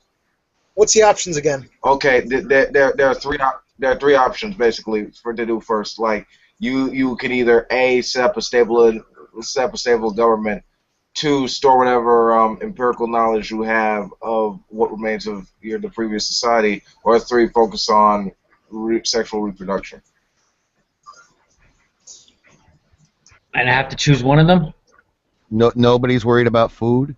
What's the options again? Okay, there are three options basically to do first. Like you can either A, set up a stable government, 2, store whatever empirical knowledge you have of what remains of the previous society, or 3, focus on sexual reproduction. And I have to choose one of them? No, nobody's worried about food?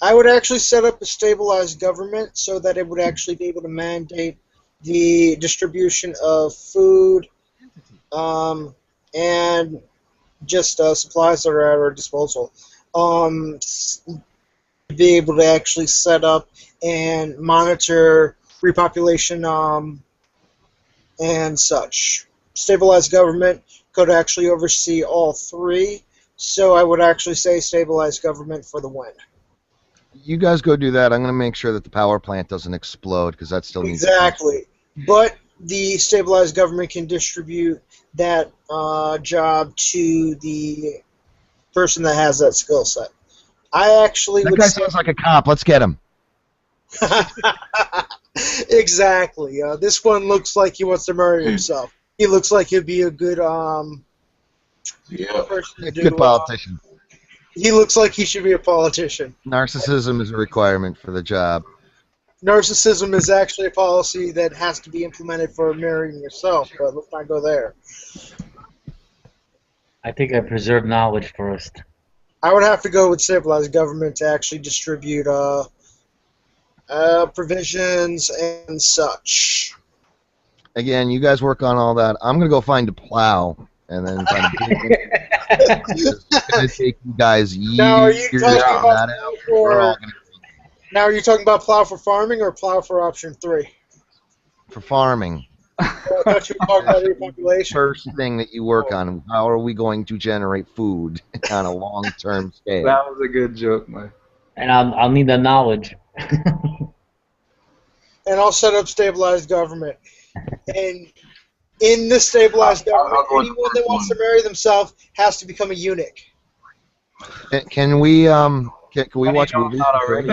I would actually set up a stabilized government so that it would actually be able to mandate the distribution of food and just supplies that are at our disposal. Be able to actually set up and monitor repopulation and such. Stabilized government could actually oversee all 3, so I would actually say stabilized government for the win. You guys go do that. I'm going to make sure that the power plant doesn't explode, because that still needs Exactly. But the stabilized government can distribute that job to the person that has that skill set. I actually That would guy say... sounds like a cop. Let's get him. Exactly. This one looks like he wants to marry himself. He looks like he'd be a good person to do, Good politician. he looks like he should be a politician. Narcissism is a requirement for the job. Narcissism is actually a policy that has to be implemented for marrying yourself, but let's not go there. I think I preserve knowledge first. I would have to go with stabilized government to actually distribute provisions and such. Again, you guys work on all that. I'm going to go find a plow, and then find a it's going to take you guys years Now, are you to talking figure about that out. plow We're all for, gonna, now, are you talking about plow for farming or plow for option 3? for farming. I thought you were talking about repopulation. First thing that you work on, how are we going to generate food on a long-term scale? That was a good joke, Mike. And I'll need the knowledge. And I'll set up stabilized government. And in this stabilized government, anyone that wants to marry themselves has to become a eunuch. Can we watch movies? Not already.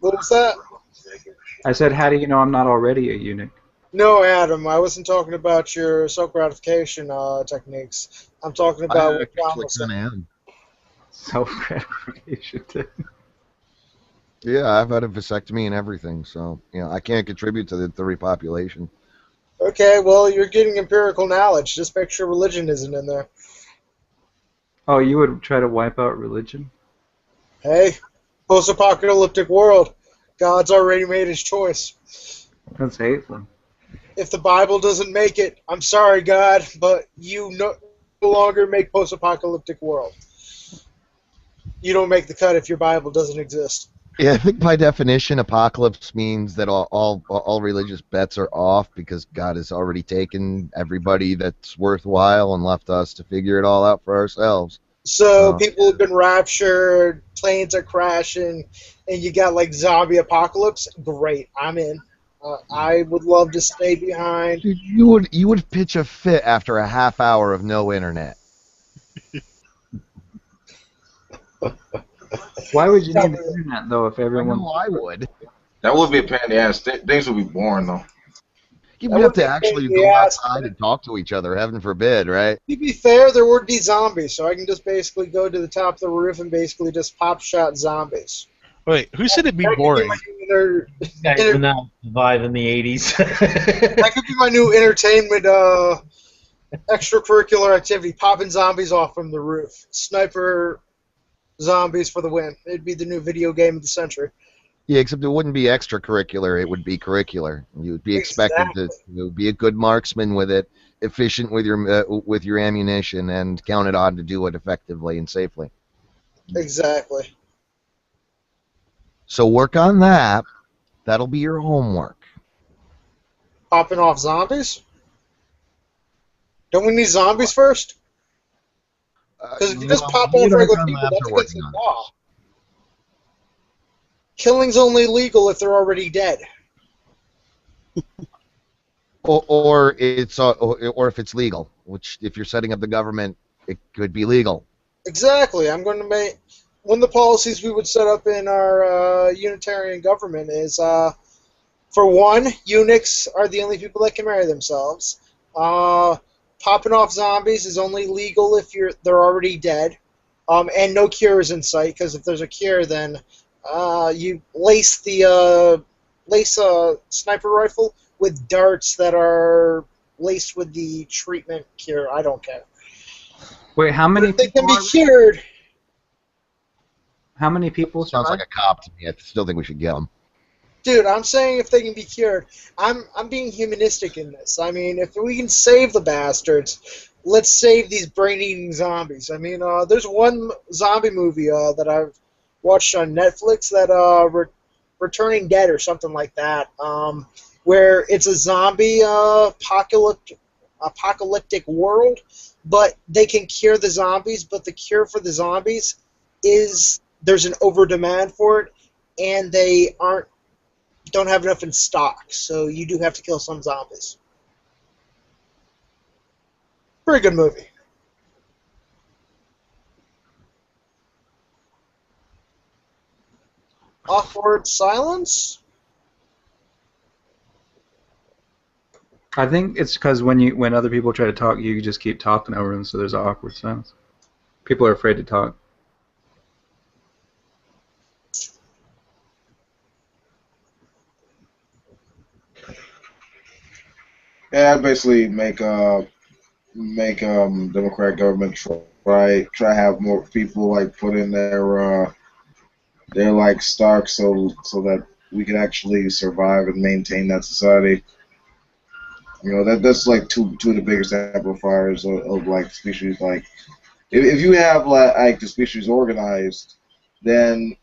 What was that? I said, how do you know I'm not already a eunuch? No, Adam, I wasn't talking about your self-gratification techniques. I'm talking about what John was saying. Self-gratification. Yeah, I've had a vasectomy and everything, so I can't contribute to the repopulation. Okay, well, you're getting empirical knowledge. Just make sure religion isn't in there. Oh, you would try to wipe out religion? Hey, Post-apocalyptic world. God's already made his choice. That's hateful. If the Bible doesn't make it, I'm sorry, God, but you no longer make post-apocalyptic world. You don't make the cut if your Bible doesn't exist. Yeah, I think by definition, apocalypse means that all religious bets are off because God has already taken everybody that's worthwhile and left us to figure it all out for ourselves. So people have been raptured, planes are crashing, and you got like zombie apocalypse. Great, I'm in. I would love to stay behind. Dude, you would pitch a fit after a half hour of no internet. Why would you need the internet though if everyone? I would. That would be a pain in the ass. Things would be boring though. You would have to actually go outside and talk to each other, heaven forbid, right? To be fair, there would be zombies, so I can just basically go to the top of the roof and basically just pop shot zombies. Wait, who said it'd be boring? Guys will not survive in the 80s. That could be my new entertainment extracurricular activity, popping zombies off from the roof. Sniper zombies for the win. It'd be the new video game of the century. Yeah, except it wouldn't be extracurricular, it would be curricular. You would be expected to be a good marksman with it, efficient with your ammunition, and counted on to do it effectively and safely. Exactly. So work on that. That'll be your homework. Popping off zombies? Don't we need zombies first? Because if you just pop off regular people, that's against the law. Killing's only legal if they're already dead. or if it's legal, which if you're setting up the government, it could be legal. Exactly. I'm going to make one of the policies we would set up in our Unitarian government is, for one, eunuchs are the only people that can marry themselves. Popping off zombies is only legal if they're already dead, and no cure is in sight. Because if there's a cure, then you lace a sniper rifle with darts that are laced with the treatment cure. I don't care. Wait, how many? They can be cured. How many people? Sounds like a cop to me. I still think we should get them. Dude, I'm saying if they can be cured. I'm being humanistic in this. I mean, if we can save the bastards, let's save these brain-eating zombies. I mean, there's one zombie movie that I've watched on Netflix that Returning Dead or something like that, where it's a zombie apocalyptic world, but they can cure the zombies, but the cure for the zombies is there's an over-demand for it, and they don't have enough in stock, so you do have to kill some zombies. Very good movie. Awkward silence? I think it's because when other people try to talk, you just keep talking over them, so there's an awkward silence. People are afraid to talk. Yeah, basically make Democratic government try to have more people like put in their like stock so that we can actually survive and maintain that society. You know, that's like two of the biggest amplifiers of like species. Like if you have like the species organized, then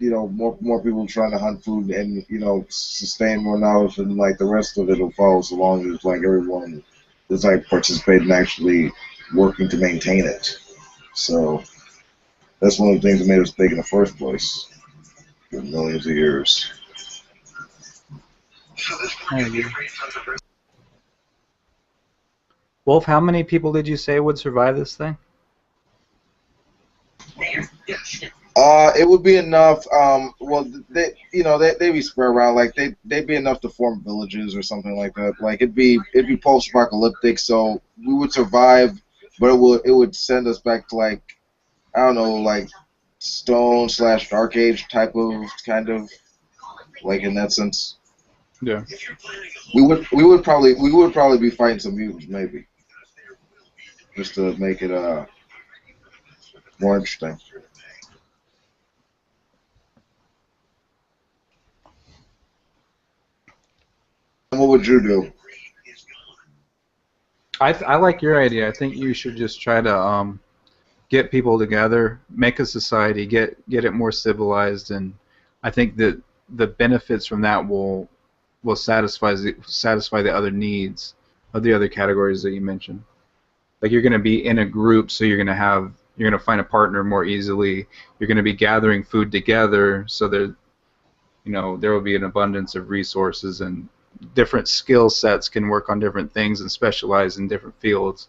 you know more people trying to hunt food and you know sustain more knowledge, and like the rest of it will follow so long as like everyone is like participating actually working to maintain it. So that's one of the things that made us big in the first place for millions of years. Wolf, how many people did you say would survive this thing? It would be enough. Well, they'd be spread around. Like they'd be enough to form villages or something like that. Like it'd be post-apocalyptic, so we would survive, but it would send us back to like I don't know, like Stone/Dark Age type of kind of like in that sense. Yeah. We would probably be fighting some mutants maybe, just to make it more interesting. what would you do? I like your idea. I think you should just try to get people together, make a society, get it more civilized, and I think that the benefits from that will satisfy the other needs of the other categories that you mentioned. Like you're going to be in a group, so you're going to find a partner more easily. You're going to be gathering food together, so there will be an abundance of resources, and different skill sets can work on different things and specialize in different fields.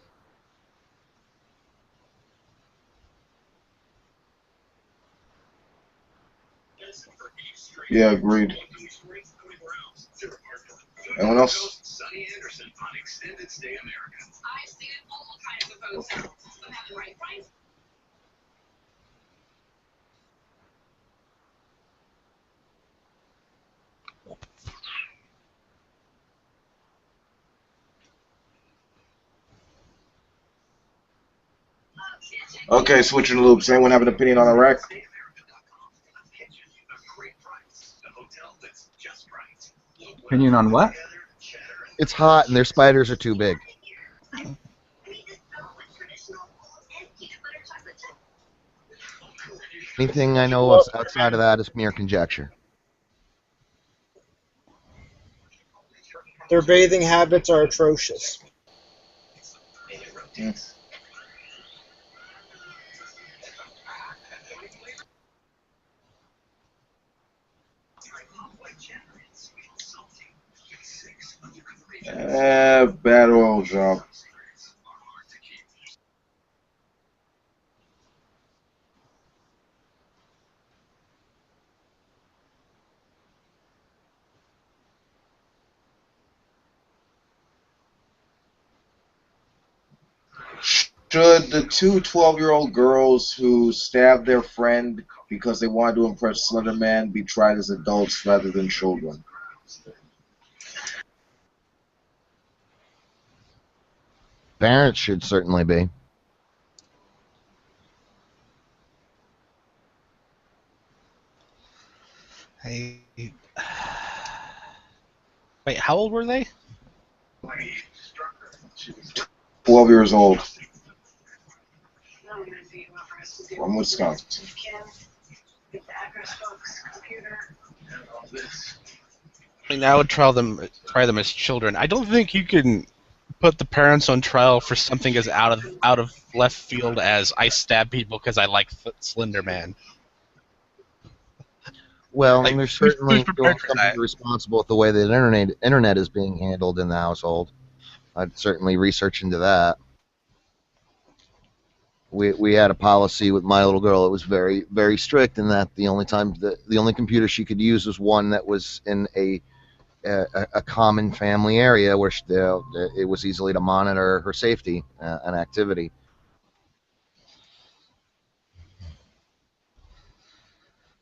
Yeah, agreed. Anyone else? Okay. Okay, switching loops. Anyone have an opinion on Iraq? Opinion on what? It's hot and their spiders are too big. Anything I know of outside of that is mere conjecture. Their bathing habits are atrocious. Bad oil job. Should the two 12-year-old girls who stabbed their friend because they wanted to impress Slender Man be tried as adults rather than children? Parents should certainly be. Hey. Wait, how old were they? 12 years old. From Wisconsin. I mean, I would try them as children. I don't think you can put the parents on trial for something as out of left field as I stab people because I like Slender Man. Well, Like, and there's certainly who's prepared for something that? responsible with the way the internet is being handled in the household. I'd certainly research into that. We had a policy with my little girl. It was very, very strict in that the only computer she could use was one that was in a common family area where it was easily to monitor her safety and activity.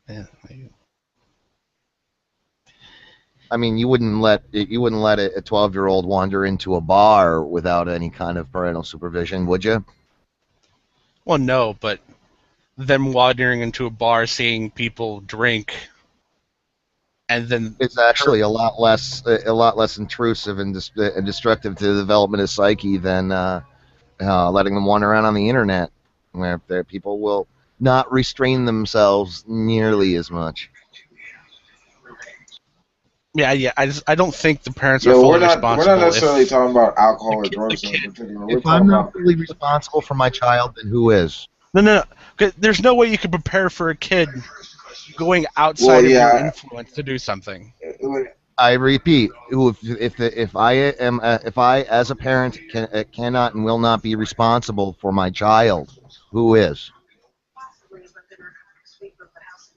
Yeah. I mean, you wouldn't let a 12-year-old wander into a bar without any kind of parental supervision, would you? Well, no, but them wandering into a bar, seeing people drink, and then it's actually a lot less intrusive and destructive to the development of psyche than letting them wander around on the internet, where people will not restrain themselves nearly as much. Yeah. I don't think the parents are fully responsible. We're not necessarily talking about alcohol or drugs in particular. If I'm not fully responsible for my child, then who is? No. There's no way you could prepare for a kid going outside of your influence to do something. I repeat, if I as a parent cannot and will not be responsible for my child, who is?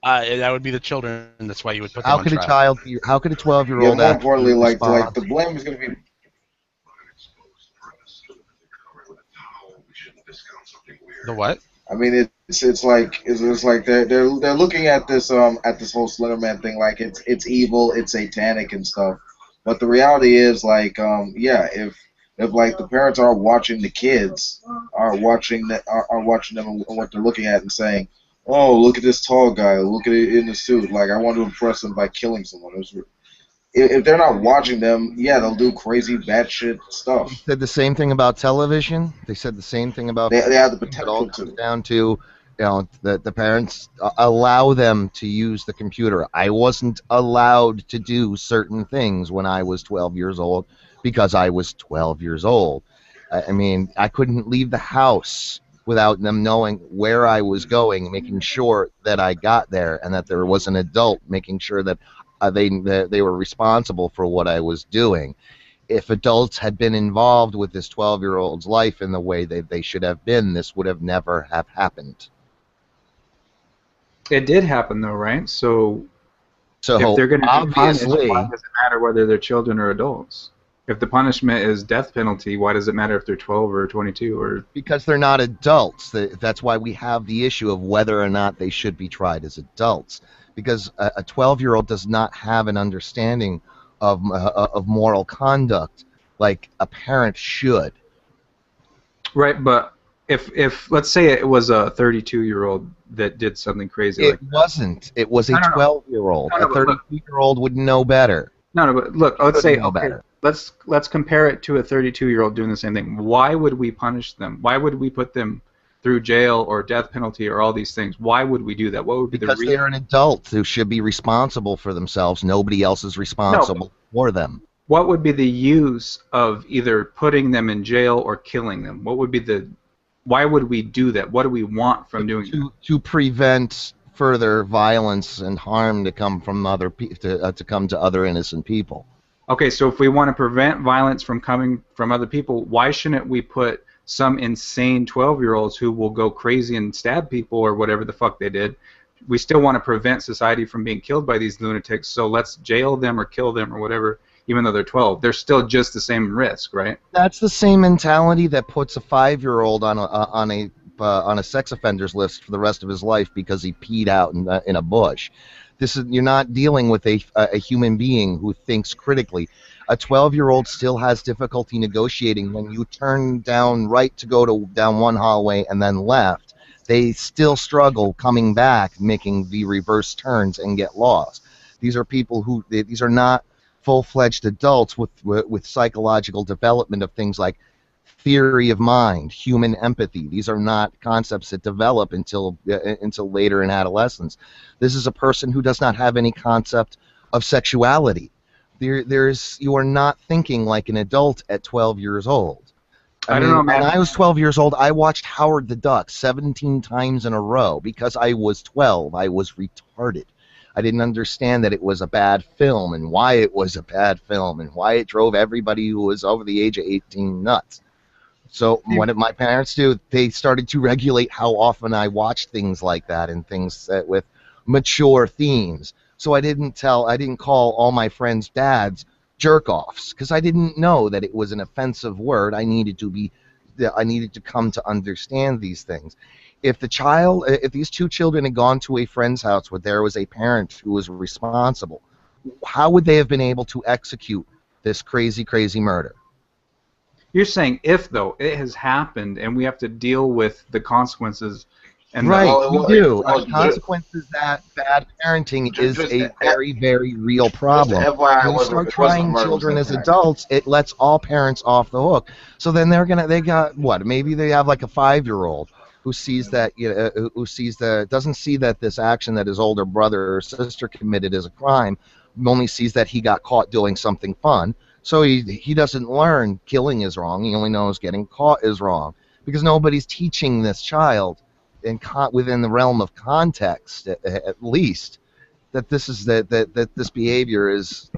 That would be the children. That's why you would put them on trial. How could a 12-year-old? Yeah, more importantly, like the blame is going to be. The what? I mean, it's like they're looking at this whole Slender Man thing like it's evil, it's satanic and stuff. But the reality is if like the parents are watching the kids, are watching them and what they're looking at and saying, oh, look at this tall guy, look at it in the suit, like I want to impress him by killing someone. if they're not watching them, yeah, they'll do crazy batshit stuff. They said the same thing about television. They said the same thing about. They have the It all potential comes to. down to, you know, that the parents allow them to use the computer. I wasn't allowed to do certain things when I was 12 years old because I was 12 years old. I mean, I couldn't leave the house without them knowing where I was going, making sure that I got there and that there was an adult making sure that they were responsible for what I was doing. If adults had been involved with this 12-year-old's life in the way that they should have been, this would have never have happened. It did happen though, right? So So if they're going to be punished, obviously, why does it matter whether they're children or adults? If the punishment is death penalty, why does it matter if they're 12 or 22 or? because they're not adults, that's why we have the issue of whether or not they should be tried as adults. Because a 12-year-old does not have an understanding of moral conduct like a parent should. Right, but if let's say it was a 32-year-old that did something crazy It like that. wasn't. It was a No, no, no. 12-year-old. No, no, A but look. 32-year-old would know better. No, but look, let's say know okay, better. let's compare it to a 32-year-old doing the same thing. Why would we punish them? Why would we put them through jail or death penalty or all these things? Why would we do that? What would be Because the they're an adult who should be responsible for themselves. Nobody else is responsible for them. What would be the use of either putting them in jail or killing them? What would be the why would we do that? What do we want from doing that? To prevent further violence and harm to come from other to come to other innocent people. Okay, so if we want to prevent violence from coming from other people, why shouldn't we put some insane 12-year-olds who will go crazy and stab people or whatever the fuck they did? We still want to prevent society from being killed by these lunatics, so let's jail them or kill them or whatever, even though they're 12. They're still just the same risk, right? That's the same mentality that puts a 5-year-old on a sex offenders list for the rest of his life because he peed out in a bush. You're not dealing with a human being who thinks critically. A 12-year-old still has difficulty negotiating when you turn down right to go down one hallway and then left. They still struggle coming back, making the reverse turns and get lost. These are people who these are not full-fledged adults with psychological development of things like theory of mind, human empathy. These are not concepts that develop until later in adolescence. This is a person who does not have any concept of sexuality. You are not thinking like an adult at 12 years old. I don't know, man. When I was 12 years old, I watched Howard the Duck 17 times in a row because I was 12. I was retarded. I didn't understand that it was a bad film and why it was a bad film and why it drove everybody who was over the age of 18 nuts. So what did my parents do? They started to regulate how often I watched things like that and things with mature themes. So I didn't call all my friends' dads jerk-offs because I didn't know that it was an offensive word. I needed to come to understand these things. If these two children had gone to a friend's house where there was a parent who was responsible, how would they have been able to execute this crazy, crazy murder? You're saying if, though, it has happened and we have to deal with the consequences. And right, we do. The consequences that bad parenting is a very, very real problem. When you start trying children as adults, it lets all parents off the hook. So then maybe they have like a 5-year-old who sees that, doesn't see that this action that his older brother or sister committed is a crime, only sees that he got caught doing something fun. So he doesn't learn killing is wrong. He only knows getting caught is wrong because nobody's teaching this child within the realm of context, at least, that this behavior is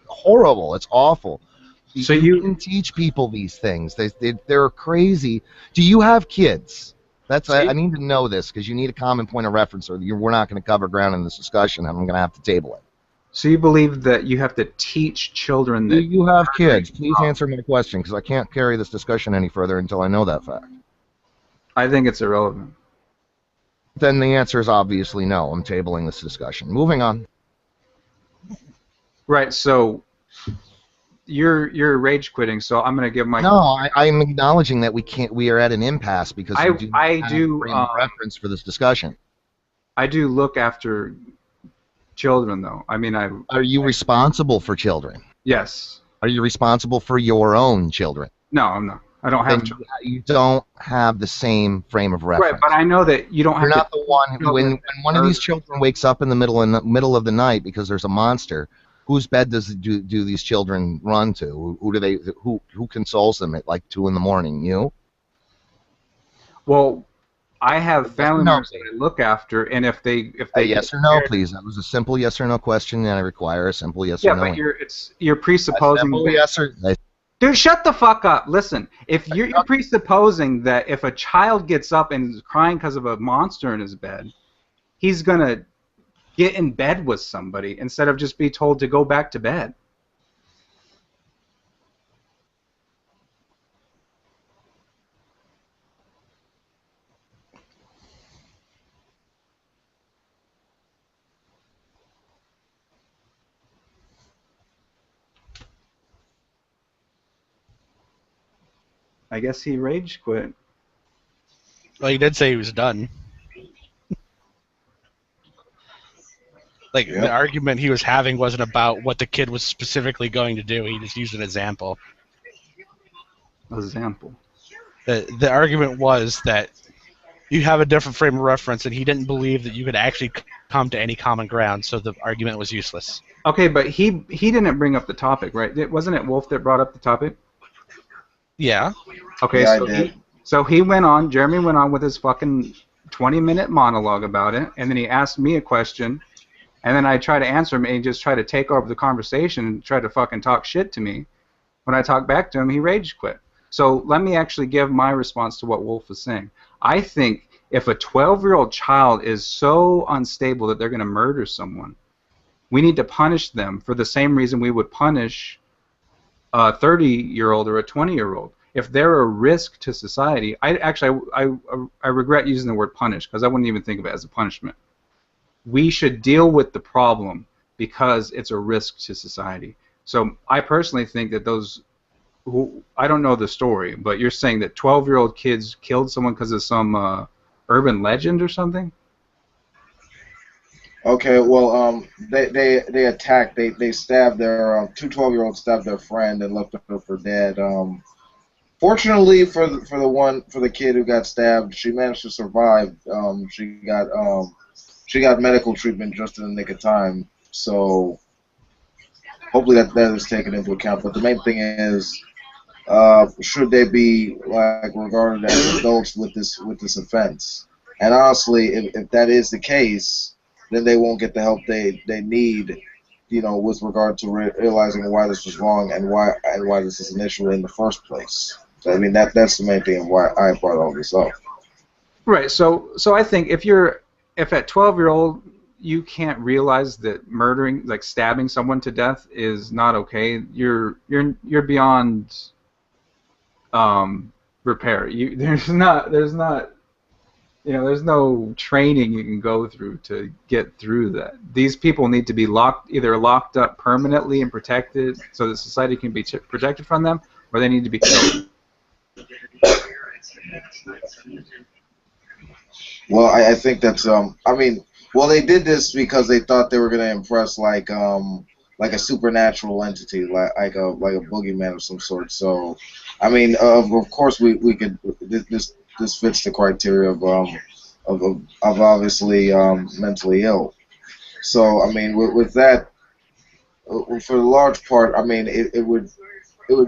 horrible. It's awful. So you can teach people these things. They're crazy. Do you have kids? I need to know this because you need a common point of reference, or we're not going to cover ground in this discussion. I'm going to have to table it. So you believe that you have to teach children that... Do you have kids? Please answer my question, because I can't carry this discussion any further until I know that fact. I think it's irrelevant. Then the answer is obviously no. I'm tabling this discussion. Moving on. Right, so you're rage quitting, so I'm going to give my... No, I'm acknowledging that we are at an impasse because we do not have a frame of reference for this discussion. I do look after children, though. I mean, Are you responsible for children? yes. Are you responsible for your own children? No, I'm not. I don't have Then children. you don't have the same frame of Right, reference. but I know that you don't have You're to. not the one when children one of these children wakes up in the middle of the night because there's a monster. Whose bed do these children run to? Who consoles them at like 2 a.m? You? Well, I have family no, members that I look after, and if they yes or no, please. That was a simple yes or no question, and I require a simple yes yeah, or no. but you're presupposing simple that, yes or dude, shut the fuck up. Listen, if you're presupposing that if a child gets up and is crying because of a monster in his bed, he's gonna get in bed with somebody instead of just be told to go back to bed. I guess he rage quit. Well, he did say he was done. Like, the argument he was having wasn't about what the kid was specifically going to do. He just used an example. The argument was that you have a different frame of reference, and he didn't believe that you could actually come to any common ground, so the argument was useless. Okay, but he didn't bring up the topic, right? Wasn't it Wolf that brought up the topic? Yeah. Okay, Yeah, so he went on, Jeremy went on with his fucking 20-minute monologue about it, and then he asked me a question, and then I tried to answer him, and he just tried to take over the conversation and try to fucking talk shit to me. When I talked back to him, he rage quit. So let me actually give my response to what Wolf was saying. I think if a 12-year-old child is so unstable that they're going to murder someone, we need to punish them for the same reason we would punish a 30-year-old or a 20-year-old. If they're a risk to society, I regret using the word punish because I wouldn't even think of it as a punishment. We should deal with the problem because it's a risk to society. So I personally think that those who, I don't know the story, but you're saying that 12-year-old kids killed someone because of some urban legend or something? Okay, well, they attacked. They stabbed their two 12-year-olds stabbed their friend and left her for dead. Fortunately for the kid who got stabbed, she managed to survive. She got medical treatment just in the nick of time. So hopefully that is taken into account. But the main thing is, should they be like regarded as adults with this offense? And honestly, if that is the case, then they won't get the help they need, with regard to realizing why this was wrong and why this is an issue in the first place. So, I mean, that's the main thing of why I brought all this up. Right. So I think if at 12-year-old you can't realize that murdering, like stabbing someone to death, is not okay, you're beyond repair. There's no training you can go through to get through that. These people need to be either locked up permanently and protected so that society can be protected from them, or they need to be killed. Well, I think that's they did this because they thought they were gonna impress like a supernatural entity, like a boogeyman of some sort. So, I mean, of course we could this fits the criteria of obviously mentally ill. So, I mean, with that, for the large part, I mean, it would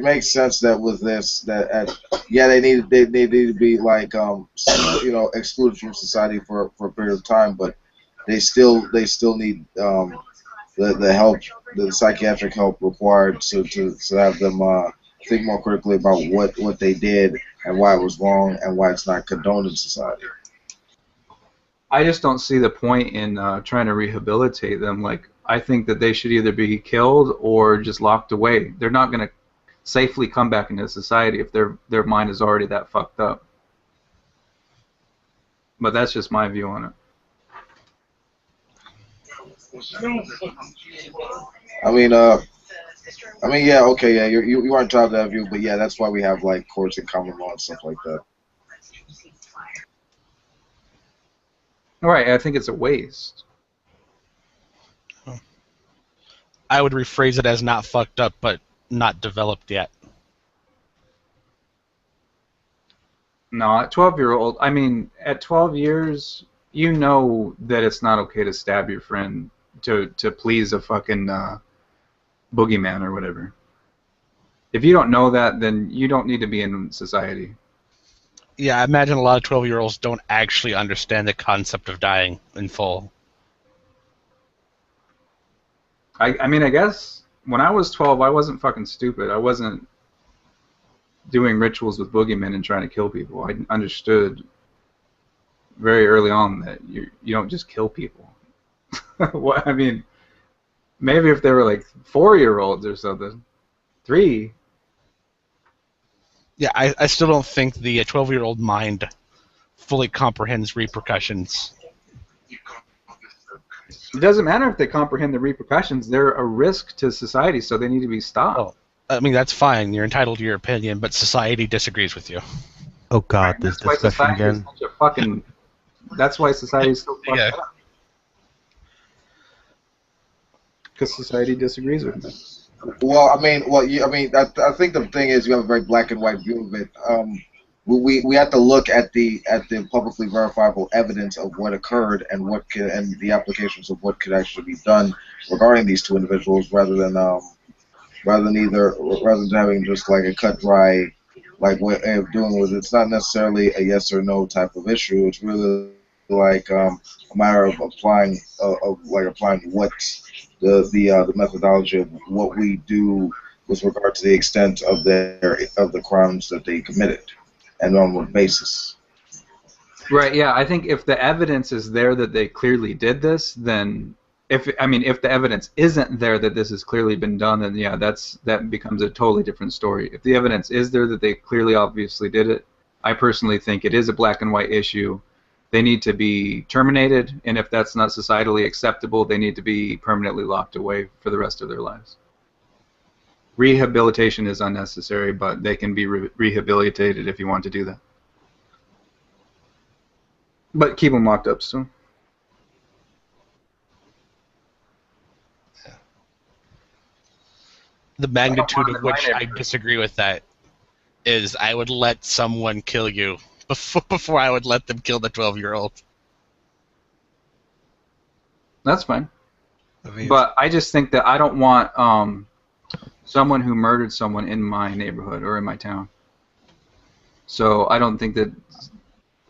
make sense that with this they need to be like excluded from society for a period of time, but they still need the help, the psychiatric help required to have them think more critically about what they did and why it was wrong and why it's not condoned in society. I just don't see the point in trying to rehabilitate them. Like, I think that they should either be killed or just locked away. They're not going to safely come back into society if their mind is already that fucked up. But that's just my view on it. I mean, yeah, okay, yeah, you aren't entitled to that view, but yeah, that's why we have like courts and common law and stuff like that. All right, I think it's a waste. I would rephrase it as not fucked up, but not developed yet. No, at 12-year-old, I mean, at 12 years, you know that it's not okay to stab your friend to please a fucking boogeyman or whatever. If you don't know that, then you don't need to be in society. Yeah, I imagine a lot of 12-year-olds don't actually understand the concept of dying in full. I mean, I guess when I was 12, I wasn't fucking stupid. I wasn't doing rituals with boogeymen and trying to kill people. I understood very early on that you don't just kill people. What I mean, maybe if they were like 4-year-olds or something, 3. Yeah, I still don't think the 12-year-old mind fully comprehends repercussions. It doesn't matter if they comprehend the repercussions. They're a risk to society, so they need to be stopped. Oh, I mean, that's fine. You're entitled to your opinion, but society disagrees with you. Oh God, this discussion again. That's why society is so fucked up. Because society disagrees with me. Well, I mean, I think the thing is you have a very black and white view of it. We have to look at the publicly verifiable evidence of what occurred and and the applications of what could actually be done regarding these two individuals, rather than having just like a cut dry way of doing with it. It's not necessarily a yes or no type of issue. It's really like a matter of applying what the methodology of what we do with regard to the extent of the crimes that they committed, and on what basis. Right. Yeah. I think if the evidence is there that they clearly did this, then if the evidence isn't there that this has clearly been done, then yeah, that becomes a totally different story. If the evidence is there that they clearly, obviously did it, I personally think it is a black and white issue. They need to be terminated, and if that's not societally acceptable, they need to be permanently locked away for the rest of their lives. Rehabilitation is unnecessary, but they can be rehabilitated if you want to do that. But keep them locked up still. The magnitude of which I disagree with that is I would let someone kill you before I would let them kill the 12-year-old. That's fine. But I just think that I don't want someone who murdered someone in my neighborhood or in my town. So I don't think that.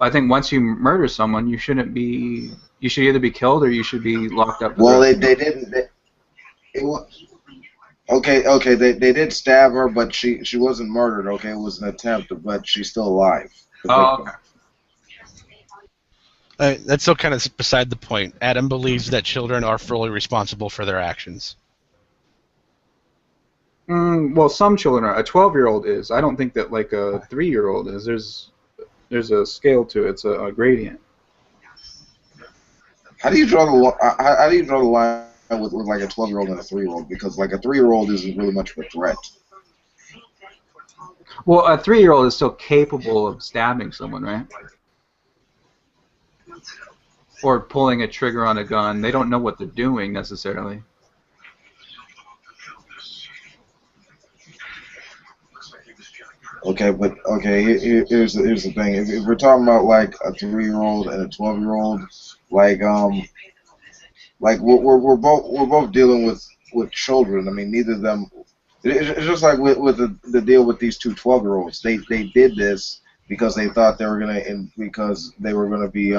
I think once you murder someone, you shouldn't be. You should either be killed or you should be locked up. Well, they didn't. Okay. They did stab her, but she wasn't murdered. Okay, it was an attempt, but she's still alive. Oh, okay. That's still kind of beside the point. Adam believes that children are fully responsible for their actions. Well, some children are. A 12-year-old is. I don't think that like a 3-year-old is. There's a scale to it. It's a gradient. How do you draw the line with like a 12-year-old and a 3-year-old? Because like a 3-year-old isn't really much of a threat. Well, a 3-year-old is still capable of stabbing someone, right? Or pulling a trigger on a gun. They don't know what they're doing necessarily. Okay, but here's the thing. If we're talking about like a 3-year-old and a 12-year-old, like we're both dealing with children. I mean, neither of them. It's just like with the deal with these two 12-year-olds. They did this because they thought they were gonna be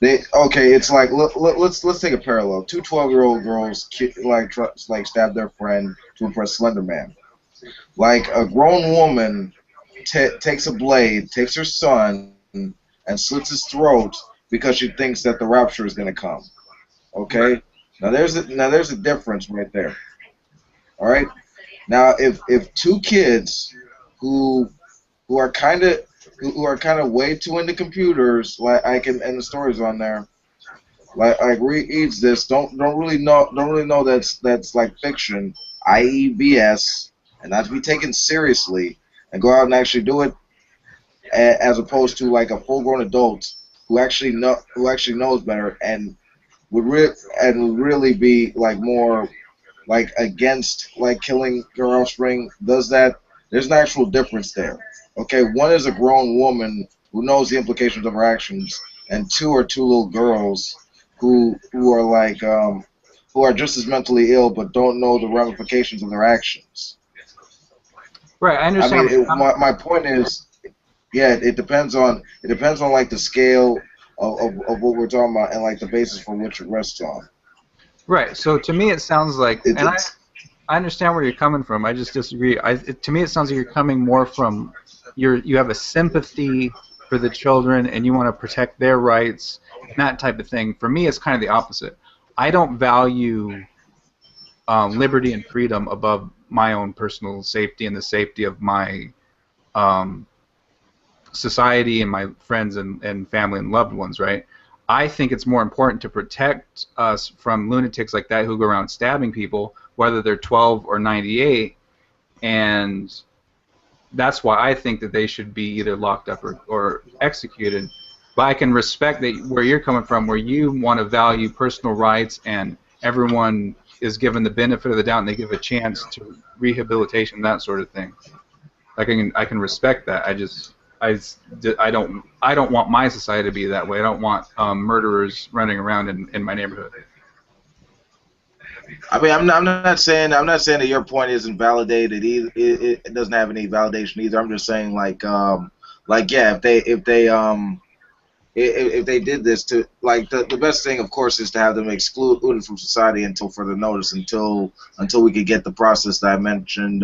It's like let's take a parallel. Two 12-year-old girls stab their friend to impress Slender Man. Like a grown woman takes a blade, takes her son, and slits his throat because she thinks that the rapture is gonna come. Okay, now there's a difference right there. All right. Now, if two kids who are kind of way too into computers, and the stories on there, like reads this, don't really know that's like fiction, i.e. BS, and not to be taken seriously, and go out and actually do it, as opposed to like a full-grown adult who actually knows better and would really be like more like against like killing your offspring, does that? There's an actual difference there. Okay, one is a grown woman who knows the implications of her actions, and two are two little girls who are like who are just as mentally ill but don't know the ramifications of their actions. Right, I I understand. mean, my point is, yeah, it depends on like the scale of what we're talking about and like the basis for which it rests on. Right. So to me, it sounds like, It, and it's I understand where you're coming from. I just disagree. To me, it sounds like you're coming more from you have a sympathy for the children and you want to protect their rights and that type of thing. For me, it's kind of the opposite. I don't value liberty and freedom above my own personal safety and the safety of my society and my friends and family and loved ones, right? I think it's more important to protect us from lunatics like that who go around stabbing people, whether they're 12 or 98, and that's why I think that they should be either locked up or executed. But I can respect that where you're coming from, where you want to value personal rights and everyone is given the benefit of the doubt and they give a chance to rehabilitation, that sort of thing. I can respect that. I don't want my society to be that way. I don't want murderers running around in my neighborhood. I mean, I'm not saying that your point isn't validated either. It doesn't have any validation either. I'm just saying like yeah, if they did this to like the best thing of course is to have them excluded from society until further notice, until we could get the process that I mentioned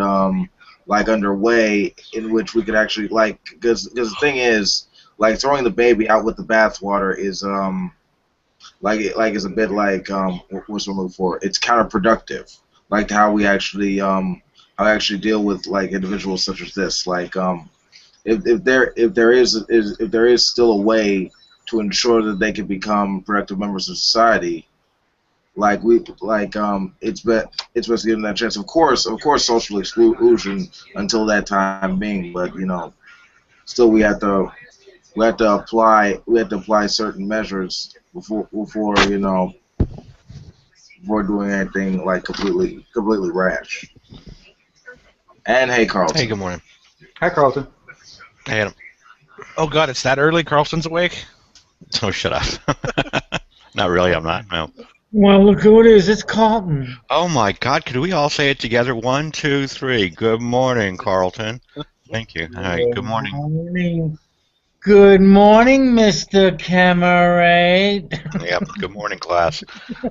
like underway, in which we could actually like because the thing is like throwing the baby out with the bathwater is like it's a bit like what's the move for? It's counterproductive. Like how we actually deal with like individuals such as this. Like if there is still a way to ensure that they can become productive members of society, it's best to give them that chance. Of course, social exclusion until that time being, but still we have to apply certain measures before doing anything like completely rash. And hey, Carlton. Hey, good morning. Hi, Carlton. Hey, Adam. Oh God, it's that early. Carlson's awake. Oh, shut up. Not really. I'm not. No. Well, look who it is. It's Carlton. Oh my God! Could we all say it together? 1, 2, 3. Good morning, Carlton. Thank you. All right. Good morning. Good morning, Mr. Camerade. Yep. Good morning, class.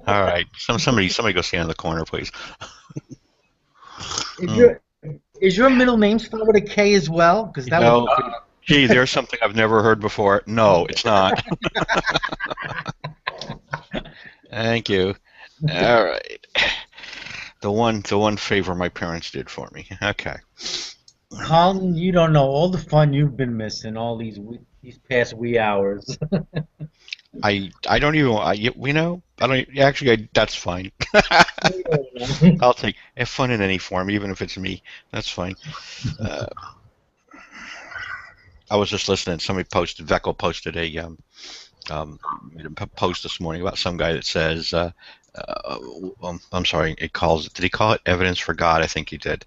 All right. Somebody go stand in the corner, please. Is your middle name spelled with a K as well? Because that No. would. Gee, there's something I've never heard before. No, it's not. Thank you. All right. The one favor my parents did for me. Okay. Carlton, you don't know all the fun you've been missing all these past wee hours. I don't even. I don't actually. That's fine. I'll take have fun in any form, even if it's me. That's fine. I was just listening. Somebody posted. Veckel posted a post this morning about some guy that says. I'm sorry. Did he call it evidence for God? I think he did.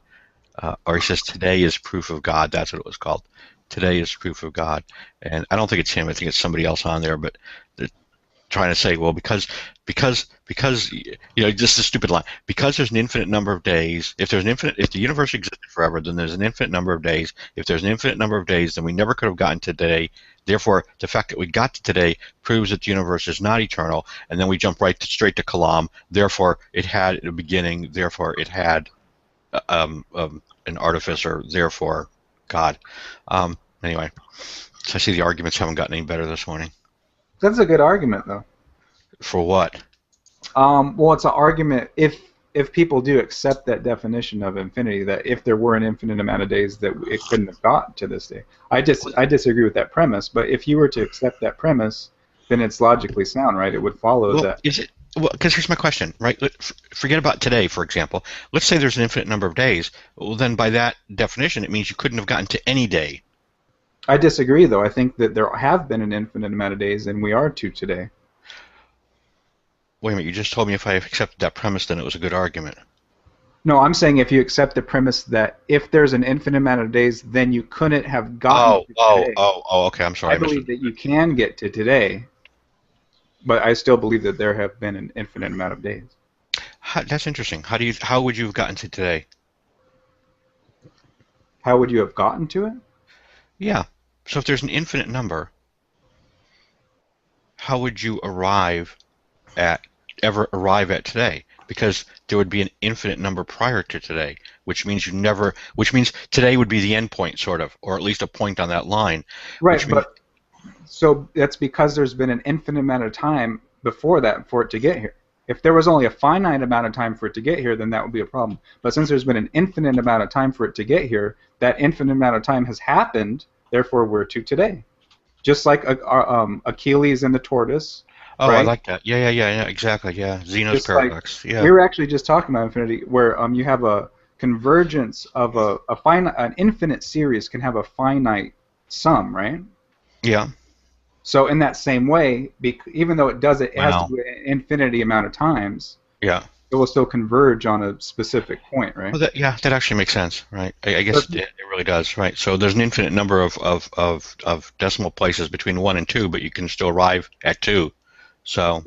Or he says today is proof of God. That's what it was called. Today is proof of God. And I don't think it's him. I think it's somebody else on there. But they're trying to say, well, because this is a stupid line. Because there's an infinite number of days. If the universe existed forever, then there's an infinite number of days. If there's an infinite number of days, then we never could have gotten to today. Therefore, the fact that we got to today proves that the universe is not eternal. And then we jump straight to Kalam. Therefore, it had a beginning. Therefore, it had an artificer, therefore God. Anyway, so I see the arguments haven't gotten any better this morning. That's a good argument, though. For what? Well, it's an argument if people do accept that definition of infinity, that if there were an infinite amount of days that it couldn't have gotten to this day. I disagree with that premise, but if you were to accept that premise, then it's logically sound, right? It would follow that. Is it? Well, because here's my question, right? Forget about today, for example. Let's say there's an infinite number of days. Well, then by that definition, it means you couldn't have gotten to any day. I disagree, though. I think that there have been an infinite amount of days, and we are to today. Wait a minute, you just told me if I accepted that premise, then it was a good argument. No, I'm saying if you accept the premise that if there's an infinite amount of days, then you couldn't have gotten to today. Okay, I'm sorry. I believe that you can get to today, but I still believe that there have been an infinite amount of days. That's interesting. How would you have gotten to today? How would you have gotten to it? Yeah. So if there's an infinite number, how would you ever arrive at today? Because there would be an infinite number prior to today, which means today would be the end point, sort of, or at least a point on that line. Right, but so that's because there's been an infinite amount of time before that for it to get here. If there was only a finite amount of time for it to get here, then that would be a problem. But since there's been an infinite amount of time for it to get here, that infinite amount of time has happened, therefore we're to today. Just like Achilles and the tortoise. Oh, right? I like that. Yeah, exactly. Yeah, Zeno's Just paradox. Like, yeah. We were actually just talking about infinity, where you have a convergence of an infinite series can have a finite sum, right? Yeah. So in that same way, even though it has to do an infinity amount of times, yeah, it will still converge on a specific point, right? Well, that actually makes sense, right? I guess it really does, right? So there's an infinite number of decimal places between 1 and 2, but you can still arrive at 2. So,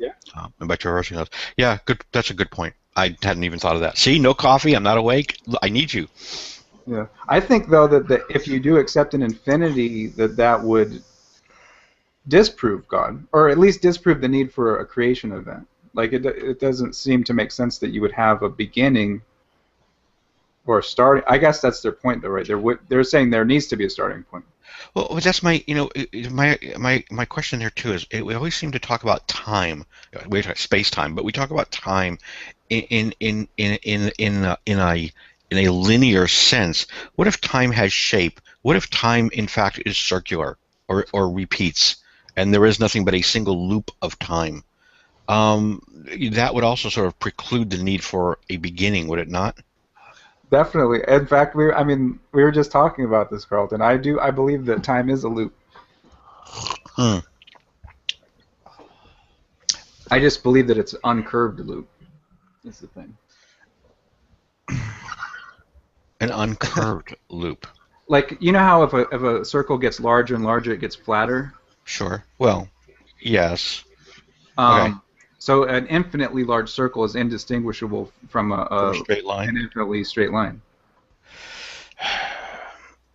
by traversing those. Yeah, good. That's a good point. I hadn't even thought of that. See, no coffee. I'm not awake. I need you. Yeah, I think though that if you do accept an infinity, that would disprove God, or at least disprove the need for a creation event. Like it doesn't seem to make sense that you would have a beginning or a starting. I guess that's their point, though, right? They're saying there needs to be a starting point. Well, that's my question there too. Is we always seem to talk about time, we talk space time, but we talk about time in a linear sense. What if time has shape? What if time, in fact, is circular or repeats, and there is nothing but a single loop of time? That would also sort of preclude the need for a beginning, would it not? Definitely. In fact, we were just talking about this, Carlton. I believe that time is a loop. I just believe that it's an uncurved loop. That's the thing. An uncurved loop. Like, you know how if a circle gets larger and larger, it gets flatter? Sure. Well, yes. Okay. So an infinitely large circle is indistinguishable from a straight line. An infinitely straight line.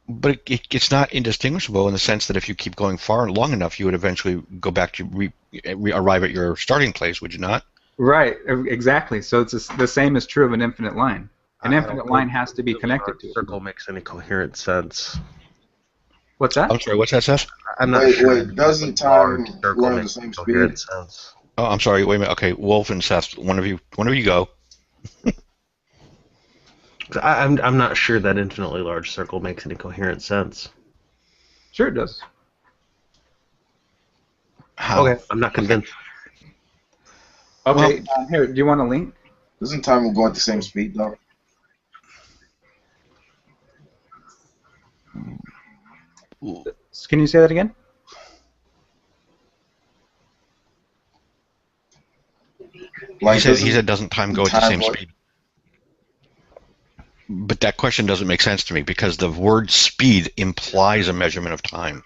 But it's not indistinguishable in the sense that if you keep going far and long enough, you would eventually go back to arrive at your starting place, would you not? Right, exactly. So it's the same is true of an infinite line. An infinite line has to be connected to it. Circle makes any coherent sense. What's that? I'm sorry, what's that, Seth? I'm not sure. Wait, doesn't time run at the same speed? Sense. Oh, I'm sorry. Wait a minute. Okay, Wolf and Seth, one of you go. I'm not sure that infinitely large circle makes any coherent sense. Sure, it does. How? Okay, I'm not convinced. Okay, here. Do you want a link? Doesn't time go at the same speed though? Can you say that again? Like he said doesn't time go at the same speed? But that question doesn't make sense to me because the word speed implies a measurement of time.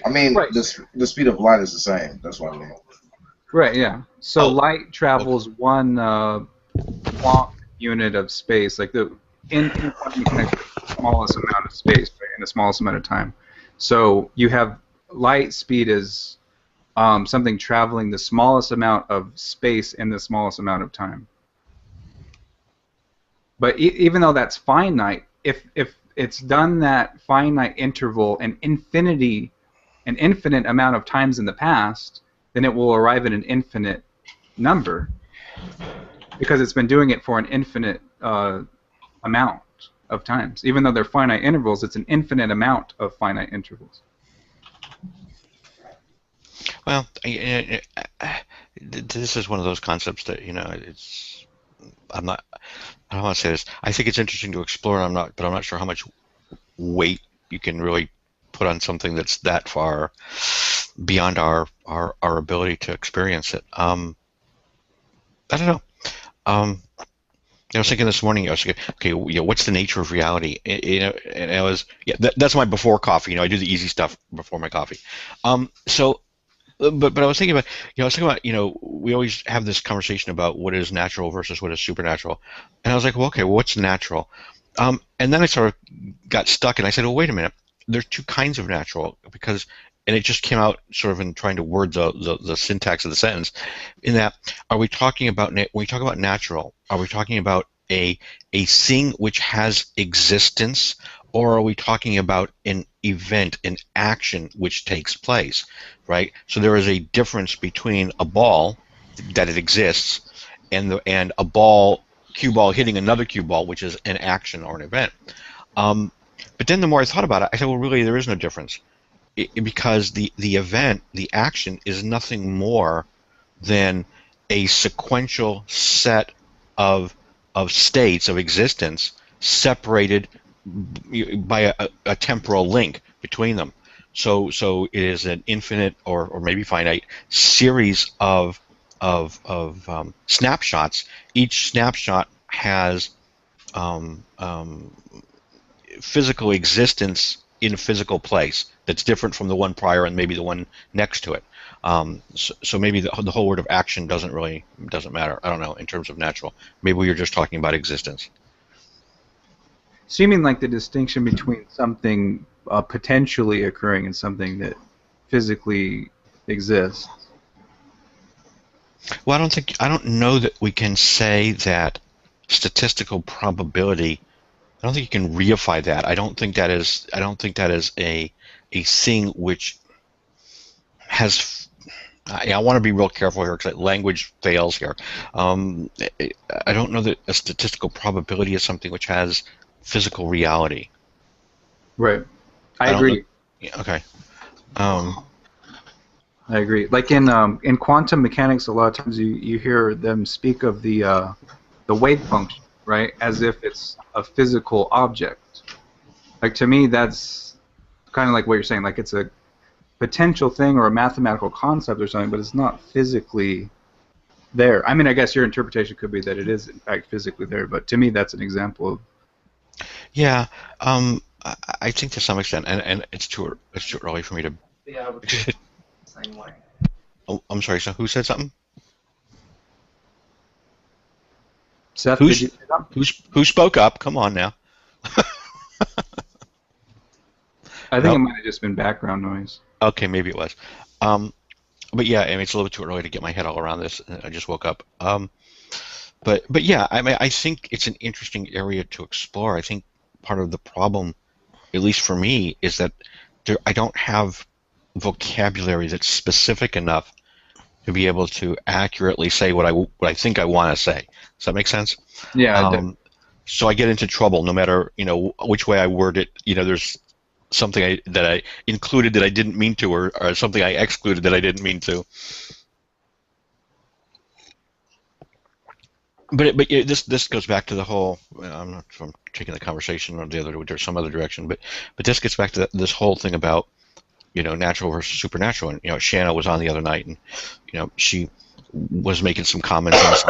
I mean, right. the speed of light is the same. That's what I mean. Right, yeah. So light travels one Planck unit of space, like in quantum mechanics, the smallest amount of space, right, in the smallest amount of time. So you have light speed is something traveling the smallest amount of space in the smallest amount of time. But even though that's finite, if it's done that finite interval an infinite amount of times in the past, then it will arrive at an infinite number because it's been doing it for an infinite amount of times. Even though they're finite intervals, it's an infinite amount of finite intervals. Well, this is one of those concepts that it's. I don't want to say this. I think it's interesting to explore. But I'm not sure how much weight you can really put on something that's that far beyond our ability to experience it. I don't know. I was thinking this morning. I was thinking, okay, what's the nature of reality? And I was, that's my before coffee. I do the easy stuff before my coffee. So, but I was thinking about, we always have this conversation about what is natural versus what is supernatural, and I was like, well, okay, what's natural? And then I sort of got stuck, and I said, well, wait a minute. There's two kinds of natural and it just came out sort of in trying to word the syntax of the sentence. In that, are we talking about when we talk about natural? Are we talking about a thing which has existence, or are we talking about an event, an action which takes place, right? So there is a difference between a ball that it exists and a cue ball hitting another cue ball, which is an action or an event. But then the more I thought about it, I said, well, really, there is no difference. Because the event, the action, is nothing more than a sequential set of states of existence separated by a temporal link between them. So it is an infinite or maybe finite series of snapshots. Each snapshot has physical existence in a physical place that's different from the one prior and maybe the one next to it. So maybe the whole word of action doesn't matter. I don't know, in terms of natural. Maybe we were just talking about existence. So you mean like the distinction between something potentially occurring and something that physically exists? Well, I don't know that we can say that statistical probability. I don't think you can reify that. I don't think that is a thing which has. I want to be real careful here because language fails here. I don't know that a statistical probability is something which has physical reality. Right. I agree. Okay. I agree. Like in quantum mechanics, a lot of times you hear them speak of the wave function, right, as if it's a physical object. Like, to me, that's kind of like what you're saying. Like, it's a potential thing or a mathematical concept or something, but it's not physically there. I mean, I guess your interpretation could be that it is, in fact, physically there, but to me, that's an example of... Yeah, I think to some extent, and it's too early for me to... Yeah, same way. Oh, I'm sorry, so who said something? Seth, who spoke up? Come on now. I think it might have just been background noise. Okay, maybe it was. But yeah, I mean, it's a little bit too early to get my head all around this. I just woke up. But yeah, I mean, I think it's an interesting area to explore. I think part of the problem, at least for me, is that I don't have vocabulary that's specific enough to be able to accurately say what I think I want to say. Does that make sense? Yeah. So I get into trouble no matter which way I word it. There's something that I included that I didn't mean to, or something I excluded that I didn't mean to. But this goes back to the whole. I'm not sure if I'm taking the conversation or some other direction, but this gets back to this whole thing about natural versus supernatural. And Shanna was on the other night, and she was making some comments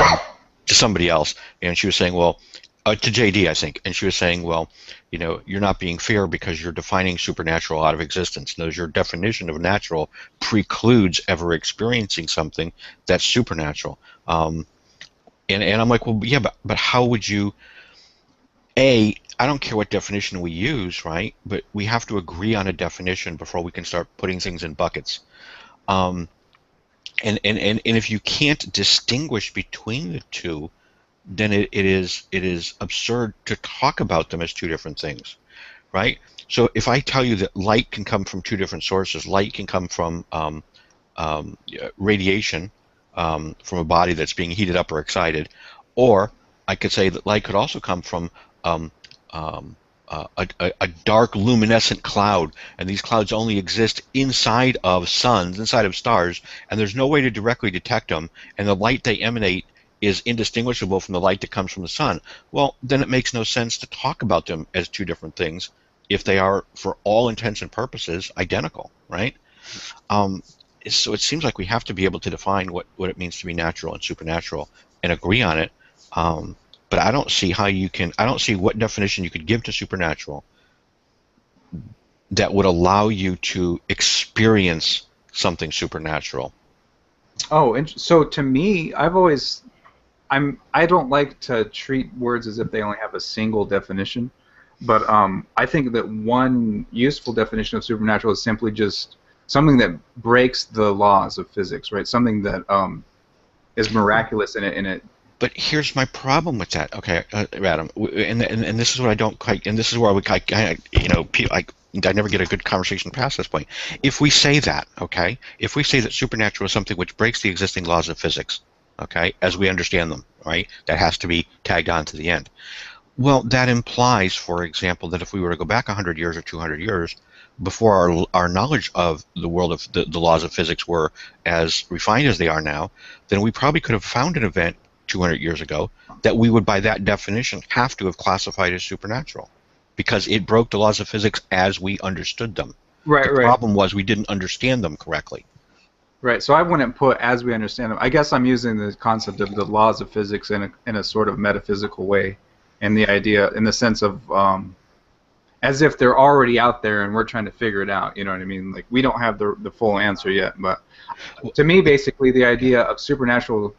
to somebody else, and she was saying, well, to JD, I think, and she was saying, well, you're not being fair because you're defining supernatural out of existence. Knows your definition of natural precludes ever experiencing something that's supernatural. And I'm like, well, yeah, but how would you? I don't care what definition we use, right? But we have to agree on a definition before we can start putting things in buckets. And if you can't distinguish between the two, then it is absurd to talk about them as two different things, right? So if I tell you that light can come from two different sources, light can come from radiation from a body that's being heated up or excited, or I could say that light could also come from a dark luminescent cloud, and these clouds only exist inside of suns, inside of stars, and there's no way to directly detect them, and the light they emanate is indistinguishable from the light that comes from the sun. Well, then it makes no sense to talk about them as two different things if they are, for all intents and purposes, identical, right? So it seems like we have to be able to define what it means to be natural and supernatural, and agree on it. But I don't see how you can. I don't see what definition you could give to supernatural that would allow you to experience something supernatural. Oh, and so to me, I don't like to treat words as if they only have a single definition, but I think that one useful definition of supernatural is simply just something that breaks the laws of physics, right? Something that is miraculous in it. But here's my problem with that. Okay, Adam, and this is what I don't quite, and this is where I never get a good conversation past this point. If we say that, okay, if we say that supernatural is something which breaks the existing laws of physics, okay, as we understand them, right, that has to be tagged on to the end. Well, that implies, for example, that if we were to go back 100 years or 200 years, before our knowledge of the world of the laws of physics were as refined as they are now, then we probably could have found an event 200 years ago that we would, by that definition, have to have classified as supernatural, because it broke the laws of physics as we understood them. Right, the problem was we didn't understand them correctly. Right, so I wouldn't put as we understand them. I guess I'm using the concept of the laws of physics in a sort of metaphysical way, and the idea in the sense of as if they're already out there and we're trying to figure it out. You know what I mean? Like, we don't have the full answer yet, but to me, basically, the idea of supernatural,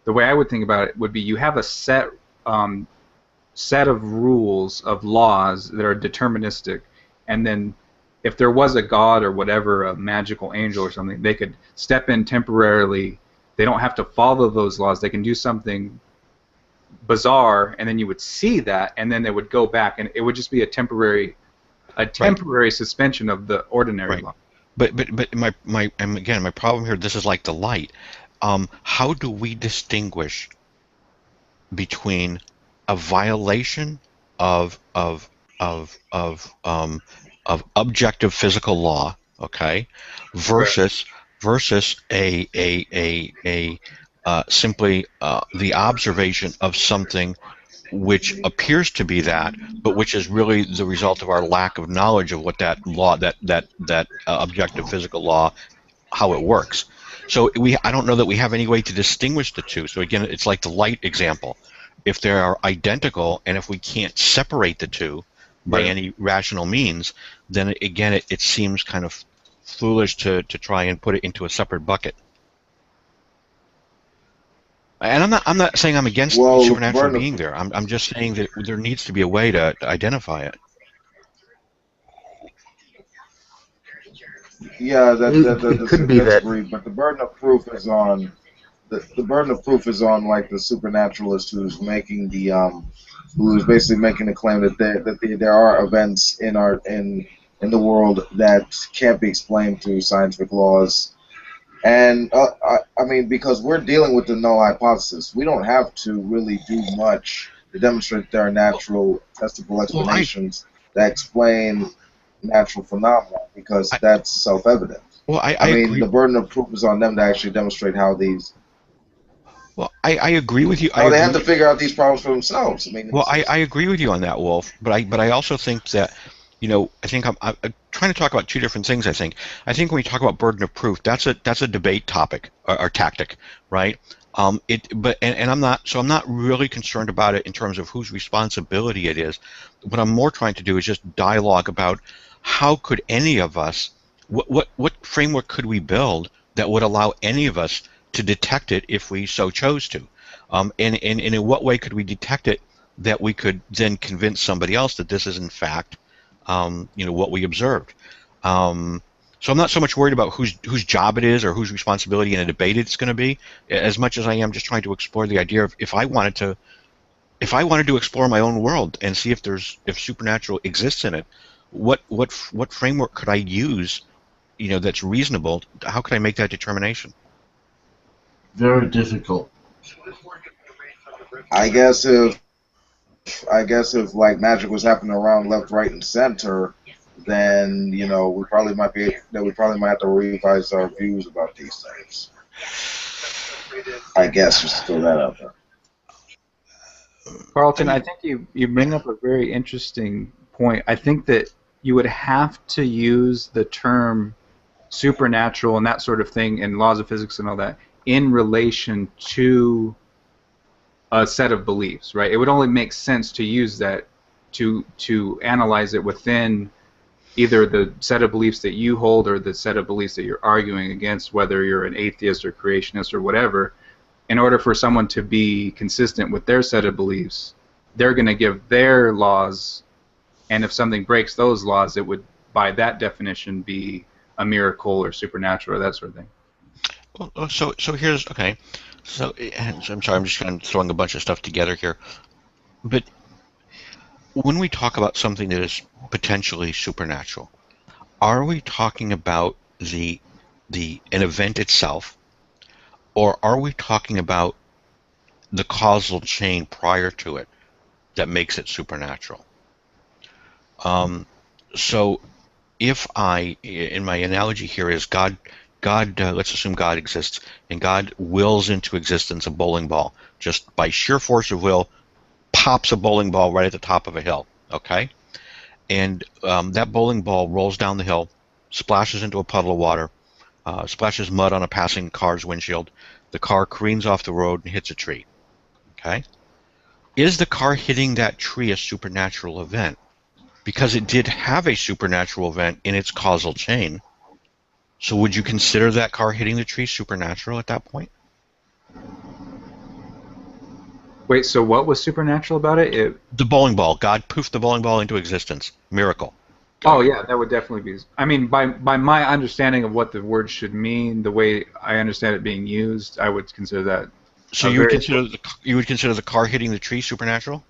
the way I would think about it would be you have a set of rules, of laws that are deterministic, and then if there was a god or whatever, a magical angel or something, they could step in temporarily. They don't have to follow those laws. They can do something bizarre, and then you would see that, and then they would go back, and it would just be a temporary suspension of the ordinary law. But my problem here, this is like the light. How do we distinguish between a violation of objective physical law, okay, versus simply the observation of something which appears to be that, but which is really the result of our lack of knowledge of what that law, that objective physical law, how it works. So I don't know that we have any way to distinguish the two. So again, it's like the light example. If they are identical, and if we can't separate the two by any rational means, then again it seems kind of foolish to try and put it into a separate bucket. And I'm not saying I'm against supernatural being there. I'm just saying that there needs to be a way to identify it. Yeah, it could be that. Agreed, but the burden of proof is on the burden of proof is on like the supernaturalist who's making who's basically making the claim that there are events in the world that can't be explained through scientific laws. And I mean, because we're dealing with the null hypothesis, we don't have to really do much to demonstrate there are natural testable explanations that explain natural phenomena, because that's self-evident. Well, I mean, the burden of proof is on them to actually demonstrate how these. Well, I agree with you. They have to figure out these problems for themselves. I mean, well, I agree with you on that, Wolf. But I also think that, I think I'm trying to talk about two different things. I think when we talk about burden of proof, that's a debate topic or tactic, right? I'm not really concerned about it in terms of whose responsibility it is. What I'm more trying to do is just dialogue about how could any of us, what framework could we build that would allow any of us to detect it if we so chose to, and in what way could we detect it that we could then convince somebody else that this is in fact, what we observed. So I'm not so much worried about whose job it is or whose responsibility in a debate it's going to be, as much as I am just trying to explore the idea of if I wanted to explore my own world and see if supernatural exists in it, what framework could I use, that's reasonable? How could I make that determination? Very difficult. I guess if like magic was happening around left, right, and center, then we probably might have to revise our views about these things. I guess just to throw that out there. Carlton, I think you bring up a very interesting point. I think that you would have to use the term supernatural and that sort of thing and laws of physics and all that in relation to a set of beliefs, right? It would only make sense to use that to analyze it within either the set of beliefs that you hold or the set of beliefs that you're arguing against, whether you're an atheist or creationist or whatever. In order for someone to be consistent with their set of beliefs, they're going to give their laws, and if something breaks those laws, it would, by that definition, be a miracle or supernatural or that sort of thing. Well, so here's okay. So I'm sorry, I'm just kind of throwing a bunch of stuff together here. But when we talk about something that is potentially supernatural, are we talking about an event itself, or are we talking about the causal chain prior to it that makes it supernatural? So if in my analogy here is God, let's assume God exists, and God wills into existence a bowling ball, just by sheer force of will, pops a bowling ball right at the top of a hill, okay? And that bowling ball rolls down the hill, splashes into a puddle of water, splashes mud on a passing car's windshield. The car careens off the road and hits a tree, okay? Is the car hitting that tree a supernatural event? Because it did have a supernatural event in its causal chain. So would you consider that car hitting the tree supernatural at that point? Wait, so what was supernatural about it? The bowling ball. God poofed the bowling ball into existence. Miracle. Oh yeah, that would definitely be. I mean, by my understanding of what the word should mean, the way I understand it being used, I would consider that. So you would consider the car hitting the tree supernatural?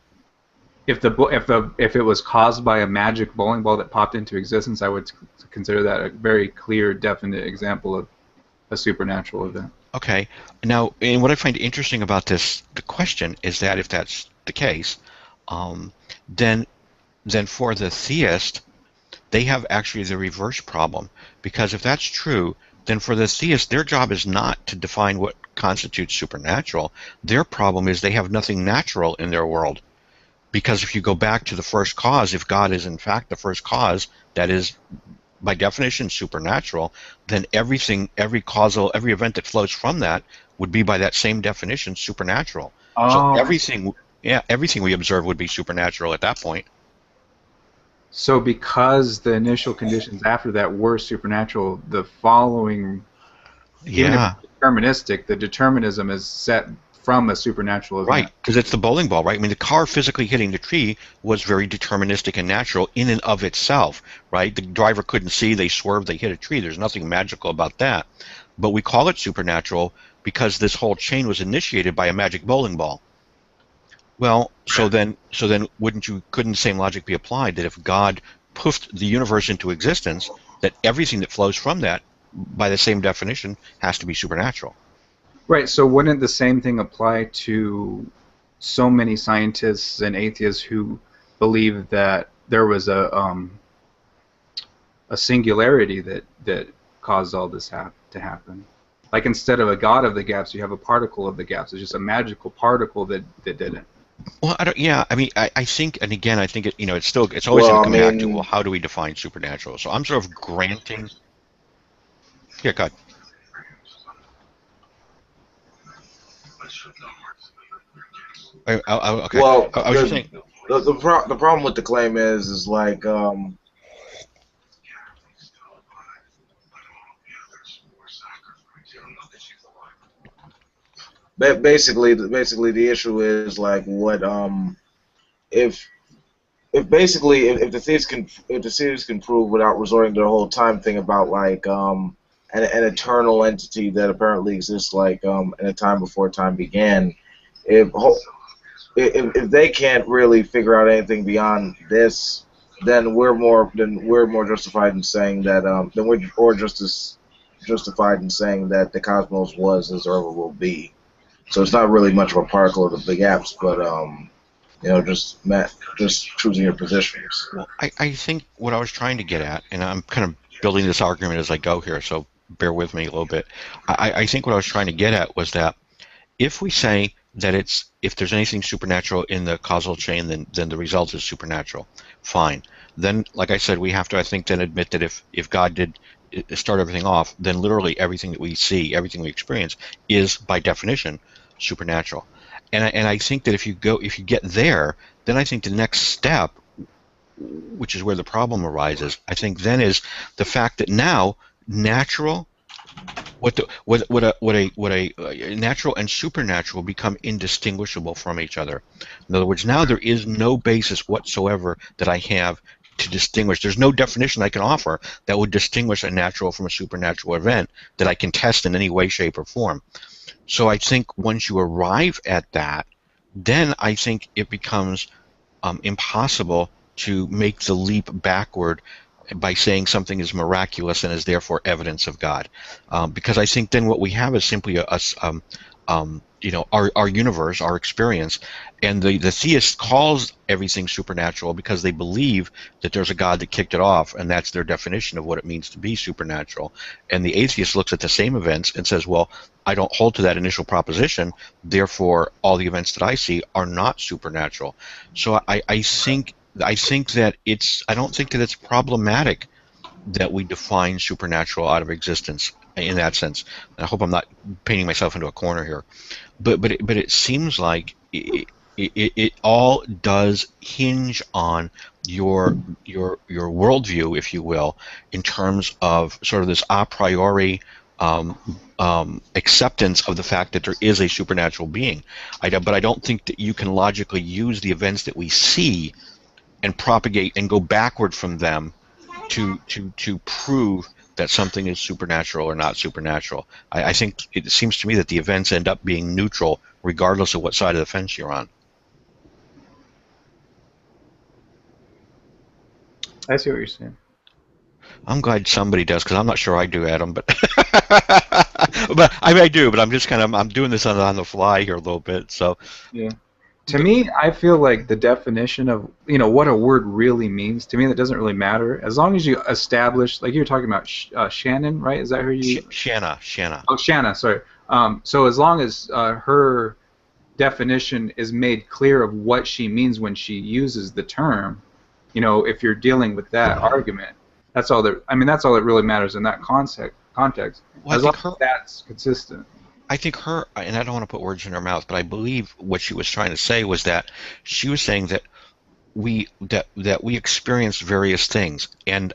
If it was caused by a magic bowling ball that popped into existence, I would consider that a very clear, definite example of a supernatural event. Okay. Now, and what I find interesting about the question is that if that's the case, then for the theist, they have actually the reverse problem. Because if that's true, then for the theist, their job is not to define what constitutes supernatural. Their problem is they have nothing natural in their world. Because if you go back to the first cause, if God is in fact the first cause, that is by definition supernatural, then every event that flows from that would be by that same definition supernatural. Oh. So everything we observe would be supernatural at that point. So because the initial conditions after that were supernatural, the following, even if it's deterministic, the determinism is set from a supernatural event. Right, because it's the bowling ball, right? I mean, the car physically hitting the tree was very deterministic and natural in and of itself, right? The driver couldn't see, they swerved, they hit a tree. There's nothing magical about that. But we call it supernatural because this whole chain was initiated by a magic bowling ball. Well, so then couldn't the same logic be applied that if God poofed the universe into existence, that everything that flows from that, by the same definition, has to be supernatural? Right, so wouldn't the same thing apply to so many scientists and atheists who believe that there was a singularity that caused all this to happen? Like instead of a god of the gaps, you have a particle of the gaps. It's just a magical particle that did it. Well, I think, and again, I think it's always going to come back to, well, how do we define supernatural? So I'm sort of granting. Yeah, go ahead. Okay. Well, I was just saying. The problem with the claim is like basically the issue is like what if the thieves can prove without resorting to the whole time thing about like an eternal entity that apparently exists like in a time before time began. If they can't really figure out anything beyond this, then we're more justified in saying that just as justified in saying that the cosmos was as ever will be. So it's not really much of a particle of the big apps, but just choosing your positions. Well, I think what I was trying to get at, and I'm kind of building this argument as I go here, so bear with me a little bit. I think what I was trying to get at was that if we say that if there's anything supernatural in the causal chain, then the result is supernatural. Fine. Then, like I said, we have to, I think, then admit that if God did start everything off, then literally everything that we see, everything we experience, is by definition supernatural. And I think that if you get there, then I think the next step, which is where the problem arises, I think then is the fact that now natural, what a natural and supernatural become indistinguishable from each other. In other words, now there is no basis whatsoever that I have to distinguish. There's no definition I can offer that would distinguish a natural from a supernatural event that I can test in any way, shape, or form. So I think once you arrive at that, then I think it becomes impossible to make the leap backward by saying something is miraculous and is therefore evidence of God, because I think then what we have is simply our universe, our experience, and the theist calls everything supernatural because they believe that there's a God that kicked it off, and that's their definition of what it means to be supernatural. And the atheist looks at the same events and says, well, I don't hold to that initial proposition, therefore all the events that I see are not supernatural. So I think that I don't think that it's problematic that we define supernatural out of existence in that sense. And I hope I'm not painting myself into a corner here, but it seems like it all does hinge on your worldview, if you will, in terms of sort of this a priori acceptance of the fact that there is a supernatural being. But I don't think that you can logically use the events that we see and propagate and go backward from them to prove that something is supernatural or not supernatural. I think it seems to me that the events end up being neutral regardless of what side of the fence you're on. I see what you're saying. I'm glad somebody does, because I'm not sure I do, Adam, but but I do, but I'm just I'm doing this on the fly here a little bit. So yeah. To me, I feel like the definition of what a word really means, to me that doesn't really matter. As long as you establish, like you were talking about Shannon, right? Is that her? Shanna. Oh, Shanna, sorry. So as long as her definition is made clear of what she means when she uses the term, if you're dealing with that argument, that's all that really matters in that context. Well, as long as that's consistent. I think her, and I don't want to put words in her mouth, but I believe what she was trying to say was that she was saying that we experience various things, and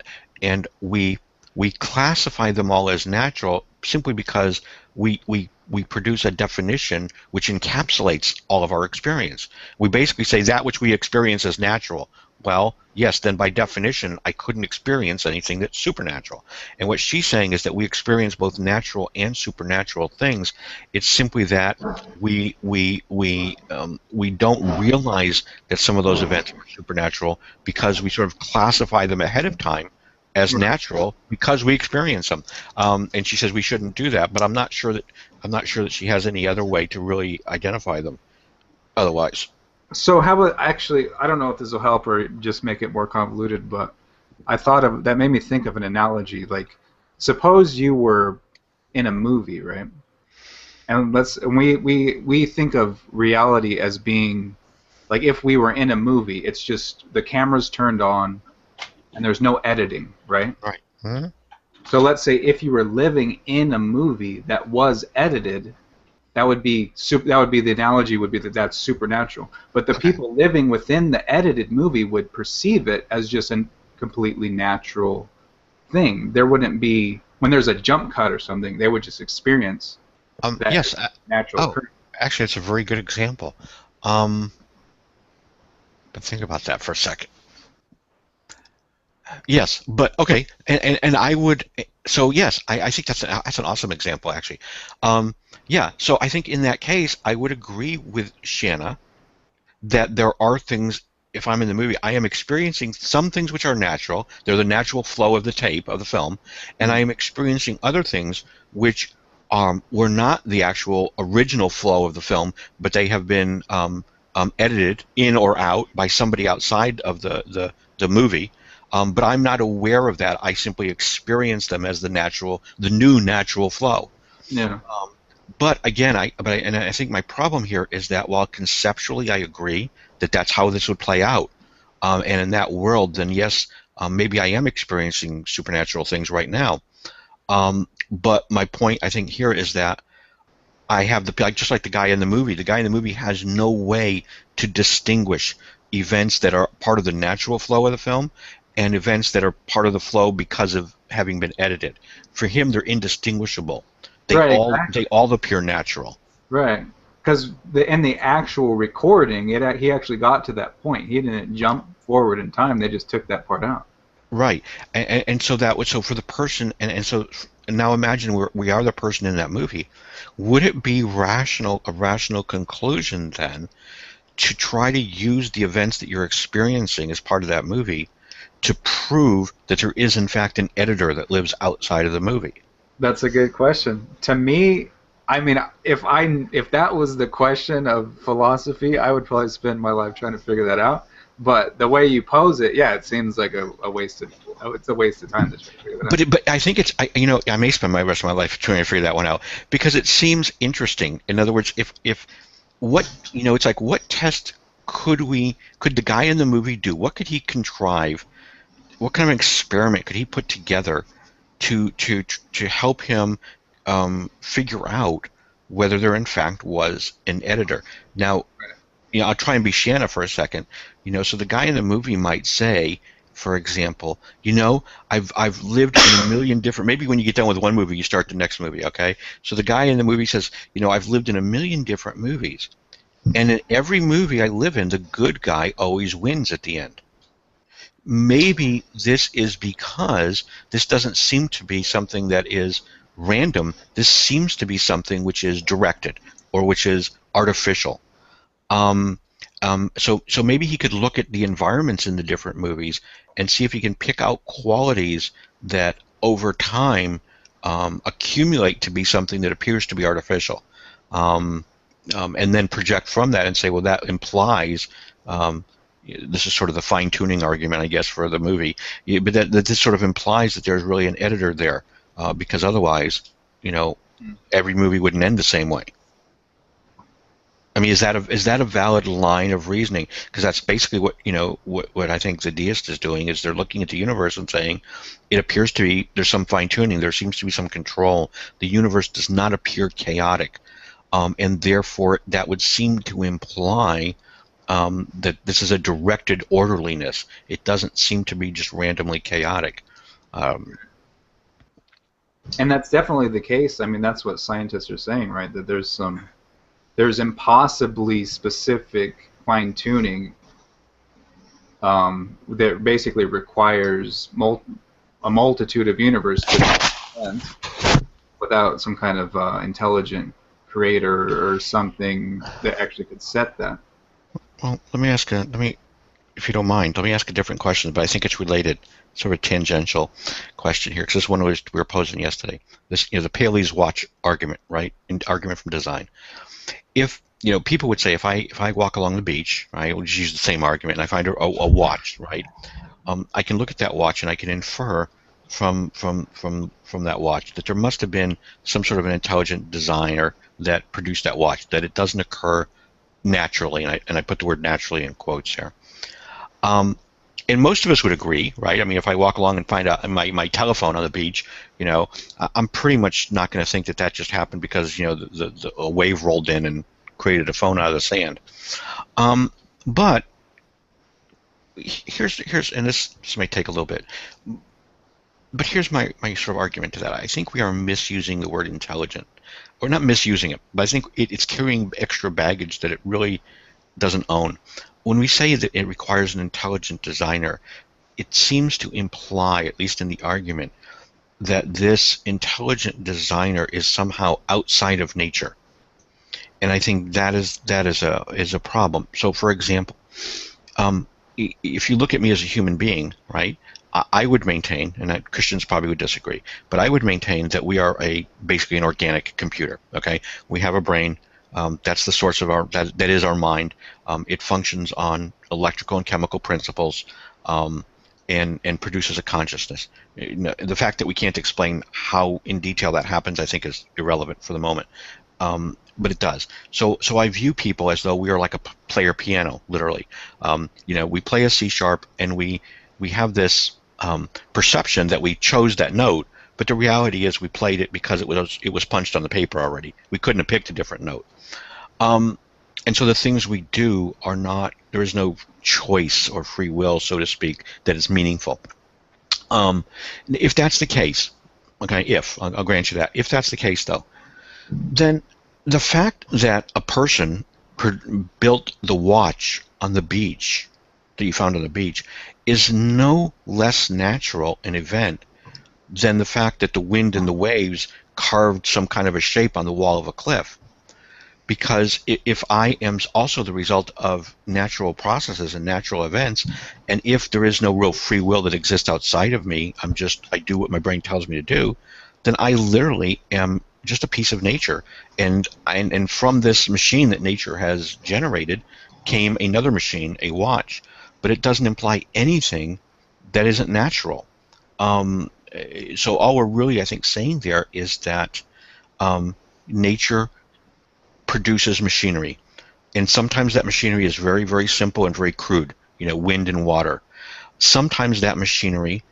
we classify them all as natural simply because we produce a definition which encapsulates all of our experience. We basically say that which we experience as natural. Well, yes, then by definition, I couldn't experience anything that's supernatural. And what she's saying is that we experience both natural and supernatural things. It's simply that we don't realize that some of those events are supernatural because we sort of classify them ahead of time as natural because we experience them. And she says we shouldn't do that, but I'm not sure that she has any other way to really identify them otherwise. So how about, actually, I don't know if this will help or just make it more convoluted, but that made me think of an analogy. Like, suppose you were in a movie, right? And we think of reality as being, like, if we were in a movie, it's just the camera's turned on and there's no editing, right? Right. Mm-hmm. So let's say if you were living in a movie that was edited, that would be the analogy would be that that's supernatural. But the people living within the edited movie would perceive it as just a completely natural thing. There wouldn't be, when there's a jump cut or something, they would just experience that yes, natural. Actually, it's a very good example. But think about that for a second. Yes, but okay, and I would. So yes, I think that's an awesome example, actually. Yeah, so I think in that case, I would agree with Shanna that there are things, if I'm in the movie, I am experiencing some things which are natural. They're the natural flow of the tape, of the film, and I am experiencing other things which were not the actual original flow of the film, but they have been edited in or out by somebody outside of the movie. But I'm not aware of that. I simply experience them as the new natural flow. Yeah. But again, I think my problem here is that while conceptually I agree that that's how this would play out, and in that world, then yes, maybe I am experiencing supernatural things right now. But my point, I think, here is that I have just like the guy in the movie. The guy in the movie has no way to distinguish events that are part of the natural flow of the film and events that are part of the flow because of having been edited. For him, they're indistinguishable. Right, exactly. They all appear natural. Right. Because in the actual recording, he actually got to that point. He didn't jump forward in time. They just took that part out. Right, and so for the person, and now imagine we are the person in that movie. Would it be a rational conclusion then to try to use the events that you're experiencing as part of that movie to prove that there is in fact an editor that lives outside of the movie? That's a good question. To me, I mean, if that was the question of philosophy, I would probably spend my life trying to figure that out. But the way you pose it, yeah, it seems like a waste of time to try to figure that out. But I think I may spend my rest of my life trying to figure that one out because it seems interesting. In other words, if it's like what test could the guy in the movie do? What could he contrive? What kind of experiment could he put together to help him figure out whether there in fact was an editor? Now, I'll try and be Shanna for a second. So the guy in the movie might say, for example, I've lived in a million different. Maybe when you get done with one movie, you start the next movie. Okay. So the guy in the movie says, I've lived in a million different movies, and in every movie I live in, the good guy always wins at the end. Maybe this is because this doesn't seem to be something that is random. This seems to be something which is directed or which is artificial. So maybe he could look at the environments in the different movies and see if he can pick out qualities that over time accumulate to be something that appears to be artificial, and then project from that and say, well, that implies this is sort of the fine-tuning argument, I guess, for the movie, but that this sort of implies that there's really an editor there, because otherwise, every movie wouldn't end the same way. I mean, is that a valid line of reasoning? Because that's basically what I think the deist is doing, is they're looking at the universe and saying, it appears to be, there's some fine-tuning, there seems to be some control. The universe does not appear chaotic, and therefore that would seem to imply that this is a directed orderliness. It doesn't seem to be just randomly chaotic. And that's definitely the case. I mean, that's what scientists are saying, right? That there's impossibly specific fine-tuning that basically requires a multitude of universes to make sense without some kind of intelligent creator or something that actually could set that. Well, if you don't mind, let me ask a different question, but I think it's related, sort of a tangential question here, because this one we were posing yesterday. This, the Paley's watch argument, right? Argument from design. If people would say, if I walk along the beach, right, we'll just use the same argument, and I find a watch, right, I can look at that watch and I can infer from that watch that there must have been some sort of an intelligent designer that produced that watch, that it doesn't occur naturally, and I put the word naturally in quotes here. And most of us would agree, right? I mean, if I walk along and find out my telephone on the beach, I'm pretty much not going to think that just happened because a wave rolled in and created a phone out of the sand. But here's and this may take a little bit, but here's my sort of argument to that. I think we are misusing the word intelligent, or not misusing it, but I think it's carrying extra baggage that it really doesn't own. When we say that it requires an intelligent designer, it seems to imply, at least in the argument, that this intelligent designer is somehow outside of nature, and I think that is a problem. So, for example, if you look at me as a human being, right, I would maintain, and Christians probably would disagree, but I would maintain that we are basically an organic computer. Okay, we have a brain. That's the source of that is our mind. It functions on electrical and chemical principles, and produces a consciousness. The fact that we can't explain how in detail that happens, I think, is irrelevant for the moment. But it does. So I view people as though we are like a player piano, literally. We play a C sharp, and we have this perception that we chose that note, But the reality is we played it because it was punched on the paper already. We couldn't have picked a different note. And so the things we do are not, there is no choice or free will, so to speak, that is meaningful. If that's the case, okay, I'll grant you that. If that's the case, though, then the fact that a person built the watch on the beach that you found on the beach is no less natural an event than the fact that the wind and the waves carved some kind of a shape on the wall of a cliff. Because if I am also the result of natural processes and natural events, and if there is no real free will that exists outside of me, I do what my brain tells me to do, then I literally am just a piece of nature. And from this machine that nature has generated came another machine, a watch. But it doesn't imply anything that isn't natural. So all we're really, I think, saying there is that nature produces machinery, and sometimes that machinery is very, very simple and very crude, wind and water. Sometimes that machinery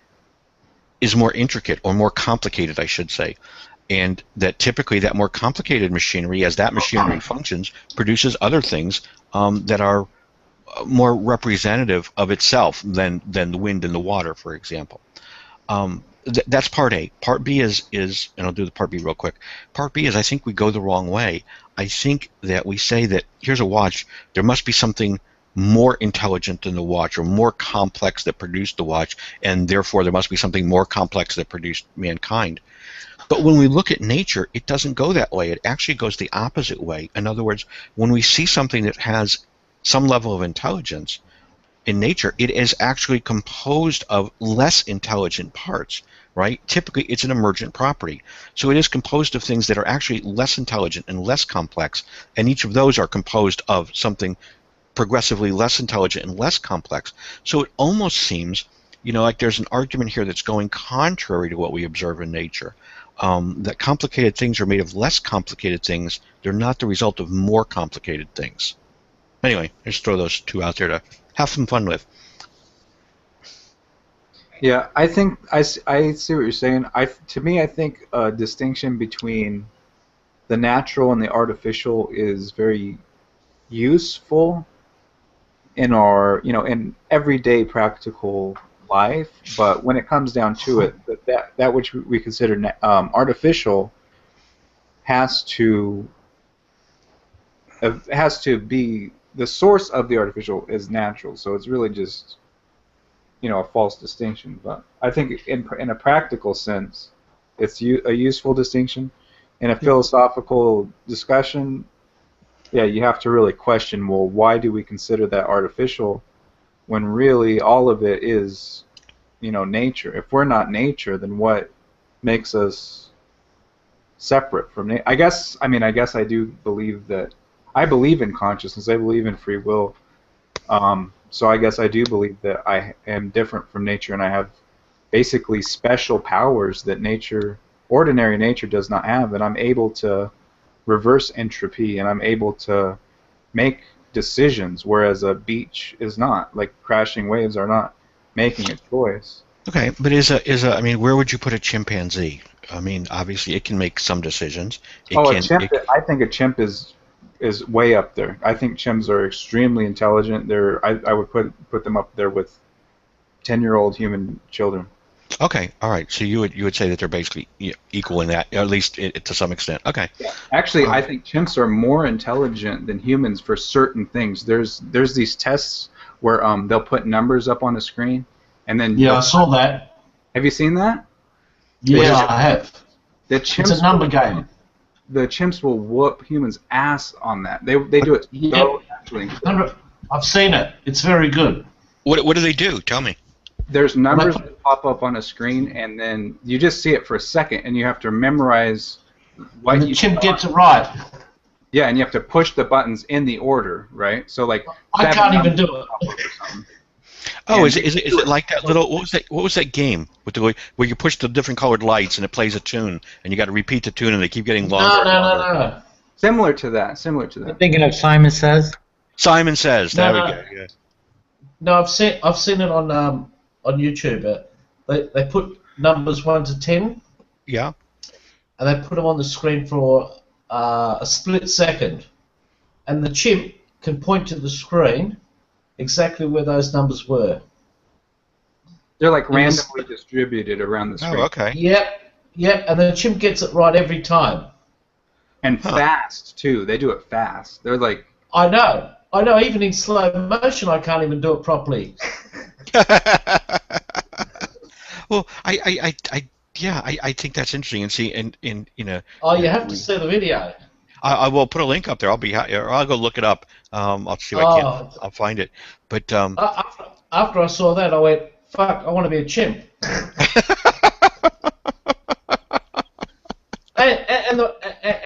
is more intricate or more complicated, I should say, and that typically that more complicated machinery, as that machinery functions, produces other things that are more representative of itself than the wind and the water, for example. That's part A. Part B is, and I'll do the part B real quick. Part B is I think we go the wrong way. I think that we say that here's a watch, there must be something more intelligent than the watch or more complex that produced the watch, and therefore there must be something more complex that produced mankind. But when we look at nature, it doesn't go that way. It actually goes the opposite way. In other words, when we see something that has some level of intelligence in nature, it is actually composed of less intelligent parts, right? Typically, it's an emergent property. So it is composed of things that are actually less intelligent and less complex, and each of those are composed of something progressively less intelligent and less complex. So it almost seems, like there's an argument here that's going contrary to what we observe in nature. That complicated things are made of less complicated things. They're not the result of more complicated things. Anyway, I just throw those two out there to have some fun with. Yeah, I think I see what you're saying. To me, I think a distinction between the natural and the artificial is very useful in our, in everyday practical life. But when it comes down to it, that which we consider artificial has to be, the source of the artificial is natural. So it's really just a false distinction. But I think in a practical sense, it's a useful distinction. In a philosophical discussion, yeah, you have to really question, well, why do we consider that artificial when really all of it is, nature? If we're not nature, then what makes us separate from nature? I guess I do believe that. I believe in consciousness. I believe in free will. So I guess I do believe that I am different from nature, and I have basically special powers that ordinary nature does not have, and I'm able to reverse entropy, and I'm able to make decisions, whereas a beach is not. Like crashing waves are not making a choice. Okay, but where would you put a chimpanzee? I mean, obviously it can make some decisions. I think a chimp is way up there. I think chimps are extremely intelligent. I would put them up there with 10-year-old human children. Okay, all right. So you would say that they're basically equal in that, at least to some extent. Okay. Yeah. Actually, I think chimps are more intelligent than humans for certain things. There's these tests where they'll put numbers up on a screen, and then I saw that. Have you seen that? Yeah, I have. It's a number game. The chimps will whoop humans' ass on that. They do it so naturally. I've seen it. It's very good. What do they do? Tell me. There's numbers that pop up on a screen, and then you just see it for a second, and you have to memorize what and the chimp gets it right. Yeah, and you have to push the buttons in the order, right? So like I can't even do it. Oh, is it like that little? What was that game with the where you push the different colored lights and it plays a tune, and you got to repeat the tune, and they keep getting longer. No. Similar to that. You're thinking of Simon Says? Simon Says. There we go. Yeah. No, I've seen it on YouTube. They put numbers 1 to 10, Yeah. And they put them on the screen for a split second. And the chimp can point to the screen exactly where those numbers were. They're like randomly distributed around the screen. Oh, okay. Yep, and the chimp gets it right every time. And fast, too. They do it fast. They're like... I know. Even in slow motion, I can't even do it properly. Well, I think that's interesting. And see, and you know. Oh, you have to see the video. I will put a link up there. I'll go look it up. I'll see if I can. I'll find it. But after I saw that, I went, "Fuck! I want to be a chimp."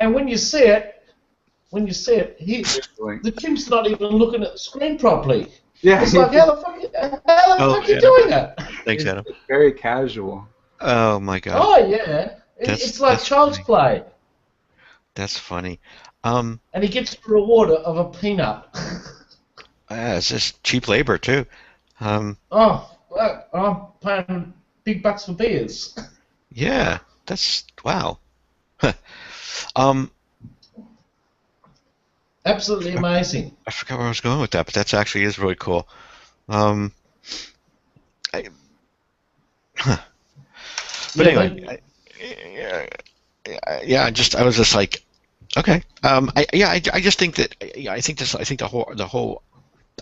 and when you see it, the chimp's not even looking at the screen properly. Yeah, it's like, how the fuck are you doing that? Thanks, Adam. It's very casual. Oh my God. Oh yeah, it's like child's play. That's funny. And he gets the reward of a peanut. It's just cheap labor too. I'm paying big bucks for beers. Yeah, that's wow. Absolutely amazing. I forgot where I was going with that, but that actually is really cool. But anyway, I was just like, okay. I just think that I think the whole.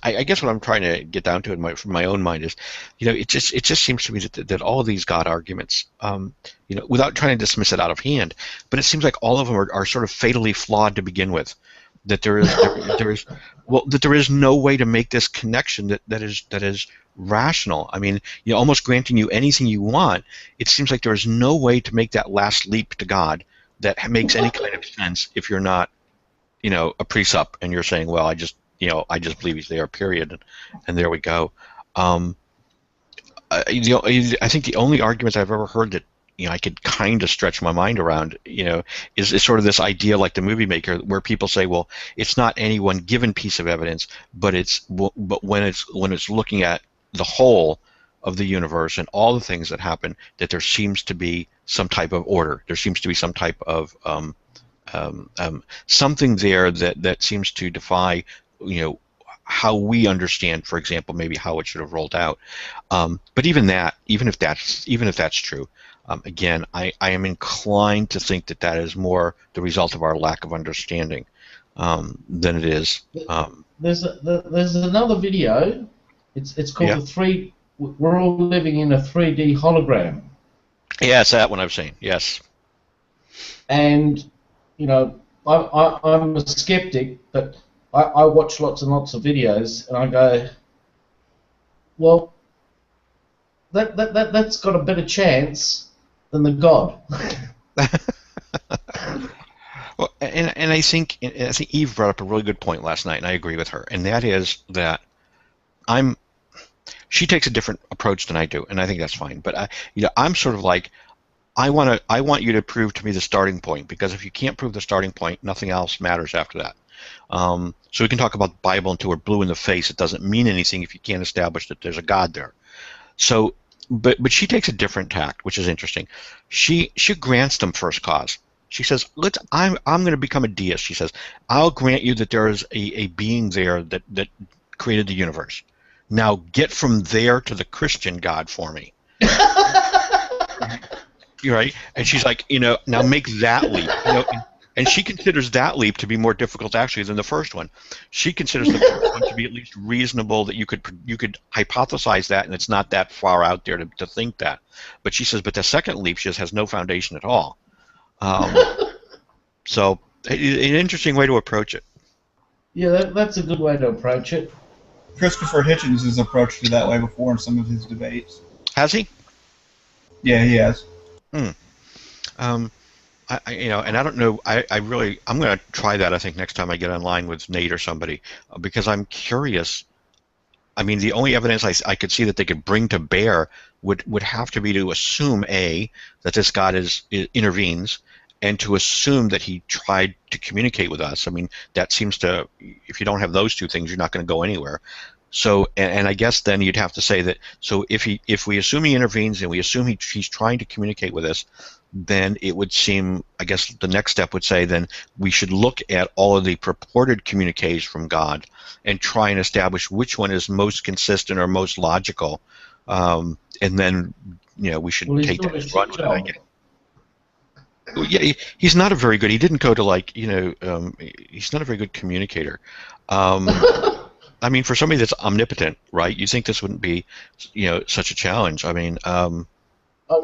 I guess what I'm trying to get down to from my own mind is, it just seems to me that all of these God arguments, without trying to dismiss it out of hand, but it seems like all of them are sort of fatally flawed to begin with. That there is no way to make this connection that is rational. I mean, almost granting you anything you want, it seems like there is no way to make that last leap to God that makes any kind of sense if you're not, a precept and you're saying, well, I just believe he's there, period, and there we go. I think the only arguments I've ever heard that I could kind of stretch my mind around, is sort of this idea like the movie maker, where people say, well, it's not any one given piece of evidence, but when it's looking at the whole of the universe and all the things that happen, that there seems to be some type of order. There seems to be some type of something there that seems to defy, how we understand, for example, maybe how it should have rolled out. But even if that's true. Again, I am inclined to think that is more the result of our lack of understanding than it is. There's another video. It's called We're all living in a 3D hologram. Yeah, it's that one I've seen. Yes. And I'm a skeptic, but I watch lots and lots of videos, and I go, well, that's got a better chance than the God. Well, and I think Eve brought up a really good point last night, and I agree with her, and that is that she takes a different approach than I do, and I think that's fine. But I'm sort of like, I want you to prove to me the starting point, because if you can't prove the starting point, nothing else matters after that. So we can talk about the Bible until we're blue in the face. It doesn't mean anything if you can't establish that there's a God there. So. But she takes a different tact, which is interesting. She grants them first cause. She says, I'm going to become a deist. She says, I'll grant you that there is a being there that created the universe. Now get from there to the Christian God for me. You're right. And she's like, now make that leap. And she considers that leap to be more difficult actually than the first one. She considers the first one to be at least reasonable, that you could hypothesize that, and it's not that far out there to think that. But she says, but the second leap just has no foundation at all. So an interesting way to approach it. Yeah, that's a good way to approach it. Christopher Hitchens has approached it that way before in some of his debates. Has he? Yeah, he has. And I don't know. I'm going to try that. I think next time I get online with Nate or somebody, because I'm curious. I mean, the only evidence I could see that they could bring to bear would have to be to assume that this God intervenes, and to assume that he tried to communicate with us. I mean, that seems to, if you don't have those two things, you're not going to go anywhere. So, and I guess then you'd have to say that. So if we assume he intervenes and we assume he's trying to communicate with us, then it would seem, I guess the next step would say then we should look at all of the purported communiques from God and try and establish which one is most consistent or most logical, and then we should take that and run with it, I guess. Yeah, he's not a very good. He didn't go to he's not a very good communicator. I mean, for somebody that's omnipotent, right? You think this wouldn't be, such a challenge. I mean, I'll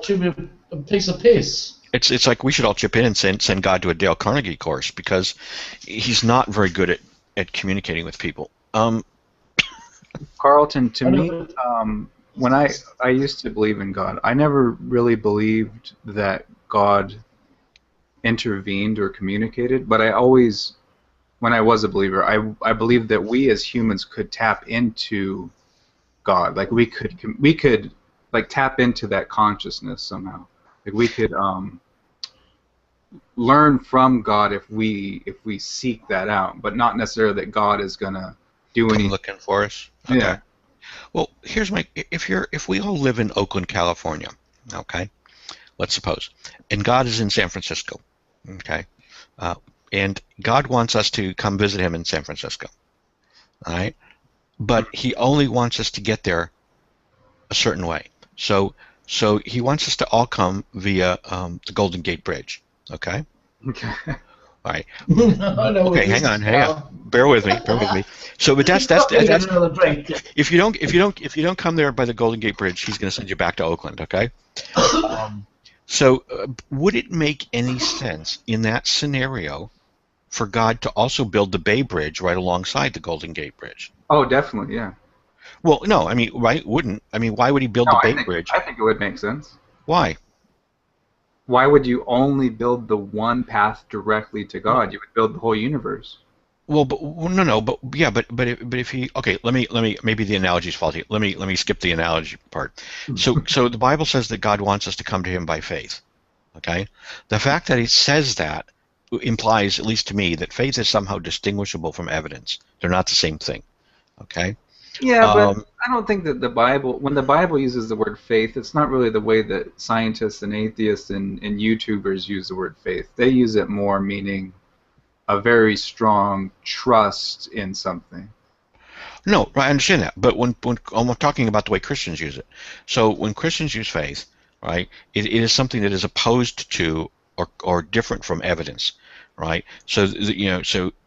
chip you a piece of piss. It's like we should all chip in and send God to a Dale Carnegie course because he's not very good at communicating with people. Carlton, to me, when I used to believe in God, I never really believed that God intervened or communicated, but I always, when I was a believer, I believed that we as humans could tap into God. Like we could like tap into that consciousness somehow. Like we could learn from God if we seek that out, but not necessarily that God is gonna do anything looking for us. Okay. Yeah. Well, here's if we all live in Oakland, California, okay, let's suppose, and God is in San Francisco, okay, and God wants us to come visit Him in San Francisco, all right, but He only wants us to get there a certain way. So He wants us to all come via the Golden Gate Bridge, okay? Okay. All right. Okay, hang on. Bear with me. So, but that's if you don't come there by the Golden Gate Bridge, He's going to send you back to Oakland, okay? So, would it make any sense in that scenario for God to also build the Bay Bridge right alongside the Golden Gate Bridge? Oh, definitely, yeah. Well, no, I mean, right? Wouldn't. I mean, why would He build the Bay Bridge? I think it would make sense. Why? Why would you only build the one path directly to God? You would build the whole universe. Well, but if He, okay, let me maybe the analogy's faulty. Let me skip the analogy part. So the Bible says that God wants us to come to Him by faith. Okay, the fact that He says that implies, at least to me, that faith is somehow distinguishable from evidence. They're not the same thing. Okay. Yeah, but I don't think that when the Bible uses the word faith, it's not really the way that scientists and atheists and YouTubers use the word faith. They use it more meaning a very strong trust in something. No, I understand that, but when I'm talking about the way Christians use it, so when Christians use faith, right, it is something that is opposed to or different from evidence. Right, so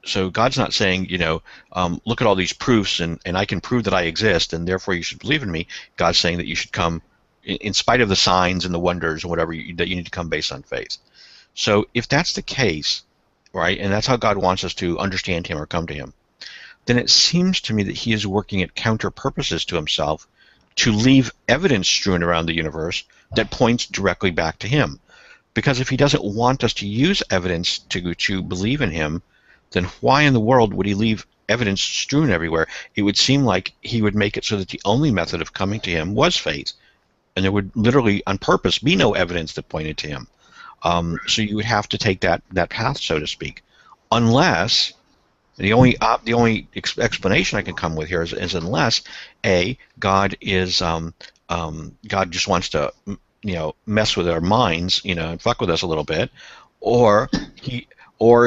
so God's not saying look at all these proofs and I can prove that I exist and therefore you should believe in me. God's saying that you should come in spite of the signs and the wonders and whatever that you need to come based on faith. So if that's the case, right, and that's how God wants us to understand Him or come to Him, then it seems to me that He is working at counter purposes to Himself to leave evidence strewn around the universe that points directly back to Him. Because if He doesn't want us to use evidence to believe in Him, then why in the world would He leave evidence strewn everywhere? It would seem like He would make it so that the only method of coming to Him was faith, and there would literally, on purpose, be no evidence that pointed to Him. So you would have to take that path, so to speak, unless the only explanation I can come with here is unless God is God just wants to mess with our minds, and fuck with us a little bit, or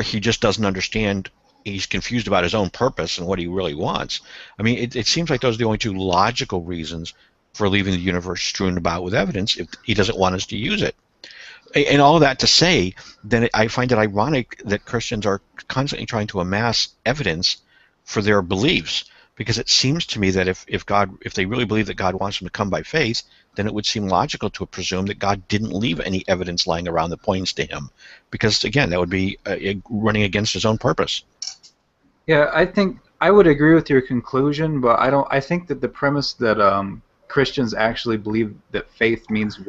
he just doesn't understand. He's confused about His own purpose and what He really wants. I mean, it seems like those are the only two logical reasons for leaving the universe strewn about with evidence if He doesn't want us to use it. And all of that to say, then I find it ironic that Christians are constantly trying to amass evidence for their beliefs, because it seems to me that if they really believe that God wants them to come by faith, then it would seem logical to presume that God didn't leave any evidence lying around that points to Him, because again, that would be running against His own purpose. Yeah, I think I would agree with your conclusion, but I think that the premise that Christians actually believe that faith means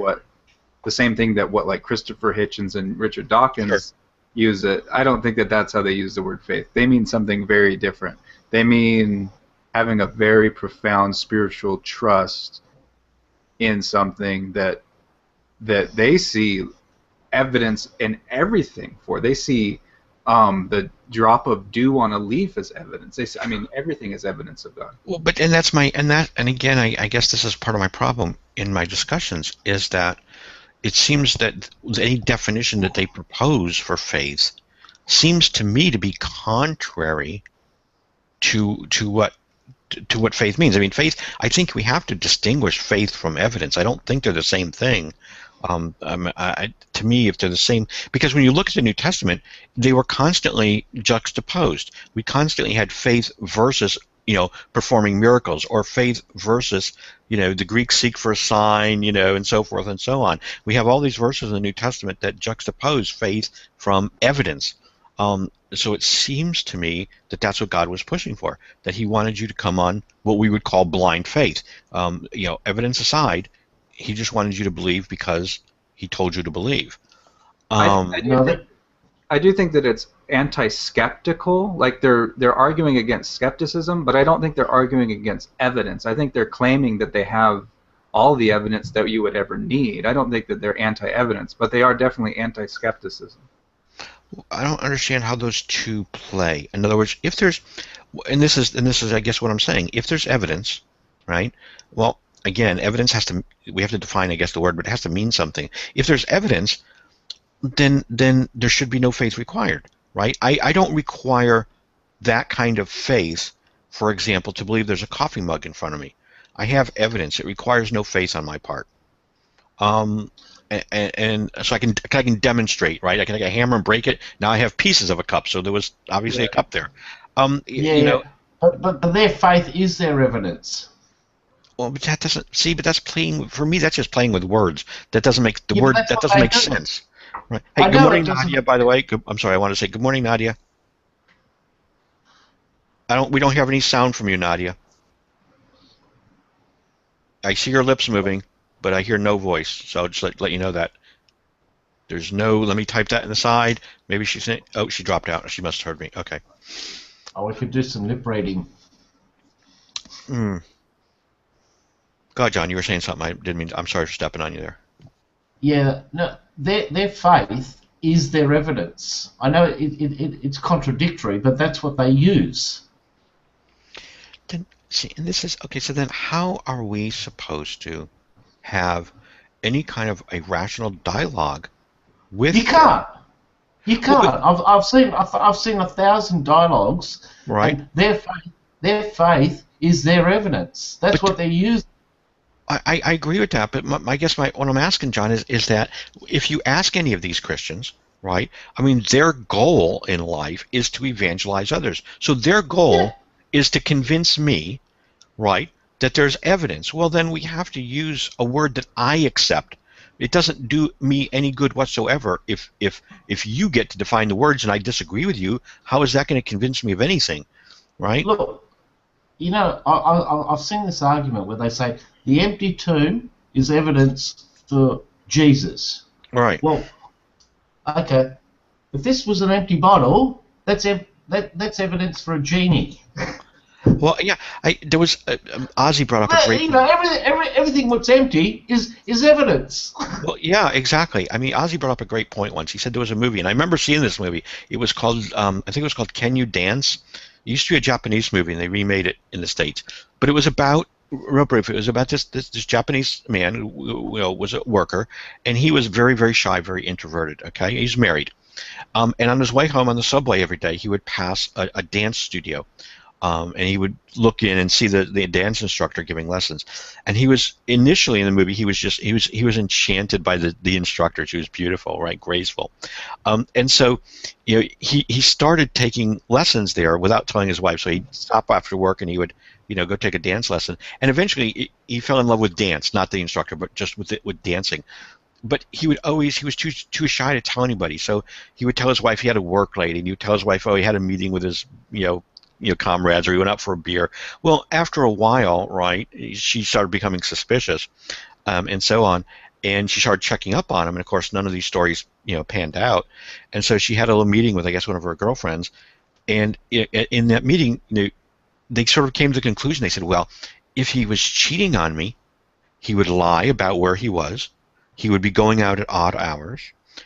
the same thing that like Christopher Hitchens and Richard Dawkins use it. I don't think that that's how they use the word faith. They mean something very different. They mean having a very profound spiritual trust in something that they see evidence in everything for. They see The drop of dew on a leaf is evidence. I mean, everything is evidence of God. Well, but and that's my and again, I guess this is part of my problem in my discussions is that it seems that any definition that they propose for faith seems to me to be contrary to what faith means. I mean, faith. I think we have to distinguish faith from evidence. I don't think they're the same thing. To me, if they're the same, because when you look at the New Testament, they were constantly juxtaposed. We constantly had faith versus, performing miracles, or faith versus, the Greeks seek for a sign, and so forth and so on. We have all these verses in the New Testament that juxtapose faith from evidence. So it seems to me that that's what God was pushing for, that he wanted you to come on what we would call blind faith. Evidence aside, he just wanted you to believe because he told you to believe. I do think that it's anti-skeptical. Like they're arguing against skepticism, but I don't think they're arguing against evidence. I think they're claiming that they have all the evidence that you would ever need. I don't think that they're anti-evidence, but they are definitely anti-skepticism. I don't understand how those two play. In other words, if there's, and this is I guess what I'm saying, if there's evidence, right? Well, again, evidence we have to define, I guess, the word, but it has to mean something. If there's evidence, then there should be no faith required, right? I don't require that kind of faith, for example, to believe there's a coffee mug in front of me. I have evidence. It requires no faith on my part. And so I can demonstrate, right? I can take a hammer and break it. Now I have pieces of a cup, so there was obviously a cup there. But their faith is their evidence. Well, but that doesn't but that's playing, for me, that's just playing with words. That doesn't make that doesn't make sense. Right. Hey, good morning, Nadia, by the way. I'm sorry, I want to say good morning, Nadia. We don't have any sound from you, Nadia. I see your lips moving, but I hear no voice, so I'll just let you know that. There's no, let me type that in the side. Maybe she's, she dropped out. She must have heard me. Okay. Oh, we could do some lip reading. God, John, you were saying something. I didn't mean. I'm sorry for stepping on you there. Yeah, no, their faith is their evidence. I know it's contradictory, but that's what they use. Then see, and this is okay. So then, how are we supposed to have any kind of a rational dialogue with? You can't. You can't. Well, I've seen 1,000 dialogues. Right. And their faith is their evidence. That's what they use. I agree with that, but I guess what I'm asking, John, is that if you ask any of these Christians, right? I mean, their goal in life is to evangelize others. So their goal is to convince me, right, that there's evidence. Well, then we have to use a word that I accept. It doesn't do me any good whatsoever if you get to define the words and I disagree with you. How is that going to convince me of anything, right? Look, I've seen this argument where they say the empty tomb is evidence for Jesus. Right. Well, okay. If this was an empty bottle, that's evidence for a genie. Well, yeah. There was Ozzy brought up a great. Everything that's empty is evidence. Well, yeah, exactly. I mean, Ozzy brought up a great point once. He said there was a movie, and I remember seeing this movie. It was called, I think it was called "Can You Dance?" It used to be a Japanese movie, and they remade it in the States. But it was about, real brief, it was about this Japanese man who was a worker, and he was very, very shy, very introverted. Okay, he's married, and on his way home on the subway every day, he would pass a dance studio. And he would look in and see the dance instructor giving lessons, and he was initially in the movie. He was enchanted by the instructor. She was beautiful, right, graceful, and so he started taking lessons there without telling his wife. So he'd stop after work and he would go take a dance lesson, and eventually he fell in love with dance, not the instructor, but just with dancing. But he was too shy to tell anybody. So he would tell his wife he had to work late, and he would tell his wife, he had a meeting with his comrades, or he went out for a beer. Well, after a while, right, she started becoming suspicious, and so on, and she started checking up on him. And of course, none of these stories, panned out. And so she had a little meeting with, I guess, one of her girlfriends, and in that meeting, they sort of came to the conclusion. They said, well, if he was cheating on me, he would lie about where he was. He would be going out at odd hours.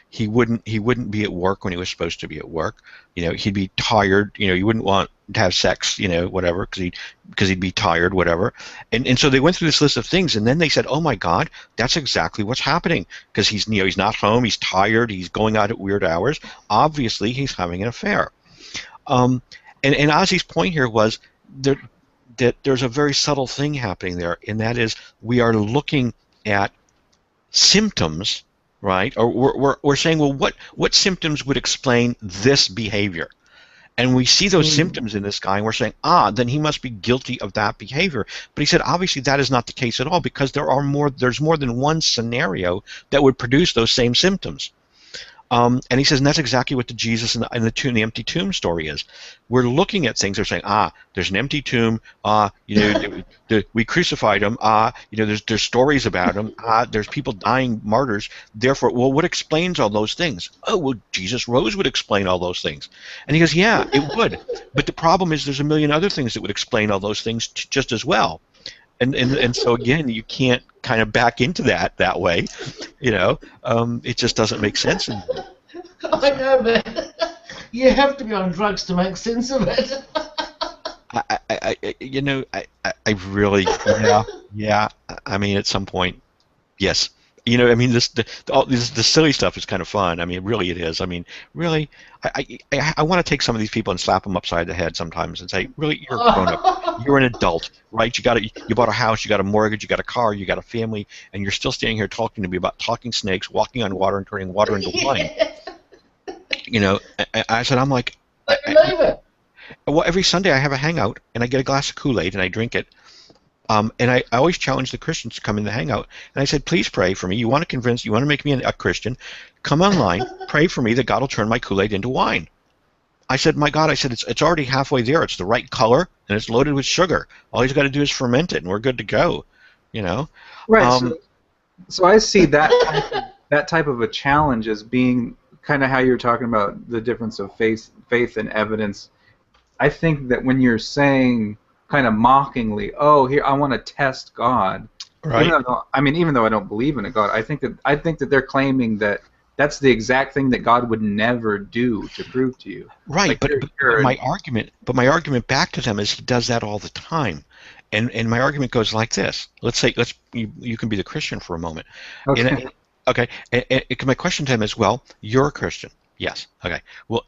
He wouldn't be at work when he was supposed to be at work. He'd be tired. He wouldn't want to have sex. Whatever, because he'd be tired. Whatever. And so they went through this list of things, and then they said, "Oh my God, that's exactly what's happening." Because he's not home. He's tired. He's going out at weird hours. Obviously, he's having an affair. And Ozzy's point here was that there's a very subtle thing happening there, and that is we are looking at symptoms, right? Or we're saying, well, what symptoms would explain this behavior? And we see those symptoms in this guy, and we're saying, then he must be guilty of that behavior. But he said, obviously, that is not the case at all, because there's more than one scenario that would produce those same symptoms. And he says, and that's exactly what the Jesus and the empty tomb story is. We're looking at things. They're saying, there's an empty tomb. We crucified him. There's stories about him. There's people dying martyrs. Therefore, well, what explains all those things? Oh, well, Jesus rose would explain all those things. And he goes, yeah, it would. But the problem is there's a million other things that would explain all those things just as well. And so again, you can't kind of back into that way, it just doesn't make sense. I know, man. You have to be on drugs to make sense of it. I really, yeah. I mean, at some point, yes. The silly stuff is kind of fun. I mean, really it is. I mean, really, I want to take some of these people and slap them upside the head sometimes and say, really, you're a grown-up. You're an adult, right? You bought a house, you got a mortgage, you got a car, you got a family, and you're still standing here talking to me about talking snakes, walking on water, and turning water into wine. I said, I'm like, I believe it. Well, every Sunday I have a hangout, and I get a glass of Kool-Aid, and I drink it. And I always challenge the Christians to come in the hangout. And I said, please pray for me. You want to make me a Christian? Come online, pray for me that God will turn my Kool-Aid into wine. I said, my God, it's already halfway there. It's the right color, and it's loaded with sugar. All he's got to do is ferment it, and we're good to go. Right. So I see that type of a challenge as being kind of how you're talking about the difference of faith and evidence. I think that when you're saying kind of mockingly, here I want to test God. Right. Even though I don't believe in a God, I think that they're claiming that that's the exact thing that God would never do to prove to you. Right, but my argument back to them is he does that all the time. And my argument goes like this. You can be the Christian for a moment. Okay. Okay. And my question to him is, well, you're a Christian. Yes. Okay. Well,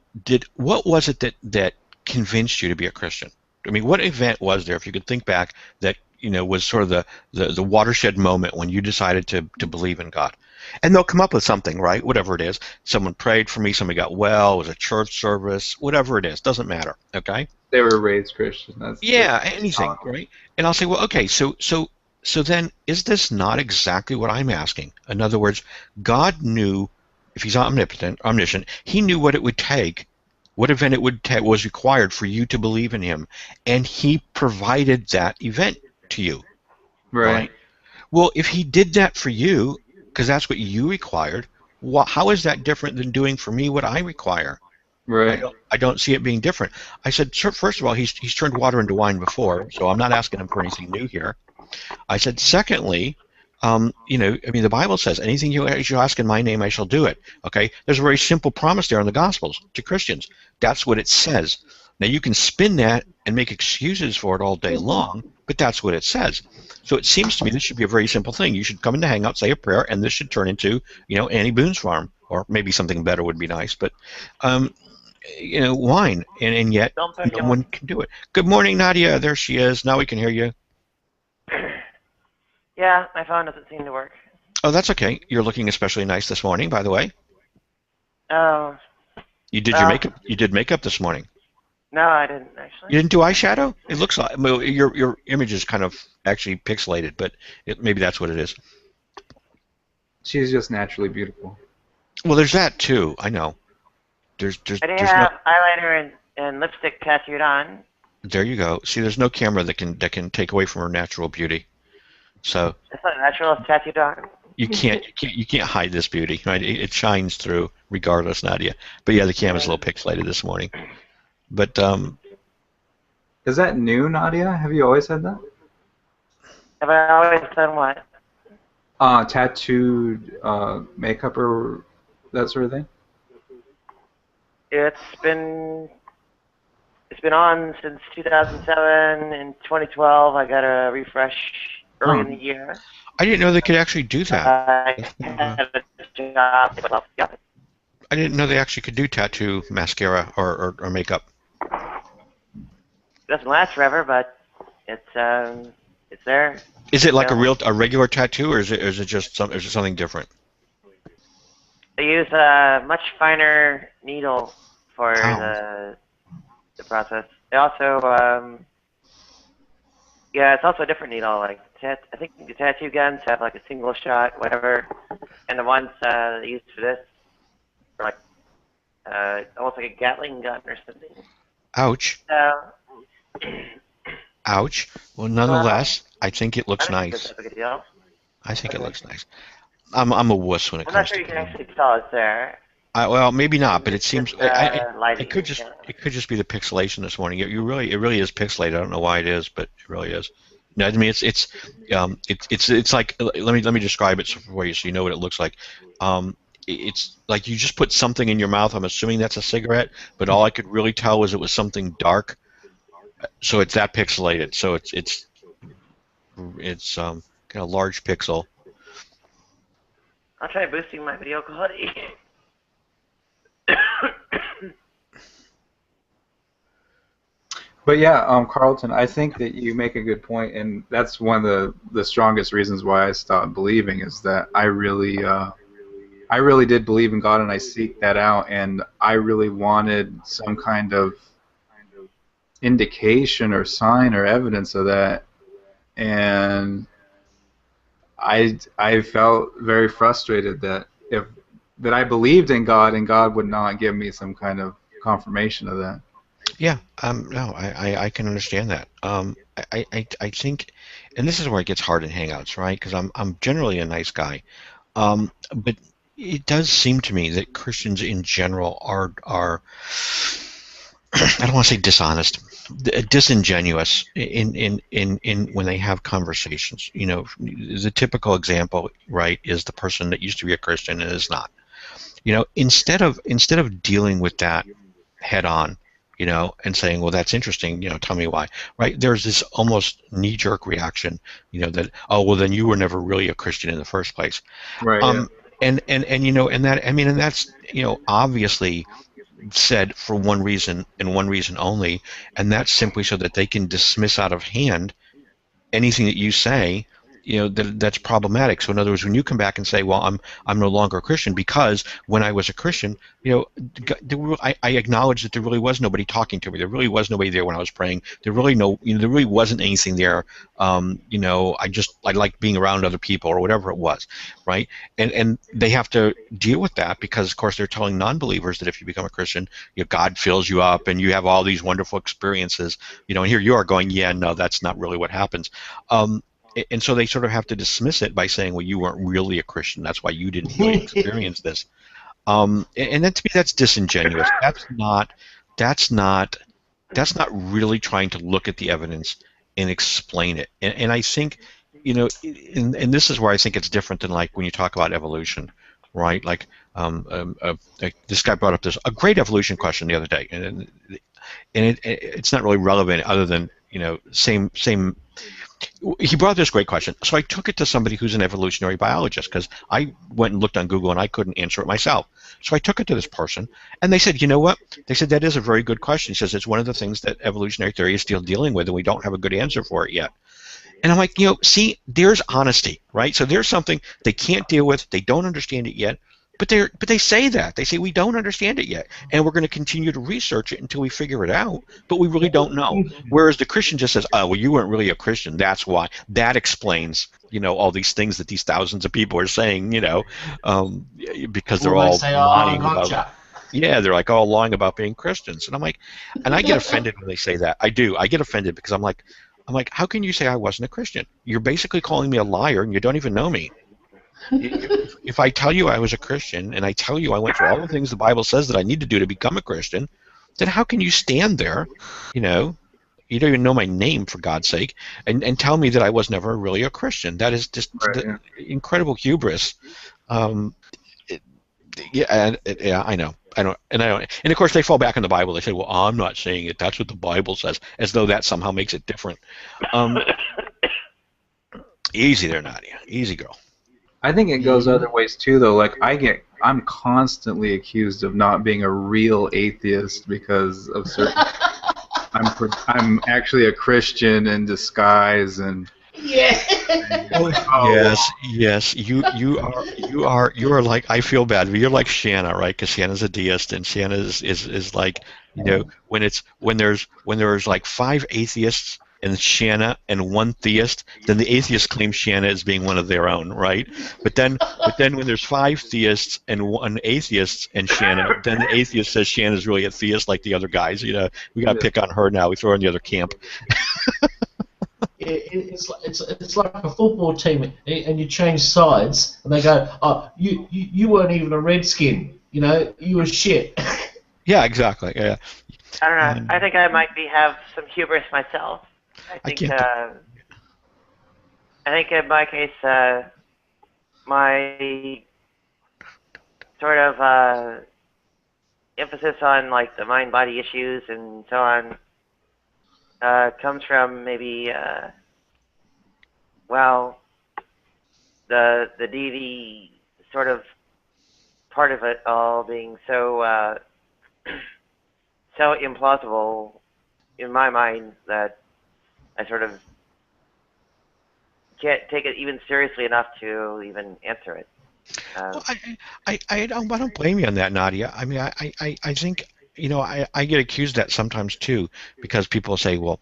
what was it that convinced you to be a Christian? I mean, what event was there, if you could think back, that was sort of the watershed moment when you decided to believe in God? And they'll come up with something, right? Whatever it is. Someone prayed for me, somebody got well, it was a church service, whatever it is, doesn't matter, okay? They were raised Christian. Anything, right? And I'll say, well, okay, so then is this not exactly what I'm asking? In other words, God knew, if he's omniscient, he knew what it would take, what event it was required for you to believe in him, and he provided that event to you. Right. Well, if he did that for you, because that's what you required, how is that different than doing for me what I require? Right. I don't see it being different. I said, first of all, he's turned water into wine before, so I'm not asking him for anything new here. I said, secondly, the Bible says, anything you ask in my name, I shall do it. Okay? There's a very simple promise there in the Gospels to Christians. That's what it says. Now, you can spin that and make excuses for it all day long, but that's what it says. So it seems to me this should be a very simple thing. You should come in the hangout, say a prayer, and this should turn into, Annie Boone's farm, or maybe something better would be nice. But, wine, and yet no one can do it. Good morning, Nadia. There she is. Now we can hear you. Yeah, my phone doesn't seem to work. Oh, that's okay. You're looking especially nice this morning, by the way. Oh. You did your makeup. You did makeup this morning. No, I didn't actually. You didn't do eyeshadow? It looks like your image is kind of actually pixelated, but maybe that's what it is. She's just naturally beautiful. Well, there's that too. I know. I do have eyeliner and lipstick tattooed on. There you go. See, there's no camera that can take away from her natural beauty. So it's not natural. It's tattooed on. You can't hide this beauty, right? It shines through regardless, Nadia. But yeah, the camera's a little pixelated this morning. But is that new, Nadia? Have you always had that? Have I always done what? Tattooed makeup or that sort of thing? It's been on since 2007. In 2012, I got a refresh early in the year. I didn't know they could actually do that. I had a job. Well, yeah. I didn't know they actually could do tattoo, mascara, or makeup. It doesn't last forever, but it's there. Is it like a regular tattoo, or is it just something different? They use a much finer needle for the process. They also it's also a different needle. Like I think the tattoo guns have like a single shot, whatever, and the ones they use for this are like almost like a Gatling gun or something. Ouch. Ouch. Well, nonetheless, I think it looks nice. I think it looks nice. I'm a wuss when it I'm comes not sure to you can actually tell it's there. well, maybe not, but it seems it could just be the pixelation this morning. It really is pixelated. I don't know why it is, but it really is. No, I mean it's like let me describe it for you so you know what it looks like. It's like you just put something in your mouth. I'm assuming that's a cigarette, but all I could really tell was it was something dark. So it's that pixelated. So it's kind of large pixel. I'll try boosting my video quality. But yeah, Carlton, I think that you make a good point, and that's one of the strongest reasons why I stopped believing is that I really did believe in God, and I seeked that out, and I really wanted some kind of indication or sign or evidence of that, and I felt very frustrated that I believed in God and God would not give me some kind of confirmation of that. Yeah, no, I can understand that. I think, and this is where it gets hard in Hangouts, right? Because I'm generally a nice guy, but it does seem to me that Christians in general are I don't want to say dishonest, disingenuous in when they have conversations. You know, the typical example, right, is the person that used to be a Christian and is not. You know, instead of dealing with that head on, you know, and saying, well, that's interesting, you know, tell me why, right? There's this almost knee-jerk reaction, you know, that, oh, well, then you were never really a Christian in the first place. Right. Yeah. And you know, and that, I mean, and that's, you know, obviously said for one reason and one reason only, and that's simply so that they can dismiss out of hand anything that you say, you know, that's problematic. So in other words, when you come back and say, well, I'm no longer a Christian because when I was a Christian, you know, I acknowledge that there really was nobody talking to me. There really was nobody there when I was praying. There really wasn't anything there. You know, I like being around other people or whatever it was, right? And they have to deal with that because, of course, they're telling non-believers that if you become a Christian, you know, God fills you up and you have all these wonderful experiences. You know, and here you are going, yeah, no, that's not really what happens. And so they sort of have to dismiss it by saying, well, you weren't really a Christian. That's why you didn't really experience this. And then to me, that's disingenuous. That's not really trying to look at the evidence and explain it. And I think, you know, and this is where I think it's different than like when you talk about evolution, right? Like this guy brought up a great evolution question the other day, and it's not really relevant other than, you know, same. He brought this great question. So I took it to somebody who's an evolutionary biologist because I went and looked on Google and I couldn't answer it myself. So I took it to this person and they said, you know what? They said, that is a very good question. He says, it's one of the things that evolutionary theory is still dealing with and we don't have a good answer for it yet. And I'm like, you know, see, there's honesty, right? So there's something they can't deal with. They don't understand it yet. But they say that. They say we don't understand it yet, and we're going to continue to research it until we figure it out, but we really don't know. Whereas the Christian just says, oh, well, you weren't really a Christian. That's why. That explains, you know, all these things that these thousands of people are saying, you know, because they're all lying about. Yeah, they're like all lying about being Christians. And I'm like, and I get offended when they say that. I do. I get offended because I'm like, how can you say I wasn't a Christian? You're basically calling me a liar, and you don't even know me. If I tell you I was a Christian and I tell you I went through all the things the Bible says that I need to do to become a Christian, then how can you stand there, you know, you don't even know my name for God's sake, and tell me that I was never really a Christian? That is just incredible hubris. Yeah, I know. And of course they fall back on the Bible. They say, "Well, I'm not saying it. That's what the Bible says," as though that somehow makes it different. Easy there, Nadia. Easy, girl. I think it goes other ways too, though. Like I'm constantly accused of not being a real atheist because of certain. I'm actually a Christian in disguise, and Yeah. Yes. You are like, I feel bad, but you're like Shanna, right? Because Shanna's a deist, and Shanna is like, when there's like 5 atheists and Shanna and 1 theist, then the atheist claims Shanna as being one of their own, right? But then when there's 5 theists and 1 atheist and Shanna, then the atheist says Shanna's really a theist like the other guys. We got to pick on her now. We throw her in the other camp. It's like a football team, and you change sides, and they go, "Oh, you weren't even a Redskin. You were shit." Yeah, exactly. Yeah. I don't know. I think I might have some hubris myself. I think in my case, my sort of emphasis on like the mind-body issues and so on comes from maybe the deity sort of part of it all being so so implausible in my mind that I sort of can't take it even seriously enough to even answer it. Well, I don't blame you on that, Nadia. I mean, I think, I get accused of that sometimes too, because people say, well,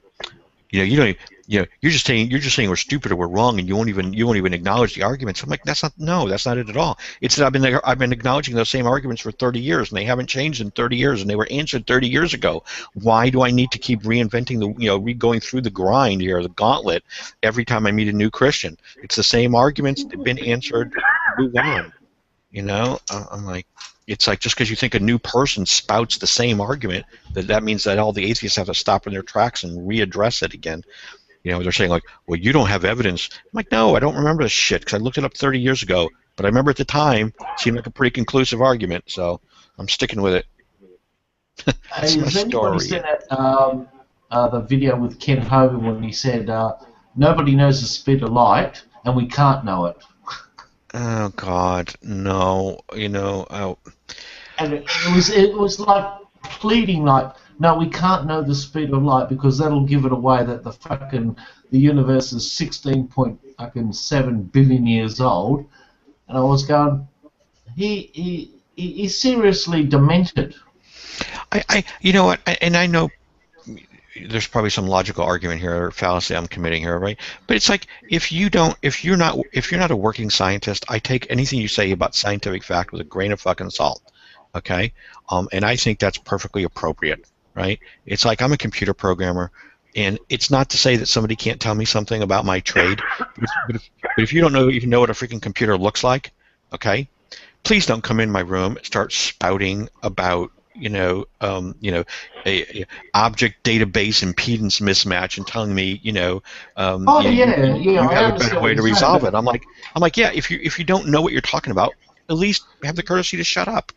you're just saying we're stupid or we're wrong, and you won't even acknowledge the arguments. I'm like, that's not it at all. It's that I've been acknowledging those same arguments for 30 years, and they haven't changed in 30 years, and they were answered 30 years ago. Why do I need to keep reinventing going through the grind here, the gauntlet, every time I meet a new Christian? It's the same arguments. They've been answered. Move on. I'm like, it's like, just because you think a new person spouts the same argument, that means that all the atheists have to stop in their tracks and readdress it again. They're saying like, well, you don't have evidence. I'm like, no, I don't remember this shit because I looked it up 30 years ago. But I remember at the time, it seemed like a pretty conclusive argument, so I'm sticking with it. That's my story. Seen the video with Ken Hogan when he said, nobody knows the speed of light, and we can't know it. Oh God, no! And it was like pleading, like, no, we can't know the speed of light because that'll give it away that the universe is 16.7 billion years old. And I was going, he's seriously demented. You know what? And I know there's probably some logical argument here or fallacy I'm committing here, right? But it's like, if you're not a working scientist, I take anything you say about scientific fact with a grain of fucking salt, okay? And I think that's perfectly appropriate, right? It's like, I'm a computer programmer, and it's not to say that somebody can't tell me something about my trade, but if you don't even know what a freaking computer looks like, okay? Please don't come in my room and start spouting about a object database impedance mismatch and telling me, you have a better way to resolve it. I'm like, yeah, if you don't know what you're talking about, at least have the courtesy to shut up.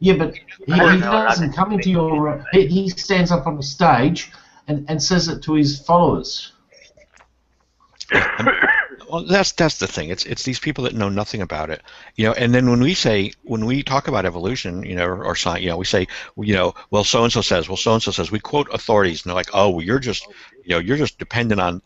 Yeah, but he doesn't come into your. He stands up on the stage and says it to his followers. Well, that's the thing. It's these people that know nothing about it, And then when we talk about evolution, or science, we say, well, so and so says. We quote authorities, and they're like, oh, well, you're just dependent on,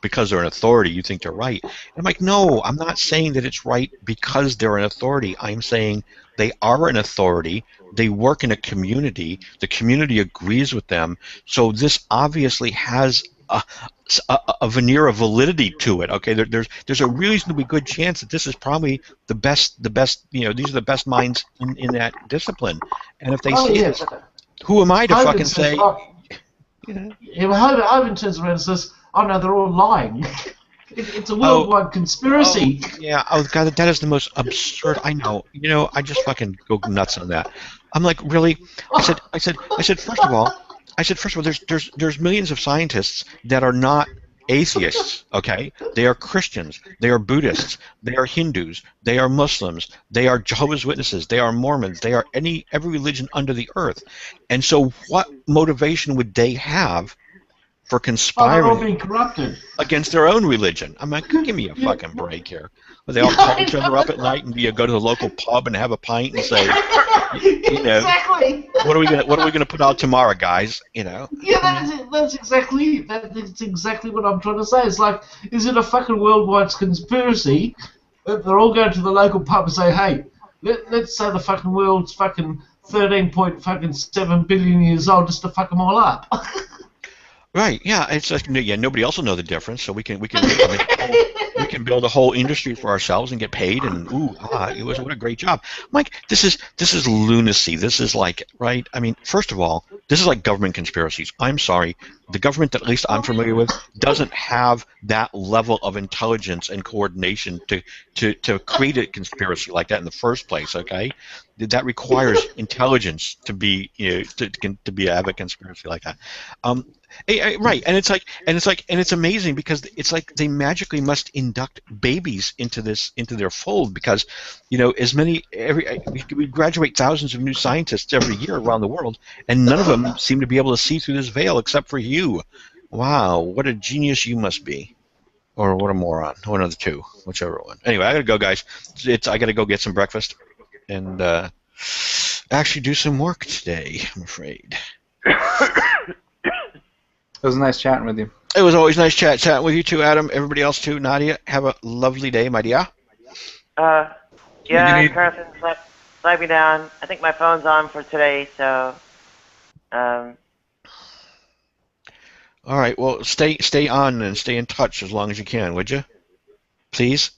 because they're an authority, you think they're right. And I'm like, no, I'm not saying that it's right because they're an authority. I'm saying they are an authority. They work in a community. The community agrees with them. So this obviously has a veneer of validity to it. Okay, there's a reasonably good chance that this is probably the best. These are the best minds in that discipline. And if they see it, who am I to fucking say? Hogan turns around and says, "Oh no, they're all lying." It's a worldwide conspiracy. Oh God, that is the most absurd. I know. I just fucking go nuts on that. I'm like, really? I said, first of all, there's millions of scientists that are not atheists, okay? They are Christians. They are Buddhists. They are Hindus. They are Muslims. They are Jehovah's Witnesses. They are Mormons. They are every religion under the earth. And so what motivation would they have for Oh, they're all conspiring being corrupted. against their own religion? I'm like, give me a fucking break here. But they all call each other up at night and go to the local pub and have a pint and say, you know, Exactly. what are we gonna put out tomorrow, guys? You know. Yeah, that's exactly what I'm trying to say. It's like, is it a fucking worldwide conspiracy that they're all going to the local pub and say, hey, let's say the fucking world's fucking 13.7 billion years old just to fuck them all up. Right. Yeah. It's like nobody else will know the difference, so we can we can build a whole industry for ourselves and get paid. And what a great job, Mike. This is lunacy. This is like, right. I mean, first of all, this is like government conspiracies. I'm sorry, the government that at least I'm familiar with doesn't have that level of intelligence and coordination to create a conspiracy like that in the first place. Okay, that requires intelligence to be to have a conspiracy like that. Right, and it's amazing because it's like they magically must induct babies into their fold because, we graduate thousands of new scientists every year around the world, and none of them seem to be able to see through this veil except for you. Wow, what a genius you must be, or what a moron, one of the two, whichever one. Anyway, I gotta go, guys. I gotta go get some breakfast and actually do some work today, I'm afraid. It was nice chatting with you. It was always nice chatting with you too, Adam. Everybody else too. Nadia, have a lovely day, my dear. Yeah, Carson, slide me down. I think my phone's on for today, so. All right. Well, stay on and stay in touch as long as you can, would you? Please.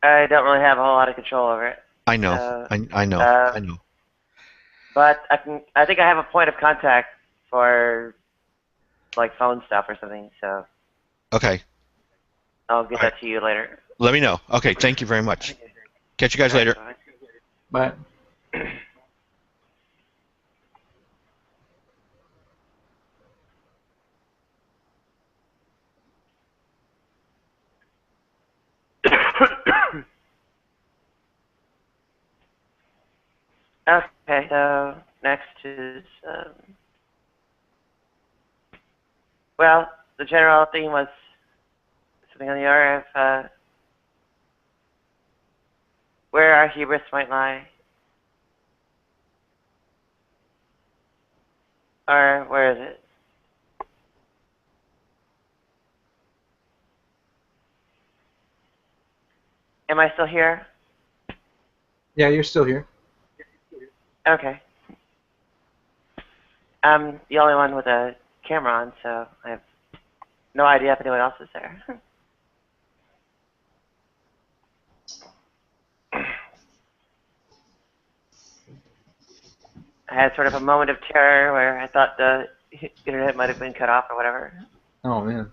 I don't really have a whole lot of control over it. I know. I know. But I think I have a point of contact for like phone stuff or something. So. Okay. I'll get that to you later. Let me know. Okay. Thank you very much. Catch you guys later. Bye. Okay, so next is, well, the general theme was something on the order of where our hubris might lie. Or where is it? Am I still here? Yeah, you're still here. Okay. I'm the only one with a camera on, so I have no idea if anyone else is there. I had sort of a moment of terror where I thought the internet might have been cut off or whatever. Oh, man.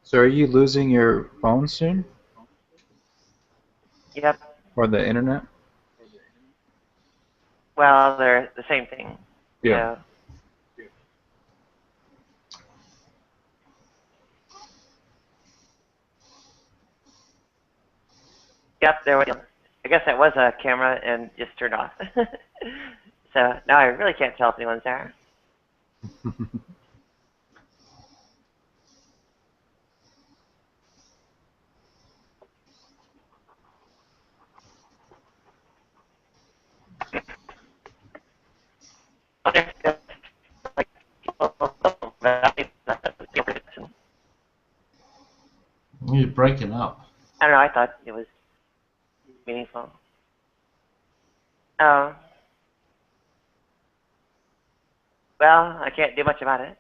So are you losing your phone soon? Yep. Or the internet? Well, they're the same thing. Yeah. So. Yep, there was. I guess that was a camera and just turned off. So now I really can't tell if anyone's there. You're breaking up. I don't know, I thought it was meaningful. Oh. Well, I can't do much about it.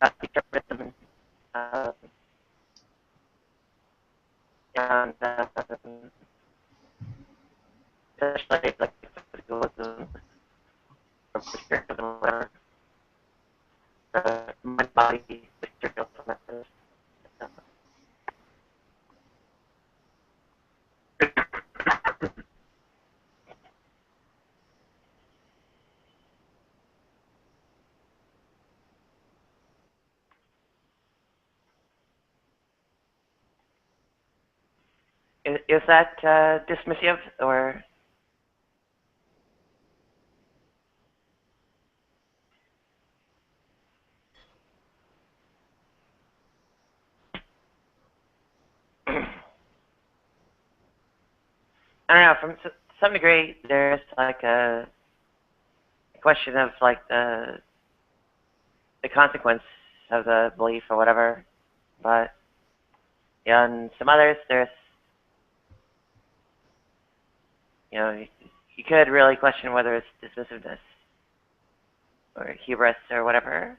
determinism, and especially like physicalism or spiritualism, whatever. Mind body spiritualism. Is that dismissive or? I don't know. From some degree, there's like a question of like the consequence of the belief or whatever, but yeah, and some others there's you could really question whether it's dismissiveness or hubris or whatever.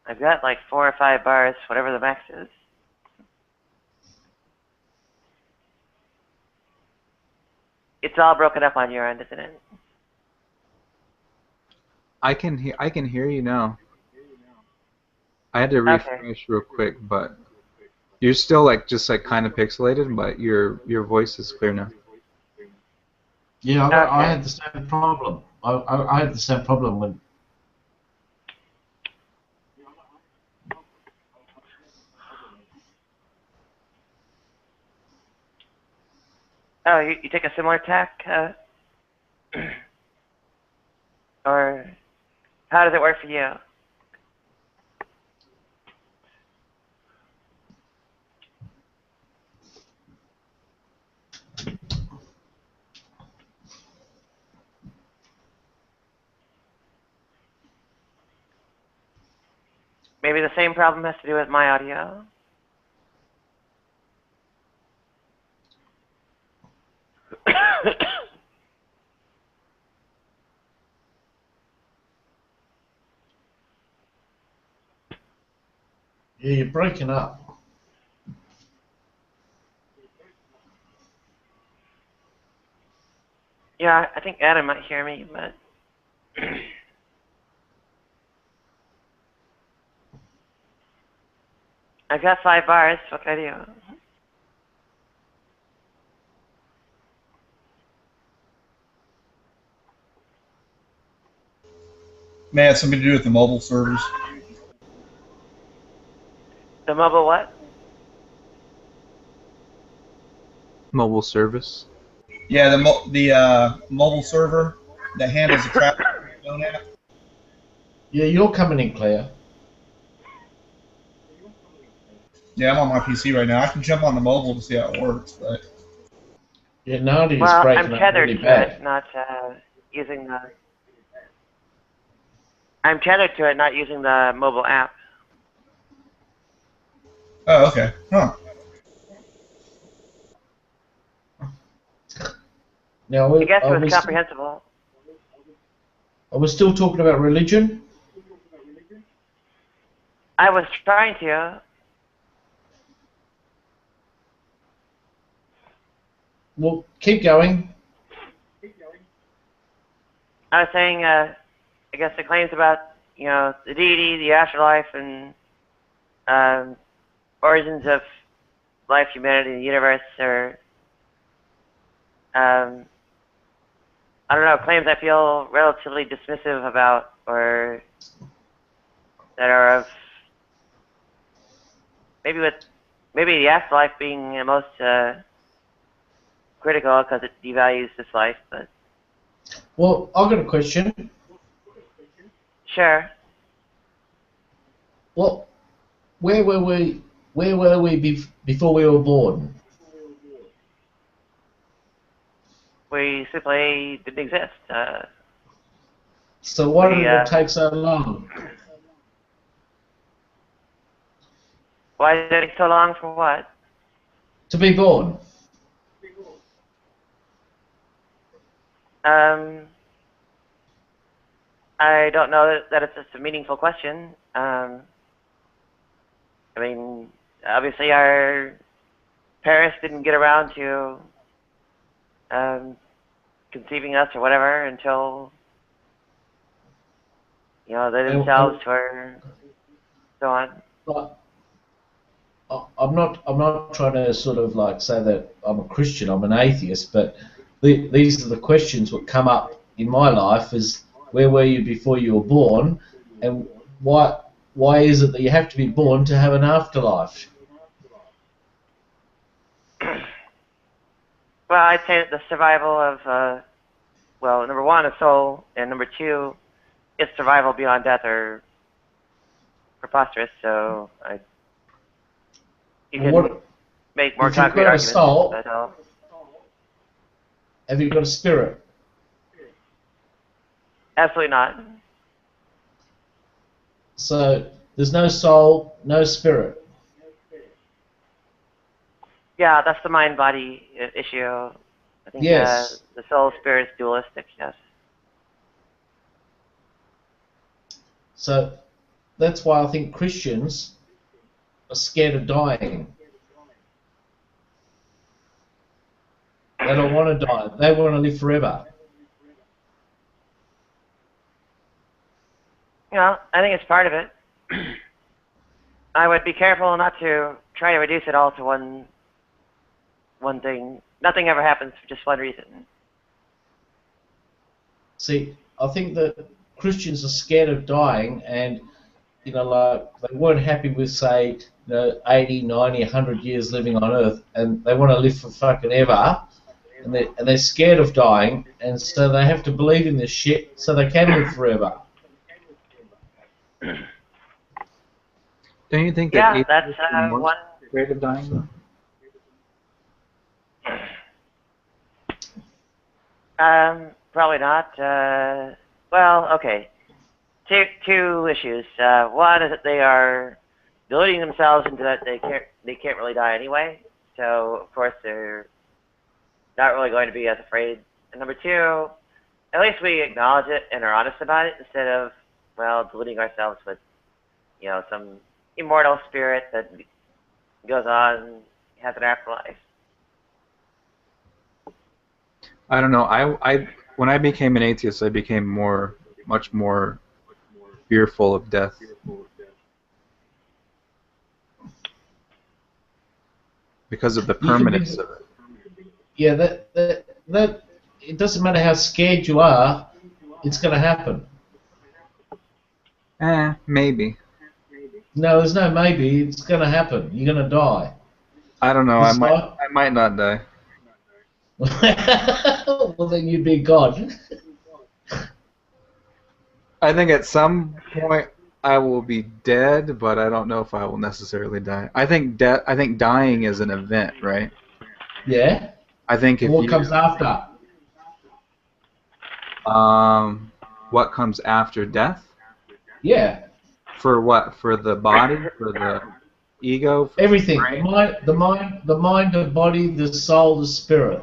I've got like 4 or 5 bars, whatever the max is. It's all broken up on your end, isn't it? I can hear you now. I had to refresh real quick, but you're still like just like kind of pixelated, but your voice is clear now. Yeah, I had the same problem. I had the same problem when. Oh, you take a similar tack, or how does it work for you? Maybe the same problem has to do with my audio. Yeah, you're breaking up. Yeah, I think Adam might hear me, but I've got 5 bars. What can I do? May have something to do with the mobile servers. The mobile what? Mobile service. Yeah, the mobile server that handles the traffic. Yeah, you're coming in clear. Yeah, I'm on my PC right now. I can jump on the mobile to see how it works, but yeah, nowadays Well, breaking I'm up tethered really to bad. it, not using the. I'm tethered to it, not using the mobile app. Oh, okay. Huh. Now, I guess it was comprehensible. Are we still talking about religion? I was trying to. Well, keep going. I was saying, I guess the claims about, the deity, the afterlife, and origins of life, humanity, and the universe are, I don't know, claims I feel relatively dismissive about, or that are of, maybe the afterlife being the most critical because it devalues this life, but. Well, I've got a question. Sure. Well, where were we before we were born? We simply didn't exist. So why did it take so long? Why did it take so long for what? To be born. I don't know that it's just a meaningful question. I mean, obviously our parents didn't get around to conceiving us or whatever until they themselves were so on. But I'm not trying to sort of like say that I'm a Christian. I'm an atheist, but these are the questions that come up in my life: is where were you before you were born, and why is it that you have to be born to have an afterlife? Well, I'd say that the survival of, well, number one, a soul, and number two, its survival beyond death are preposterous. So you can make more concrete arguments. If you've got a soul, have you got a spirit? Absolutely not. So there's no soul, no spirit. Yeah, that's the mind-body issue. I think yes. The soul spirit is dualistic, yes. So that's why I think Christians are scared of dying. They don't want to die. They want to live forever. I think it's part of it. I would be careful not to try to reduce it all to one thing. Nothing ever happens for just one reason. See, I think that Christians are scared of dying, and like they weren't happy with, say, 80, 90, 100 years living on Earth, and they want to live for fucking ever, and they're scared of dying, and so they have to believe in this shit so they can live forever. Don't you think that that's one afraid of dying though? Probably not. Well, okay. Two issues. One is that they are deluding themselves into that they can't really die anyway. So of course they're not really going to be as afraid. And number two, at least we acknowledge it and are honest about it instead of deluding ourselves with some immortal spirit that goes on, has an afterlife. I don't know. I when I became an atheist, I became much more fearful of death. Because of the permanence of it. Yeah, that it doesn't matter how scared you are, it's going to happen. Maybe. No, there's no maybe. It's going to happen. You're going to die. I don't know. I might not die. Well, then you'd be God. I think at some point I will be dead, but I don't know if I will necessarily die. I think dying is an event, right? Yeah. I think what comes after? What comes after death? Yeah. For what? For the body? For the ego? For everything. The mind, the body, the soul, the spirit.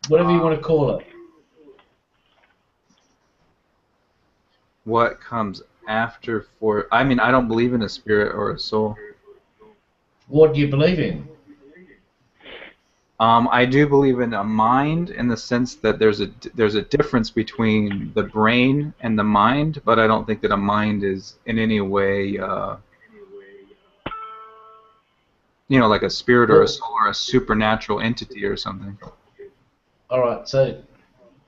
Whatever you want to call it. What comes after for... I mean, I don't believe in a spirit or a soul. What do you believe in? I do believe in a mind in the sense that there's a difference between the brain and the mind, but I don't think that a mind is in any way, like a spirit or a soul or a supernatural entity or something. All right. So,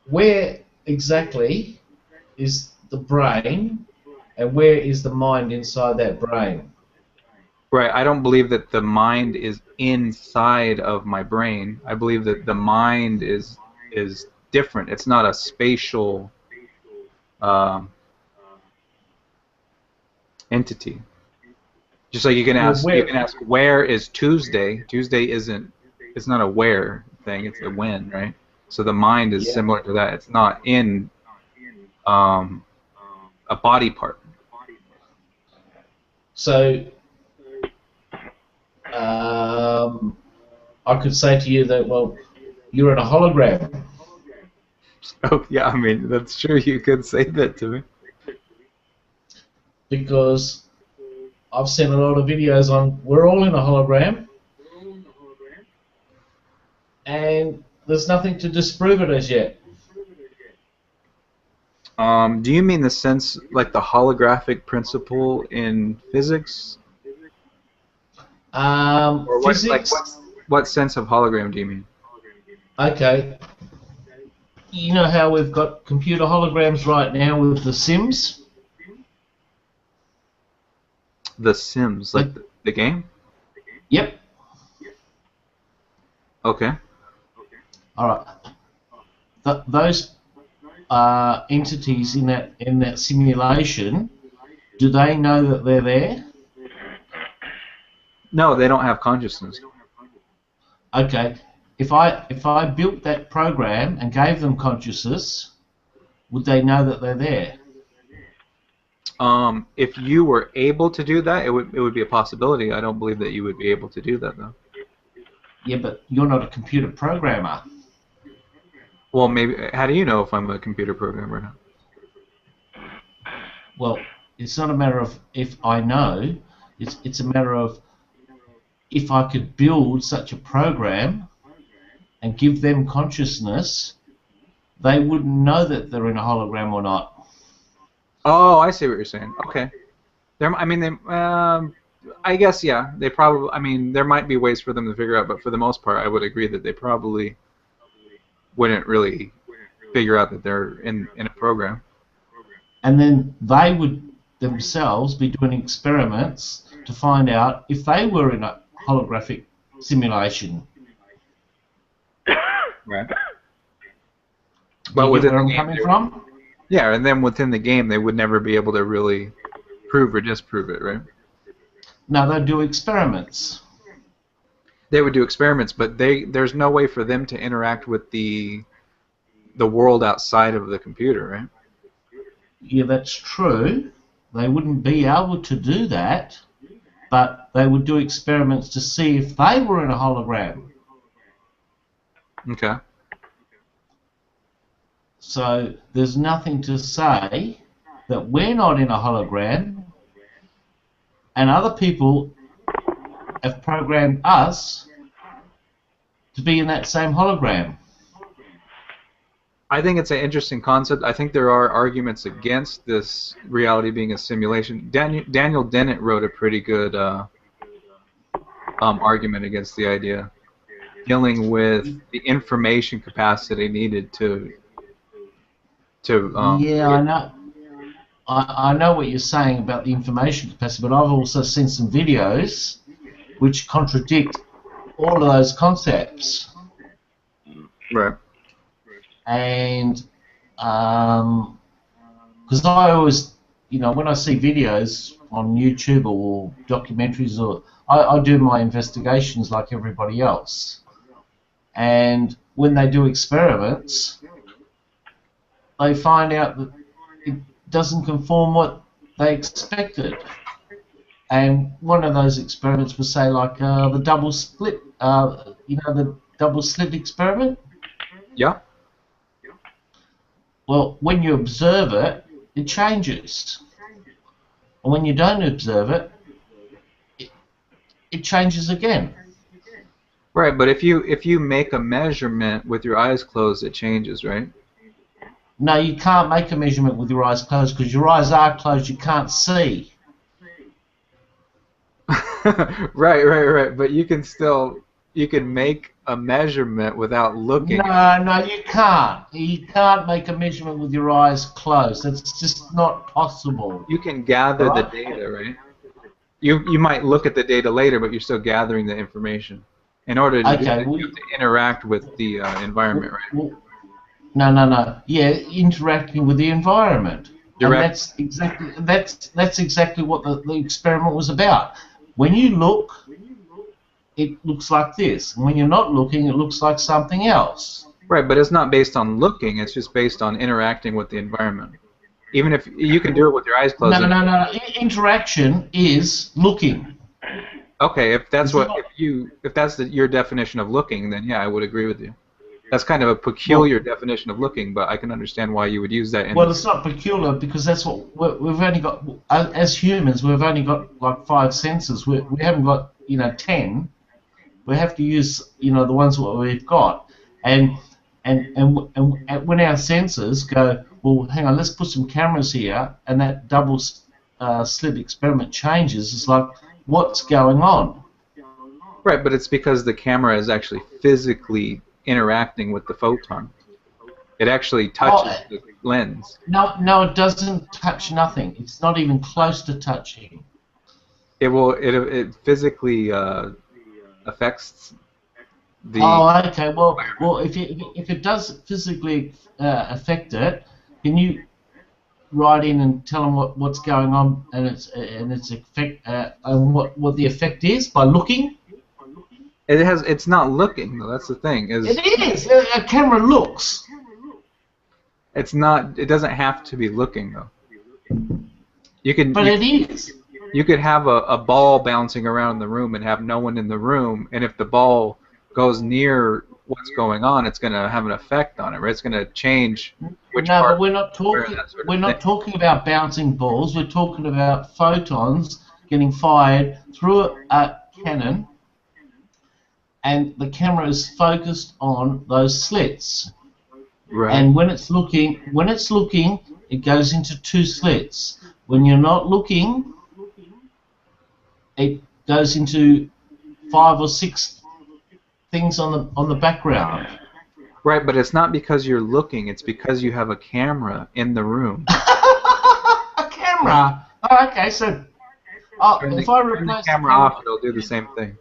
where exactly is the brain, and where is the mind inside that brain? Right, I don't believe that the mind is inside of my brain. I believe that the mind is different. It's not a spatial entity. Just like you can ask where is Tuesday? Tuesday isn't. It's not a where thing. It's a when, right? So the mind is similar to that. It's not in a body part. So, I could say to you that, well, you're in a hologram. Oh yeah, I mean that's true. You could say that to me. Because I've seen a lot of videos on we're all in a hologram, and there's nothing to disprove it as yet. Do you mean the sense, like the holographic principle in physics? Or what, Physics. like what sense of hologram do you mean? Okay. You know how we've got computer holograms right now with the Sims? The Sims, like the game? Yep. Okay. All right. Those entities in that simulation, do they know that they're there? No, they don't have consciousness. Okay. If I built that program and gave them consciousness, would they know that they're there? If you were able to do that, it would be a possibility. I don't believe that you would be able to do that though. Yeah, but you're not a computer programmer. Well, maybe. How do you know if I'm a computer programmer or not? Well, it's not a matter of if I know. It's a matter of if I could build such a program and give them consciousness, they wouldn't know that they're in a hologram or not. Oh, I see what you're saying. Okay. I mean, I guess, yeah. They probably. I mean, there might be ways for them to figure out, but for the most part, I would agree that they probably wouldn't really figure out that they're in a program. And then they would themselves be doing experiments to find out if they were in a holographic simulation. Right. But where I'm coming from? Yeah, and then within the game, they would never be able to really prove or disprove it, right? No, they'd do experiments. They would do experiments, but there's no way for them to interact with the world outside of the computer, right? Yeah, that's true. They wouldn't be able to do that, but they would do experiments to see if they were in a hologram. Okay. So there's nothing to say that we're not in a hologram and other people have programmed us to be in that same hologram. I think it's an interesting concept. I think there are arguments against this reality being a simulation. Daniel Dennett wrote a pretty good argument against the idea, dealing with the information capacity needed to yeah, I know. I know what you're saying about the information capacity, but I've also seen some videos which contradict all of those concepts. Right. And because I always, when I see videos on YouTube or documentaries, or I do my investigations like everybody else. And when they do experiments, they find out that it doesn't conform what they expected. And one of those experiments was, say, like the double split, the double slit experiment? Yeah. Well, when you observe it, it changes. And when you don't observe it, it changes again. Right, but if you make a measurement with your eyes closed, it changes, right? No, you can't make a measurement with your eyes closed because your eyes are closed, you can't see. Right. But you can make a measurement without looking. No, you can't. You can't make a measurement with your eyes closed. That's just not possible. You can gather the data, right? You might look at the data later, but you're still gathering the information. In order to do that, you have to interact with the environment, right? No. Yeah, interacting with the environment. And that's exactly what the experiment was about. When you look, it looks like this. And when you're not looking, it looks like something else. Right, but it's not based on looking. It's just based on interacting with the environment. Even if you can do it with your eyes closed. No. Interaction is looking. Okay, if that's It's what not- if that's your definition of looking, then yeah, I would agree with you. That's kind of a peculiar definition of looking, but I can understand why you would use that. Well, it's not peculiar because that's what we've only got. As humans, we've only got like 5 senses. We haven't got 10. We have to use the ones what we've got, and when our senses go, well, hang on, let's put some cameras here, and that double slit experiment changes. It's like, what's going on? Right, but it's because the camera is actually physically interacting with the photon. It actually touches the lens. No, it doesn't touch nothing. It's not even close to touching. It physically affects the. Oh, okay. Well, if it does physically affect it, can you write in and tell them what's going on and its effect and what the effect is by looking? It's not looking though. That's the thing. It is. A camera looks. It's not. It doesn't have to be looking though. You can. But it is. You could have a ball bouncing around in the room and have no one in the room, and if the ball goes near what's going on, it's going to have an effect on it, right? It's going to change which No, part. but we're not talking. We're not talking about bouncing balls. We're talking about photons getting fired through a cannon, and the camera is focused on those slits. Right. And when it's looking, it goes into 2 slits. When you're not looking, it goes into 5 or 6 things on the background. Right, but it's not because you're looking. It's because you have a camera in the room. A camera. Oh, okay. So, if I replace the camera off, it'll do the same thing.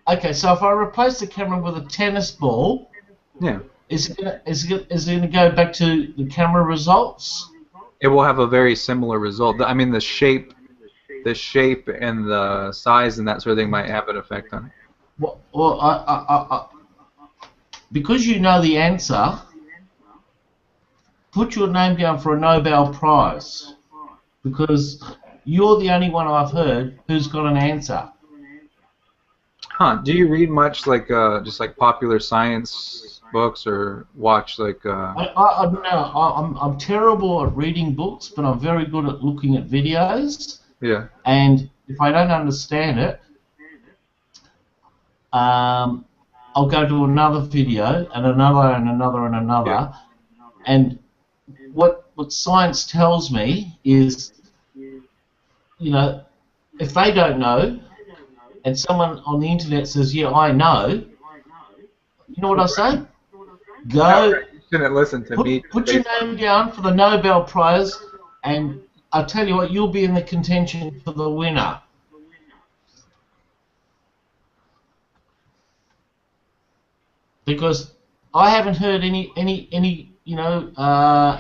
Okay, so if I replace the camera with a tennis ball, yeah, is it gonna go back to the camera results? It will have a very similar result. I mean, the shape and the size and that sort of thing might have an effect on it. Well, because you know the answer, put your name down for a Nobel Prize, because you're the only one I've heard who's got an answer. Huh? Do you read much just like popular science books or watch like? I'm terrible at reading books, but I'm very good at looking at videos. Yeah. And if I don't understand it, I'll go to another video and another and another and another. Yeah. And what science tells me is, if they don't know, and someone on the internet says, "Yeah, I know," you know what I say? Go. You shouldn't listen to me. Put your name down for the Nobel Prize, and I'll tell you what, you'll be in the contention for the winner. Because I haven't heard any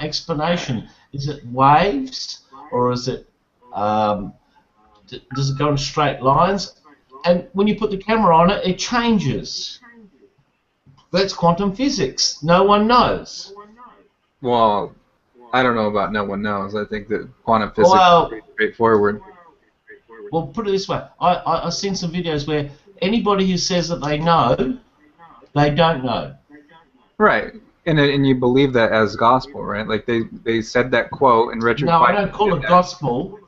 explanation. Is it waves, or is it does it go in straight lines? And when you put the camera on it, it changes. That's quantum physics. No one knows. Well, I don't know about no one knows. I think that quantum physics is pretty straightforward. Well, put it this way. I've seen some videos where anybody who says that they know, they don't know. Right. And you believe that as gospel, right? Like they said that quote and Richard. No, I don't call it gospel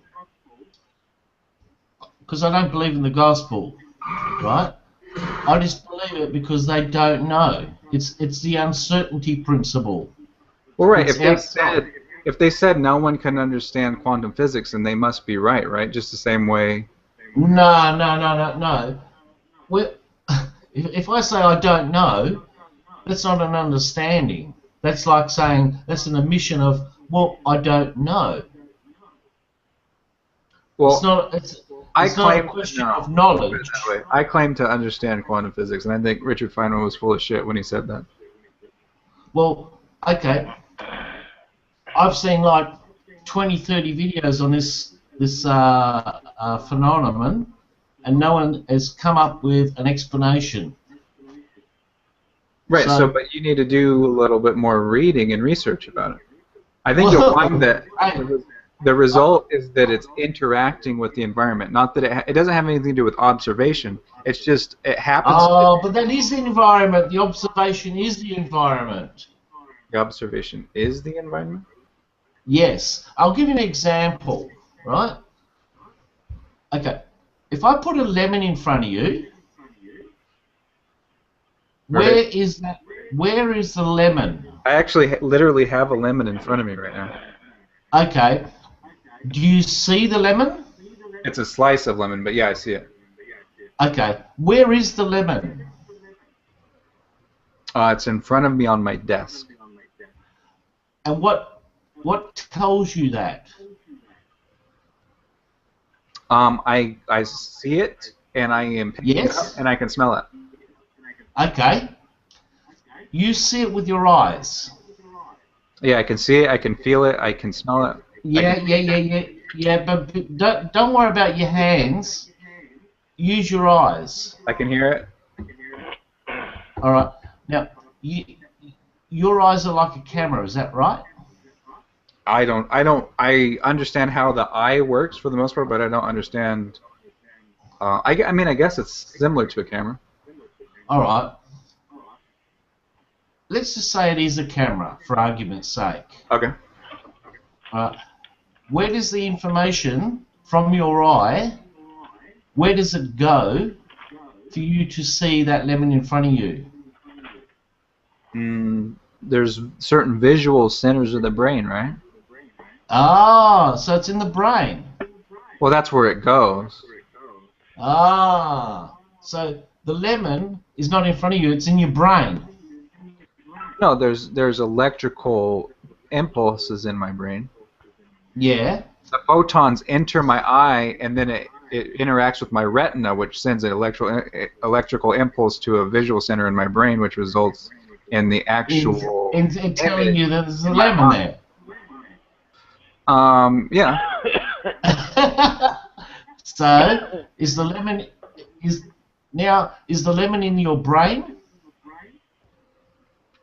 because I don't believe in the gospel, right? I just believe it because they don't know. It's the uncertainty principle. Well, right. If they said no one can understand quantum physics, then they must be right, right? Just the same way. No. Well, if I say I don't know, that's not an understanding. That's like saying that's an admission of, well, I don't know. Well, it's not a question of knowledge. I claim to understand quantum physics, and I think Richard Feynman was full of shit when he said that. Well, okay. I've seen like 20, 30 videos on this phenomenon, and no one has come up with an explanation. Right, but you need to do a little bit more reading and research about it. I think you'll find that The result is that it's interacting with the environment. Not that it doesn't have anything to do with observation. It's just it happens. Oh, but that is the environment. The observation is the environment. The observation is the environment? Yes. I'll give you an example, right? Okay. If I put a lemon in front of you, where is that? Where is the lemon? I actually literally have a lemon in front of me right now. Okay. Do you see the lemon? It's a slice of lemon, but yeah, I see it. Okay. Where is the lemon? It's in front of me on my desk. And what tells you that? I see it, and I am picking it up, and I can smell it. Okay. You see it with your eyes. Yeah, I can see it, I can feel it, I can smell it. Yeah, but don't worry about your hands. Use your eyes. I can hear it. All right. Now, your eyes are like a camera, is that right? I understand how the eye works for the most part, but I don't understand. I mean, I guess it's similar to a camera. All right. Let's just say it is a camera, for argument's sake. Okay. Where does the information from your eye, where does it go for you to see that lemon in front of you? There's certain visual centers of the brain, right? Ah, so it's in the brain. Well, that's where it goes. Ah, so the lemon is not in front of you, it's in your brain. No, there's electrical impulses in my brain. Yeah. The photons enter my eye, and then it interacts with my retina, which sends an electrical impulse to a visual center in my brain, which results in the actual... In telling you that there's a lemon there. Yeah. So, is the lemon in your brain?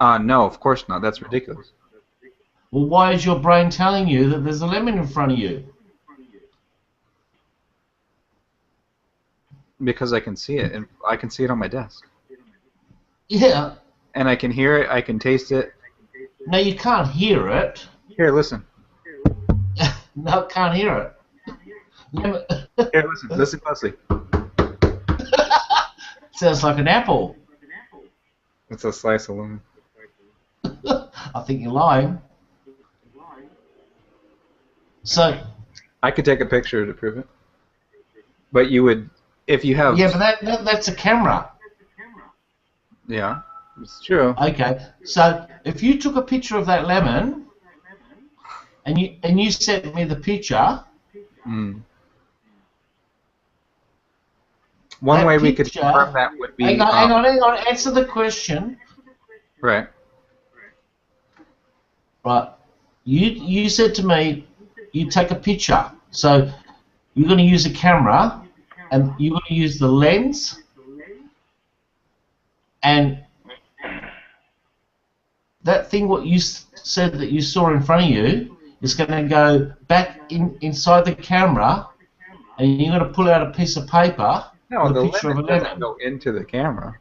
No, of course not. That's ridiculous. Well, why is your brain telling you that there's a lemon in front of you? Because I can see it, and I can see it on my desk. Yeah. And I can hear it, I can taste it. No, you can't hear it. Here, listen. No, can't hear it. Here, listen closely. Sounds like an apple. It's a slice of lemon. I think you're lying. So I could take a picture to prove it. But you would, if you have... Yeah, but that's a camera. Yeah, it's true. Okay, so if you took a picture of that lemon, and you sent me the picture... One way we could confirm that would be... Hang on, answer the question. Right. Right. You said to me, you take a picture. So you're going to use a camera, and you're going to use the lens, and that thing what you said that you saw in front of you is going to go back inside the camera, and you're going to pull out a piece of paper No, with the a picture of a lemon lemon. doesn't go into the camera.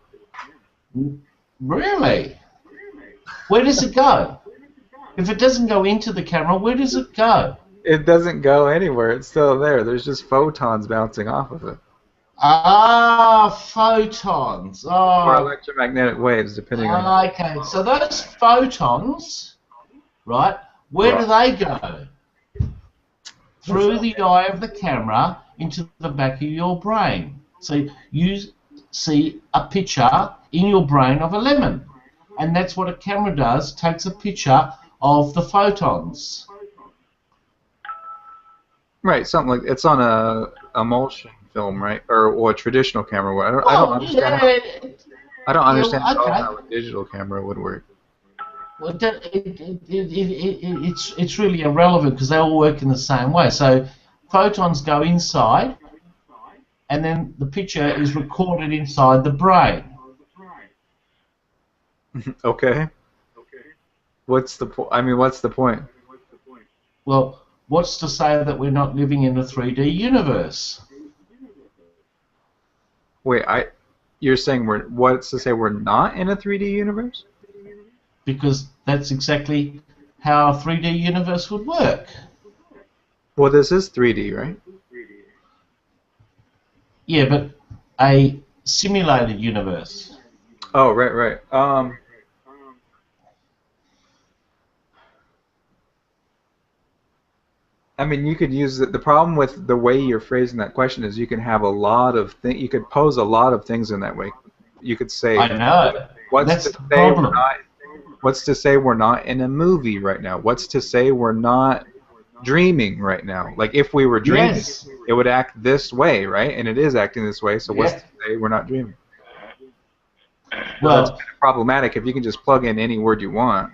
Really? Where does it go? If it doesn't go into the camera, where does it go? It doesn't go anywhere. It's still there. There's just photons bouncing off of it. Ah, photons. Oh. Or electromagnetic waves, depending on... Okay, so those photons, right, where do they go? Through the eye of the camera into the back of your brain. So you see a picture in your brain of a lemon. And that's what a camera does, takes a picture of the photons. Right, something like... It's on a emulsion film, right? Or a traditional camera. I don't understand how a digital camera would work. Well, it's really irrelevant because they all work in the same way. So photons go inside, and then the picture is recorded inside the brain. Okay. What's the point? I mean, what's the point? Well, what's to say that we're not living in a 3D universe? Wait, you're saying what's to say we're not in a 3D universe? Because that's exactly how a 3D universe would work. Well, this is 3D, right? Yeah, but a simulated universe. Oh, right. I mean, you could use the problem with the way you're phrasing that question is you can have a lot of you could pose a lot of things in that way. You could say, I know. That's the problem. What's to say we're not in a movie right now? What's to say we're not dreaming right now? Like if we were dreaming, Yes. it would act this way, right? And it is acting this way. So what's to say we're not dreaming? Well, that's kind of problematic if you can just plug in any word you want.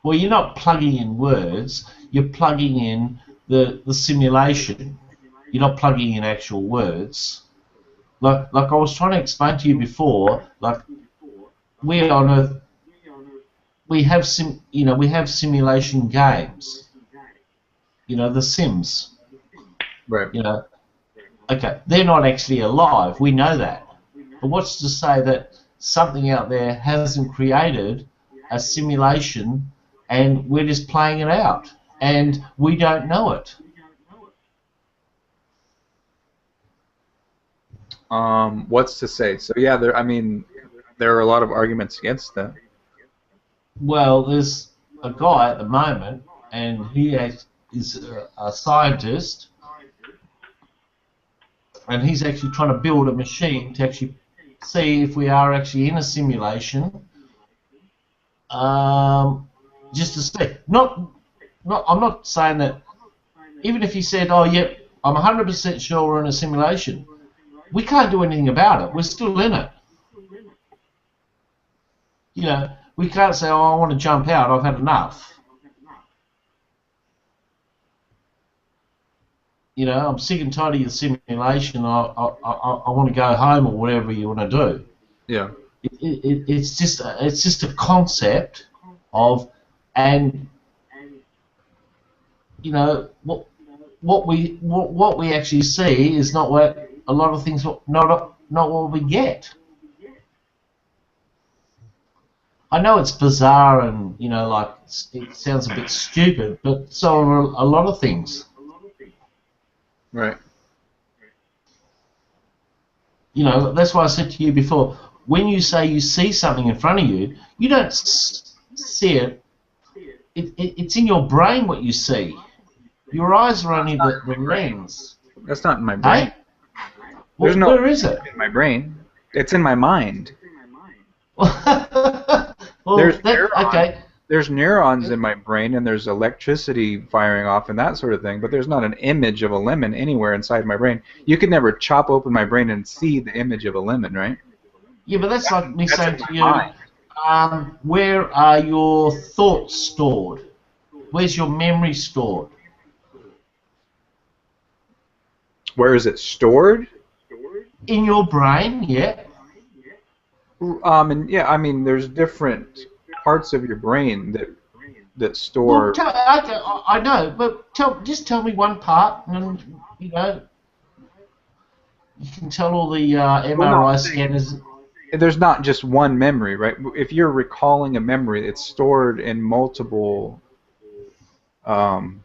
Well, you're not plugging in words. You're plugging in the simulation. You're not plugging in actual words. Like I was trying to explain to you before. Like we on Earth, we have simulation games. You know, the Sims. Right. You know, okay, they're not actually alive. We know that. But what's to say that something out there hasn't created a simulation and we're just playing it out and we don't know it? What's to say? So yeah, there are a lot of arguments against that. Well, there's a guy at the moment, and he is a scientist, and he's actually trying to build a machine to actually see if we are actually in a simulation. Just to see. I'm not saying that. Even if he said, "Oh, yep, I'm 100% sure we're in a simulation," we can't do anything about it. We're still in it. You know, we can't say, "Oh, I want to jump out. I've had enough." You know, I'm sick and tired of your simulation. I want to go home or whatever you want to do. Yeah. It's just a concept of, and you know what we actually see is not what a lot of things not what we get. I know it's bizarre and you know like it sounds a bit stupid, but so are a lot of things. Right. You know, that's why I said to you before, when you say you see something in front of you, you don't see it. It's in your brain what you see. Your eyes are only the lens. That's not in my brain. Hey? Where is it? In my brain. It's in my mind. Well, There's neurons in my brain, and there's electricity firing off and that sort of thing, but there's not an image of a lemon anywhere inside my brain. You could never chop open my brain and see the image of a lemon, right? Yeah, but that's like me saying to you, where are your thoughts stored? Where's your memory stored? Where is it stored? In your brain, yeah. And yeah, I mean, there's different parts of your brain that store. Well, I know, but just tell me one part, and you know, you can tell all the MRI scanners. There's not just one memory, right? If you're recalling a memory, it's stored in multiple. The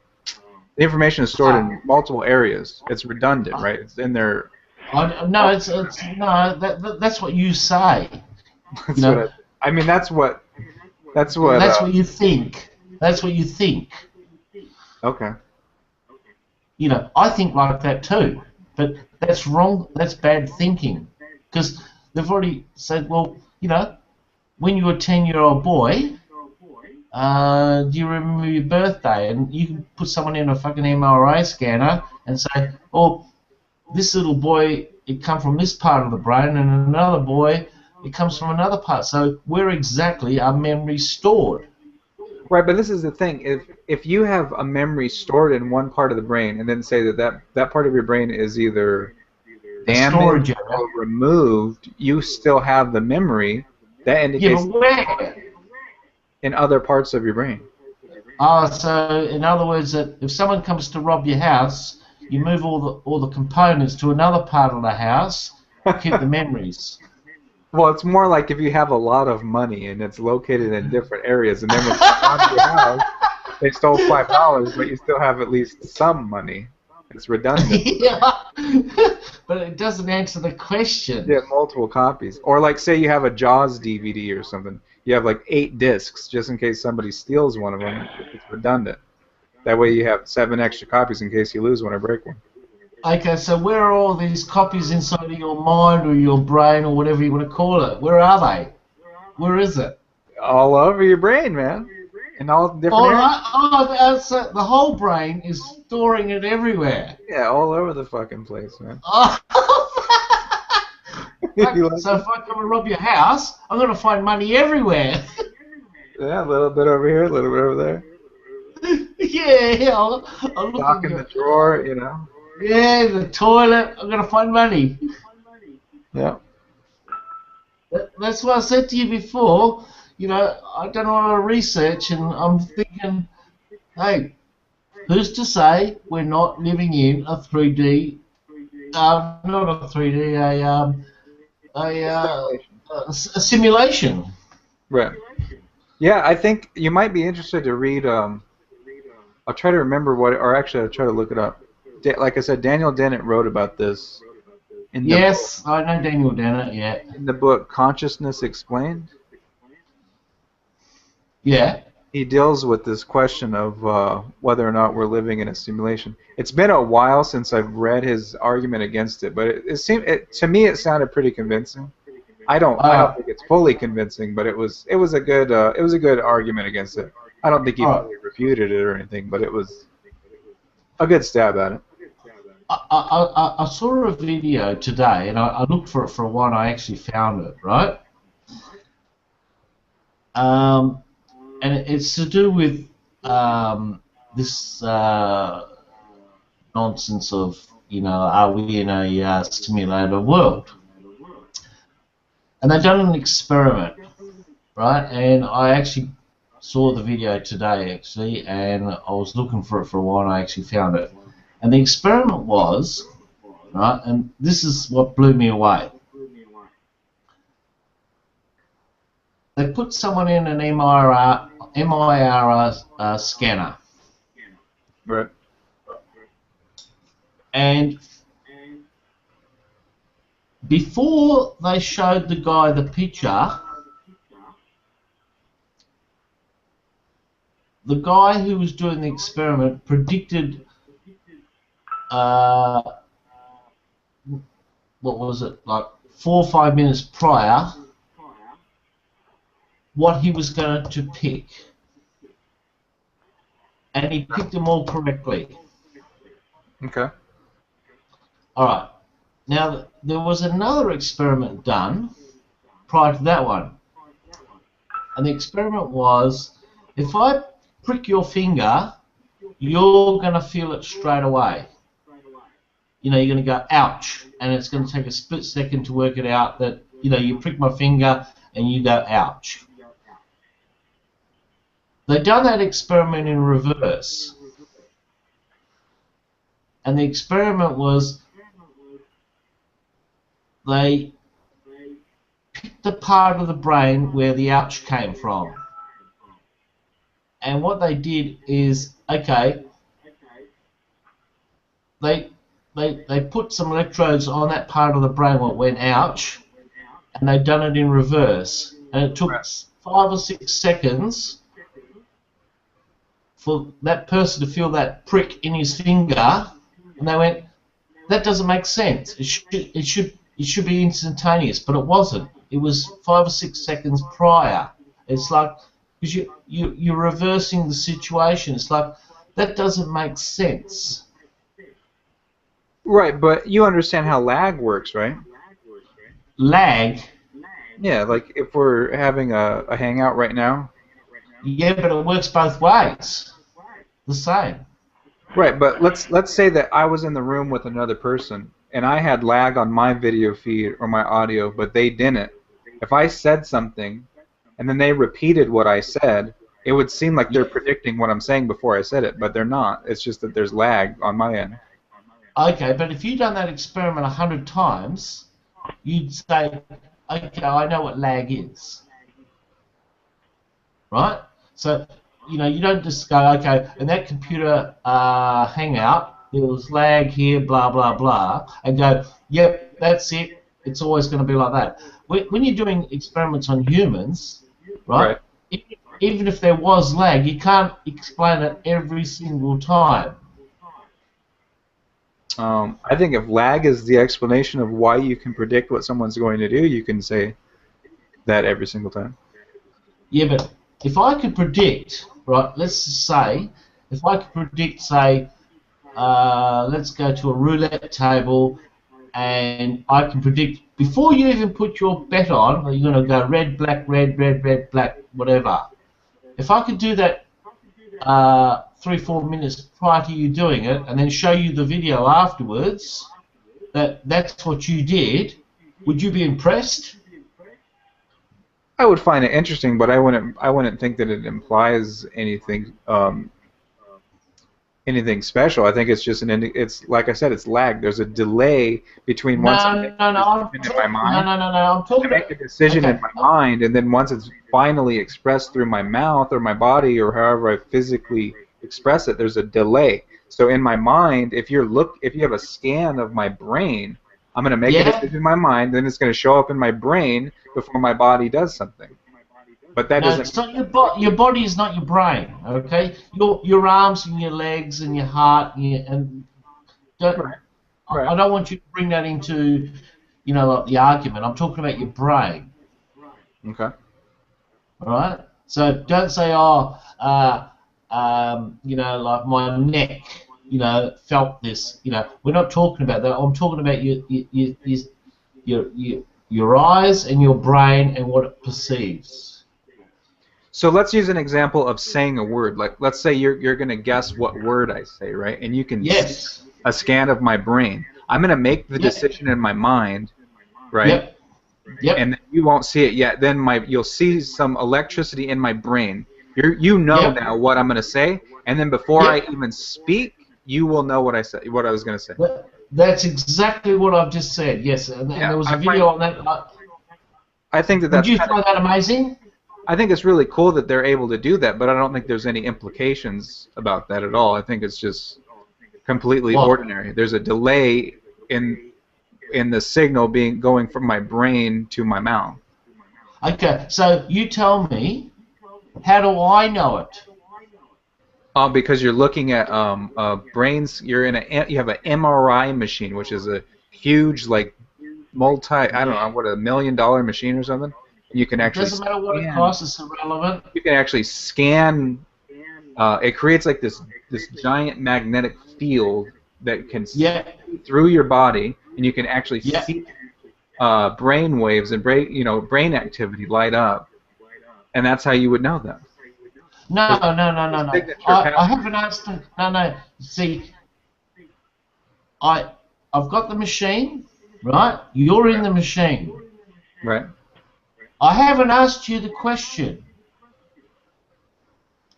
information is stored in multiple areas. It's redundant, right? It's in there. No, that's what you say. That's what I mean. That's what you think. That's what you think. Okay. You know, I think like that too, but that's wrong. That's bad thinking, because they've already said, well, you know, when you were a 10-year-old boy, do you remember your birthday? And you can put someone in a fucking MRI scanner and say, oh, this little boy, it come from this part of the brain, and another boy, it comes from another part. So where exactly are memories stored? Right, but this is the thing. If you have a memory stored in one part of the brain, and then say that part of your brain is either damaged or removed, you still have the memory. That indicates in other parts of your brain. Oh, so in other words, that if someone comes to rob your house, you move all the components to another part of the house, keep the memories. Well, it's more like if you have a lot of money and it's located in different areas, and then when they come to your house, they stole $5, but you still have at least some money. It's redundant. Yeah, but it doesn't answer the question. You have multiple copies. Or like say you have a Jaws DVD or something. You have like 8 discs just in case somebody steals one of them. It's redundant. That way you have 7 extra copies in case you lose one or break one. Okay, so where are all these copies inside of your mind or your brain or whatever you want to call it? Where are they? Where is it? All over your brain, man. In all different areas. So the whole brain is storing it everywhere. Yeah, all over the fucking place, man. Oh. So if I come and rob your house, I'm going to find money everywhere. Yeah, a little bit over here, a little bit over there. Yeah, I'll look Lock in the drawer, you know. Yeah, the toilet. I'm going to find money. Yeah. That's what I said to you before. You know, I've done a lot of research, and I'm thinking, hey, who's to say we're not living in a 3D, not a 3D, a simulation. Right. Yeah, I think you might be interested to read. I'll try to remember what, or actually, I'll try to look it up. Like I said, Daniel Dennett wrote about this. Yes, I know Daniel Dennett. Yeah. In the book Consciousness Explained. Yeah. He deals with this question of whether or not we're living in a simulation. It's been a while since I've read his argument against it, but it seemed to me it sounded pretty convincing. I don't think it's fully convincing, but it was a good argument against it. I don't think he fully refuted it or anything, but it was a good stab at it. I saw a video today, and I looked for it for a while, and I actually found it, right? And it's to do with this nonsense of, you know, are we in a simulated world? And they've done an experiment, right? And I actually saw the video today, actually, and I was looking for it for a while, and I actually found it. And the experiment was, right, and this is what blew me away. They put someone in an MIR scanner. Right. And before they showed the guy the picture, the guy who was doing the experiment predicted, what was it, like 4 or 5 minutes prior, what he was going to pick. And he picked them all correctly. Okay. Alright. Now, there was another experiment done prior to that one. And the experiment was, if I prick your finger, you're going to feel it straight away. You know, you're going to go, ouch. And it's going to take a split second to work it out that, you know, you prick my finger and you go, ouch. They've done that experiment in reverse. And the experiment was they picked the part of the brain where the ouch came from. And what they did is, okay, they put some electrodes on that part of the brain where it went ouch, and they'd done it in reverse. And it took 5 or 6 seconds for that person to feel that prick in his finger, and they went, that doesn't make sense. It should be instantaneous, but it wasn't. It was 5 or 6 seconds prior. It's like, because you're reversing the situation. It's like, that doesn't make sense. Right, but you understand how lag works, right? Lag? Yeah, like if we're having a hangout right now. Yeah, but it works both ways. The same. Right, but let's say that I was in the room with another person and I had lag on my video feed or my audio, but they didn't. If I said something and then they repeated what I said, It would seem like they're predicting what I'm saying before I said it, but they're not. It's just that there's lag on my end. Okay, but if you've done that experiment 100 times, you'd say, okay, I know what lag is. Right? So, you don't just go, okay, in that computer hangout, there was lag here, blah, blah, blah, and go, yep, that's it. It's always going to be like that. When you're doing experiments on humans, right? Even if there was lag, you can't explain it every single time. I think if lag is the explanation of why you can predict what someone's going to do, you can say that every single time. Yeah, but if I could predict, right, let's just say, if I could predict, say, let's go to a roulette table, and I can predict, before you even put your bet on, you're going to go red, black, red, red, red, black, whatever. If I could do that 3-4 minutes prior to you doing it, and then show you the video afterwards, that's what you did, would you be impressed? I would find it interesting, but I wouldn't think that it implies anything anything special. I think it's just it's like I said, it's lag. There's a delay between once I make a decision in my mind. I'm talking I make a decision in my mind, and then once it's finally expressed through my mouth or my body or however I physically express it, there's a delay. So in my mind, if you have a scan of my brain, I'm going to make a decision in my mind, then it's going to show up in my brain before my body does something. But that doesn't. It's not your body is not your brain, okay? Your arms and your legs and your heart and I don't want you to bring that into, like the argument. I'm talking about your brain. Okay. All right. So don't say, like my neck, felt this. We're not talking about that. I'm talking about your eyes and your brain and what it perceives. So let's use an example of saying a word. Like, let's say you're going to guess what word I say, right? And you can see a scan of my brain. I'm going to make the decision in my mind, right? Yep. And then you won't see it yet. Then you'll see some electricity in my brain. Now what I'm going to say, and then before I even speak, you will know what I was going to say. That's exactly what I've just said. Yes, and there was a video on that. I think that's. Would you find that amazing? I think it's really cool that they're able to do that, but I don't think there's any implications about that at all. I think it's just completely ordinary. There's a delay in the signal going from my brain to my mouth. Okay, so you tell me, how do I know it? Because you're looking at brains. You have an MRI machine, which is a huge, like, I don't know, what, $1 million machine or something. You can actually. It doesn't matter what it costs; it's irrelevant. You can actually scan. It creates like this giant magnetic field that can see through your body, and you can actually see brain waves and brain activity light up, and that's how you would know that. No. I haven't asked them. No. See, I've got the machine, right? You're in the machine, right? I haven't asked you the question,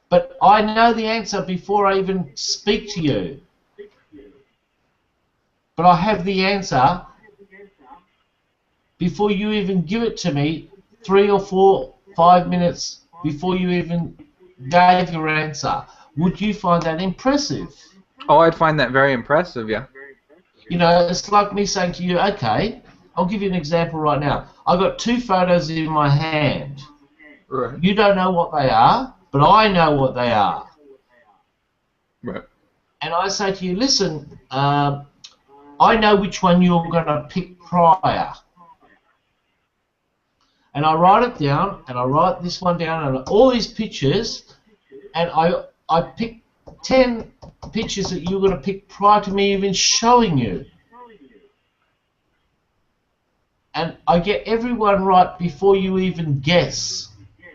but I know the answer before I even speak to you. But I have the answer before you even give it to me, 3 or 4, 5 minutes before you even gave your answer. Would you find that impressive? Oh, I'd find that very impressive, yeah. It's like me saying to you, okay, I'll give you an example right now. I've got 2 photos in my hand. Right. You don't know what they are, but I know what they are. Right. And I say to you, listen, I know which one you're going to pick prior. And I write it down, and I write this one down, and all these pictures, and I pick 10 pictures that you're going to pick prior to me even showing you. And I get everyone right before you even guess,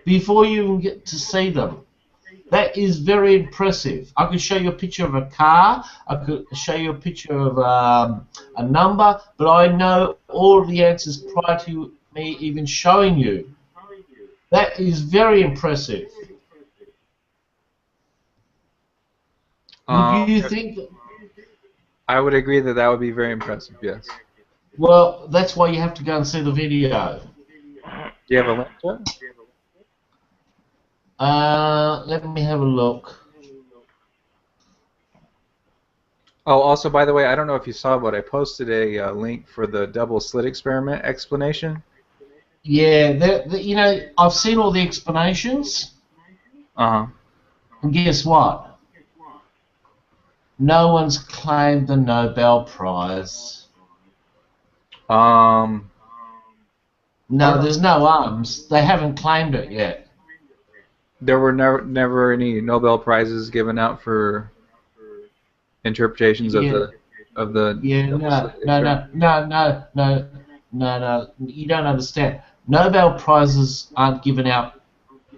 before you even get to see them. That is very impressive. I could show you a picture of a car, I could show you a picture of a number, but I know all of the answers prior to me even showing you. That is very impressive. Would you think? I would agree that that would be very impressive. Yes. Well, that's why you have to go and see the video. Do you have a link to it? Let me have a look. Oh, also, by the way, I don't know if you saw, but I posted a link for the double slit experiment explanation. Yeah, you know, I've seen all the explanations, Uh and guess what? No one's claimed the Nobel Prize. huh. No, there's no arms. They haven't claimed it yet. There were never any Nobel prizes given out for interpretations of Yeah, the yeah, double no, slit no, experiment. no, no, no, no, no, no. You don't understand. Nobel Prizes aren't given out,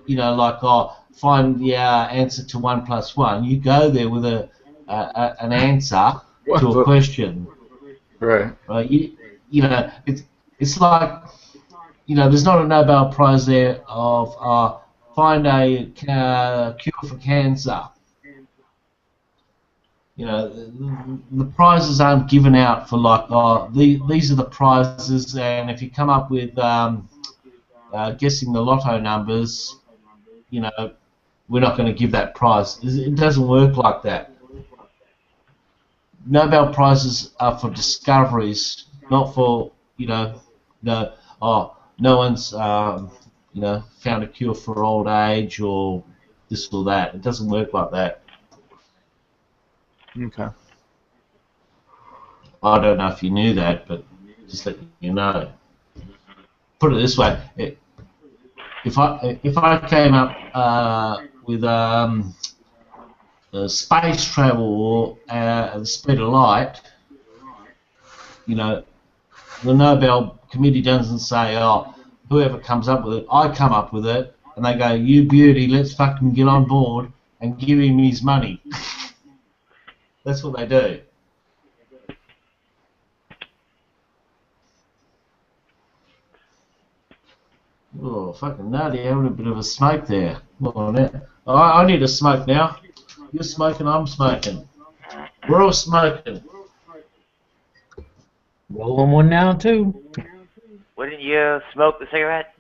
you know, like, oh, find the answer to 1 + 1. You go there with an answer to a question. Right. Right? You know, it's like, you know, there's not a Nobel Prize there of find a cure for cancer. You know, the prizes aren't given out for like, oh, these are the prizes, and if you come up with guessing the lotto numbers, you know, we're not going to give that prize. It doesn't work like that. Nobel Prizes are for discoveries, not for, you know, no one's, you know, found a cure for old age or this or that. It doesn't work like that. Okay. I don't know if you knew that, but just let you know. Put it this way: if I came up with space travel or the speed of light, you know, the Nobel Committee doesn't say, oh, whoever comes up with it, I come up with it, and they go, you beauty, let's fucking get on board and give him his money. That's what they do. Oh, fucking nutty, having a bit of a smoke there. Oh, I need a smoke now. You're smoking, I'm smoking. We're all smoking. Rolling one now, too. Wouldn't you smoke the cigarette?